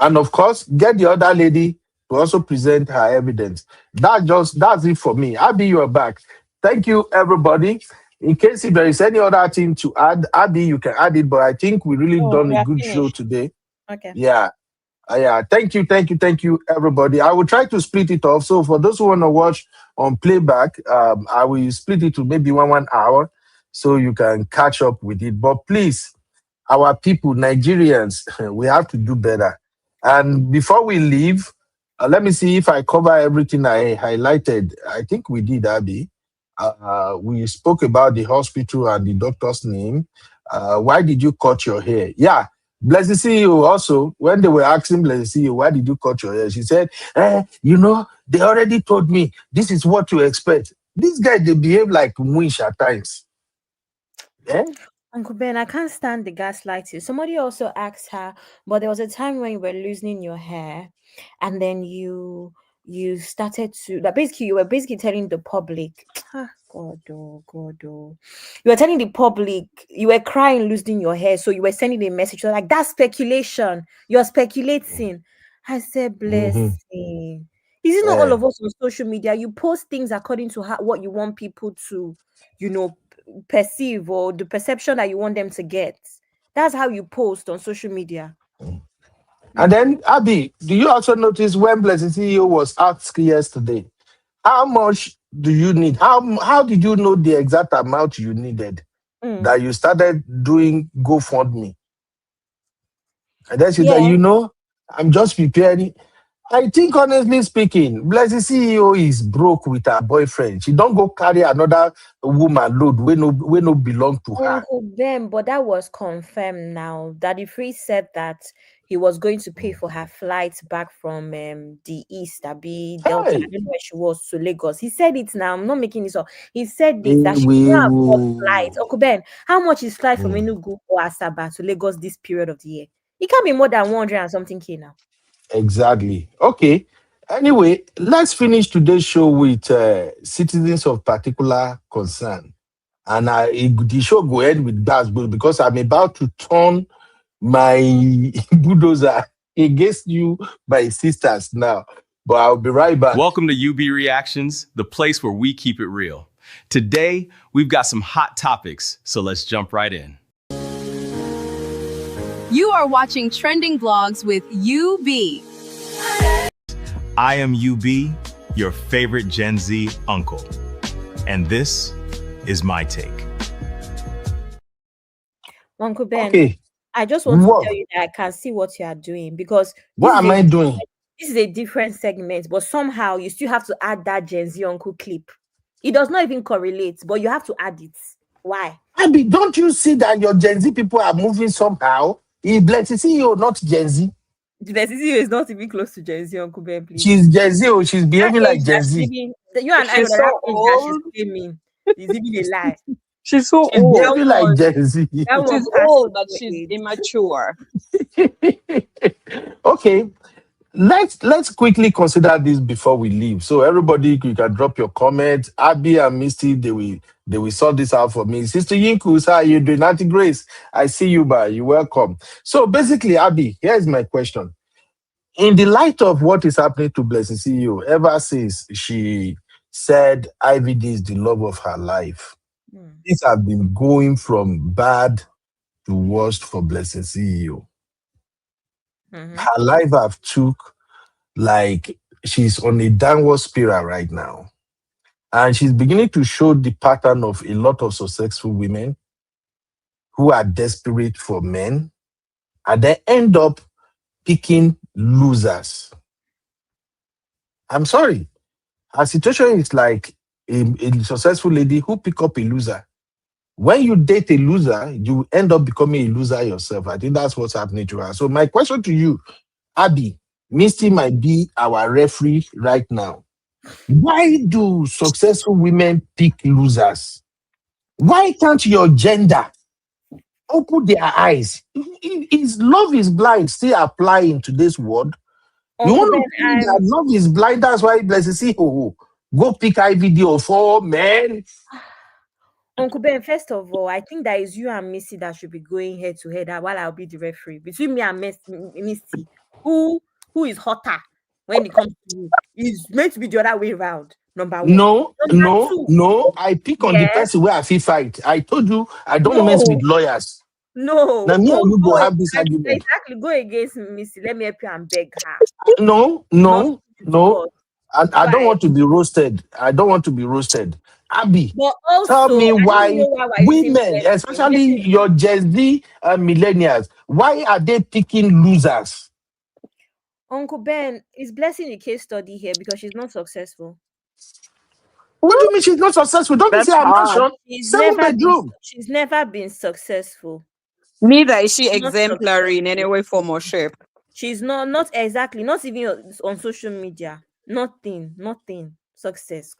and of course, get the other lady to also present her evidence. That's it for me. I'll be your back. Thank you, everybody. In case if there is any other thing to add, Abby, you can add it, but I think we really done a good show today. Okay. Yeah. Yeah, thank you, everybody. I will try to split it off. So for those who want to watch on playback, I will split it to maybe 1 hour so you can catch up with it. But please, our people, Nigerians, we have to do better. And before we leave, let me see if I cover everything I highlighted. I think we did, Abby. We spoke about the hospital and the doctor's name. Why did you cut your hair? Yeah. Blessed CEO also, when they were asking Blessed CEO, why did you cut your hair? She said, they already told me this is what to expect. These guys, they behave like winch at times. Eh? Uncle Ben, I can't stand the gaslighting. Somebody also asked her, but there was a time when you were loosening your hair, and then you started to basically you were basically telling the public, God, you were telling the public you were crying losing your hair, so you were sending a message like that's speculation. You're speculating. I said, blessing. Is it not all of us on social media? You post things according to what you want people to, perceive, or the perception that you want them to get. That's how you post on social media. And then, Abby, do you also notice when Blessing CEO was asked yesterday, how much do you need? How did you know the exact amount you needed that you started doing GoFundMe? And then she said, I'm just preparing. I think, honestly speaking, Blessing CEO is broke with her boyfriend. She don't go carry another woman load when no belong to her. Uncle Ben, but that was confirmed now. Daddy Free said that he was going to pay for her flight back from the east, Delta. I don't know where she was, to Lagos. He said it now. I'm not making this up. He said it that she can't afford flight. Uncle Ben, how much is flight from Enugu or Asaba to Lagos this period of the year? It can't be more than 100 and something K now. Exactly. Okay. Anyway, let's finish today's show with citizens of particular concern. And the show go end with that because I'm about to turn my bulldozer against you, my sisters now. But I'll be right back. Welcome to UB Reactions, the place where we keep it real. Today, we've got some hot topics, so let's jump right in. You are watching Trending Vlogs with UB. I am UB, your favorite Gen Z uncle. And this is my take. Uncle Ben, Okay. I just want What? to tell you that I can see what you are doing because What am I doing? this is a different segment, but somehow you still have to add that Gen Z uncle clip. It does not even correlate, but you have to add it. Why? Abby, don't you see that your Gen Z people are moving somehow? Blessing CEO, not Gen Z. Blessing CEO is not even close to Gen Z, Uncle Ben, please. She's Gen Z, or she's behaving like Gen Z. You and I know that age that she's claiming is even a lie. She's so She's old. behaving like Gen Z. She's old, but she's immature. Okay, let's quickly consider this before we leave. So everybody, you can drop your comments. Abby and Misty, they will sort this out for me. Sister Yinkus, how are you doing? Auntie Grace, I see you, bye. You're welcome. So basically, Abby, here's my question. In the light of what is happening to Blessing CEO, ever since she said IVD is the love of her life, things have been going from bad to worst for Blessing CEO. Her life have took, like, she's on a downward spiral right now. And she's beginning to show the pattern of a lot of successful women who are desperate for men, and they end up picking losers. I'm sorry. Her situation is like a successful lady who pick up a loser. When you date a loser, you end up becoming a loser yourself. I think that's what's happening to her. So my question to you, Abby, Misty might be our referee right now. Why do successful women pick losers? Why can't your gender open their eyes? Is love is blind still apply in today's world? You want to tell me that love is blind? That's why let's see go pick IVD for men. Uncle Ben, first of all, I think that is you and Missy that should be going head to head while I'll be the referee. Between me and Missy, who is hotter when it comes to you? Is meant to be the other way around. Number one. No. I pick on the person where I feel fight. I told you I don't mess with lawyers. No. Now me and you go have this argument. Exactly. Go against Missy. Let me help you and beg her. No. I don't want to be roasted. Abby, but also, tell me why women, blessing, especially your Gen Z millennials, why are they picking losers? Uncle Ben, is Blessing a case study here because she's not successful? What do you mean she's not successful? Don't you see her mansion? She's never been successful. Neither is she exemplary in any way, form, or shape. She's not exactly, not even on social media. Nothing. Success.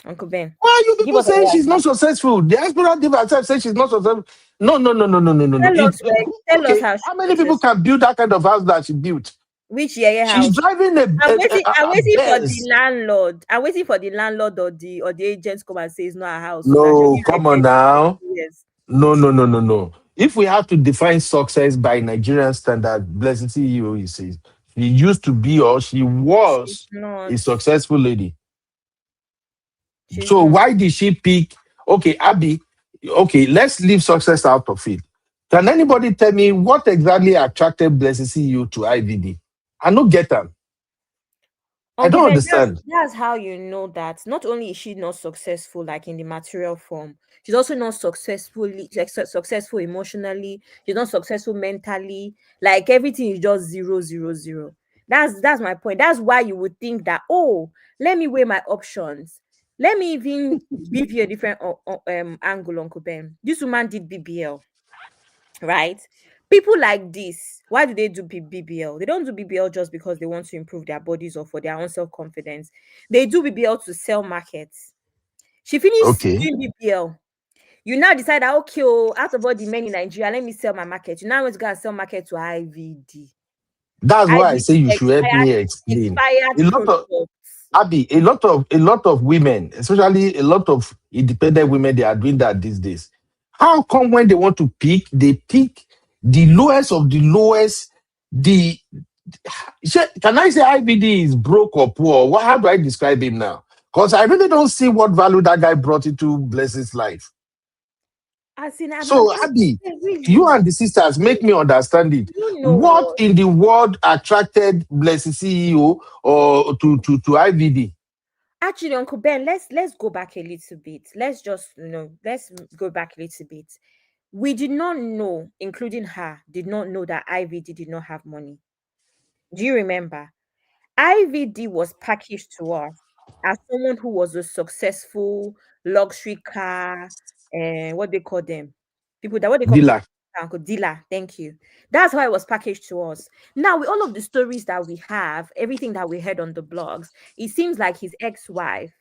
Uncle Ben. Why are you people saying she's not successful? The Diaspora Diva herself says she's not successful. No. Tell us how many people can build that kind of house that she built? Which house? She's driving I'm waiting for Benz. the landlord. I'm waiting for the landlord or the agent to come and say it's not a house. No, come on now. Yes. No. If we have to define success by Nigerian standard, Blessing CEO is she used to be or she was a successful lady. So why did she pick? Okay, Abby. Okay, let's leave success out of it. Can anybody tell me what exactly attracted Blessing CEO to IVD? I don't get them. I don't understand. That's how you know that not only is she not successful, like in the material form, she's also not successful emotionally. She's not successful mentally. Like everything is just 0, 0, 0. That's my point. That's why you would think that, oh, let me weigh my options. Let me even give you a different angle, Uncle Ben. This woman did BBL, right? People like this, why do they do BBL? They don't do BBL just because they want to improve their bodies or for their own self-confidence. They do BBL to sell markets. She finished doing BBL. You now decide that, okay, out of all the men in Nigeria, let me sell my market. You now want to go and sell market to IVD. That's why I IVD say you should help me explain. A lot of Abby, a lot of women, especially a lot of independent women, they are doing that these days. How come when they want to pick, they pick the lowest of the lowest? The Can I say IBD is broke or poor? How do I describe him now? Because I really don't see what value that guy brought into Blessing's life. As in, So, Abby, you and the sisters make me understand it. You know What what? in the world attracted Blessing CEO or to IVD? Actually, Uncle Ben, let's go back a little bit. Let's just let's go back a little bit. We did not know, including her, did not know that IVD did not have money. Do you remember? IVD was packaged to us as someone who was a successful luxury car, and what they call them, people that what they call people Dealer. Uncle dealer. Thank you. That's how it was packaged to us. Now, with all of the stories that we have, everything that we heard on the blogs, it seems like his ex-wife,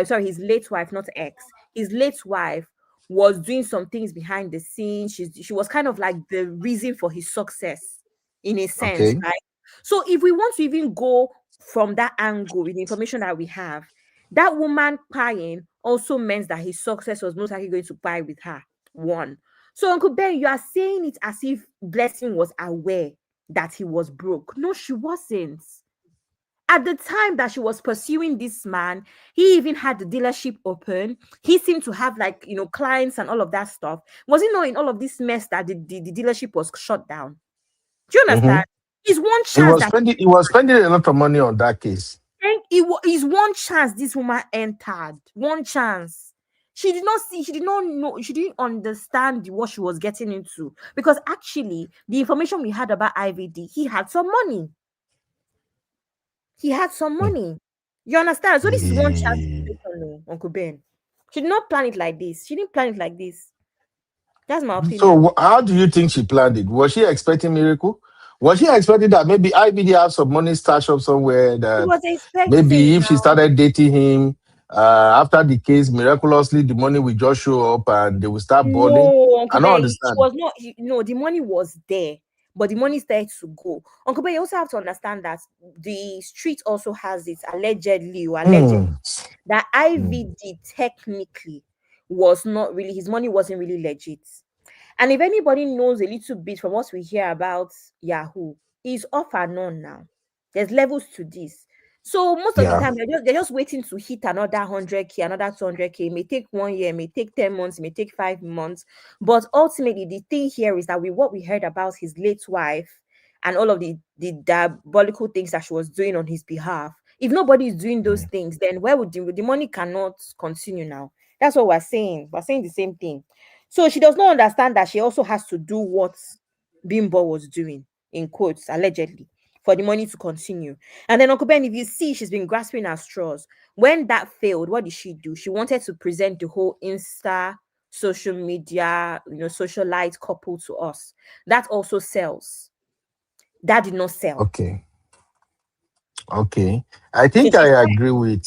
sorry, his late wife, not ex, his late wife was doing some things behind the scenes. She was kind of like the reason for his success, in a sense, Okay. right? So if we want to even go from that angle with the information that we have, that woman crying also meant that his success was most likely going to pie with her. One. So, Uncle Ben, you are saying it as if Blessing was aware that he was broke. No, she wasn't. At the time that she was pursuing this man, he even had the dealership open. He seemed to have clients and all of that stuff. Was he not in all of this mess that the dealership was shut down? Do you understand? It's one chance that He was spending a lot of money on that case. is one chance this woman entered. One chance. She did not see, she did not know, she didn't understand what she was getting into. Because actually, the information we had about IVD, he had some money. He had some money. You understand? So this is one chance situation, Uncle Ben. She did not plan it like this. She didn't plan it like this. That's my opinion. So how do you think she planned it? Was she expecting miracle? Was she expecting that maybe IBD have some money stashed up somewhere, She that was expecting maybe if she now. started dating him after the case, miraculously the money will just show up and they will start balling? No, I Uncle don't Ben, she understand. was not. No, the money was there, but the money started to go. Uncle Ben, you also have to understand that the street also has it allegedly that IVD technically was not really, his money wasn't really legit. And if anybody knows a little bit from what we hear about Yahoo, he's off and on now. There's levels to this. So most of the Yeah. time they're just waiting to hit another 100K, another 200K. It may take 1 year, it may take 10 months, it may take 5 months. But ultimately, the thing here is that with what we heard about his late wife and all of the diabolical things that she was doing on his behalf, if nobody is doing those things, then where would the money cannot continue now? That's what we're saying. We're saying the same thing. So she does not understand that she also has to do what Bimbo was doing, in quotes, allegedly, for the money to continue. And then Uncle Ben, if you see, she's been grasping at straws. When that failed, what did she do? She wanted to present the whole Insta, social media, socialite couple to us. That also sells. That did not sell. Okay. I So think she I started agree with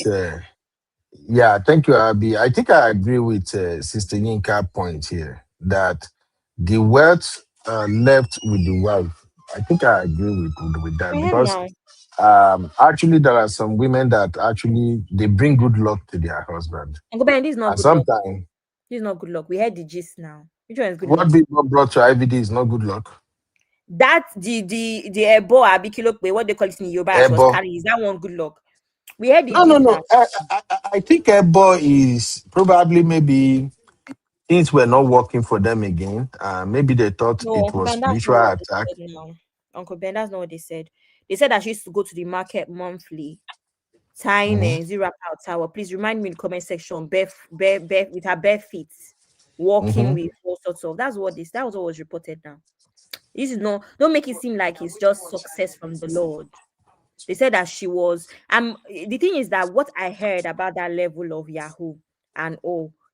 yeah, thank you, Abby. I think I agree with Sister Yinka point here that the wealth left with the wife. I think I agree with that because now. actually there are some women that actually they bring good luck to their husband. Uncle Ben, this is not And good luck. sometimes This is not good luck. We had the gist now. Which one is good luck? what people brought to IVD is not good luck. That the ebo abikilope, what they call it in Yoruba, she was Ebo. carrying, is that one good luck? We had the No, gist now. I think Ebo is probably maybe things were not working for them again. Maybe they thought No, it Uncle was Ben, that's spiritual not what they attack. said now. Uncle Ben, that's not what they said. They said that she used to go to the market monthly, tying Mhm. a zero out tower. Please remind me in the comment section, bare with her bare feet, walking Mhm. with all sorts of. That was what was reported now. This is no, don't make it seem like it's just success from the Lord. They said that she was the thing is that what I heard about that level of Yahoo and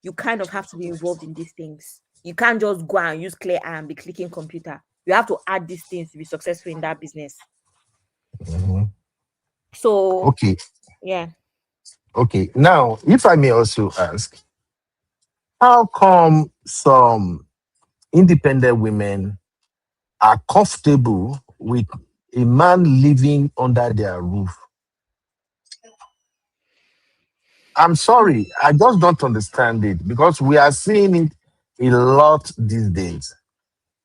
you kind of have to be involved in these things. You can't just go and use clear and be clicking computer. You have to add these things to be successful in that business. Mhm. So Okay. yeah. Okay. Now, if I may also ask, how come some independent women are comfortable with a man living under their roof. I'm sorry, I just don't understand it because we are seeing it a lot these days.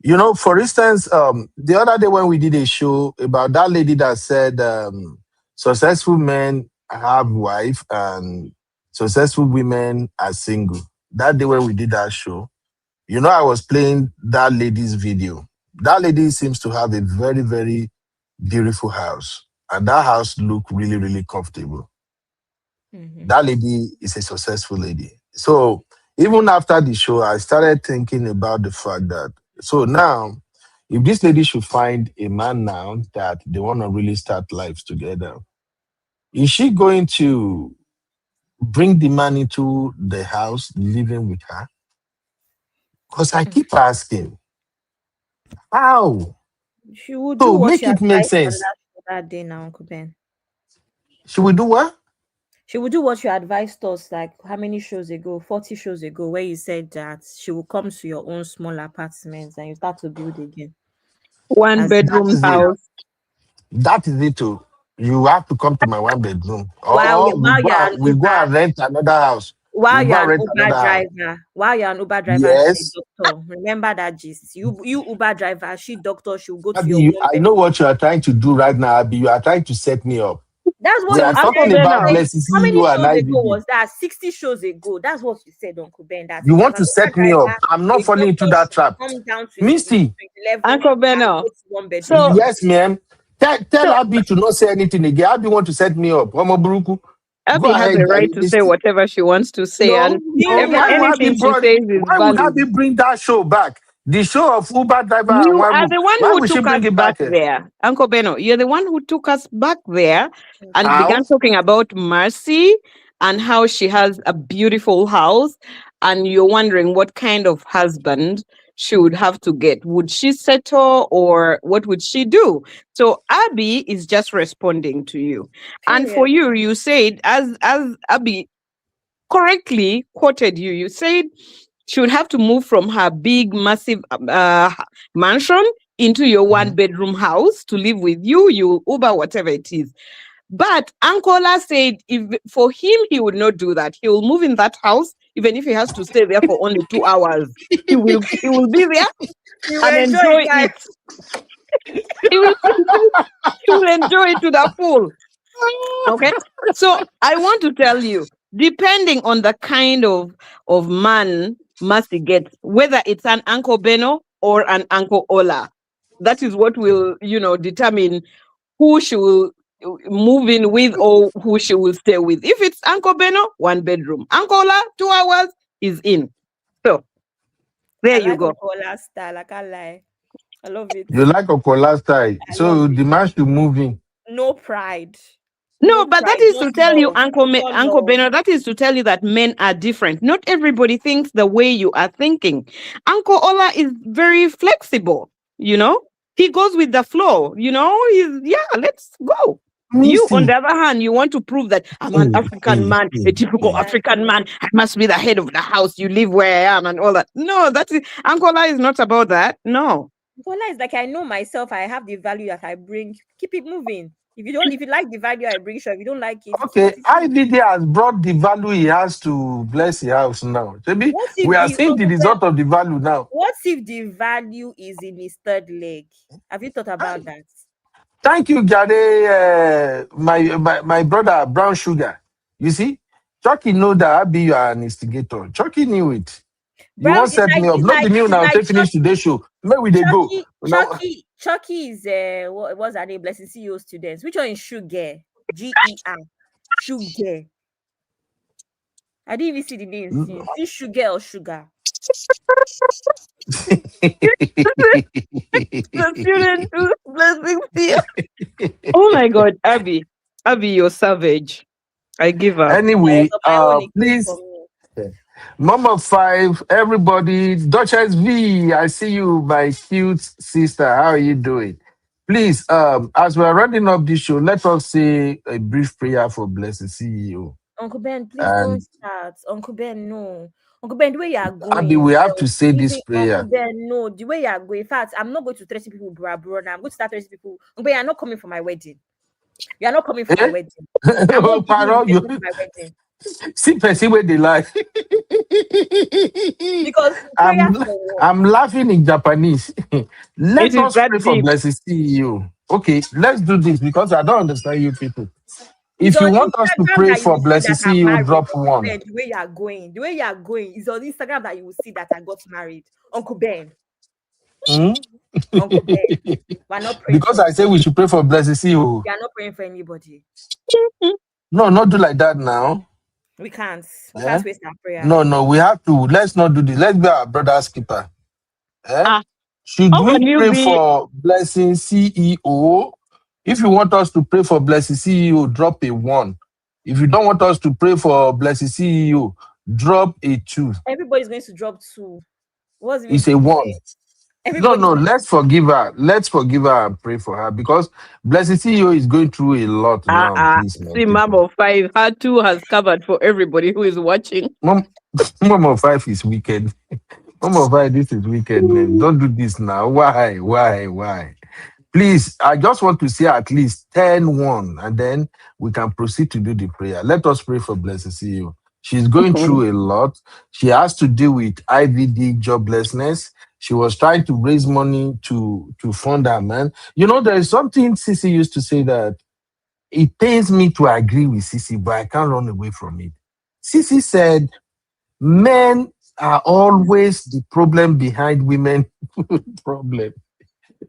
You know, for instance, the other day when we did a show about that lady that said successful men have wife and successful women are single. That day when we did that show, you know, I was playing that lady's video. That lady seems to have a very, very beautiful house, and that house look really, really comfortable. That lady is a successful lady. So even after the show, I started thinking about the fact that so now, if this lady should find a man now that they want to really start lives together, is she going to bring the man into the house living with her? Because I keep asking, how? She will do So what make she it make advised on sense. that day now, Uncle Ben. She will do what? She will do what you advised us, like how many shows ago, 40 shows ago, where you said that she will come to your own small apartments and you start to build again. One As That bedroom is it. house. That is it too. You have to come to my one bedroom. while Or while you're an we go and rent another house. while We go you're and an rent Uber another house. driver and she's Yes. a doctor. Remember that gist. You Uber driver, she doctor, she'll go to your Abi, one I know bedroom. what you are trying to do right now, Abi. You are trying to set me up. That's We what are you Uncle talking said. about Beno. Blessing How many CEO and shows ago IVD. was that? 60 shows ago. That's what you said, Uncle Ben. That You if want an to Uber set me up. driver, I'm not a falling into doctor that should trap. come down to Misty, 11 Uncle and Beno. go to one bedroom. So yes, ma'am. Tell so Abby to not say anything again. Abby want to set me up. Omo Buruku. Go Abby has ahead, a right to say Misty. whatever she wants to say, and Why would Abby anything she says is valid. bring that show back? The show of Uber driver and You one are room. the one Why who would she took us bring it back back? there, Uncle Beno. You're the one who took us back there and How? began talking about Mercy and how she has a beautiful house. And you're wondering what kind of husband she would have to get. Would she settle or what would she do? So Abby is just responding to you. And for Period. you said, as Abby correctly quoted you, you said she would have to move from her big, massive mansion into your one bedroom house to live with you. You Uber, whatever it is. But Ankola said if for him, he would not do that. He will move in that house, even if he has to stay there for only 2 hours. He will be there You and enjoy enjoy it, it. guys. He will enjoy it to the full. Okay. So I want to tell you, depending on the kind of man Mercy gets, whether it's an Uncle Beno or an Uncle Ola, that is what will, determine who she will move in with or who she will stay with. If it's Uncle Beno, one bedroom. Uncle Ola, 2 hours, is in. So there I you like go. Uncle Ola's style. I can't lie. I love it. You like Okola style. I love So it. the man should move in. No pride. No, No but that pride, is to just tell you, love. Pure Uncle love. Beno, that is to tell you that men are different. Not everybody thinks the way you are thinking. Uncle Ola is very flexible, He goes with the flow, let's go. You, on Misty. the other hand, you want to prove that I'm an African man, a typical African man. I must be the head of the house. You live where I am and all that. No, Uncle Ola is not about that. No. Uncle Ola is like, I know myself. I have the value that I bring. Keep it moving. If you like the value I bring, sure. If you don't like it, Okay, it is you. IVD has brought the value he has to bless the house now. Maybe What we if are the seeing the Uncle Ben, result of the value now. what if the value is in his third leg? Have you thought about that? Thank you, Jade, my brother, Brown Sugar. You see, Chucky know that I be you are an instigator. Chucky knew it. You Brown, won't set me up. Not the new it's now. like Take finish today's show. Where will they go? Now, Chucky is what's her name? Blessing CEO students. Which one is Sugar? GER. Sugar. I didn't even see the name since. Is Sugar or Sugar? The student who's blessing you. Oh my God, Abby, you're savage. I give up. anyway, My own is please, for me. Mama 5, everybody, Duchess V, I see you, my cute sister. How are you doing? Please, as we're running up this show, let us say a brief prayer for Blessing CEO. Uncle Ben, please And don't start. Uncle Ben, no. Uncle Ben, the way you are going, Abby, we have to say this Uncle prayer. Ben, no, the way you are going. In fact, I'm not going to threaten people, bro. Now I'm going to start threatening people. Uncle Ben, you are not coming for my wedding. You are not coming for my wedding. I'm not giving Paro, you for my wedding. See, person where they lie. Because I'm laughing in Japanese. Let is us that pray for deep. blessed CEO. Okay, let's do this because I don't understand you people. It's If you on want us to Instagram pray that you for will see blessed that I'm CEO, married. drop Uncle one. Ben, the way you are going is on Instagram that you will see that I got married. Uncle Ben. Uncle Ben. We're not praying Because for I say we should pray for blessed CEO. We are not praying for anybody. No, not do like that now. We can't. We Eh? can't waste our prayer. No, we have to. Let's not do this. Let's be our brother's keeper. Eh? Should How we can you pray be? for blessing CEO? If you want us to pray for blessing CEO, drop a 1. If you don't want us to pray for blessing CEO, drop a 2. Everybody's going to drop 2. What's even It's a 1. No, let's forgive her. Let's forgive her and pray for her because blessed CEO is going through a lot now. Please, man. See, Mama 5, her 2 has covered for everybody who is watching. Mama 5 is wicked. Mama 5, this is wicked, man. Don't do this now. Why? Please, I just want to see at least 10-1, and then we can proceed to do the prayer. Let us pray for blessed CEO. She's going through a lot. She has to deal with IVD joblessness. She was trying to raise money to fund her man. You know, there is something Sissy used to say that it pains me to agree with Sissy, but I can't run away from it. Sissy said, men are always the problem behind women problem.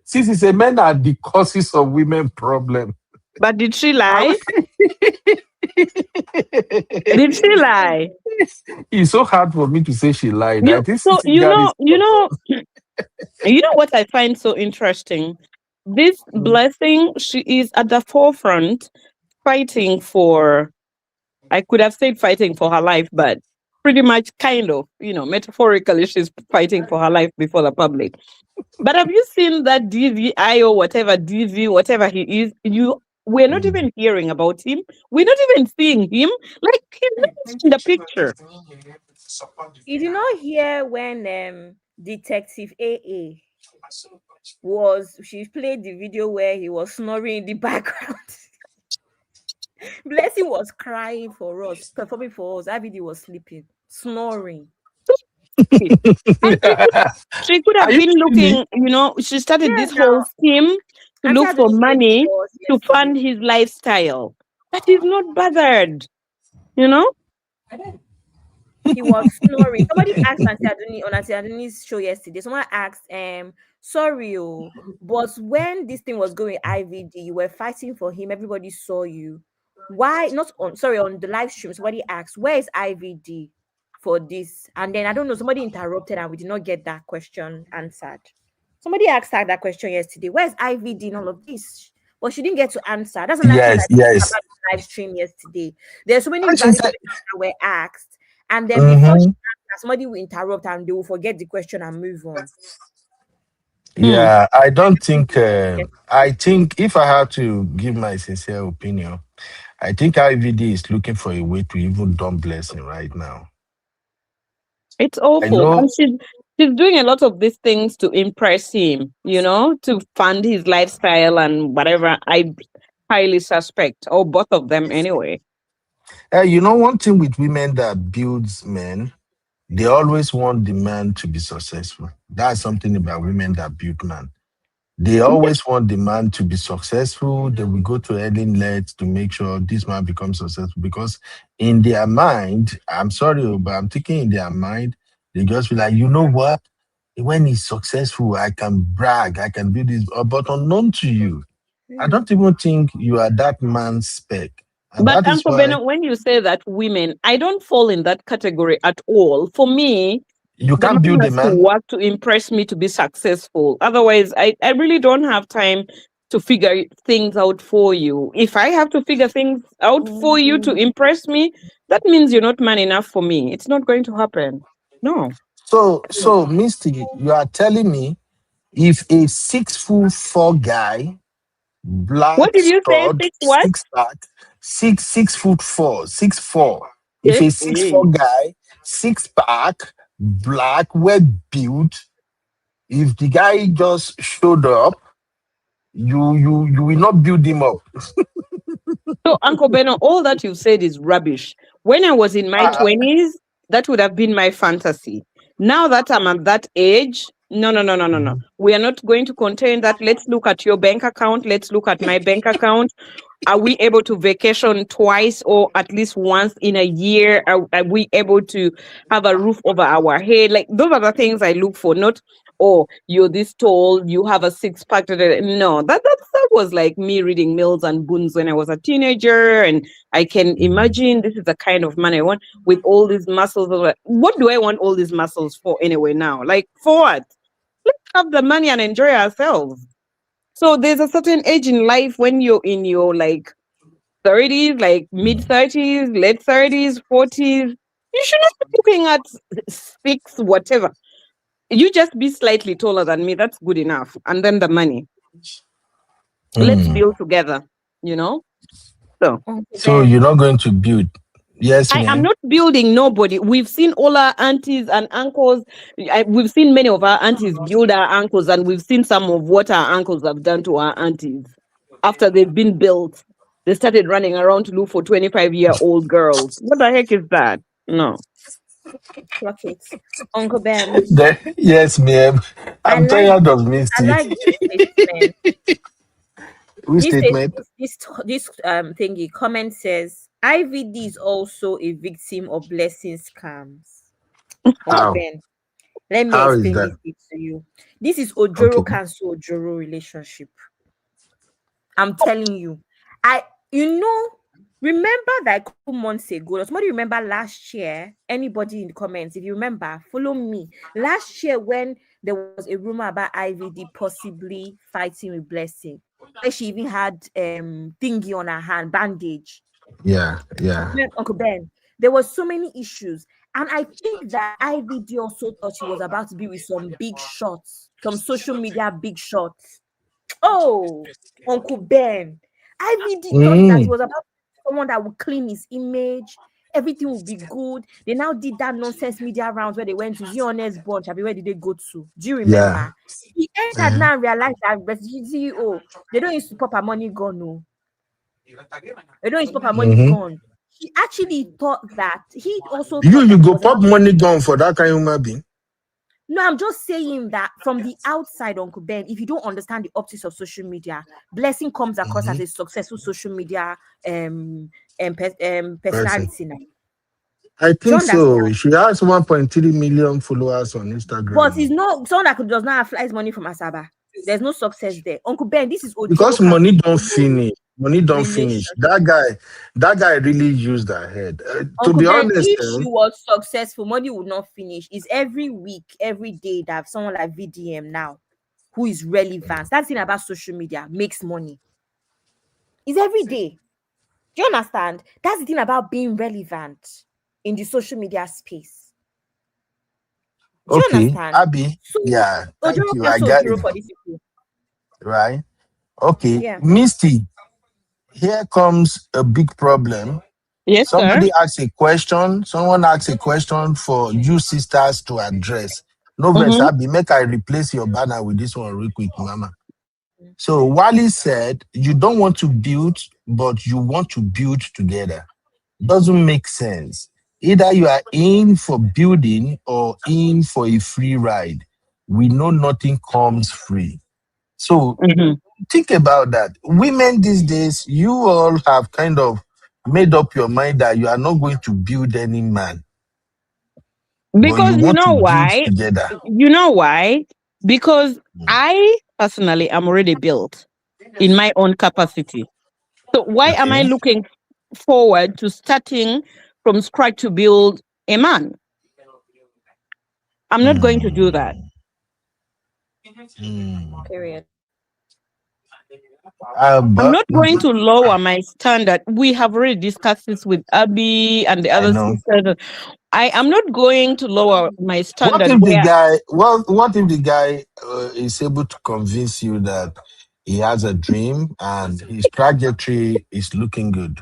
Sissy said, men are the causes of women problem. But did she lie? Did she lie? It's so hard for me to say she lied. I think So Sissy you got know what I find so interesting? This blessing, she is at the forefront fighting for, I could have said fighting for her life, but pretty much kind of, metaphorically, she's fighting for her life before the public. But have you seen that DVI or whatever he is? We're not even hearing about him. We're not even seeing him. Like, he's not in the picture. Did you not hear when Detective AA she played the video where he was snoring in the background? Blessing was crying for us, performing for us. IVD was sleeping, snoring. She could have been looking, she started this whole scheme to look for money to fund his lifestyle. But he's not bothered, He was snoring. Somebody asked on Auntie Adoni's show yesterday. Someone asked, sorry, but when this thing was going IVD, you were fighting for him. Everybody saw you. Why not on the live stream? Somebody asked, where is IVD for this? And then I don't know, somebody interrupted and we did not get that question answered. Somebody asked her that question yesterday. Where's IVD in all of this? But she didn't get to answer. That's another thing about the live stream yesterday. There's so many questions that were asked, and then before she answered, somebody will interrupt and they will forget the question and move on. Yeah, I don't think. I think if I have to give my sincere opinion, I think IVD is looking for a way to even dump blessing right now. It's awful. And she's doing a lot of these things to impress him, to fund his lifestyle and whatever. I highly suspect, or both of them anyway. One thing with women that builds men, they always want the man to be successful. That's something about women that build man. They always want the man to be successful. They will go to any lengths to make sure this man becomes successful because in their mind, I'm sorry, but I'm thinking in their mind, they just feel like, you know what? When he's successful, I can brag, I can do this, but unknown to you, I don't even think you are that man's spec. And but Uncle Beno, when you say that women, I don't fall in that category at all. For me, you can't build a man to work to impress me to be successful. Otherwise, I really don't have time to figure things out for you. If I have to figure things out for you to impress me, that means you're not man enough for me. It's not going to happen. No. So Misty, you are telling me if a 6'4" guy, black, what did you say? 6'4", 6'4". If a 6'4" guy, 6-pack, black, well built. If the guy just showed up, you will not build him up. So, Uncle Beno, all that you've said is rubbish. When I was in my 20s, that would have been my fantasy. Now that I'm at that age, no. We are not going to contain that. Let's look at your bank account. Let's look at my bank account. Are we able to vacation twice or at least once in a year? Are we able to have a roof over our head? Like, those are the things I look for, not, oh, you're this tall, you have a 6-pack. No, that was like me reading Mills and Boons when I was a teenager. And I can imagine this is the kind of man I want with all these muscles. What do I want all these muscles for anyway now? Like, for what? Let's have the money and enjoy ourselves. So there's a certain age in life when you're in your like 30s, like mid 30s, late 30s, 40s. You should not be looking at 6, whatever. You just be slightly taller than me. That's good enough. And then the money. Let's build together, you know? So you're not going to build. Yes, I ma'am. am not building nobody. We've seen all our aunties and uncles. We've seen many of our aunties build our uncles, and we've seen some of what our uncles have done to our aunties. After they've been built, they started running around to look for 25-year-old girls. What the heck is that? No. Clock it. Uncle Ben. Yes, ma'am. I'm tired of I missing. like this statement. Which statement? This thingy comment says IVD is also a victim of blessing scams. How? Ben, let me How is explain that? this bit to you. This is Ojoro cancel Ojoro relationship. I'm telling you. Remember that a couple months ago, does somebody remember last year? Anybody in the comments, if you remember, follow me. Last year when there was a rumor about IVD possibly fighting with Blessing. She even had thingy on her hand, bandage. Yeah. Uncle Ben, there was so many issues. And I think that IVD also thought she was about to be with some big shots, some social media big shots. Oh, Uncle Ben. IVD thought that he was about to be someone that would clean his image. Everything would be good. They now did that nonsense media rounds where they went to Zion's bunch. Where did they go to? Do you remember? He entered now and realized that the CEO, they don't use to pop her money gun. No. They don't use to pop her money gun. He actually thought that he also You go pop money gun for that kind of human being. No, I'm just saying that from the outside, Uncle Ben, if you don't understand the optics of social media, Blessing comes across as a successful social media personality now. I think so. She has 1.3 million followers on Instagram. But it's not someone that does not have flies money from Asaba. There's no success there. Uncle Ben, this is Ojoro because money don't finish. Money don't finish. That guy really used her head. To be honest, if she was successful, money would not finish. It's every week, every day that someone like VDM now, who is relevant. That's the thing about social media, makes money. It's every day. Do you understand? That's the thing about being relevant in the social media space. Do you understand? Abby, So, yeah, thank you. I got it. For these people. Right? Okay, yeah. Misty, here comes a big problem. Yes, Somebody sir. asks a question. Someone asks a question for you sisters to address. No verse, Abby, make I replace your banner with this one real quick, mama. So Wally said, you don't want to build, but you want to build together. Doesn't make sense. Either you are in for building or in for a free ride. We know nothing comes free. So think about that. Women these days, you all have kind of made up your mind that you are not going to build any man. Because you know why? You know why? Because I personally am already built in my own capacity. So why am I looking forward to starting from scratch to build a man? I'm not going to do that. Period. I'm not going to lower my standard. We have already discussed this with Abby and the other sisters. I am not going to lower my standard. What if the guy is able to convince you that he has a dream and his trajectory is looking good?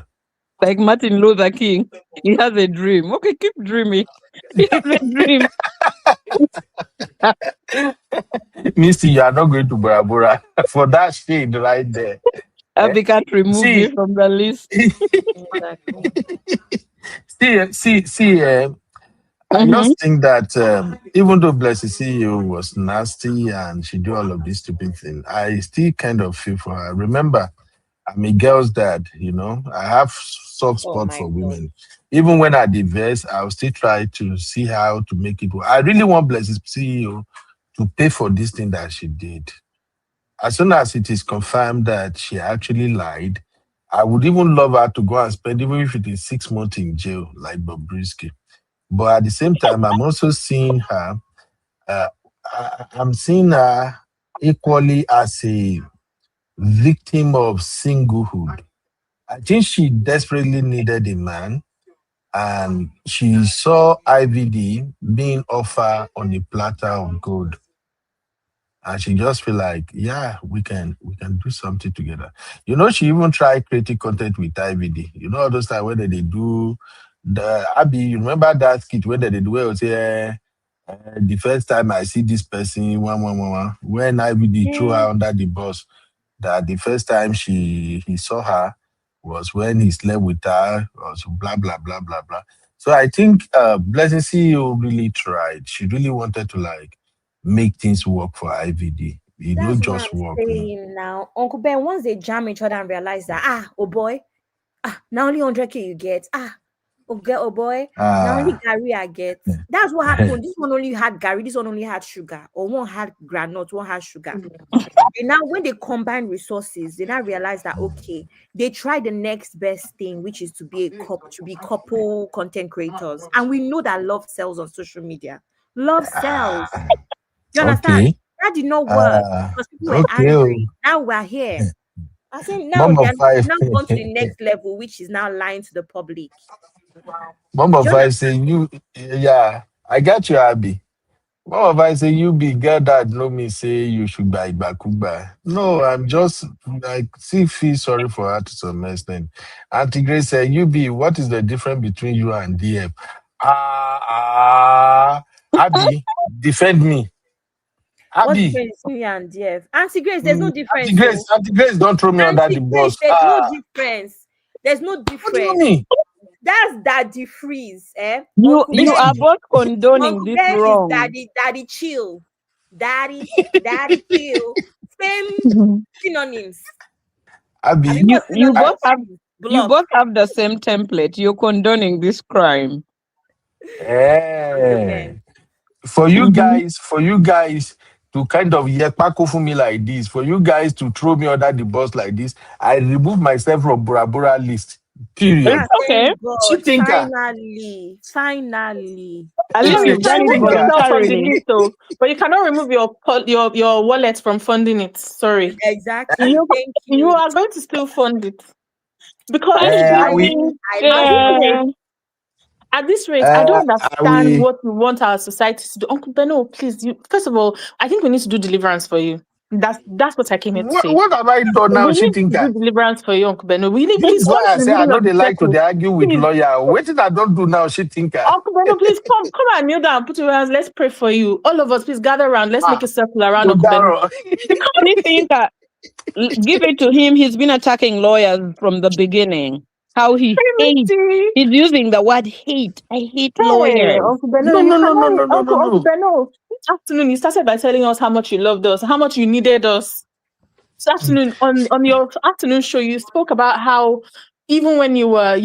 Like Martin Luther King, he has a dream. Okay, keep dreaming. It's a dream. Misty, you are not going to Bora Bora for that shade right there. I can't remove me See, from the list. see. I just think that even though Blessed CEO was nasty and she do all of this stupid thing, I still kind of feel for her. Remember, I'm a girl's dad, you know. I have soft spot for women. Even when I divorce, I'll still try to see how to make it work. I really want Blessed CEO to pay for this thing that she did. As soon as it is confirmed that she actually lied, I would even love her to go and spend, even if it is 6 months in jail, like Bobrisky. But at the same time, I'm also seeing her. I'm seeing her equally as a victim of singlehood. I think she desperately needed a man, and she saw IVD being offered on a platter of gold, and she just feel like, yeah, we can do something together. You know, she even tried creating content with IVD. You know, all those times when they do the Abby. You remember that skit where they do where say, the first time I see this person, when IVD threw her under the bus, that the first time he saw her was when he slept with her, or so blah blah blah blah blah. So I think Blessing CEO really tried. She really wanted to like make things work for IVD. It not That's what just I'm work. saying now. Uncle Ben, once they jam each other and realize that, oh boy, now only 100K you get. Oh boy, now only Gary I get. That's what happened. This one only had Gary, this one only had sugar. Or one had granite, one had sugar. And now when they combine resources, they now realize that okay, they try the next best thing, which is to be couple content creators. And we know that love sells on social media. Love sells. You understand? Okay. That did not work because people were Okay. angry. Now we're here. I think now Mom they're of five. now gone to the next level, which is now lying to the public. Mom of five say you, yeah, I got you, Abby. Mom of five say you be girl that know me say you should buy bakuba. No, I'm just like feel sorry for her to some extent. Auntie Grace said, you be, what is the difference between you and DF? Abby, defend me. What's the Abby. difference between you and DF? Auntie Grace, there's no difference. Auntie Grace, don't throw me under the bus. There's no difference. There's no difference. What do you mean? That's Daddy Freeze, eh? You are both condoning Uncle this Ben wrong. is Daddy Chill. Daddy Chill. Same synonyms. Abby, you both have the same template. You're condoning this crime. For you guys to kind of yekpako for me like this, for you guys to throw me under the bus like this, I remove myself from Bora Bora list. Period. Okay. Finally. At least you've done it voluntarily. But you cannot remove your wallet from funding it. Sorry. Exactly. You are going to still fund it. Because at this rate, I don't understand what we want our society to do. Uncle Beno, please, first of all, I think we need to do deliverance for you. That's what I came here to say. What have I done now? We need to do deliverance for you, Uncle Beno. We need, this is why I say I know they like to circle. argue with lawyer. What did I don't do now? She think Uncle Beno, please come and kneel down, put your hands. Let's pray for you. All of us, please gather around. Let's make a circle around Uncle Beno. Give it to him. He's been attacking lawyers from the beginning. How he hates. He's using the word hate. I hate lawyers. Uncle Beno, Uncle Beno. This afternoon, you started by telling us how much you loved us, how much you needed us. This afternoon, on your afternoon show, you spoke about how even when you were,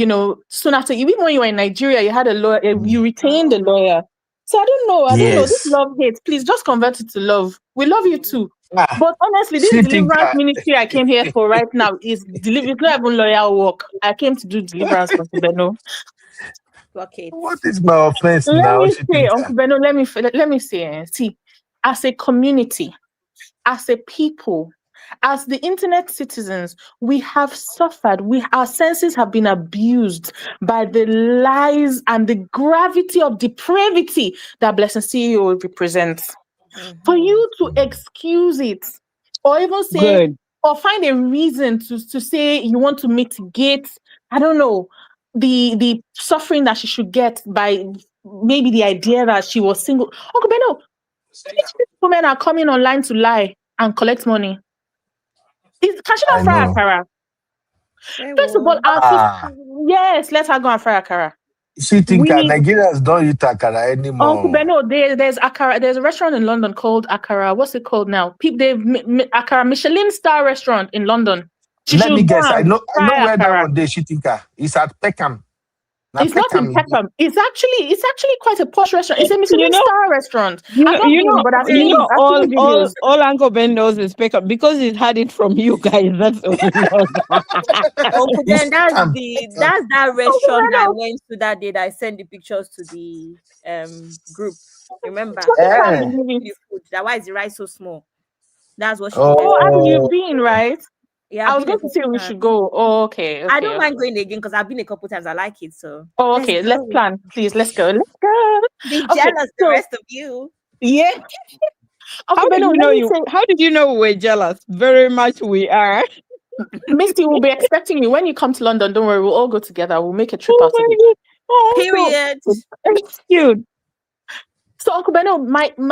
soon after, even when you were in Nigeria, you had a lawyer, you retained a lawyer. So I don't know. This love hate. Please just convert it to love. We love you too. But honestly, this deliverance ministry I came here for right now is it's not even loyal work. I came to do deliverance for Beno. What is my offense now? Let me say, Uncle Beno, let me say, see, as a community, as a people, as the internet citizens, we have suffered. Our senses have been abused by the lies and the gravity of depravity that Blessing CEO represents. For you to excuse it, or even say, or find a reason to say you want to mitigate, I don't know, the suffering that she should get by maybe the idea that she was single. Uncle Beno, women are coming online to lie and collect money. Can she I not fry know. Akara? First of all, yes, let her go and fry Akara. She think Nigerians don't eat akara anymore. Uncle Beno, there's Akara. There's a restaurant in London called Akara. What's it called now? They've Akara Michelin star restaurant in London. Let me guess. I know where Akara. that one day she think it's at Peckham. It's not in Peckham. It's actually quite a posh restaurant. It's a Michelin star restaurant. All Uncle Ben knows is Peckham because he's had it from you guys. That's all he knows. Uncle Ben, that's that restaurant I went to that day that I sent the pictures to the group. Remember? That why is the rice so small? That's what she did. Oh, you've been, right? Yeah, I was going to say we should go. Oh, okay. I don't mind going again because I've been a couple times. I like it. So. Oh, okay. Let's plan. Please, let's go. Let's go. Be jealous the rest of you. Yeah. How did you know we're jealous? Very much we are. Misty, we'll be expecting you when you come to London. Don't worry, we'll all go together. We'll make a trip out of it. Period. It's cute. So, Uncle Beno,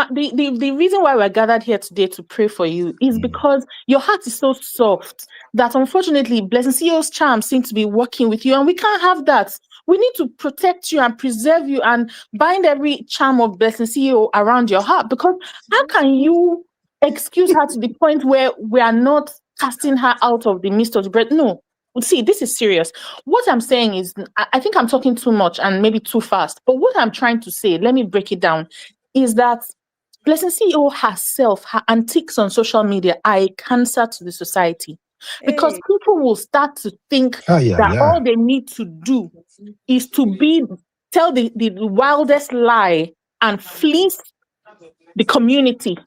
the reason why we're gathered here today to pray for you is because your heart is so soft that unfortunately, Blessing CEO's charm seems to be working with you, and we can't have that. We need to protect you and preserve you and bind every charm of Blessing CEO around your heart, because how can you excuse her to the point where we are not casting her out of the midst of the bread? No. See, this is serious. What I'm saying is, I think I'm talking too much and maybe too fast. But what I'm trying to say, let me break it down, is that Blessing CEO herself, her antics on social media are a cancer to the society. Because people will start to think that all they need to do is to tell the wildest lie and fleece the community,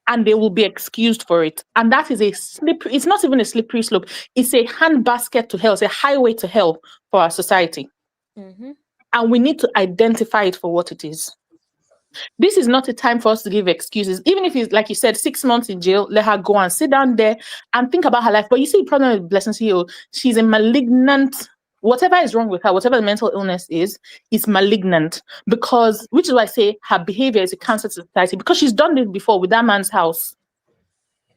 and they will be excused for it. And that is it's not even a slippery slope. It's a handbasket to hell. It's a highway to hell for our society. Mm-hmm. And we need to identify it for what it is. This is not a time for us to give excuses. Even if it's, like you said, 6 months in jail, let her go and sit down there and think about her life. But you see the problem with Blessing CEO, she's a malignant. Whatever is wrong with her, whatever the mental illness is malignant, which is why I say her behavior is a cancer to society, because she's done this before with that man's house.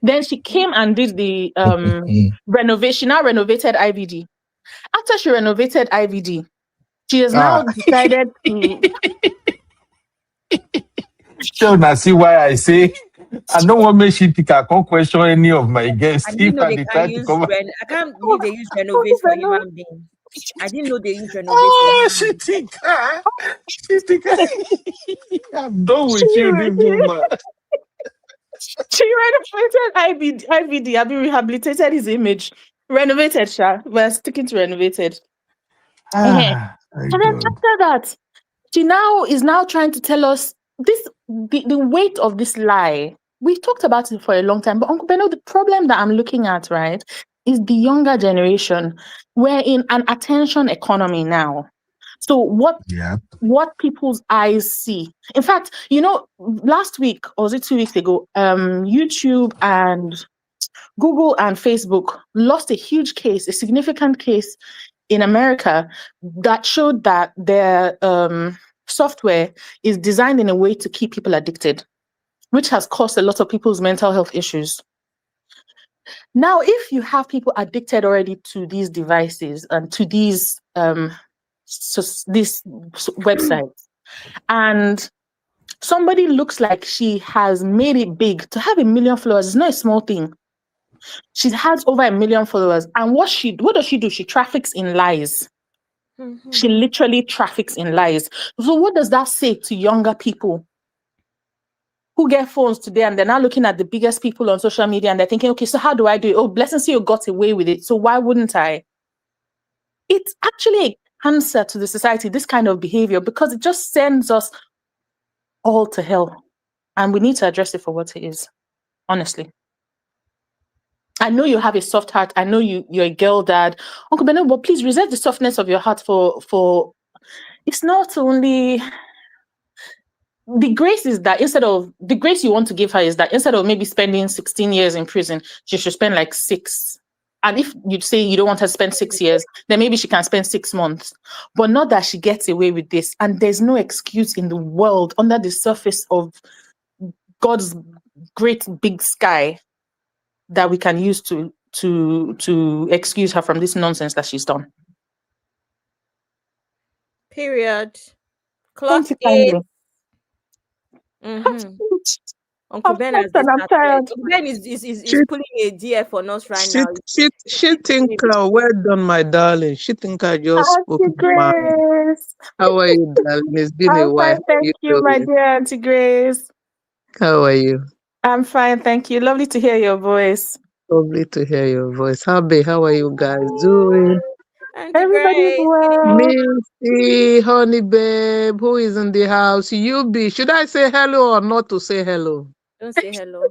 Then she came and did the renovation. Now renovated IVD. After she renovated IVD, she has now decided to. So now see why I say I don't want me to can't question any of my guests. I can't believe they use renovate for human beings. I didn't know they use renovation. She think I'm done with you, this woman. She renovated IVD. I've been rehabilitated his image. Renovated, Sha. We're sticking to renovated. And then after that, she is now trying to tell us the weight of this lie. We've talked about it for a long time, but Uncle Beno, the problem that I'm looking at, right, is the younger generation. We're in an attention economy now. So what people's eyes see. In fact, last week, or was it 2 weeks ago, YouTube and Google and Facebook lost a huge case, a significant case in America that showed that their software is designed in a way to keep people addicted, which has caused a lot of people's mental health issues. Now, if you have people addicted already to these devices and to these websites, and somebody looks like she has made it big, to have 1 million followers is not a small thing. She has over 1 million followers, and what does she do? She traffics in lies. Mm-hmm. She literally traffics in lies. So what does that say to younger people who get phones today and they're now looking at the biggest people on social media and they're thinking, okay, so how do I do it? Oh, Blessing CEO got away with it, so why wouldn't I? It's actually a cancer to the society, this kind of behavior, because it just sends us all to hell. And we need to address it for what it is, honestly. I know you have a soft heart. I know you're a girl dad. Uncle Beno, but please reserve the softness of your heart for it's not only the grace is that the grace you want to give her is that instead of maybe spending 16 years in prison, she should spend like 6. And if you say you don't want her to spend 6 years, then maybe she can spend 6 months. But not that she gets away with this. And there's no excuse in the world under the surface of God's great big sky that we can use to excuse her from this nonsense that she's done. Period. Clock Thank you it. kindly. Uncle Ben has I'm tired. Uncle Ben is pulling a DF on us right now. She think, well done, my darling. She think I just spoke Auntie my mind. Grace. How are you, darling? It's been a I'm while. fine, thank you, my doing? dear Auntie Grace. How are you? I'm fine, thank you. Lovely to hear your voice. Lovely to hear your voice. How are you guys doing? Everybody's well. Missy, honey babe, who is in the house? You be. Should I say hello or not to say hello? Don't say hello.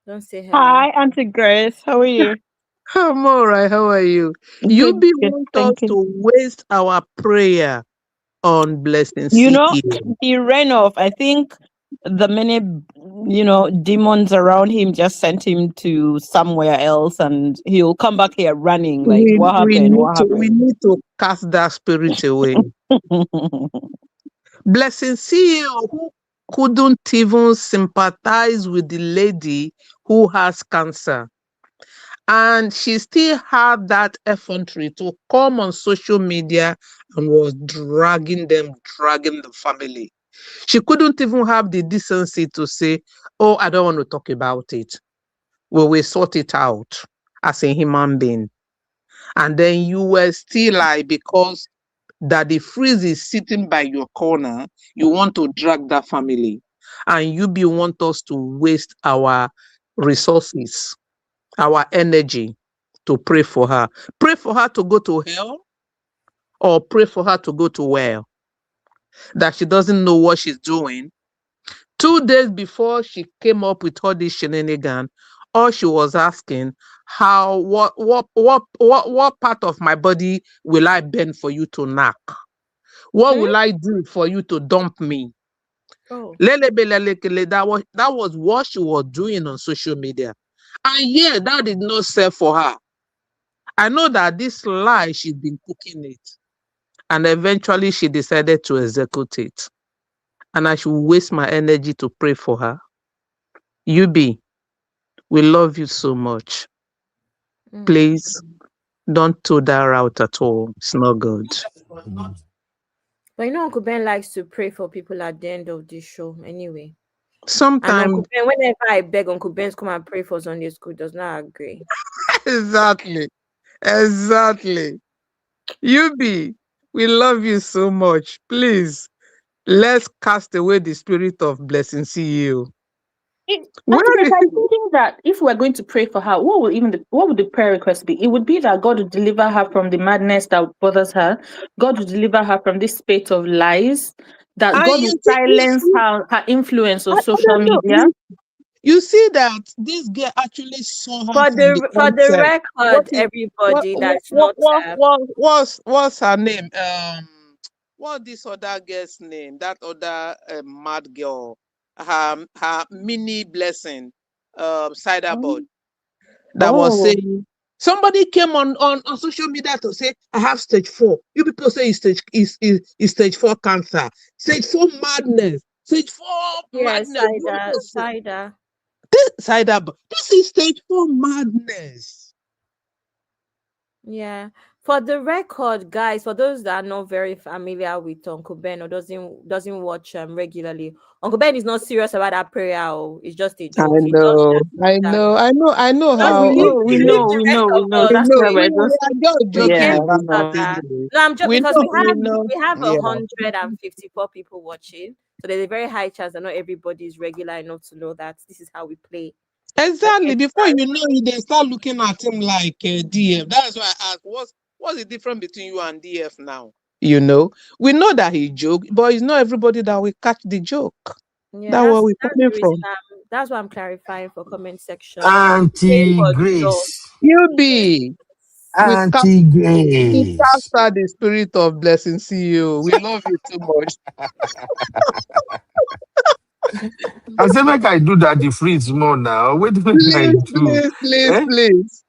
Don't say hello. Hi, Auntie Grace. How are you? I'm all right. How are you? You be want us to waste our prayer on blessing. You know, he ran off. I think the many, demons around him just sent him to somewhere else, and he'll come back here running. Like, what happened? What happened? We need to cast that spirit away. Blessing CEO who couldn't even sympathize with the lady who has cancer. And she still had that effrontery to come on social media and was dragging the family. She couldn't even have the decency to say, oh, I don't want to talk about it. We will sort it out as a human being. And then you were still like, because Daddy Freeze is sitting by your corner, you want to drag that family. And you want us to waste our resources, our energy to pray for her. Pray for her to go to hell or pray for her to go to where? That she doesn't know what she's doing. 2 days before she came up with all this shenanigan, all she was asking, what part of my body will I bend for you to knock? What will I do for you to dump me? Oh. That was what she was doing on social media. And yeah, that did not sell for her. I know that this lie, she's been cooking it. And eventually she decided to execute it. And I should waste my energy to pray for her. UB, we love you so much. Please don't toe that route at all. It's not good. But Uncle Ben likes to pray for people at the end of the show anyway. Sometimes. And Uncle Ben, whenever I beg Uncle Ben to come and pray for Sunday school, does not agree. Exactly. UB, we love you so much. Please, let's cast away the spirit of blessing CEO. I'm thinking that if we're going to pray for her, what would the prayer request be? It would be that God would deliver her from the madness that bothers her. God would deliver her from this spate of lies. That God would silence her influence on social media. You see that this girl actually saw her for the record, everybody that's not what's her name? What this other girl's name? That other mad girl. Her mini blessing, Ciderboard, that was saying somebody came on social media to say I have stage 4. You people say it's stage 4 cancer, stage 4 madness, stage 4 madness. Cider. This is stage 4 madness. Yeah. For the record, guys, for those that are not very familiar with Uncle Ben or doesn't watch regularly, Uncle Ben is not serious about that prayer. It's just a joke. I know how we know. That's why we're just joking about that. No, I'm joking because we have 154 people watching, so there's a very high chance that not everybody is regular enough to know that this is how we play. Exactly. Before you know it, they start looking at him like DF. That's why I asked, what's the difference between you and DF now? We know that he joked, but it's not everybody that will catch the joke. Yeah, that's where we're coming from. That's why I'm clarifying for comment section. Auntie Grace. UB. Auntie Grace. We cast out the spirit of blessing CEO. We love you too much. I say, make I do that the freeze more now. What do I do? Please.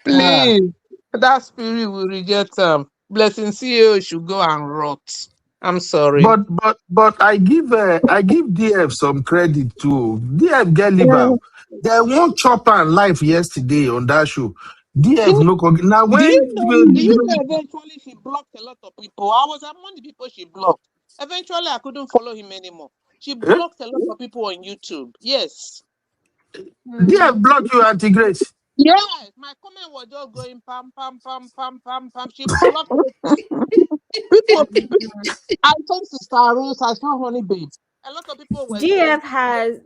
Please, that spirit will reject them. Blessing CEO should go and rot. I'm sorry. But I give DF some credit too. DF get liver. They won't chop and life yesterday on that show. DF no now Do you know when eventually she blocked a lot of people? I was among the people she blocked. Eventually, I couldn't follow him anymore. She blocked a lot of people on YouTube. Yes. DF block you, Auntie Grace. Yes, my comment was just going pam pam pam pam pam pam. She blocked people. I told Sister Rose, I saw Honey Babe. A lot of people were DF has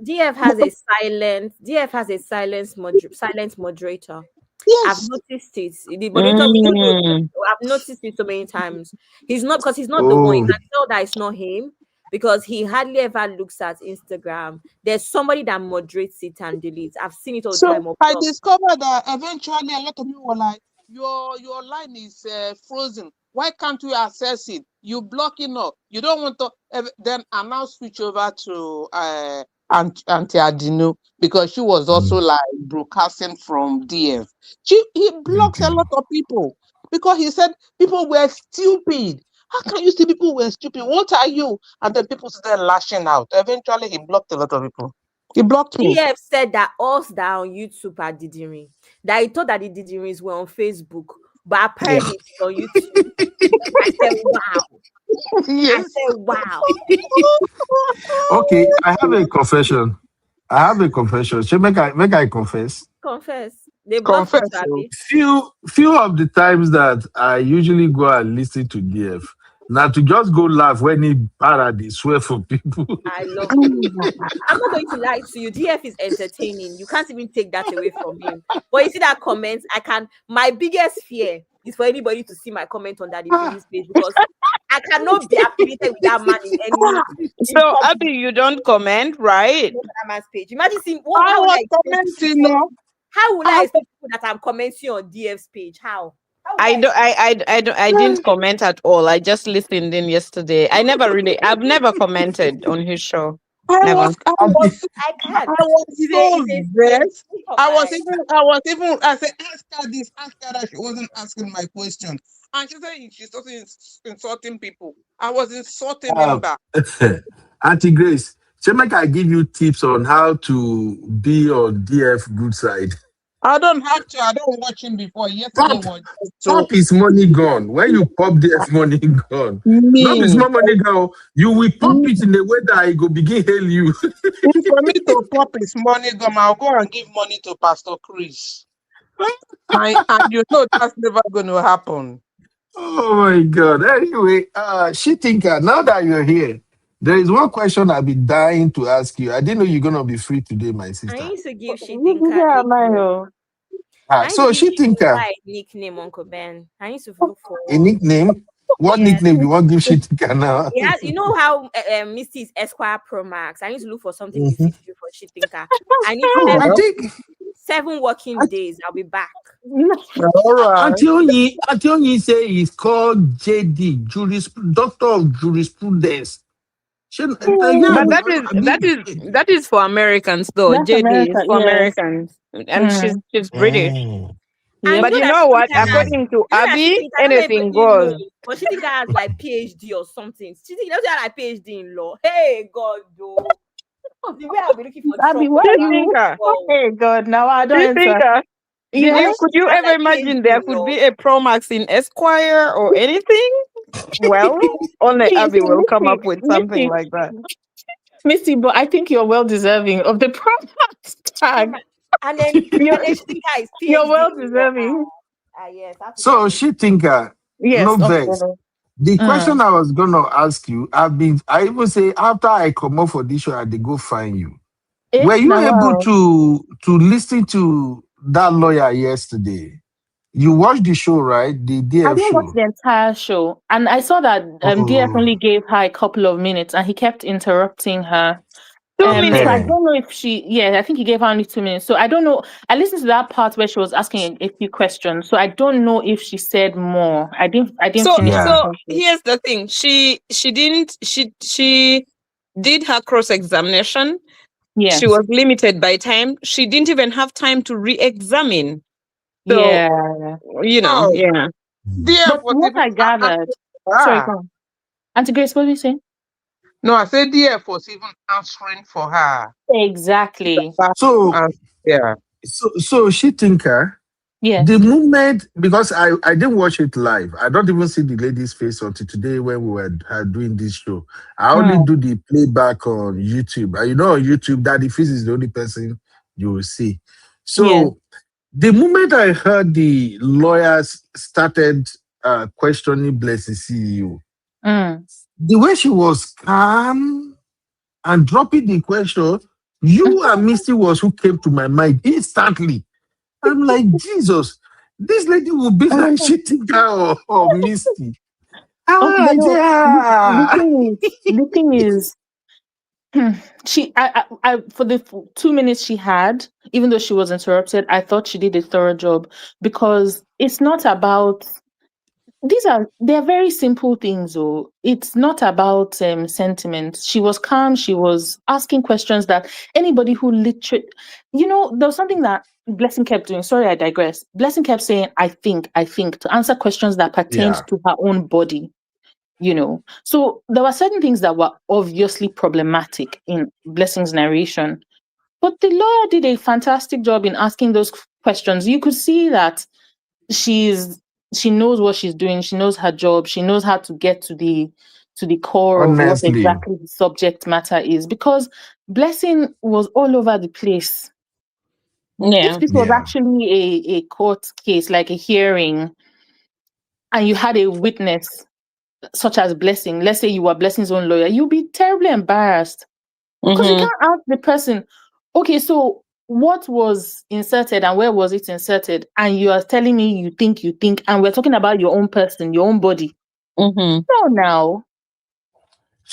a silent moderator. Yes. I've noticed it. The moderator, I've noticed it so many times. He's not the one. You can tell that it's not him because he hardly ever looks at Instagram. There's somebody that moderates it and deletes. I've seen it all the time. I discovered that eventually a lot of people were like, your line is frozen. Why can't we access it? You blocking up. You don't want to. Then I now switch over to Auntie Adino because she was also like broadcasting from DF. He blocks a lot of people because he said people were stupid. How can you say people were stupid? What are you? And then people started lashing out. Eventually, he blocked a lot of people. He blocked me. DF said that us that on YouTube are Didiri. That he thought that the Didiris were on Facebook, but apparently it's on YouTube. I said, wow. Yes. I said, wow. Okay, I have a confession. Should make I confess? Confess. They blocked you, Abby. Few of the times that I usually go and listen to DF. Now to just go laugh when he paradise swear for people. I love it. I'm not going to lie to you. DF is entertaining. You can't even take that away from him. But you see that comment, my biggest fear is for anybody to see my comment on that previous page because I cannot be affiliated with that man in any. So Abby, you don't comment, right? That man's page. Imagine seeing how would I commenting? How will I expect people that I'm commenting on DF's page? How? I didn't comment at all. I just listened in yesterday. I've never commented on his show. I was so vexed. I said, ask her this, ask her that. She wasn't asking my question. And she said she started insulting people. I was insulting him back. Auntie Grace, so make I give you tips on how to be on DF good side. I don't have to. I don't watch him before. Yesterday was pop his money gone. When you pop DF money gone. Not be small money gone. You will pop it in a way that I go begin hail you. For me to pop his money gone, I'll go and give money to Pastor Chris. and you know that's never going to happen. Oh my God. Anyway, she thinker, now that you're here, there is one question I've been dying to ask you. I didn't know you're gonna be free today, my sister. I used to give she thinker. So she thinker nickname, Uncle Ben. I used to look for a nickname. What nickname you want to give she thinker now? Yeah, you know how Misty is Esquire Pro Max. I need to look for something to do for she thinker. I need 7 working days. I'll be back. All right. Anthony say he's called JD, Doctor of Jurisprudence. But that is for Americans though. That's JD is for American, Americans, and she's British. But you that know what? Chitika According to Abby, I don't know if anything you goes. know, but she think that has like PhD or something. She think doesn't have like PhD in law. Hey God, though. The way I'll be looking for Abby, trouble. what are you? Hey God, now I don't answer. Could you ever imagine there could be a Pro Max in Esquire or anything? Well, only Abby will come up with something like that. Missy, but I think you're well deserving of the product tag. And then you're well deserving. Yes. So she thinker, yes, no vex. The question I was gonna ask you, I even say after I come up for this show, I go find you. Were you able to listen to that lawyer yesterday? You watched the show, right? The DF I didn't show. watch the entire show, and I saw that DF only gave her a couple of minutes, and he kept interrupting her. 2 minutes. So I don't know if I think he gave her only 2 minutes. So I don't know. I listened to that part where she was asking a few questions. So I don't know if she said more. I didn't finish. So here's the thing. She did her cross-examination. Yes. She was limited by time. She didn't even have time to re-examine. Yeah. You know, Oh, yeah. DF was what even I gathered, sorry, go on. Auntie Grace, what were you saying? No, I said DF was even answering for her. Exactly. So, Yeah. so she thinker. Yes. The moment, because I didn't watch it live. I don't even see the lady's face until today when we were doing this show. I only do the playback on YouTube. And you know on YouTube, Daddy Fizz is the only person you will see. So the moment I heard the lawyers started questioning Blessing CEO, the way she was calm and dropping the question, you and Misty was who came to my mind instantly. I'm like, Jesus, this lady will be like Chitika or Misty. Okay, no, Yeah. the thing is, she, I, for the 2 minutes she had, even though she was interrupted, I thought she did a thorough job, because it's not about, they're very simple things. Oh, it's not about sentiment. She was calm. She was asking questions that anybody who literally, there was something that Blessing kept doing. Sorry, I digress. Blessing kept saying, I think, to answer questions that pertained Yeah. to her own body. So there were certain things that were obviously problematic in Blessing's narration, but the lawyer did a fantastic job in asking those questions. You could see that she knows what she's doing. She knows her job. She knows how to get to the core of what Honestly. exactly the subject matter is, because Blessing was all over the place. Yeah. If this was actually a court case, like a hearing, and you had a witness such as Blessing, let's say you were Blessing's own lawyer, you'd be terribly embarrassed, because you can't ask the person, okay, so what was inserted and where was it inserted? And you are telling me you think, and we're talking about your own person, your own body. No, now.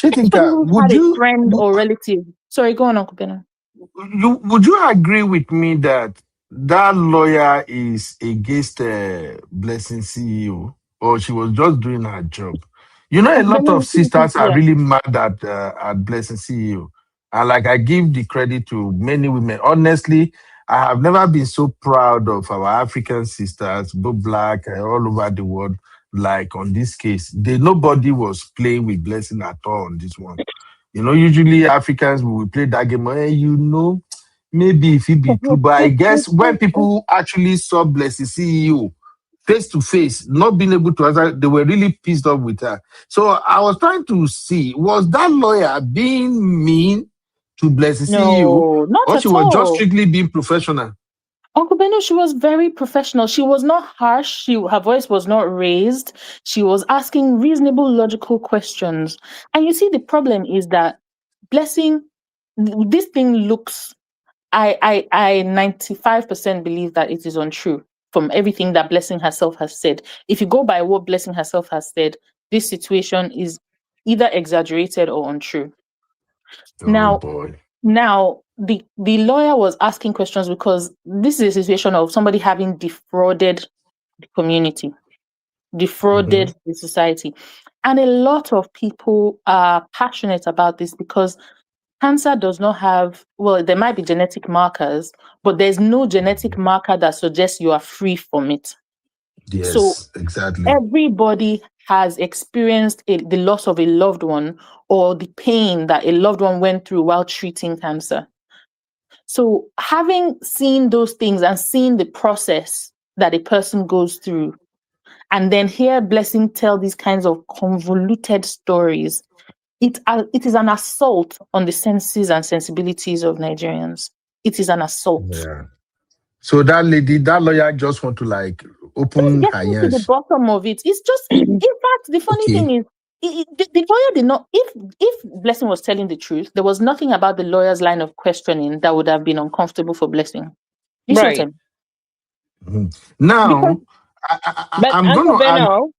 Anybody Chitinka, who's had a friend or relative. Sorry, go on, Uncle Beno. would you agree with me that that lawyer is against Blessing CEO, or she was just doing her job? You know, a Uncle lot Beno, of sisters are yeah. really mad at Blessing CEO, and like I give the credit to many women. Honestly, I have never been so proud of our African sisters, both black and all over the world. Like on this case, nobody was playing with Blessing at all on this one. You know, usually Africans will play that game. Maybe if it be true, but I guess when people actually saw Blessing CEO face to face, not being able to answer, they were really pissed off with her. So I was trying to see, was that lawyer being mean to Blessing CEO, not or at she was just all. strictly being professional? Uncle Beno, she was very professional. She was not harsh. Her voice was not raised. She was asking reasonable, logical questions. And you see, the problem is that Blessing, this thing looks, I 95% believe that it is untrue from everything that Blessing herself has said. If you go by what Blessing herself has said, this situation is either exaggerated or untrue. Oh boy. Now, the lawyer was asking questions because this is a situation of somebody having defrauded the community, defrauded the society. And a lot of people are passionate about this because cancer does not have, well, there might be genetic markers, but there's no genetic marker that suggests you are free from it. So Yes, exactly. everybody has experienced the loss of a loved one or the pain that a loved one went through while treating cancer. So having seen those things and seeing the process that a person goes through, and then hear Blessing tell these kinds of convoluted stories, it is an assault on the senses and sensibilities of Nigerians. It is an assault. Yeah. So that lawyer just want to like open her Getting to the ears. bottom of it. It's just, in fact, the funny thing is, the lawyer did not, if Blessing was telling the truth, there was nothing about the lawyer's line of questioning that would have been uncomfortable for Blessing. You see what I mean? Now, But I'm Uncle going to Beno,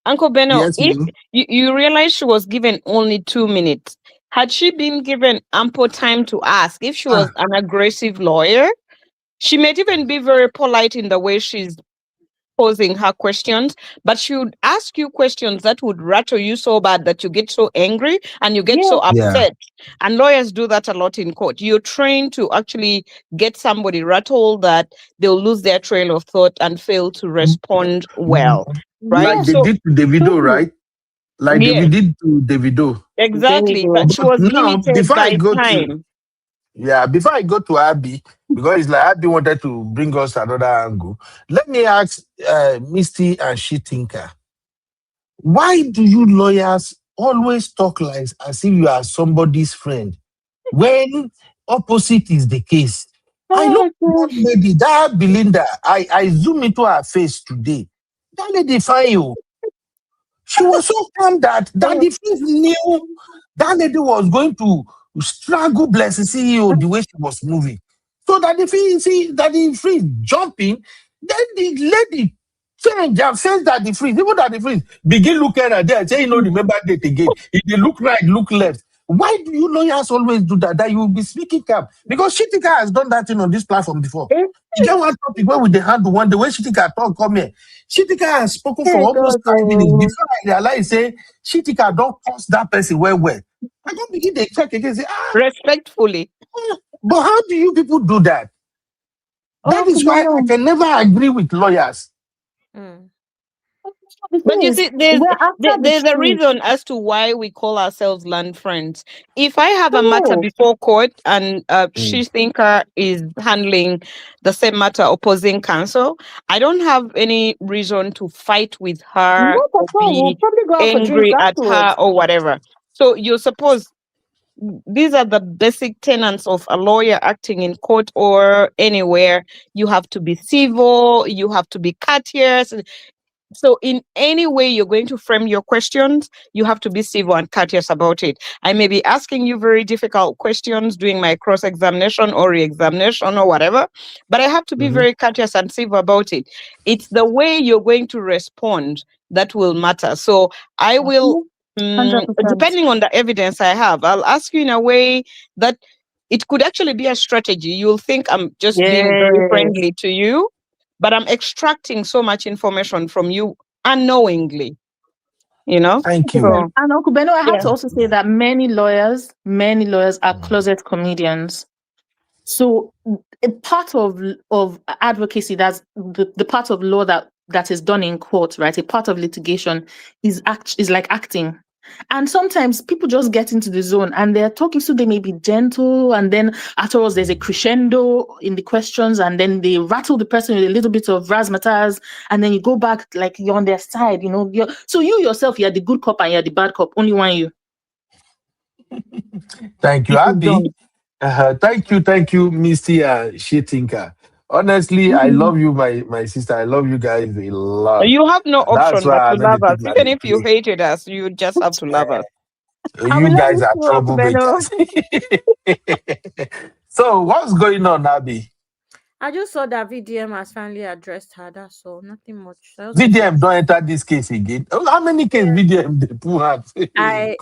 Uncle Beno, Yes, if ma'am. you realize she was given only 2 minutes, had she been given ample time to ask, if she was an aggressive lawyer, she might even be very polite in the way she's posing her questions, but she would ask you questions that would rattle you so bad that you get so angry and you get so upset. And lawyers do that a lot in court. You're trained to actually get somebody rattled that they'll lose their trail of thought and fail to respond well, right? Like they did to Davido, right? Like Yes. we did to Davido. Exactly, but she was now, limited before I by go time. before I go to Abby, because it's like Abby wanted to bring us another angle. Let me ask Misty and She Tinker, why do you lawyers always talk like as if you are somebody's friend when opposite is the case? I look at that lady, that Belinda. I zoom into her face today. That lady fine you. She was so calm that the Freeze knew that lady was going to struggle Blessing CEO the way she was moving. So that the Freeze jumping, then the lady change and sense that the Freeze, even that the Freeze begin looking at there, say, remember that again. If they look right, look left. Why do you lawyers always do that? That you will be speaking calm? Because Shitika has done that thing on this platform before. You get one topic where with the handle one, the way Shitika talk, come here. Shitika has spoken for almost 5 minutes before I realize, say, Shitika don't curse that person well. I don't begin to check again, say, respectfully. But how do you people do that? That is why I can never agree with lawyers. But you see, there's a reason as to why we call ourselves land friends. If I have a matter before court and She Thinker is handling the same matter opposing counsel, I don't have any reason to fight with her or be angry at her or whatever. So you suppose these are the basic tenets of a lawyer acting in court or anywhere. You have to be civil, you have to be courteous. So in any way you're going to frame your questions, you have to be civil and courteous about it. I may be asking you very difficult questions, doing my cross-examination or re-examination or whatever, but I have to be very courteous and civil about it. It's the way you're going to respond that will matter. So I will, 100%. depending on the evidence I have, I'll ask you in a way that it could actually be a strategy. You'll think I'm just being very friendly to you, but I'm extracting so much information from you unknowingly, Thank you. So, and Uncle Beno, I have to also say that many lawyers are closet comedians. So a part of advocacy, that's the part of law that is done in court, right? A part of litigation is like acting. And sometimes people just get into the zone and they're talking, so they may be gentle, and then afterwards there's a crescendo in the questions, and then they rattle the person with a little bit of razzmatazz, and then you go back like you're on their side, so you yourself, you're the good cop and you're the bad cop, only one you. Thank you, Abby. Thank you, Misty and She Tinker. Honestly, I love you, my sister. I love you guys a lot. You have no That's option but why to love us. Even if you hated us, you just have to love us. You guys are troublemakers. So what's going on, Abby? I just saw that VDM has finally addressed her. That's all. Nothing much. VDM don't enter this case again. How many cases VDM they pull out? I'm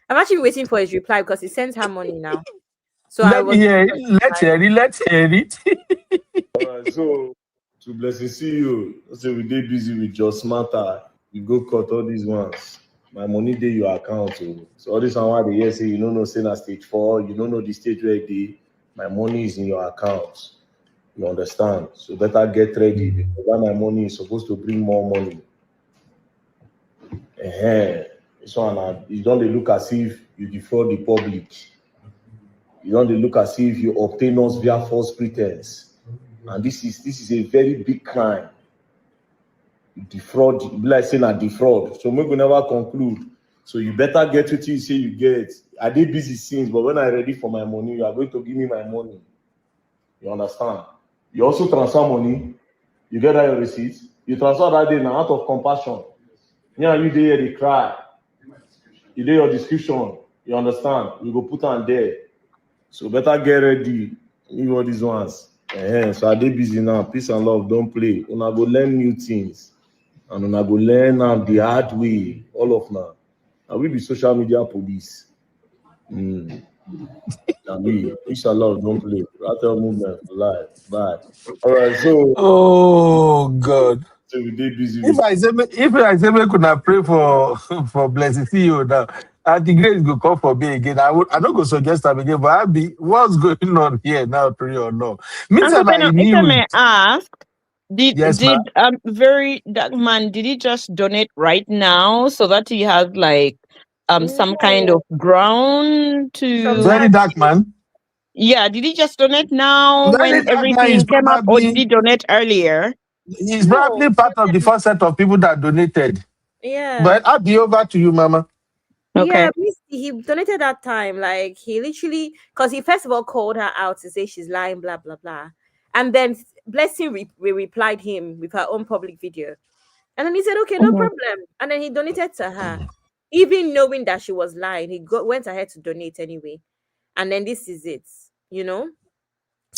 actually waiting for his reply because he sends her money now. So Let's hear it. All right, so to Blessing CEO, say we dey busy with your smarter. You go cut all these ones. My money dey your account. So all this one why they hear say you don't know say na stage 4, you don't know the stage where they. My money is in your account. You understand? So better get ready because that my money is supposed to bring more money. This one you don't look as if you defraud the public. You don't look as if you obtain us via false pretense. And this is a very big crime. You defraud, like saying a defraud. So we will never conclude. So you better get what you say you get. I did busy since, but when I'm ready for my money, you are going to give me my money. You understand? You also transfer money. You get that your receipt. You transfer that day now out of compassion. Yeah, you there they cry. You do your description. You understand? You go put on there. So better get ready. You all these ones. So I dey busy now. Peace and love. Don't play. Una go learn new things. And una go learn now the hard way. All of now. And we be social media police. And we, peace and love. Don't play. Rattle movement for life. Bye. All right. So. Oh God. If I say me could not pray for for blessing CEO now, Auntie Grace go come for me again. I don't go suggest them again, but I be what's going on here now, true or no? Means Uncle I Beno, if I knew may it. ask, Yes, ma'am. very dark man, did he just donate right now so that he has like some kind of ground to Very dark man. Yeah, did he just donate now Very when dark man is everything came up, or did probably he donate earlier? he's probably part of the first set of people that donated. Yeah. But I'll be over to you, Mama. Yeah, he donated that time. Like he literally, because he first of all called her out to say she's lying, blah blah blah, and then Blessing replied him with her own public video, and then he said, "Okay, no problem," and then he donated to her, even knowing that she was lying. He went ahead to donate anyway, and then this is it, you know.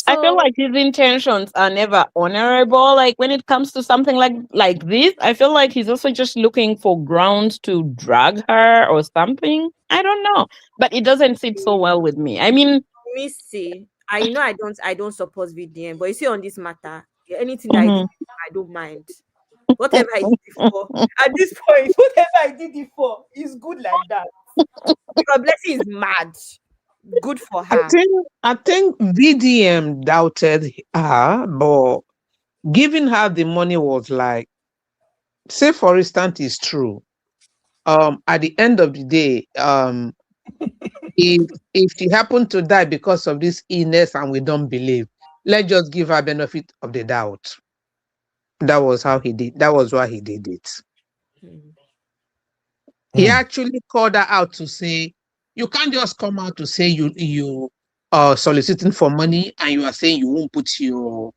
I feel So like his intentions are never honorable. Like when it comes to something like this, I feel like he's also just looking for grounds to drag her or something. I don't know, but it doesn't sit so well with me. I mean, let me see. I know I don't support VDM, but you see on this matter, anything that I did, I don't mind. Whatever I did before, at this point, whatever I did before is good like that. Because Blessing is mad. Good for her. I think VDM doubted her, but giving her the money was like, say for instance, it's true. At the end of the day, if she happened to die because of this illness and we don't believe, let's just give her benefit of the doubt. That was how he did. That was why he did it. He actually called her out to say, you can't just come out to say you are soliciting for money and you are saying you won't put your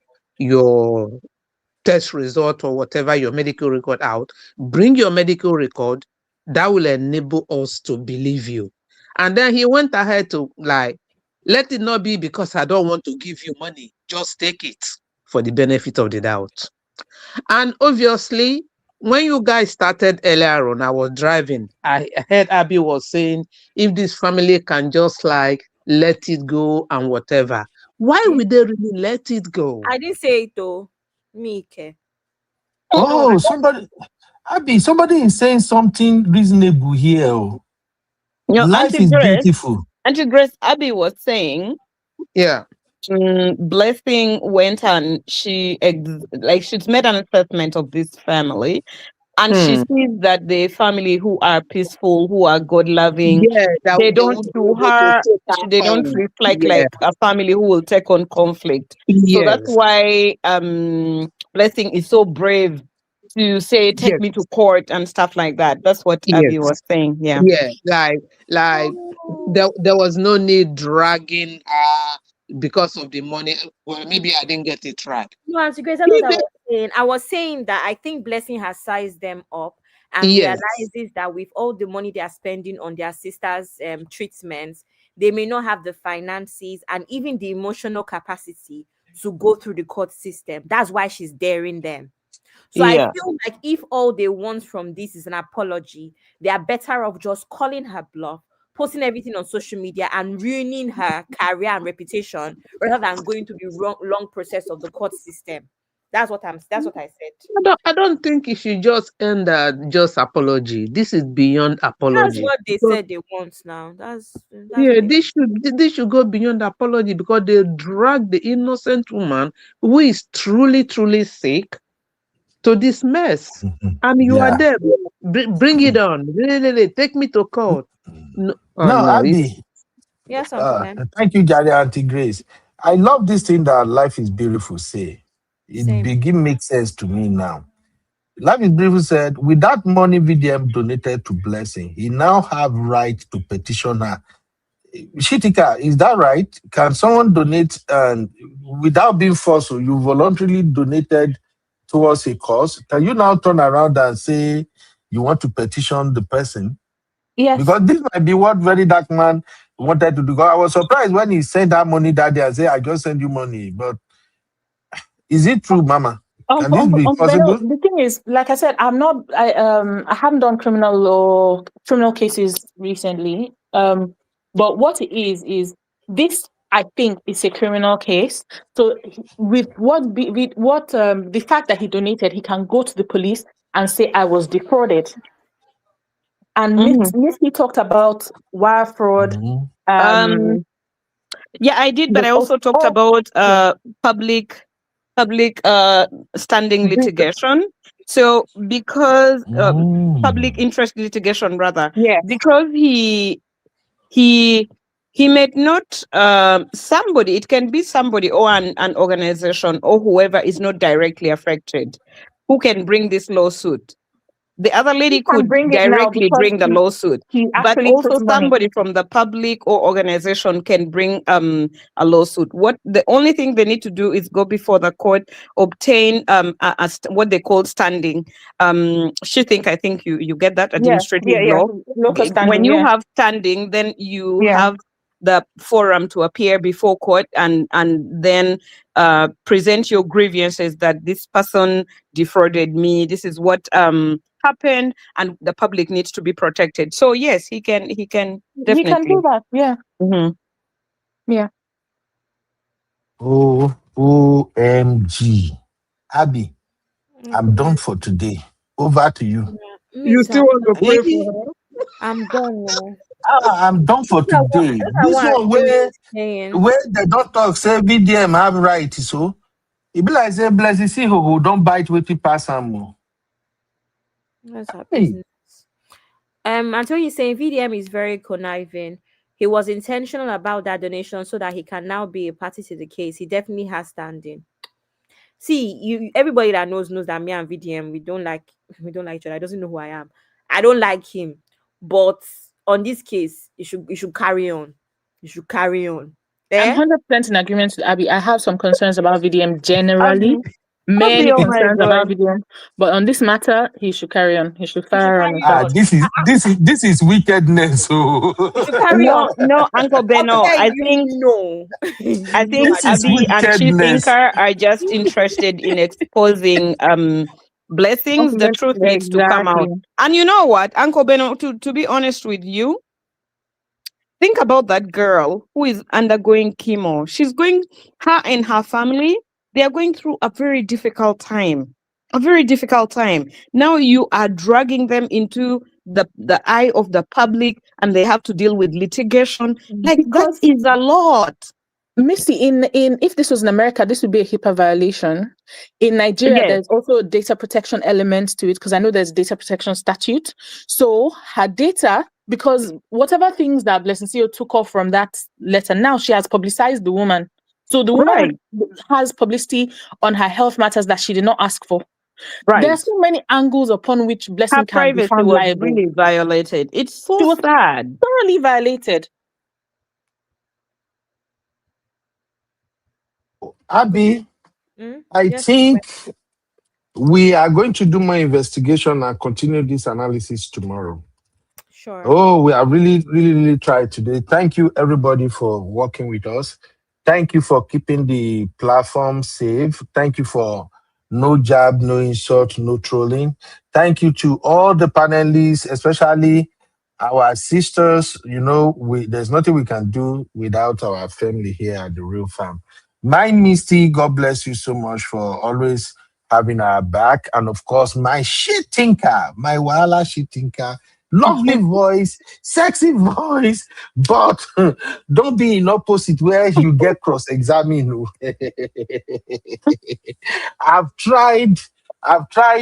test result or whatever, your medical record out. Bring your medical record. That will enable us to believe you. And then he went ahead to like, let it not be because I don't want to give you money. Just take it for the benefit of the doubt. And obviously, when you guys started earlier on, I was driving. I heard Abby was saying, if this family can just like let it go and whatever, why would they really let it go? I didn't say it though. Me, okay. Oh, somebody is saying something reasonable here. Life is beautiful. Auntie Grace, Abby was saying, yeah, Blessing went and she's made an assessment of this family, and she sees that the family who are peaceful, who are God loving, they don't do her. They don't reflect like a family who will take on conflict. So that's why Blessing is so brave to say, take me to court and stuff like that. That's what Abby was saying. Yeah. Yeah, like there was no need dragging her because of the money. Well, maybe I didn't get it right. No, Auntie Grace, that's what I was saying. I was saying that I think Blessing has sized them up and realizes that with all the money they are spending on their sisters' treatments, they may not have the finances and even the emotional capacity to go through the court system. That's why she's daring them. So I feel like if all they want from this is an apology, they are better off just calling her bluff, posting everything on social media and ruining her career and reputation rather than going to the long process of the court system. That's what I said. I don't think it should just end at just apology. This is beyond apology. That's what they said they want now. That's this should go beyond apology because they drag the innocent woman who is truly sick to this mess. And you are there. Bring it on. Really, take me to court. No, Abby. Yes, thank you, Gary, Auntie Grace. I love this thing that life is beautiful say. It begin make sense to me now. Life is beautiful said, with that money VDM donated to Blessing, he now have right to petition her. Shitika, is that right? Can someone donate and without being forced, you voluntarily donated towards a cause? Can you now turn around and say you want to petition the person? Yes. Because this might be what very dark man wanted to do. I was surprised when he sent that money that day and said, I just send you money. But is it true, Mama? Can this be possible? The thing is, like I said, I haven't done criminal cases recently. But what it is this I think it's a criminal case. So with the fact that he donated, he can go to the police and say, I was defrauded. And Misty talked about wire fraud. Yeah, I did, but I also talked about public standing litigation. So because public interest litigation rather, because he may not somebody, it can be somebody or an organization or whoever is not directly affected who can bring this lawsuit. The other lady could directly bring the lawsuit, but also somebody from the public or organization can bring a lawsuit. The only thing they need to do is go before the court, obtain what they call standing. I think you get that administrative law. When you have standing, then you have the forum to appear before court and then present your grievances that this person defrauded me. This is what happened, and the public needs to be protected. So yes, he can definitely. He can do that. Yeah. Yeah. OMG. Abby, I'm done for today. Over to you. You still want to pray for her? I'm done now. I'm done for today. This one where they don't talk, say BDM have right, so it be like say blessing see who don't bite with people some more. That's our business. Antonio is saying VDM is very conniving. He was intentional about that donation so that he can now be a party to the case. He definitely has standing. See, everybody that knows that me and VDM we don't like each other. He doesn't know who I am. I don't like him, but on this case, you should carry on. You should carry on. I'm 100% in agreement with Abby. I have some concerns about VDM generally. Many concerns about VDM, but on this matter, he should carry on. He should fire on. This is wickedness. So no, Uncle Beno. I think Abby and Chief Thinker are just interested in exposing blessings. The truth needs to come out. And you know what, Uncle Beno? To be honest with you, think about that girl who is undergoing chemo. Her and her family, they are going through a very difficult time. Now you are dragging them into the eye of the public and they have to deal with litigation. That is a lot. Missy, in if this was in America, this would be a HIPAA violation. In Nigeria, there's also a data protection element to it because I know there's a data protection statute. So her data, because whatever things that Blessing CEO took off from that letter, now she has publicized the woman. So the woman has publicity on her health matters that she did not ask for. There are so many angles upon which Blessing can be found liable. Really violated. It's so sad. Thoroughly violated. Abby, I think we are going to do more investigation and continue this analysis tomorrow. Sure. Oh, we have really tried today. Thank you, everybody, for working with us. Thank you for keeping the platform safe. Thank you for no jab, no insult, no trolling. Thank you to all the panelists, especially our sisters. There's nothing we can do without our family here at the Real Farm. My Misty, God bless you so much for always having our back. And of course, my shit thinker, my Wala shit thinker, lovely voice, sexy voice, but don't be in opposite where you get cross-examined. I've tried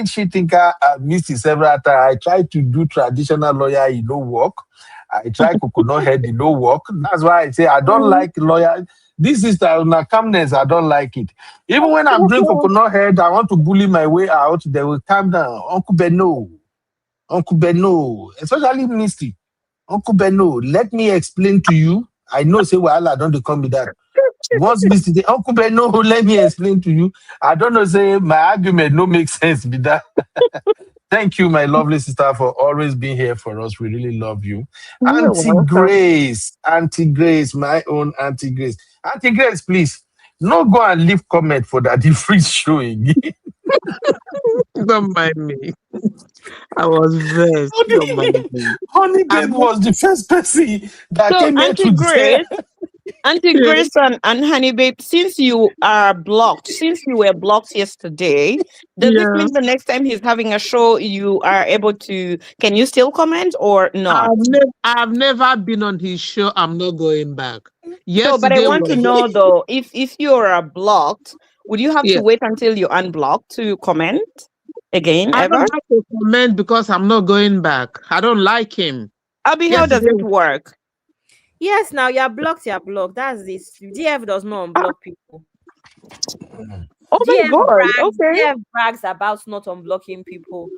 shit thinker, Misty several times. I tried to do traditional lawyer, it don't work. I tried coconut head, it don't work. That's why I say I don't like lawyer. This is the calmness. I don't like it. Even when I'm doing coconut head, I want to bully my way out. They will calm down. Uncle Beno, especially Misty. Uncle Beno, let me explain to you. I know, say, well, I don't call me that. Once Misty say, Uncle Beno, let me explain to you. I don't know, say, my argument no make sense with that. Thank you, my lovely sister, for always being here for us. We really love you. Auntie Grace, my own Auntie Grace. Auntie Grace, please, no go and leave comment for that free show again. Don't mind me. I was vexed. Don't mind me. Honey Babe was the first person that came here to say. Auntie Grace and Honey Babe, since you are blocked, since you were blocked yesterday, does this mean the next time he's having a show, you are able to, can you still comment or not? I've never been on his show. I'm not going back. So, but I want to know though, if you are blocked, would you have to wait until you unblock to comment again I ever? don't have to comment because I'm not going back. I don't like him. Abby, how does it work? Yes, now you're blocked, That's this. DF does not unblock people. Oh my God. Okay. DF brags about not unblocking people.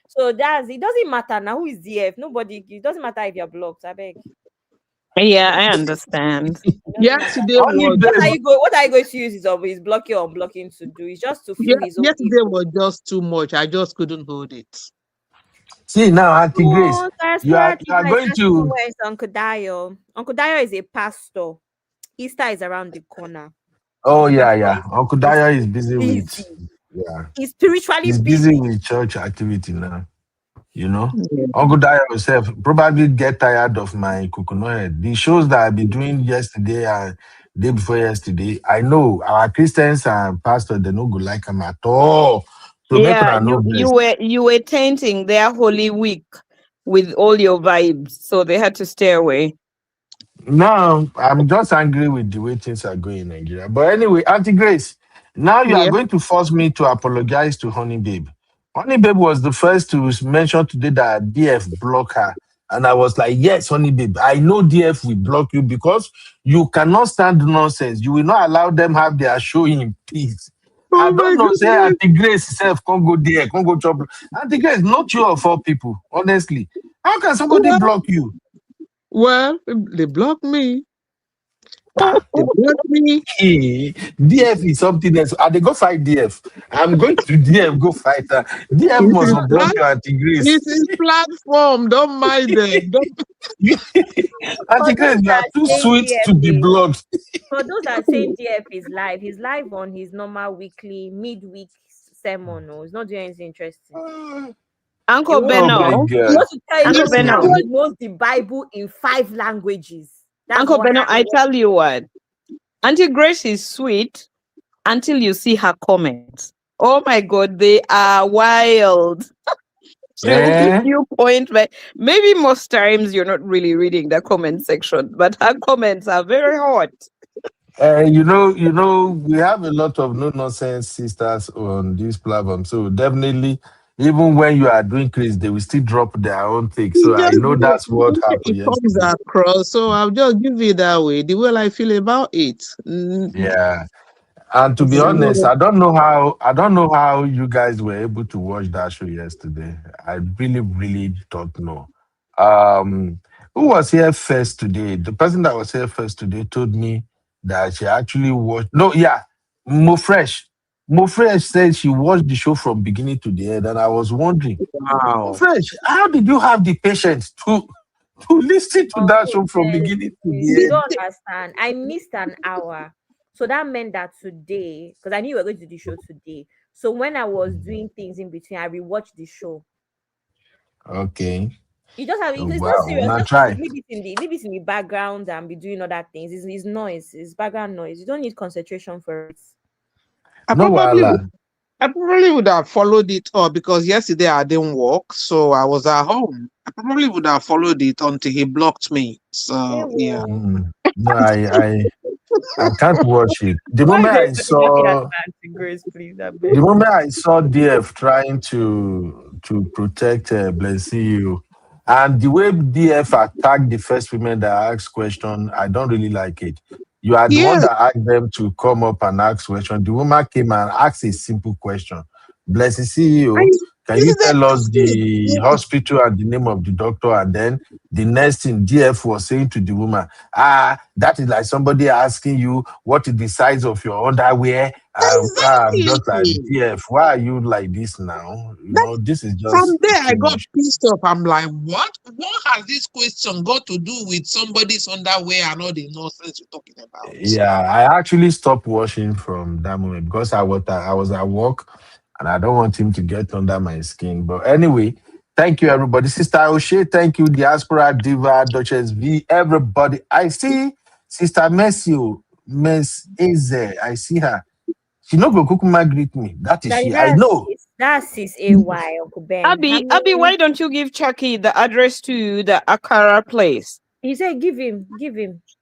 So it doesn't matter now who is DF. Nobody, it doesn't matter if you're blocked, I beg. Yeah, I understand. Yesterday what are you going to use his blocking or unblocking to do? It's just to feel his own. Yesterday was just too much. I just couldn't hold it. See now, Auntie Grace, you are going to. Where's Uncle Dio? Uncle Dio is a pastor. Easter is around the corner. Oh yeah. Uncle Daya is busy with. Yeah. He's spiritually He's busy with church activity now. You know, Uncle Daya himself probably get tired of my coconut. The shows that I've been doing yesterday and day before yesterday, I know our Christians and pastors they no go like them at all. So yeah, you were tainting their Holy Week with all your vibes, so they had to stay away. No, I'm just angry with the way things are going in Nigeria. But anyway, Auntie Grace, now you are going to force me to apologize to Honey Babe. Honey Babe was the first to mention today that DF blocked her. And I was like, yes, Honey Babe, I know DF will block you because you cannot stand nonsense. You will not allow them have their show in peace. I don't know, say Auntie Grace herself can't go there, can't go chop. Auntie Grace, not you of all people, honestly. How can somebody block you? Well, they blocked me. They blocked me. DF is something else. They go fight DF. I'm going to DF go fight her. DF must block your Auntie Grace. It's his platform. Don't mind them. Auntie Grace, you are too sweet to be blocked. For those that say DF is live, he's live on his normal weekly, midweek sermon. No, he's not doing anything interesting. Uncle Beno, he wants to tell you he knows the Bible in 5 languages. That's Uncle Beno, I tell you what, Auntie Grace is sweet until you see her comments. Oh my God, they are wild. She will give you point, but maybe most times you're not really reading the comment section, but her comments are very hot. You know, we have a lot of no-nonsense sisters on this platform, so definitely, even when you are doing Chris, they will still drop their own thing. So I know that's what happened. It comes across, so I'll just give it that way, the way I feel about it. Yeah. And to be honest, I don't know how you guys were able to watch that show yesterday. I really don't know. Who was here first today? The person that was here first today told me that she actually watched. No, yeah, Mofresh. Mofresh said she watched the show from beginning to the end, and I was wondering, Mofresh, how did you have the patience to listen to that show from beginning to the end? You don't understand. I missed an hour. So that meant that today, because I knew we were going to do the show today. So when I was doing things in between, I rewatched the show. Okay. You just have it's not serious. Just leave it in the background and be doing other things. It's noise, it's background noise. You don't need concentration for it. I probably would have followed it up because yesterday I didn't work, so I was at home. I probably would have followed it until he blocked me. So yeah. No, I can't watch it. The moment I saw DF trying to protect Blessing you, and the way DF attacked the first women that asked question, I don't really like it. You are the one that asked them to come up and ask question. The woman came and asked a simple question. Blessing CEO, can you tell us the hospital and the name of the doctor? And then the next thing DF was saying to the woman, that is like somebody asking you what is the size of your underwear. I'm just like, DF, why are you like this now? You know, this is just. From there, I got pissed off. I'm like, what? What has this question got to do with somebody's underwear and all the nonsense you're talking about? Yeah, I actually stopped watching from that moment because I was at work. And I don't want him to get under my skin. But anyway, thank you, everybody. Sister O'Shea, thank you. Diaspora Diva, Duchess V, everybody. I see Sister Miss Eze, I see her. She no go kukuma greet me. That is she. I know. That's his AY, Uncle Ben. Abby, why don't you give Chucky the address to the Akara place? He said, give him.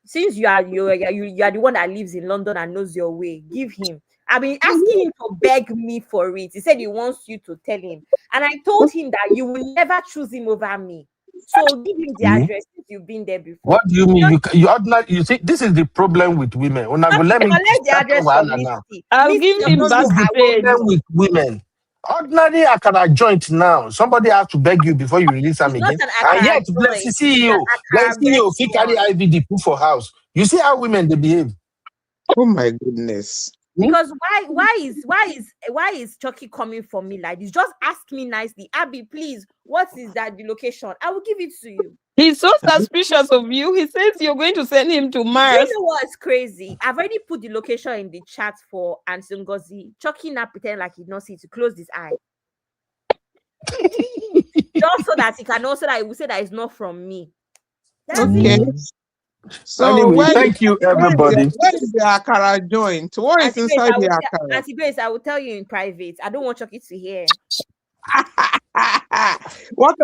Since you are the one that lives in London and knows your way, give him. I've been asking him to beg me for it. He said he wants you to tell him. And I told him that you will never choose him over me. So give him the address since you've been there before. What do you mean? You see, this is the problem with women. Let me the address for Misty. I'll give him back the problem with women. Ordinary Akara joint now. Somebody has to beg you before you release them again. And yet, bless the CEO, he carry IVD put for house. You see how women they behave. Oh my goodness. Because why is Chucky coming for me like this? Just ask me nicely, Abby, please. What is that the location? I will give it to you. He's so suspicious of you. He says you're going to send him to Mars. You know what's crazy? I've already put the location in the chat for Auntie Ngozi. Chucky now pretend like he not see to close his eye. Just so that he can also that he will say that it's not from me. That's it. So anyway, thank you, everybody. Where is the Akara joint? What is inside the Akara? Auntie Grace, I will tell you in private. I don't want Chucky to hear. What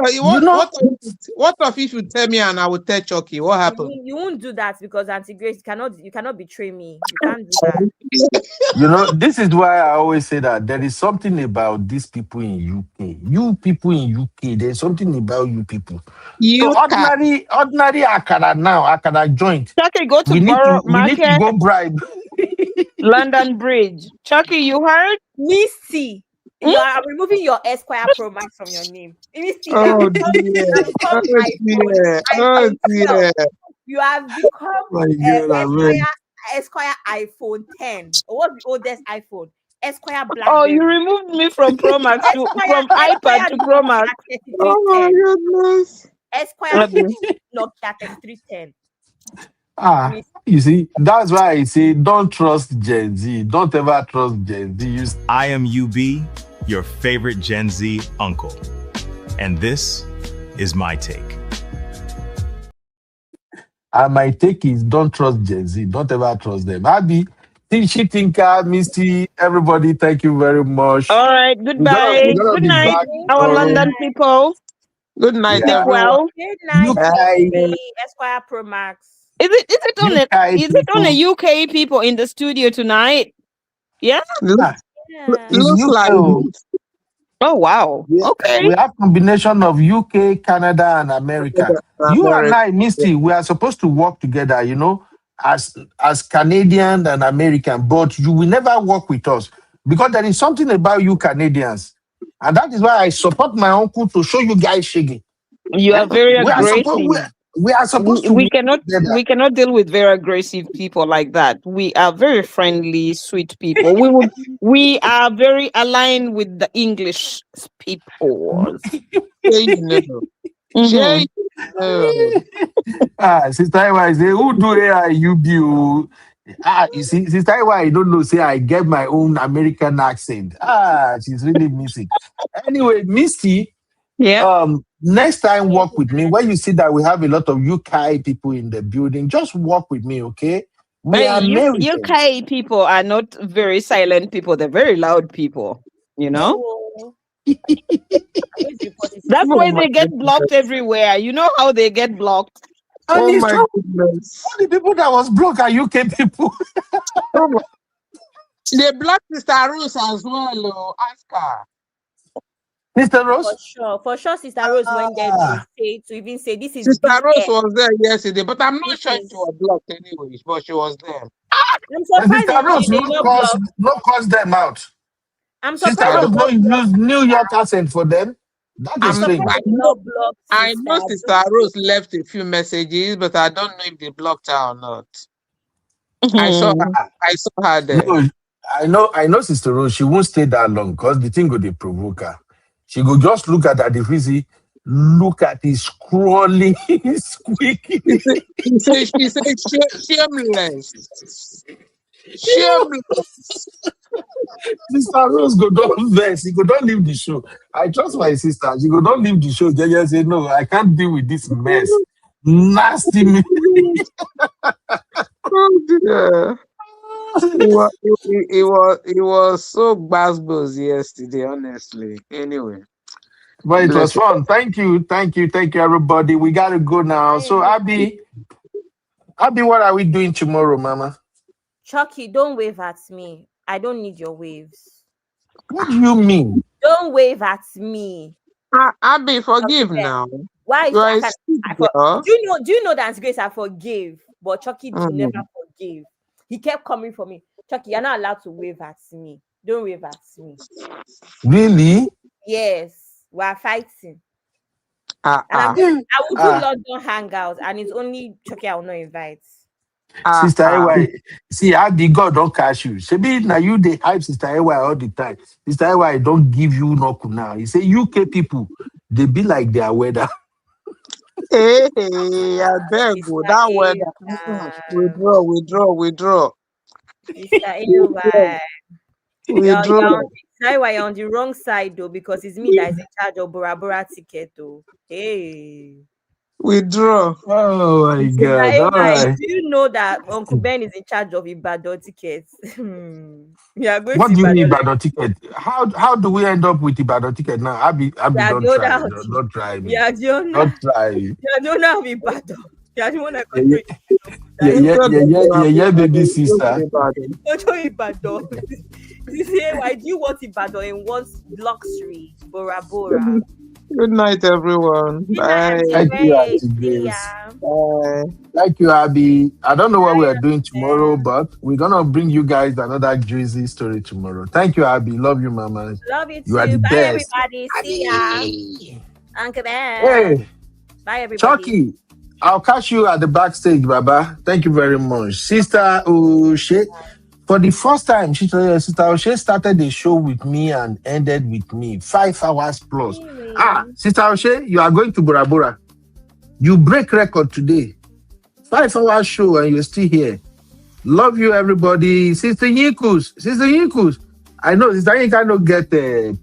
if you tell me and I will tell Chucky? What happened? You won't do that because Auntie Grace, you cannot betray me. You can't do that. You know, this is why I always say that there is something about these people in UK. You people in UK, there's something about you people. So ordinary Akara now, Akara joint. Chucky, go to we need Market. to go bribe. London Bridge. Chucky, you heard? Misty. You are removing your Esquire Pro Max from your name. Oh dear. You have become Esquire iPhone 10. Or what's the oldest iPhone? Esquire Blackberry. Oh, you removed me from Pro Max from iPad to Pro Max. Oh my goodness. Esquire Nokia 3310. You see, that's why I say don't trust Gen Z. Don't ever trust Gen Z. I am UB, your favorite Gen Z uncle. And this is my take. And my take is don't trust Gen Z. Don't ever trust them. Abby, Tinka, Misty, everybody, thank you very much. All right, goodbye. Good night, our London people. Good night, well. Good night, Esquire Pro Max. Is it only UK people in the studio tonight? Yeah. Looks like. Oh wow. Okay. We have combination of UK, Canada, and America. You and I, Misty, we are supposed to work together, you know, as Canadian and American, but you will never work with us because there is something about you Canadians. And that is why I support my uncle to show you guys shaking. You are very aggressive. We are supposed to. We cannot deal with very aggressive people like that. We are very friendly, sweet people. We are very aligned with the English people. Sister Iwa, say who do AIUB? You see, Sister Iwa, I don't know. Say I get my own American accent. She's really missing. Anyway, Misty. Yeah. Next time, work with me. When you see that we have a lot of UK people in the building, just work with me, okay? We are UK people are not very silent people. They're very loud people, you know? That's why they get blocked everywhere. You know how they get blocked? Oh my goodness. All the people that was blocked are UK people. They blocked Sister Rose as well. Ask her. Sister Rose? For sure, Sister Rose went there to even say this is. Sister Rose was there yesterday, but I'm not sure she was blocked anyway. But she was there. I'm surprised Sister Rose no cause them out. I'm surprised. Sister Rose don't use New York accent for them. That is strange. I know Sister Rose left a few messages, but I don't know if they blocked her or not. I saw her there. No, I know Sister Rose. She won't stay that long because the thing go dey provoke her. She go just look at the fizzy, look at it scrolling, squeaking. She said shameless. Shameless. Sister Rose go don't vex. She go don't leave the show. I trust my sister. She go don't leave the show. They just say, no, I can't deal with this mess. Nasty me. Yeah. It was so bass yesterday, honestly. Anyway. But it was Bless fun. Thank you, everybody. We gotta go now. So Abby, what are we doing tomorrow, Mama? Chucky, don't wave at me. I don't need your waves. What do you mean? Don't wave at me. Abby, forgive now. Why? You are a girl. Do you know that Aunt Grace I forgave, but Chucky never forgave. He kept coming for me. Chucky, you're not allowed to wave at me. Don't wave at me. Really? Yes, we're fighting. And I will do London hangout, and it's only Chucky I will not invite. Sister AY, see, Abby, God don't catch you. Maybe now you they hype Sister AY all the time. Sister AY don't give you no now. He say UK people, they be like their weather. Hey, I beg you. That weather. Withdraw. Sister AY. Withdraw. Now you're on the wrong side though, because it's me that is in charge of Bora Bora ticket though. Hey. Withdraw. Oh my God. All right. Do you know that Uncle Ben is in charge of Ibadan tickets? We are going What to do you mean Ibadan. Ibadan ticket? How do we end up with Ibadan ticket now? Abby, don't try. Don't try me. Don't try. Yeah, don't know Ibadan. Yeah, you want to control. Yeah, baby sister. Control Ibadan. Why do you want Ibadan and want luxury? Bora Bora. Good night, everyone. Bye. Thank you, Auntie Grace. Bye. Thank you, Abby. I don't know what we are doing tomorrow, but we're gonna bring you guys another juicy story tomorrow. Thank you, Abby. Love you, Mama. Love you too. You are the Bye, best. everybody. See ya. Uncle Ben. Hey, bye, everybody. Chucky, I'll catch you at the backstage, Baba. Thank you very much, Sister O'Shea. For the first time, Sister O'Shea started the show with me and ended with me 5 hours plus. Sister O'Shea, you are going to Bora Bora. You break record today. 5 hour show and you're still here. Love you, everybody. Sister Yinkus. I know Sister Yinka don't get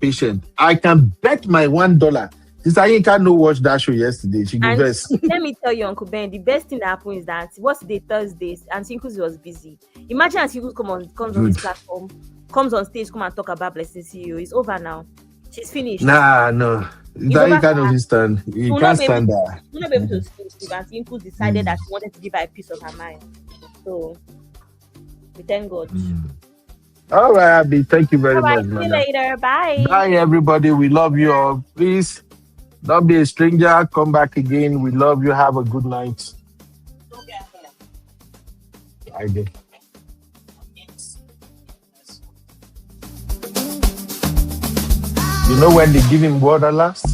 patient. I can bet my $1. Sister Yinka no watch that show yesterday. She go best. Let me tell you, Uncle Ben, the best thing that happened is that what's the Thursdays and Yinkus was busy. Imagine as Yinkus comes on this platform, comes on stage, come and talk about Blessing CEO. It's over now. She's finished. No. That you kind of stand. You can't stand that. You'll not be able to sleep. And Yinkus decided that she wanted to give her a piece of her mind. So we thank God. All right, Abby. Thank you very much. See you later. Bye. Bye, everybody. We love you all. Please don't be a stranger. Come back again. We love you. Have a good night. I did. You know when they give him water last?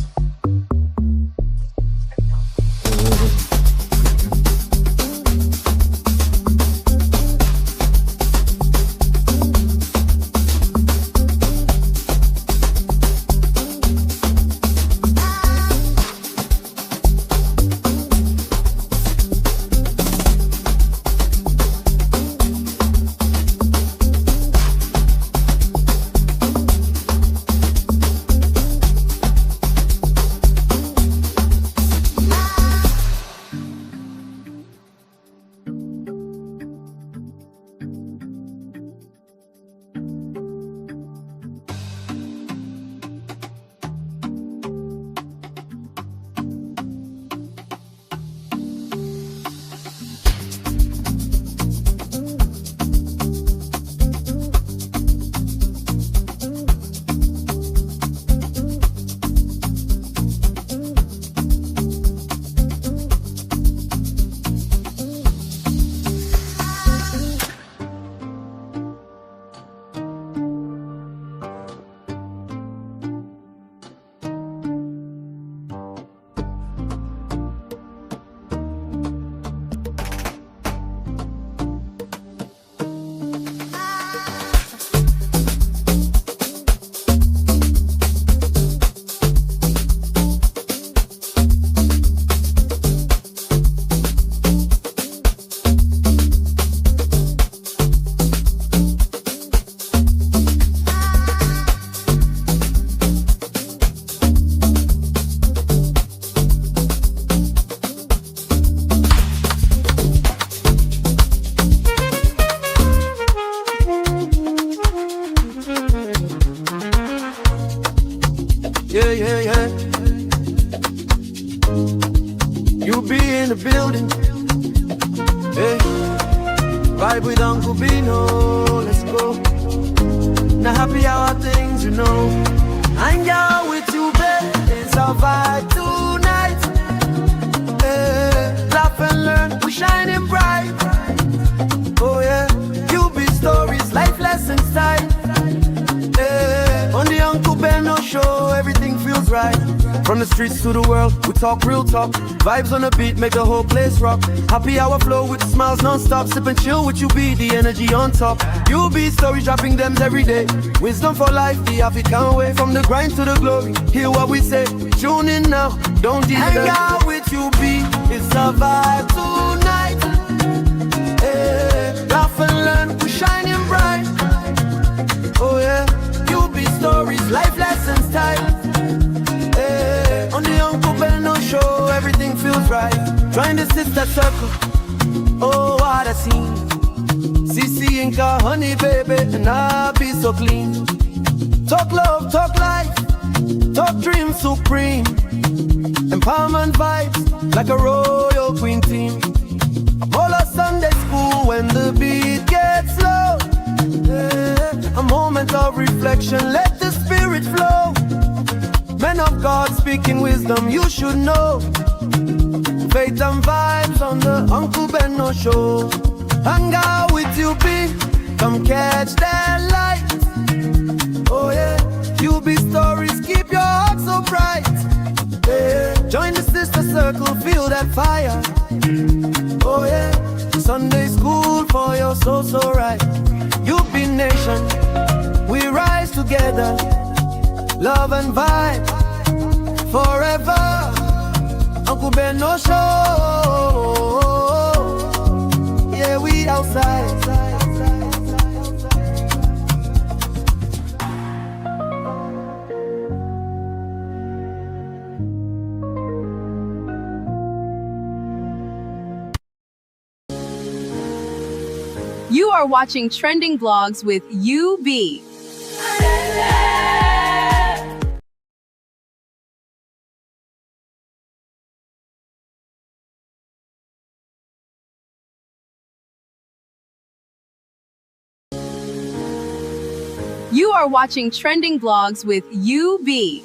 vibe with Uncle Bino. Let's go. Now happy hour things, you know. Hang out with you, babe. It's our vibe tonight. Laugh and learn, we shining bright. Oh yeah, you be stories, life lessons time. On the Uncle Beno show, everything feels right. From the streets to the world, we talk real talk. Vibes on the beat, make the whole place rock. Happy hour flow with smiles non-stop. Sip and chill with you, be the energy on top. You be stories, dropping them every day. Wisdom for life, the African way. From the grind to the glory, hear what we say. Tune in now, don't delay. Hang out with you, be it's a vibe tonight. Laugh and learn, we shining bright. Oh yeah, you be stories, life lessons time. On the Uncle Beno show, everything feels right. Join the sister circle. Oh, what a scene. CC Inca, honey baby, and I be so clean. Talk love, talk life, talk dream supreme. Empowerment vibes, like a royal queen team. All of Sunday school when the beat gets low. A moment of reflection, let the spirit flow. Men of God speaking wisdom, you should know. Faith and vibes on the Uncle Beno show. Hang out with you, be come catch that light. Oh yeah, you be stories, keep your heart so bright. Yeah. Join the sister circle, feel that fire. Oh yeah, Sunday school for your soul so right. You be nation, we rise together. Love and vibe forever. Uncle Beno show. Yeah, we outside. You are watching Trending Vlogs with UB. You are watching Trending Vlogs with UB.